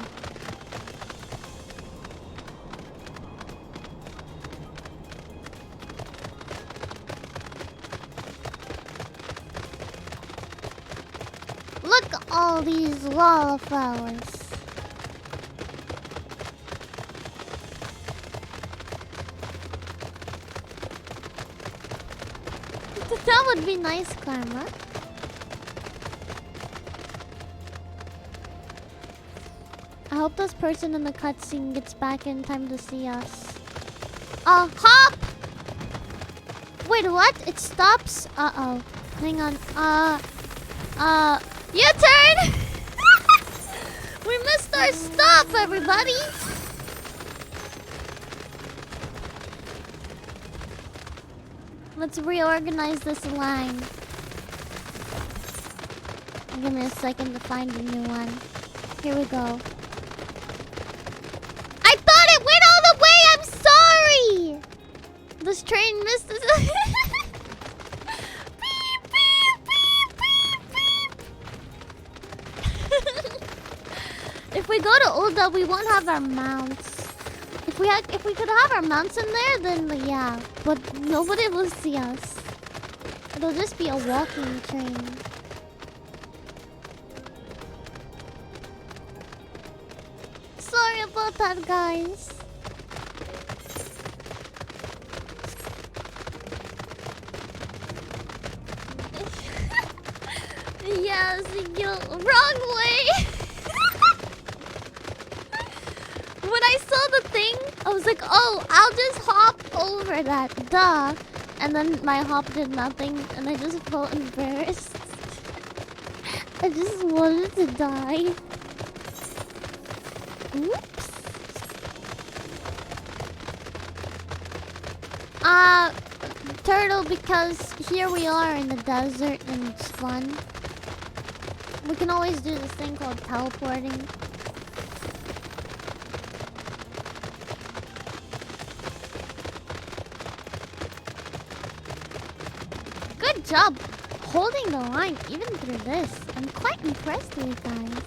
Look at all these wallflowers. That would be nice, Karma. I hope this person in the cutscene gets back in time to see us. Hop! Wait, what? It stops? Uh-oh. Hang on. Your turn! We missed our stop, everybody! Let's reorganize this line. Give me a second to find a new one. Here we go. I thought it went all the way! I'm sorry! This train missed this. Beep, beep, beep, beep, beep. If we go to Ulda, we won't have our mounts. If we could have our mounts in there, then yeah. But nobody will see us. It'll just be a walking train. Sorry about that, guys. Yes, wrong way. When I saw the thing, I was like, oh, I'll just hop over that, duh. And then my hop did nothing, and I just felt embarrassed. I just wanted to die. Oops. Turtle, because here we are in the desert and it's fun. We can always do this thing called teleporting. Good job holding the line even through this. I'm quite impressed with you guys.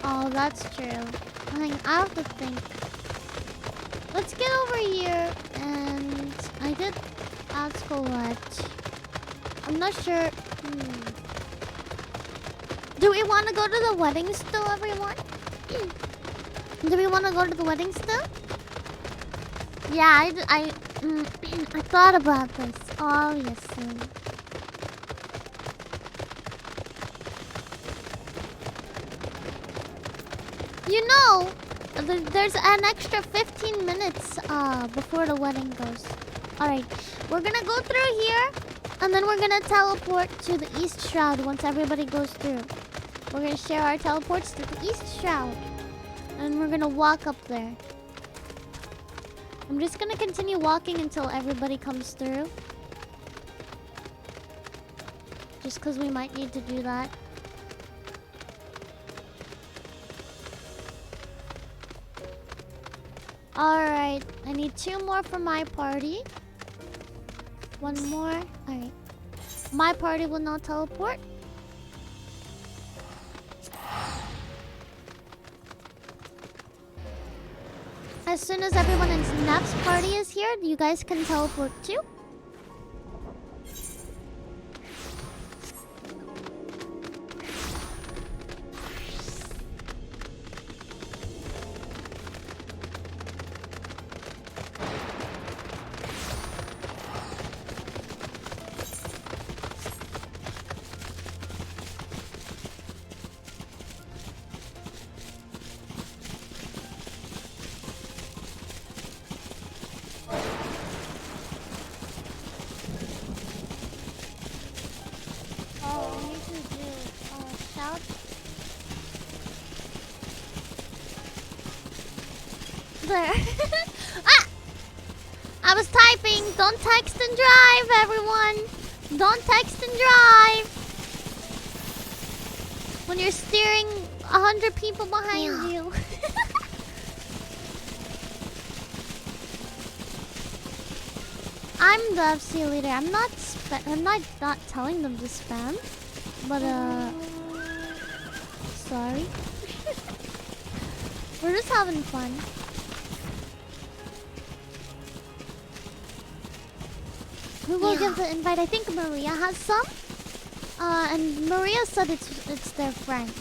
Oh, that's true. I have to think. Let's get over here, and I did ask Colette. I'm not sure. Do we want to go to the wedding still, everyone? Do we want to go to the wedding still? Yeah, I thought about this, obviously. You know, there's an extra 15 minutes before the wedding goes. Alright, we're gonna go through here, and then we're gonna teleport to the East Shroud once everybody goes through. We're gonna share our teleports to the East Shroud, and we're gonna walk up there. I'm just gonna continue walking until everybody comes through. Just because we might need to do that. Alright, I need 2 more for my party. 1 more. Alright. My party will now teleport. As soon as everyone in Snap's party is here, you guys can teleport too. There. Ah! I was typing. Don't text and drive, everyone. Don't text and drive. When you're steering 100 people behind you. I'm the FC leader. I'm not telling them to spam. But sorry. We're just having fun. Who will give the invite? I think Maria has some. And Maria said it's their friend.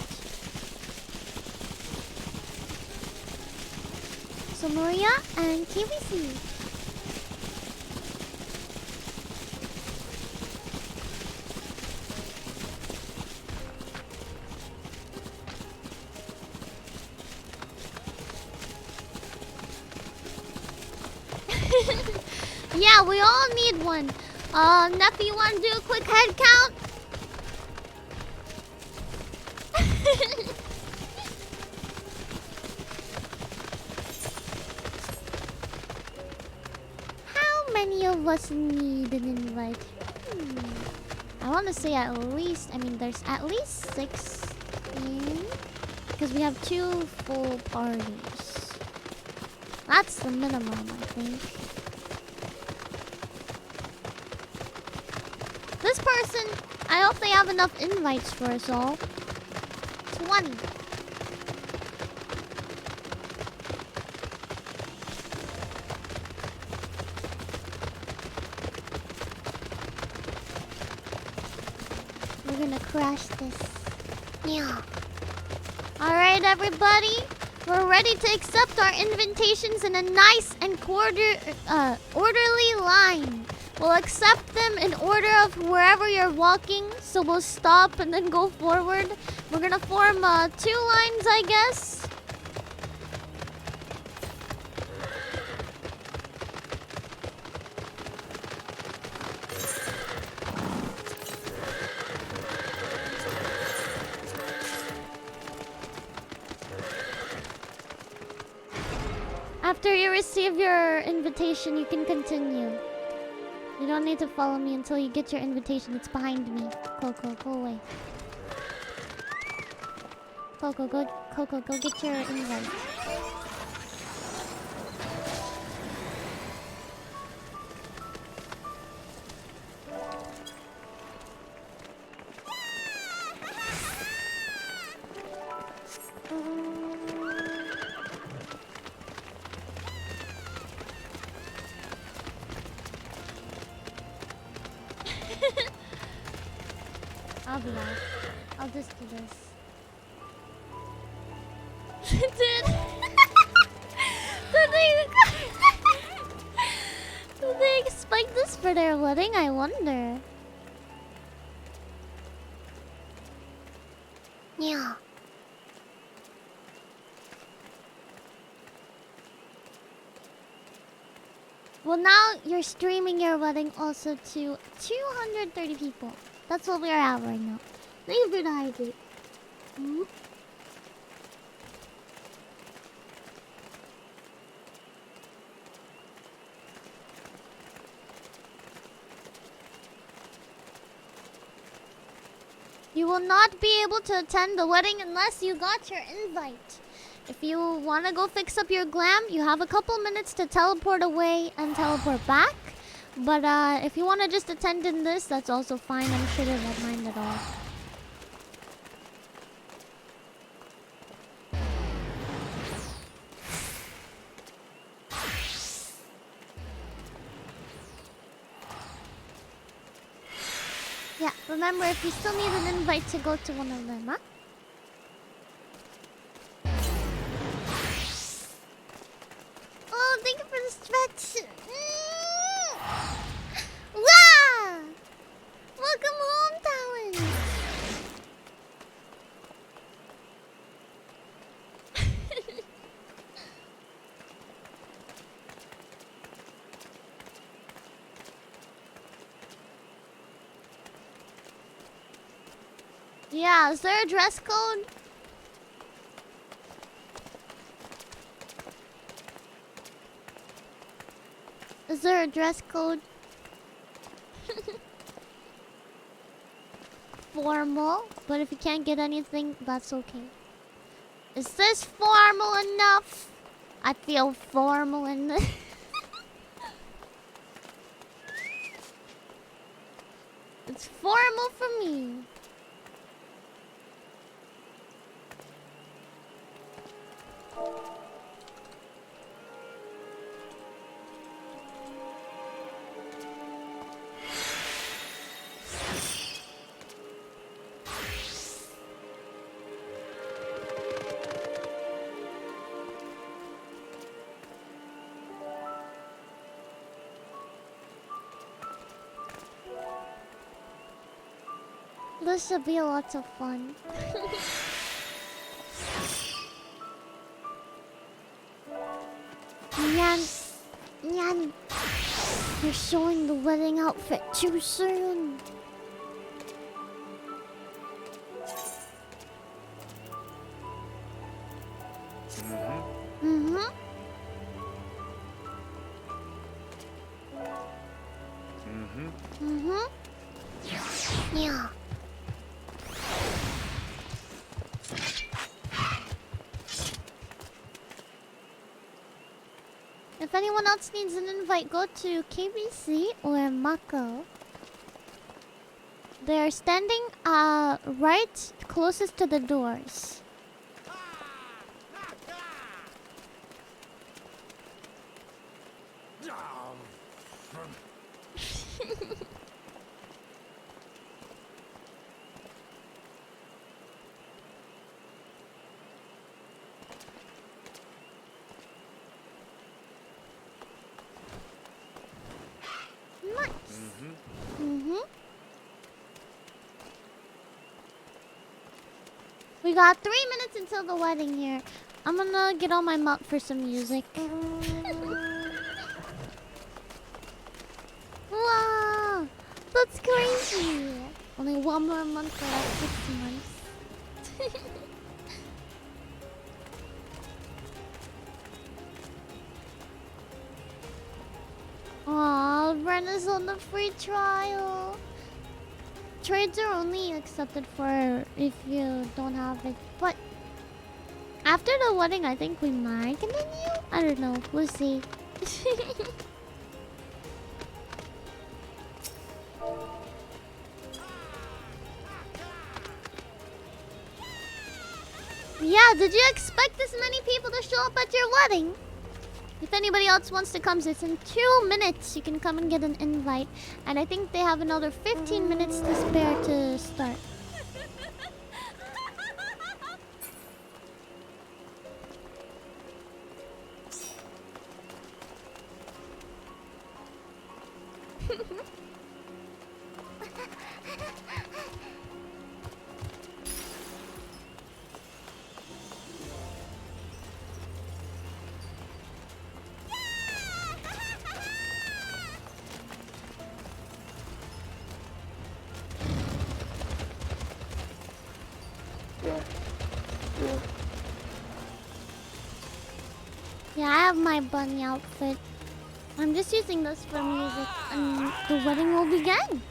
So Maria and KBC. Yeah, we all need one. Nephew, you want to do a quick head count? How many of us need an invite? I want to say at least, there's at least 16. Because we have 2 full parties. That's the minimum, I think. This person, I hope they have enough invites for us all. 20. We're gonna crash this. Yeah. Alright, everybody. We're ready to accept our invitations in a nice and orderly line. We'll accept them in order of wherever you're walking. So we'll stop and then go forward. We're gonna form 2 lines, I guess. After you receive your invitation, you can continue. You don't need to follow me until you get your invitation. It's behind me. Coco, go away. Coco, go get your invite. I'll be off. I'll just do this. Did they expect this for their wedding? I wonder. Yeah. Well, now you're streaming your wedding also to 230 people. That's what we're at right now. Thank you for the hydrate. You will not be able to attend the wedding unless you got your invite. If you want to go fix up your glam, you have a couple minutes to teleport away and teleport back. But if you want to just attend in this, that's also fine. I'm sure they won't mind at all. Yeah, remember, if you still need an invite to go to one of them, huh? Oh, thank you for the stretch. Wow! Welcome home, Talon. Yeah, is there a dress code? Is there a dress code? Formal, but if you can't get anything, that's okay. Is this formal enough? I feel formal in this. It's formal for me. This should be lots of fun. Nyan, Nyan, you're showing the wedding outfit too soon. Mm-hmm. Mm-hmm. Yeah. If anyone else needs an invite, go to KBC or Mako. They're standing right closest to the doors. Nice. Mm-hmm. We got 3 minutes until the wedding here. I'm gonna get on my mop for some music. Wow, that's crazy. Only 1 more month for that 6 months. Aw, Brenna's on the free trial. Trades are only accepted for if you don't have it. But after the wedding, I think we might continue. I don't know. We'll see. Yeah, did you expect this many people to show up at your wedding? If anybody else wants to come, so it's in 2 minutes. You can come and get an invite. And I think they have another 15 minutes to spare to start. Yeah, I have my bunny outfit. I'm just using this for music, and the wedding will begin.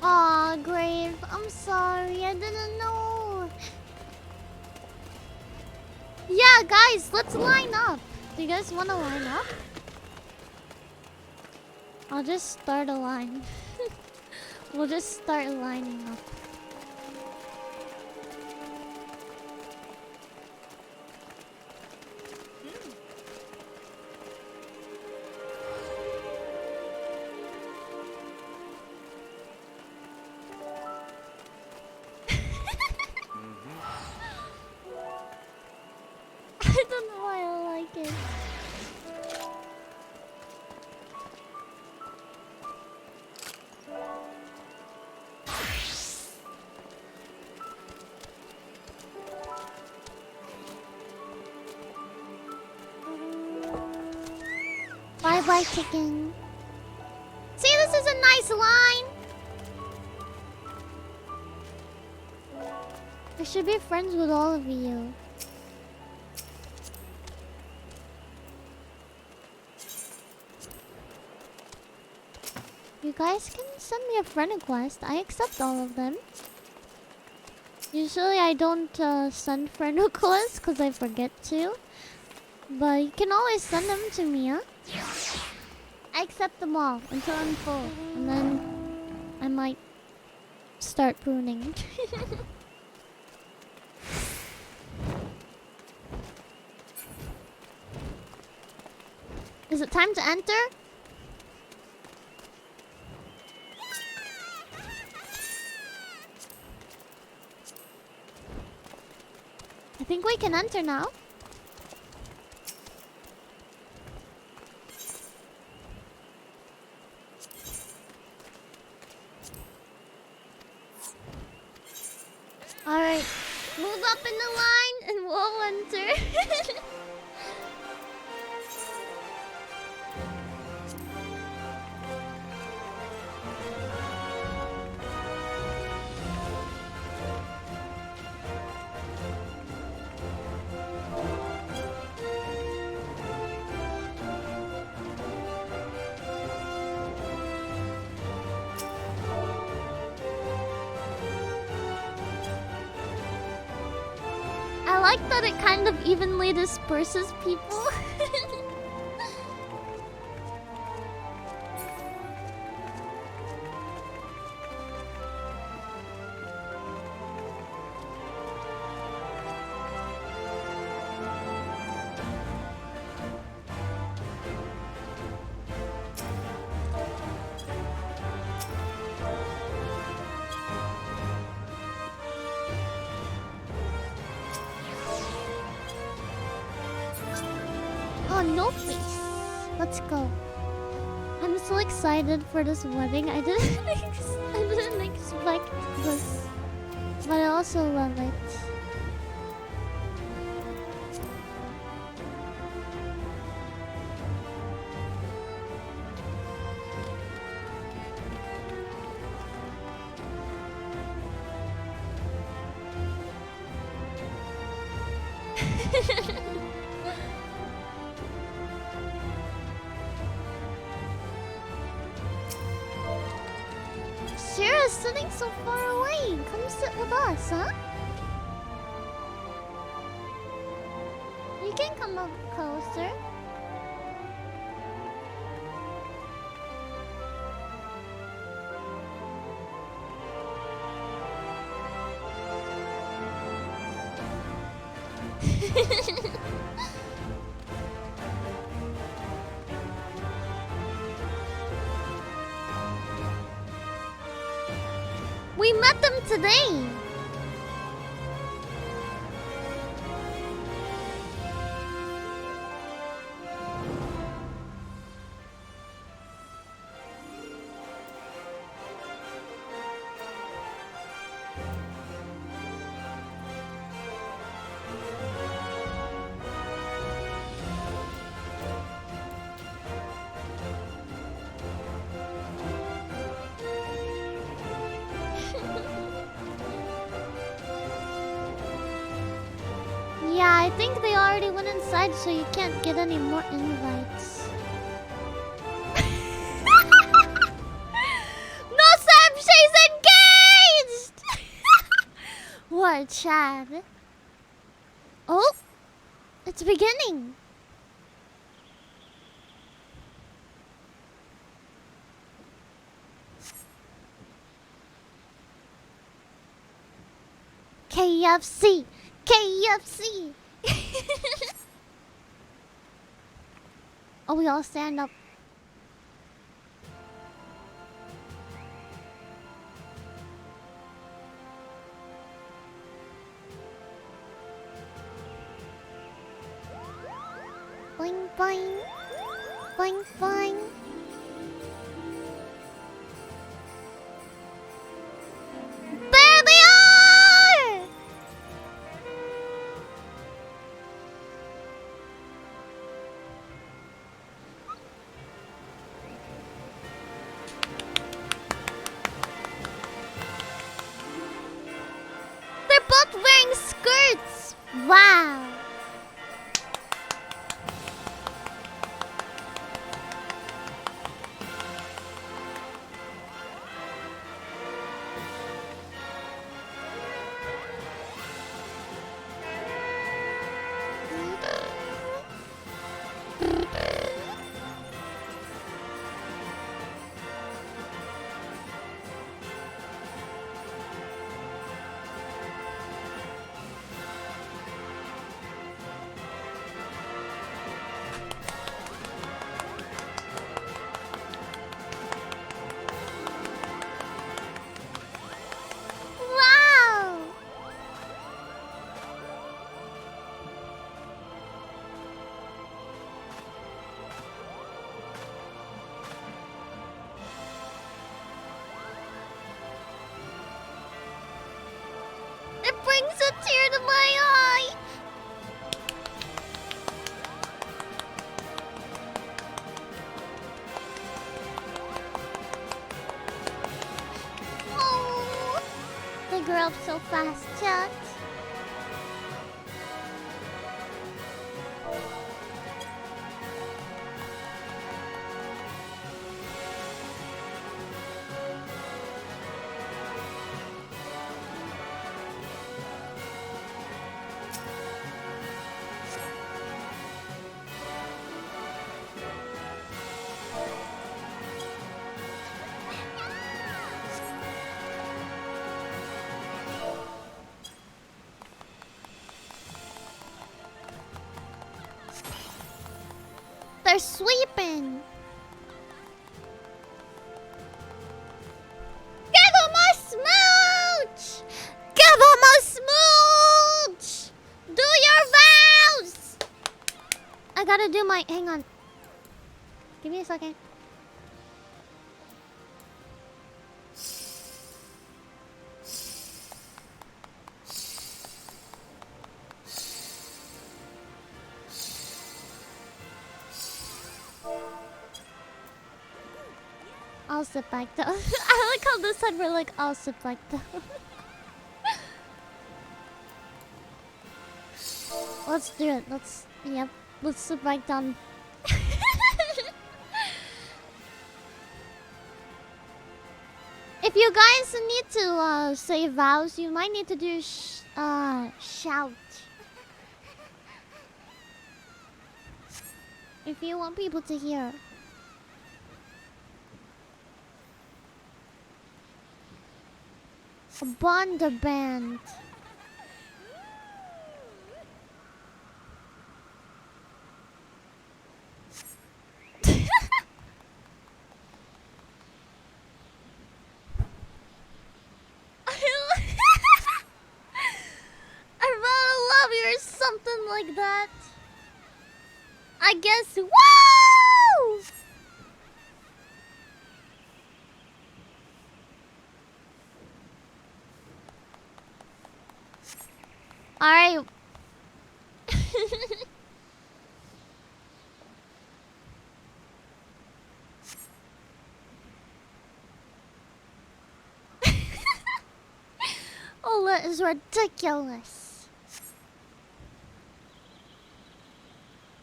Aw, Grave, I'm sorry, I didn't know. Yeah, guys, let's line up. Do you guys want to line up? I'll just start a line. We'll just start lining up. I don't know why I like it. Bye bye, chicken. See, this is a nice line. I should be friends with all of you. You guys can send me a friend request. I accept all of them. Usually I don't send friend requests because I forget to. But you can always send them to me, huh? I accept them all until I'm full. And then I might start pruning. Is it time to enter? I think we can enter now. Alright, move up in the line and we'll enter. I like that it kind of evenly disperses people. Oh, no face. Let's go. I'm so excited for this wedding. I didn't expect this, but I also love it. Shira's sitting so far away. Come sit with us, huh? You can come up closer. We met them today. Yeah, I think they already went inside, so you can't get any more invites. No, Sam, she's engaged! What, Chad? Oh, it's beginning. KFC! KFC! Oh, we all stand up. Boing boing. Boing boing. There they are! They're both wearing skirts! Wow! a tear to my eye. Oh, they grew up so fast, chat. They're sweeping. Give him a smooch! Give him a smooch! Do your vows! I gotta do my... Hang on. Give me a second. I'll sit back down. I like how this side we're like, I'll sit back down. Let's do it. Let's sit back down. If you guys need to say vows, you might need to do shout. If you want people to hear. A Bonda band. I love you or something like that. I guess. Woo! Alright. Oh, that is ridiculous.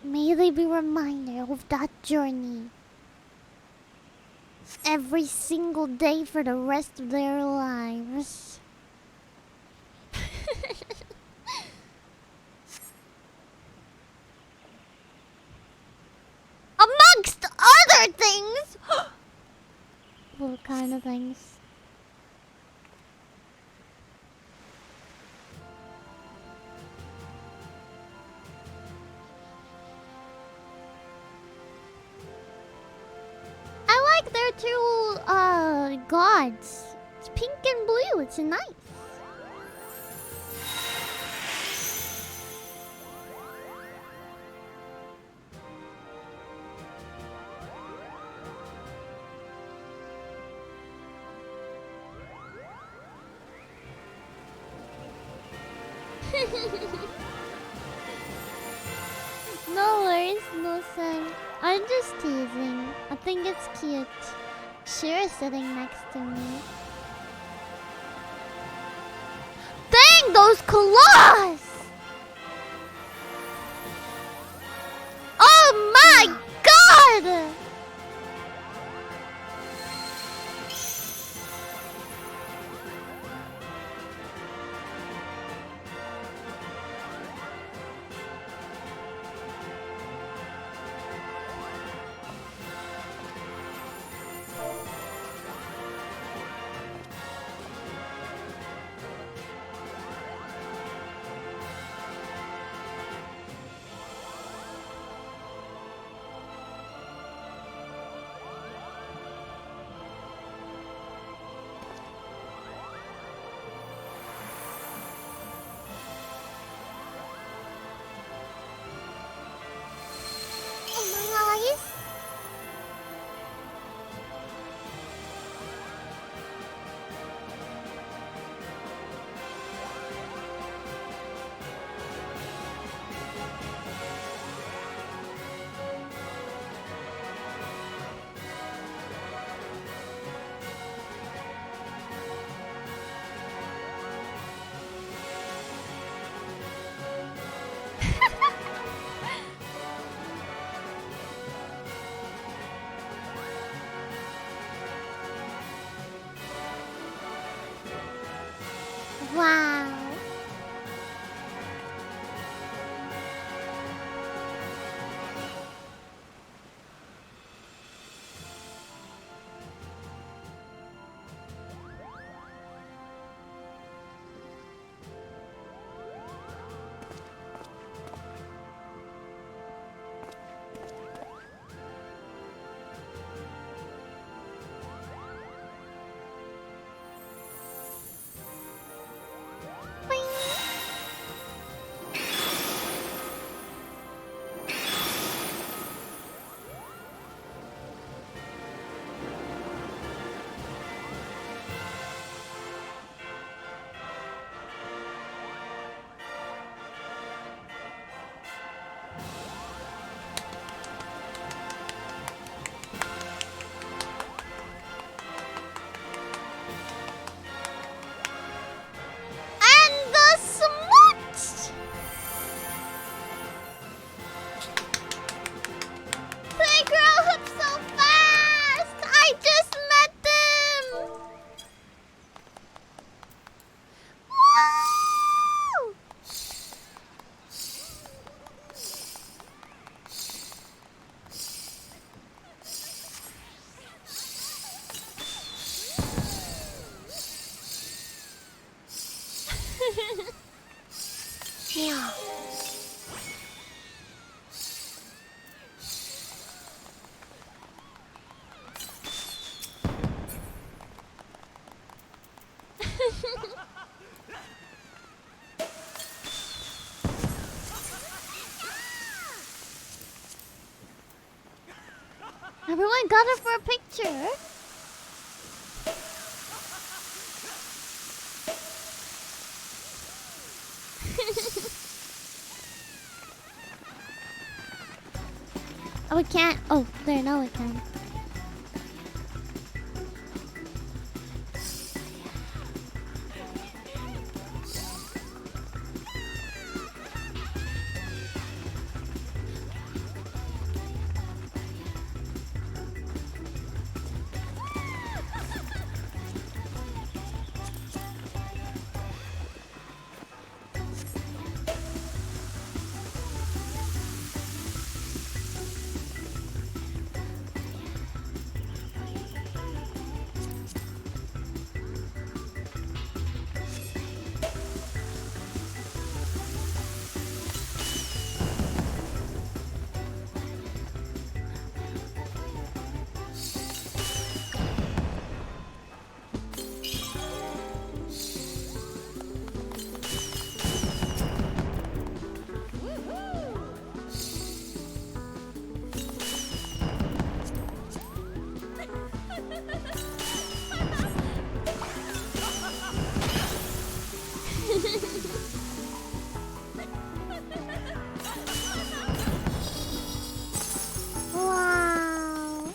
May they be reminded of that journey every single day for the rest of their lives. Amongst other things! What kind of things? I like their two gods. It's pink and blue, it's nice. No worries, no son. I'm just teasing. I think it's cute. Shira's sitting next to me. Dang, those claws! Oh my god! Yeah. Everyone got her for a picture. Oh, we can't. Oh, there. No, we can. Wow.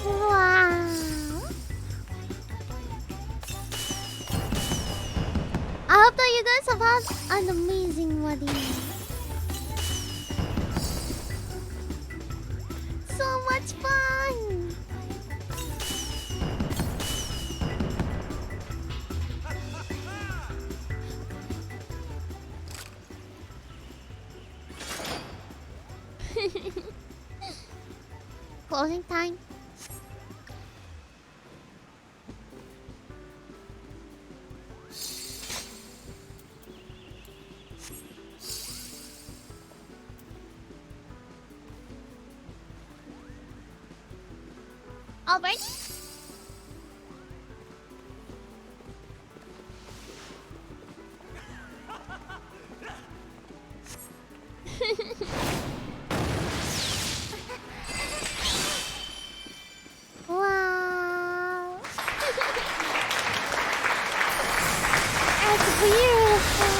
Wow. I hope that you guys have had an amazing wedding. So much fun! Closing time. Already? Wow. That's beautiful.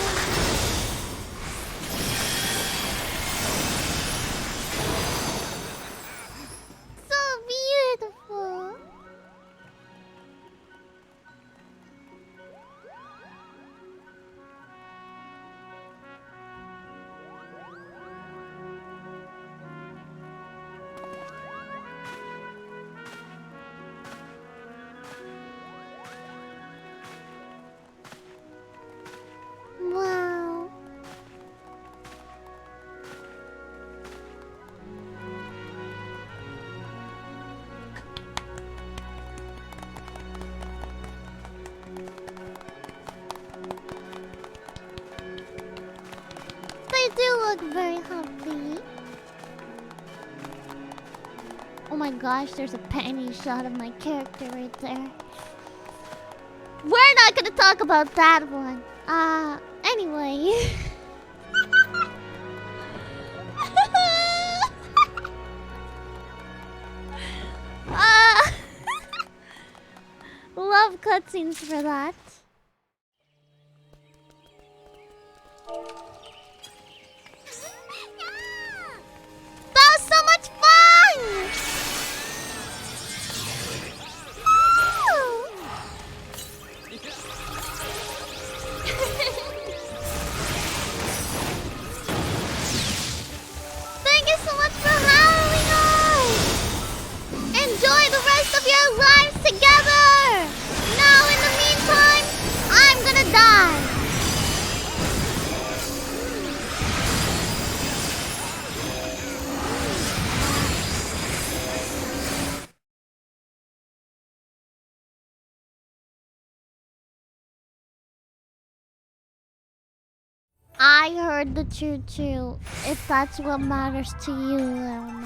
So beautiful. Wow. They do look very happy. Oh my gosh, there's a penny shot of my character right there. We're not gonna talk about that one. Anyway. Love cutscenes for that. That was so much fun! Thank you so much for having us! And I heard the choo-choo. If that's what matters to you, little man.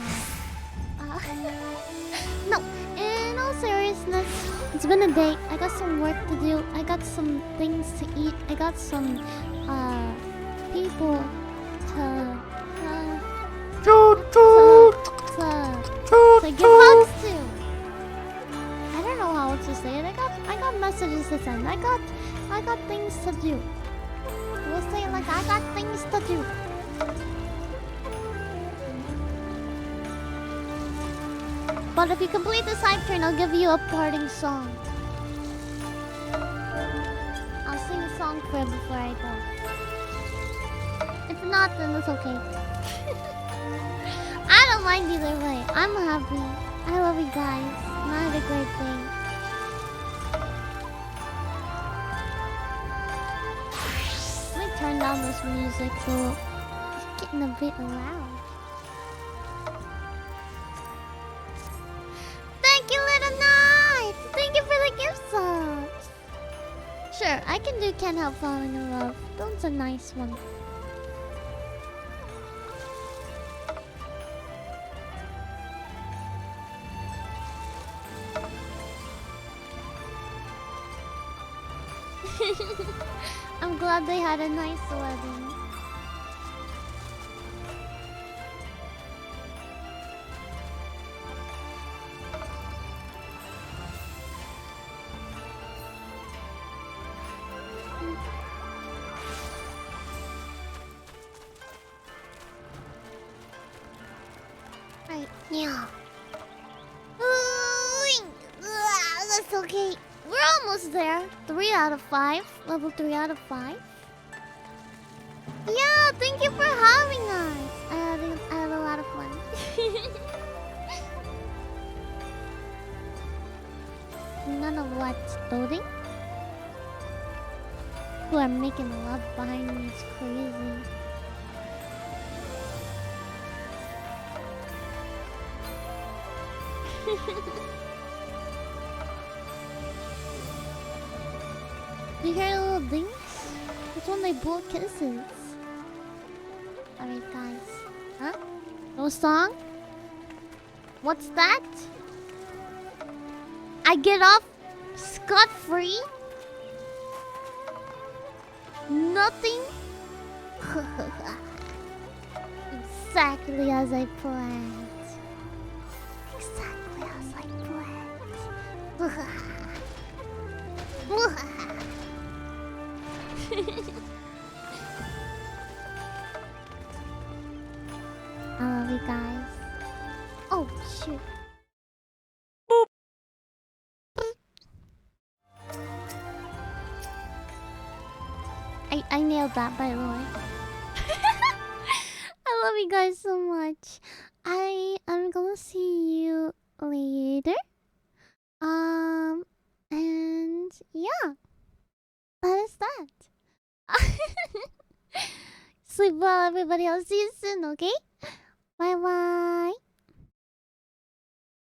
No, in all seriousness, it's been a day. I got some work to do. I got some things to eat. I got some, people to give hugs to. I don't know how to say it. I got messages to send. I got things to do. We'll say it like I got things to do. But if you complete this hype train, I'll give you a parting song. I'll sing a song for you before I go. If not, then it's okay. I don't mind either way. I'm happy. I love you guys. And I had a great day. Let me turn down this music so it's getting a bit loud. Thank you, Little Knight! Thank you for the gift subs! Sure, I can do Can't Help Falling in Love. That's a nice one. I'm glad they had a nice wedding. Right, yeah. That's okay. We're almost there. 3 out of 5. Level 3 out of 5. Yeah, thank you for having us. I had a lot of fun. None of what's loading. Who are making love behind me is crazy. You hear the little dings? That's when they blow kisses. Alright, guys. Huh? No song? What's that? I get off scot-free? Nothing? Exactly as I planned. Exactly as I planned. I love you guys. Oh, shoot. Boop. I nailed that, by the way. I love you guys so much. I am gonna see you later. And yeah. That is that. Sleep well, everybody. I'll see you soon, okay? Bye bye.